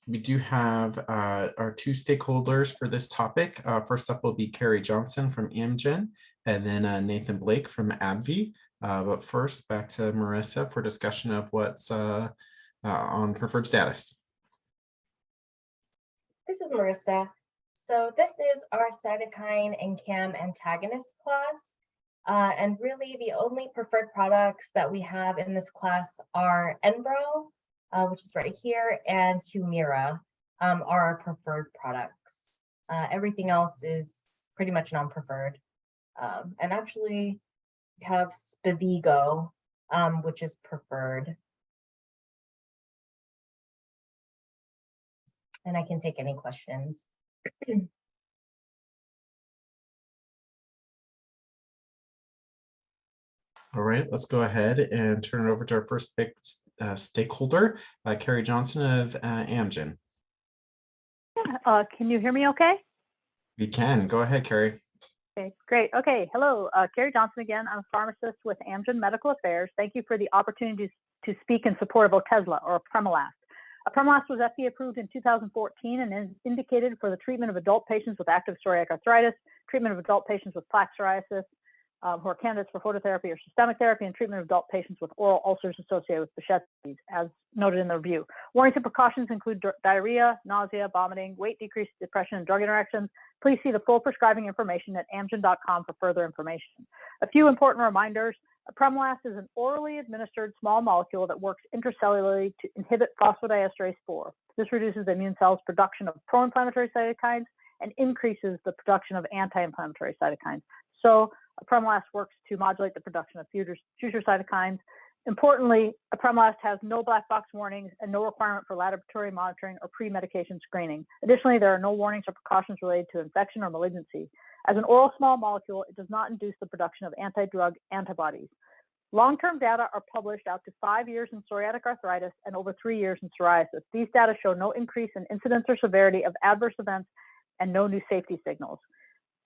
S1: We do have our two stakeholders for this topic. First up will be Carrie Johnson from Amgen, and then Nathan Blake from AbbVie. But first, back to Marissa for discussion of what's on preferred status.
S14: This is Marissa. So this is our cytokine and CAM antagonist class. And really the only preferred products that we have in this class are Enbrel, which is right here, and Humira are our preferred products. Everything else is pretty much non-preferred. And actually we have Spivigo, which is preferred. And I can take any questions.
S1: All right, let's go ahead and turn it over to our first big stakeholder, Carrie Johnson of Amgen.
S17: Can you hear me okay?
S1: We can. Go ahead, Carrie.
S17: Okay, great. Okay, hello, Carrie Johnson again. I'm a pharmacist with Amgen Medical Affairs. Thank you for the opportunity to speak in support of Otezla, or Apremilast. Apremilast was FDA approved in 2014 and is indicated for the treatment of adult patients with active psoriatic arthritis, treatment of adult patients with plaque psoriasis, who are candidates for phototherapy or systemic therapy, and treatment of adult patients with oral ulcers associated with Behçet's disease, as noted in the review. Warnings and precautions include diarrhea, nausea, vomiting, weight decrease, depression, and drug interactions. Please see the full prescribing information at amgen.com for further information. A few important reminders. Apremilast is an orally administered small molecule that works intracellularly to inhibit phosphodiesterase 4. This reduces the immune cell's production of pro-inflammatory cytokines and increases the production of anti-inflammatory cytokines. So Apremilast works to modulate the production of future cytokines. Importantly, apremilast has no black box warnings and no requirement for laboratory monitoring or pre-medication screening. Additionally, there are no warnings or precautions related to infection or malignancy. As an oral small molecule, it does not induce the production of anti-drug antibodies. Long-term data are published out to 5 years in psoriatic arthritis and over 3 years in psoriasis. These data show no increase in incidence or severity of adverse events and no new safety signals.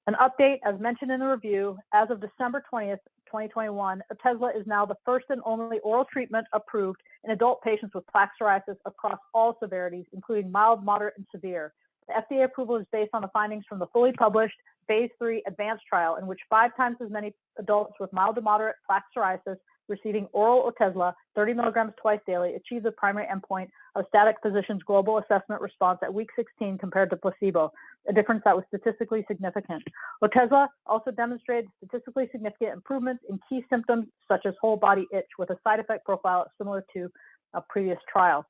S17: An update, as mentioned in the review, as of December 20th, 2021, Otezla is now the first and only oral treatment approved in adult patients with plaque psoriasis across all severities, including mild, moderate, and severe. The FDA approval is based on the findings from the fully published phase 3 advanced trial, in which 5 times as many adults with mild to moderate plaque psoriasis receiving oral Otezla 30 milligrams twice daily achieved the primary endpoint of static physician's global assessment response at week 16 compared to placebo, a difference that was statistically significant. Otezla also demonstrated statistically significant improvements in key symptoms such as whole body itch with a side effect profile similar to previous trials.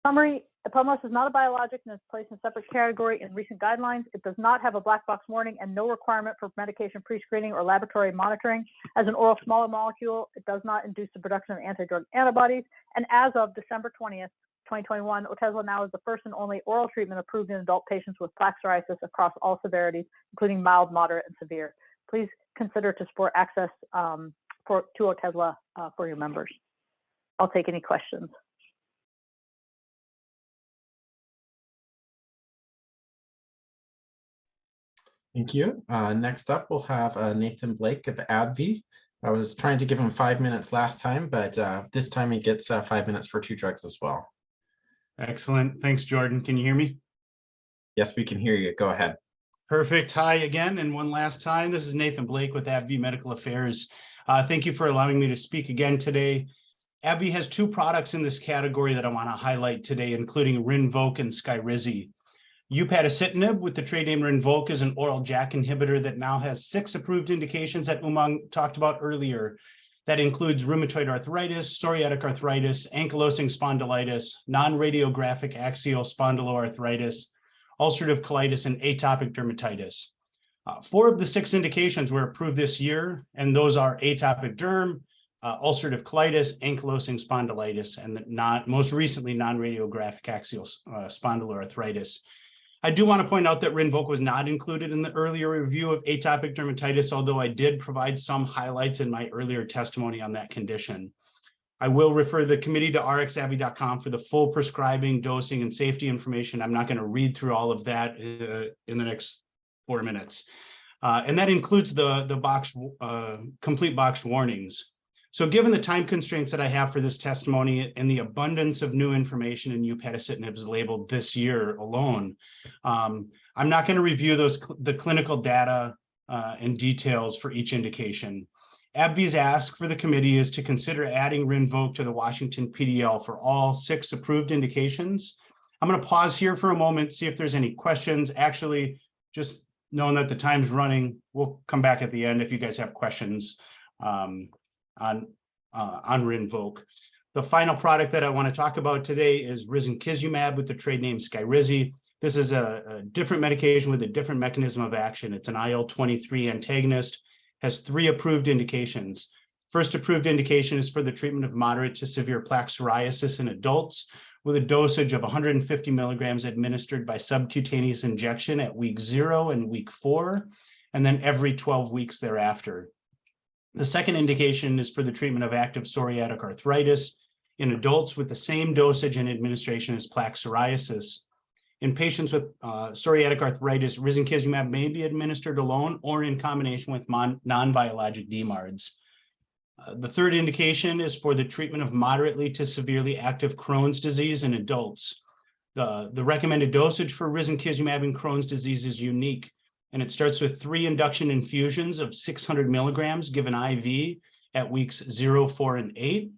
S17: Summary, apremilast is not a biologic and is placed in a separate category in recent guidelines. It does not have a black box warning and no requirement for medication pre-screening or laboratory monitoring. As an oral smaller molecule, it does not induce the production of anti-drug antibodies. And as of December 20th, 2021, Otezla now is the first and only oral treatment approved in adult patients with plaque psoriasis across all severities, including mild, moderate, and severe. Please consider to support access to Otezla for your members. I'll take any questions.
S1: Thank you. Next up, we'll have Nathan Blake of AbbVie. I was trying to give him 5 minutes last time, but this time he gets 5 minutes for 2 drugs as well.
S19: Excellent. Thanks, Jordan. Can you hear me?
S1: Yes, we can hear you. Go ahead.
S19: Perfect. Hi again, and one last time. This is Nathan Blake with AbbVie Medical Affairs. Thank you for allowing me to speak again today. AbbVie has 2 products in this category that I want to highlight today, including Rinvoq and Skyrizi. Upadacitinib, with the trade name Rinvoq, is an oral JAK inhibitor that now has 6 approved indications that Umang talked about earlier. That includes rheumatoid arthritis, psoriatic arthritis, ankylosing spondylitis, non-radiographic axial spondyloarthritis, ulcerative colitis, and atopic dermatitis. 4 of the 6 indications were approved this year, and those are atopic derm, ulcerative colitis, ankylosing spondylitis, and most recently non-radiographic axial spondyloarthritis. I do want to point out that Rinvoq was not included in the earlier review of atopic dermatitis, although I did provide some highlights in my earlier testimony on that condition. I will refer the committee to rxabby.com for the full prescribing, dosing, and safety information. I'm not going to read through all of that in the next 4 minutes. And that includes the complete box warnings. So given the time constraints that I have for this testimony and the abundance of new information in upadacitinib's label this year alone, I'm not going to review the clinical data and details for each indication. AbbVie's ask for the committee is to consider adding Rinvoq to the Washington PDL for all 6 approved indications. I'm going to pause here for a moment, see if there's any questions. Actually, just knowing that the time's running, we'll come back at the end if you guys have questions on Rinvoq. The final product that I want to talk about today is risankizumab with the trade name Skyrizi. This is a different medication with a different mechanism of action. It's an IL-23 antagonist, has 3 approved indications. First approved indication is for the treatment of moderate to severe plaque psoriasis in adults with a dosage of 150 milligrams administered by subcutaneous injection at week 0 and week 4, and then every 12 weeks thereafter. The second indication is for the treatment of active psoriatic arthritis in adults with the same dosage and administration as plaque psoriasis. In patients with psoriatic arthritis, risankizumab may be administered alone or in combination with non-biologic DMARDs. The third indication is for the treatment of moderately to severely active Crohn's disease in adults. The recommended dosage for risankizumab in Crohn's disease is unique, and it starts with 3 induction infusions of 600 milligrams given IV at weeks 0, 4, and 8.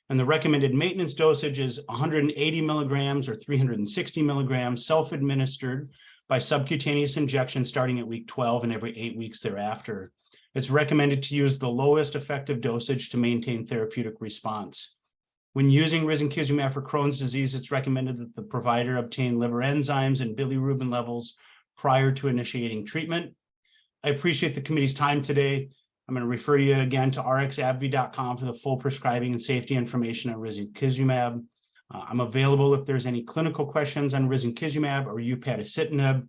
S19: And the recommended maintenance dosage is 180 milligrams or 360 milligrams self-administered by subcutaneous injection starting at week 12 and every 8 weeks thereafter. It's recommended to use the lowest effective dosage to maintain therapeutic response. When using risankizumab for Crohn's disease, it's recommended that the provider obtain liver enzymes and bilirubin levels prior to initiating treatment. I appreciate the committee's time today. I'm going to refer you again to rxabv.com for the full prescribing and safety information on risankizumab. I'm available if there's any clinical questions on risankizumab or upadacitinib.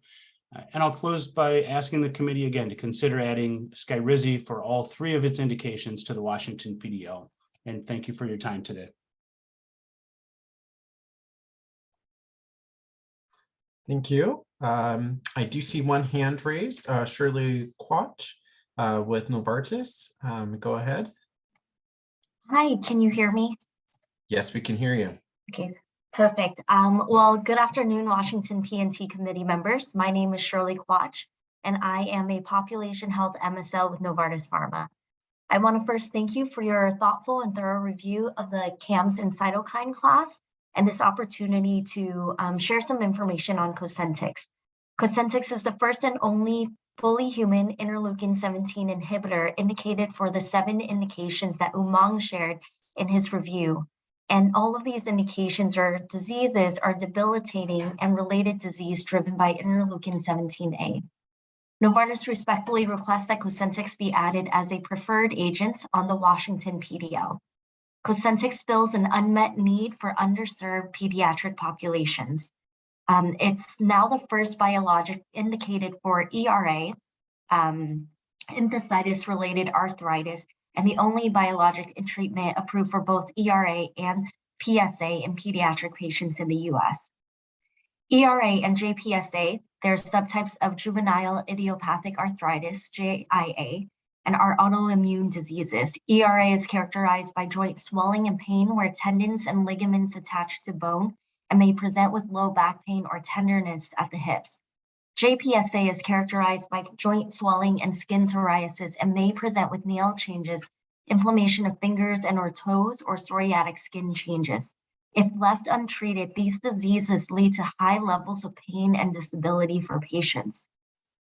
S19: And I'll close by asking the committee again to consider adding Skyrizi for all 3 of its indications to the Washington PDO. And thank you for your time today.
S1: Thank you. I do see one hand raised, Shirley Quat with Novartis. Go ahead.
S5: Hi, can you hear me?
S1: Yes, we can hear you.
S5: Okay, perfect. Well, good afternoon, Washington PNT committee members. My name is Shirley Quach, and I am a population health MSL with Novartis Pharma. I want to first thank you for your thoughtful and thorough review of the CAMS and cytokine class and this opportunity to share some information on Cosentyx. Cosentyx is the first and only fully human interleukin-17 inhibitor indicated for the 7 indications that Umang shared in his review. And all of these indications or diseases are debilitating and related disease driven by interleukin-17A. Novartis respectfully requests that Cosentyx be added as a preferred agent on the Washington PDL. Cosentyx fills an unmet need for underserved pediatric populations. It's now the first biologic indicated for ERA, enthesitis-related arthritis, and the only biologic treatment approved for both ERA and PSA in pediatric patients in the US. ERA and JPSA, they're subtypes of juvenile idiopathic arthritis, JIA, and are autoimmune diseases. ERA is characterized by joint swelling and pain where tendons and ligaments attach to bone and may present with low back pain or tenderness at the hips. JPSA is characterized by joint swelling and skin psoriasis and may present with nail changes, inflammation of fingers and or toes, or psoriatic skin changes. If left untreated, these diseases lead to high levels of pain and disability for patients.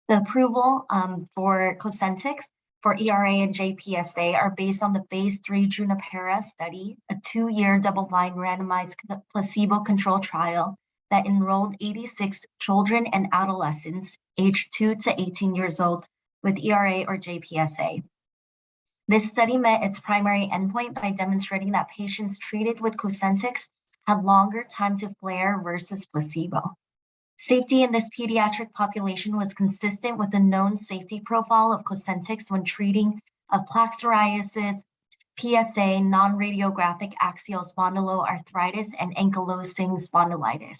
S5: The approval for Cosentyx for ERA and JPSA are based on the phase 3 Junipero study, a 2-year double-blind randomized placebo-controlled trial that enrolled 86 children and adolescents aged 2 to 18 years old with ERA or JPSA. This study met its primary endpoint by demonstrating that patients treated with Cosentyx had longer time to flare versus placebo. Safety in this pediatric population was consistent with the known safety profile of Cosentyx when treating of plaque psoriasis, PSA, non-radiographic axial spondyloarthritis, and ankylosing spondylitis.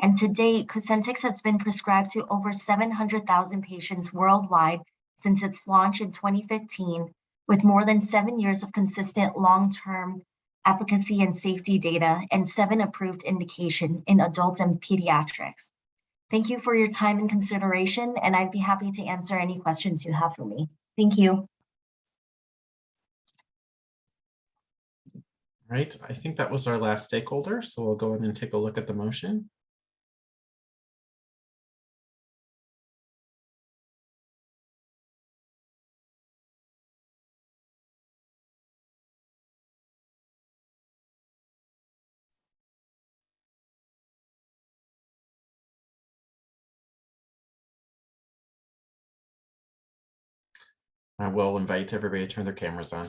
S5: And to date, Cosentyx has been prescribed to over 700,000 patients worldwide since its launch in 2015, with more than 7 years of consistent long-term efficacy and safety data and 7 approved indications in adults and pediatrics. Thank you for your time and consideration, and I'd be happy to answer any questions you have for me. Thank you.
S1: All right, I think that was our last stakeholder, so we'll go in and take a look at the motion. I will invite everybody to turn their cameras on.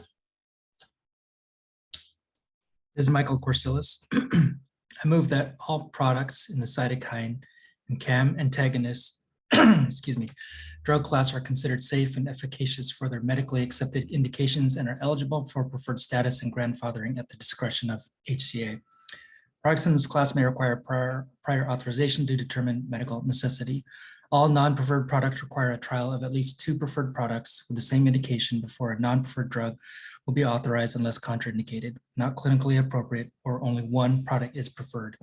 S16: This is Michael Corsillis. I move that all products in the cytokine and CAM antagonist excuse me, drug class are considered safe and efficacious for their medically accepted indications and are eligible for preferred status and grandfathering at the discretion of HCA. Products in this class may require prior authorization to determine medical necessity. All non-preferred products require a trial of at least 2 preferred products with the same indication before a non-preferred drug will be authorized unless contraindicated, not clinically appropriate, or only one product is preferred.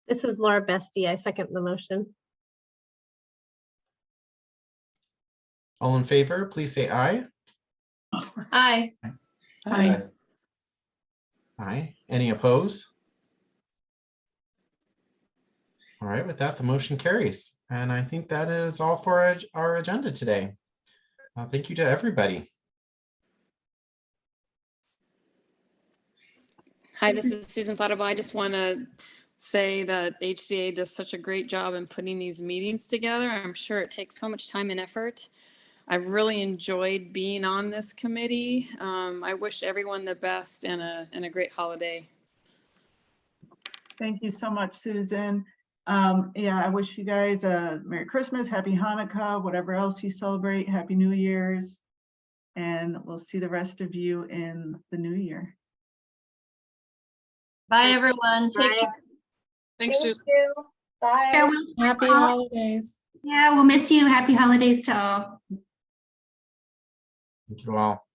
S2: This is Laura Bestie. I second the motion.
S1: All in favor, please say aye.
S13: Aye.
S9: Aye.
S1: Aye. Any opposed? All right, with that, the motion carries. And I think that is all for our agenda today. Thank you to everybody.
S12: Hi, this is Susan Flattable. I just want to say that HCA does such a great job in putting these meetings together. I'm sure it takes so much time and effort. I've really enjoyed being on this committee. I wish everyone the best and a great holiday.
S6: Thank you so much, Susan. Yeah, I wish you guys a Merry Christmas, Happy Hanukkah, whatever else you celebrate, Happy New Year's. And we'll see the rest of you in the new year.
S13: Bye, everyone. Take care.
S4: Thanks, Susan.
S14: you. Bye.
S8: Farewell.
S9: Happy holidays.
S8: Yeah, we'll miss you. Happy holidays to all.
S1: Thank you all.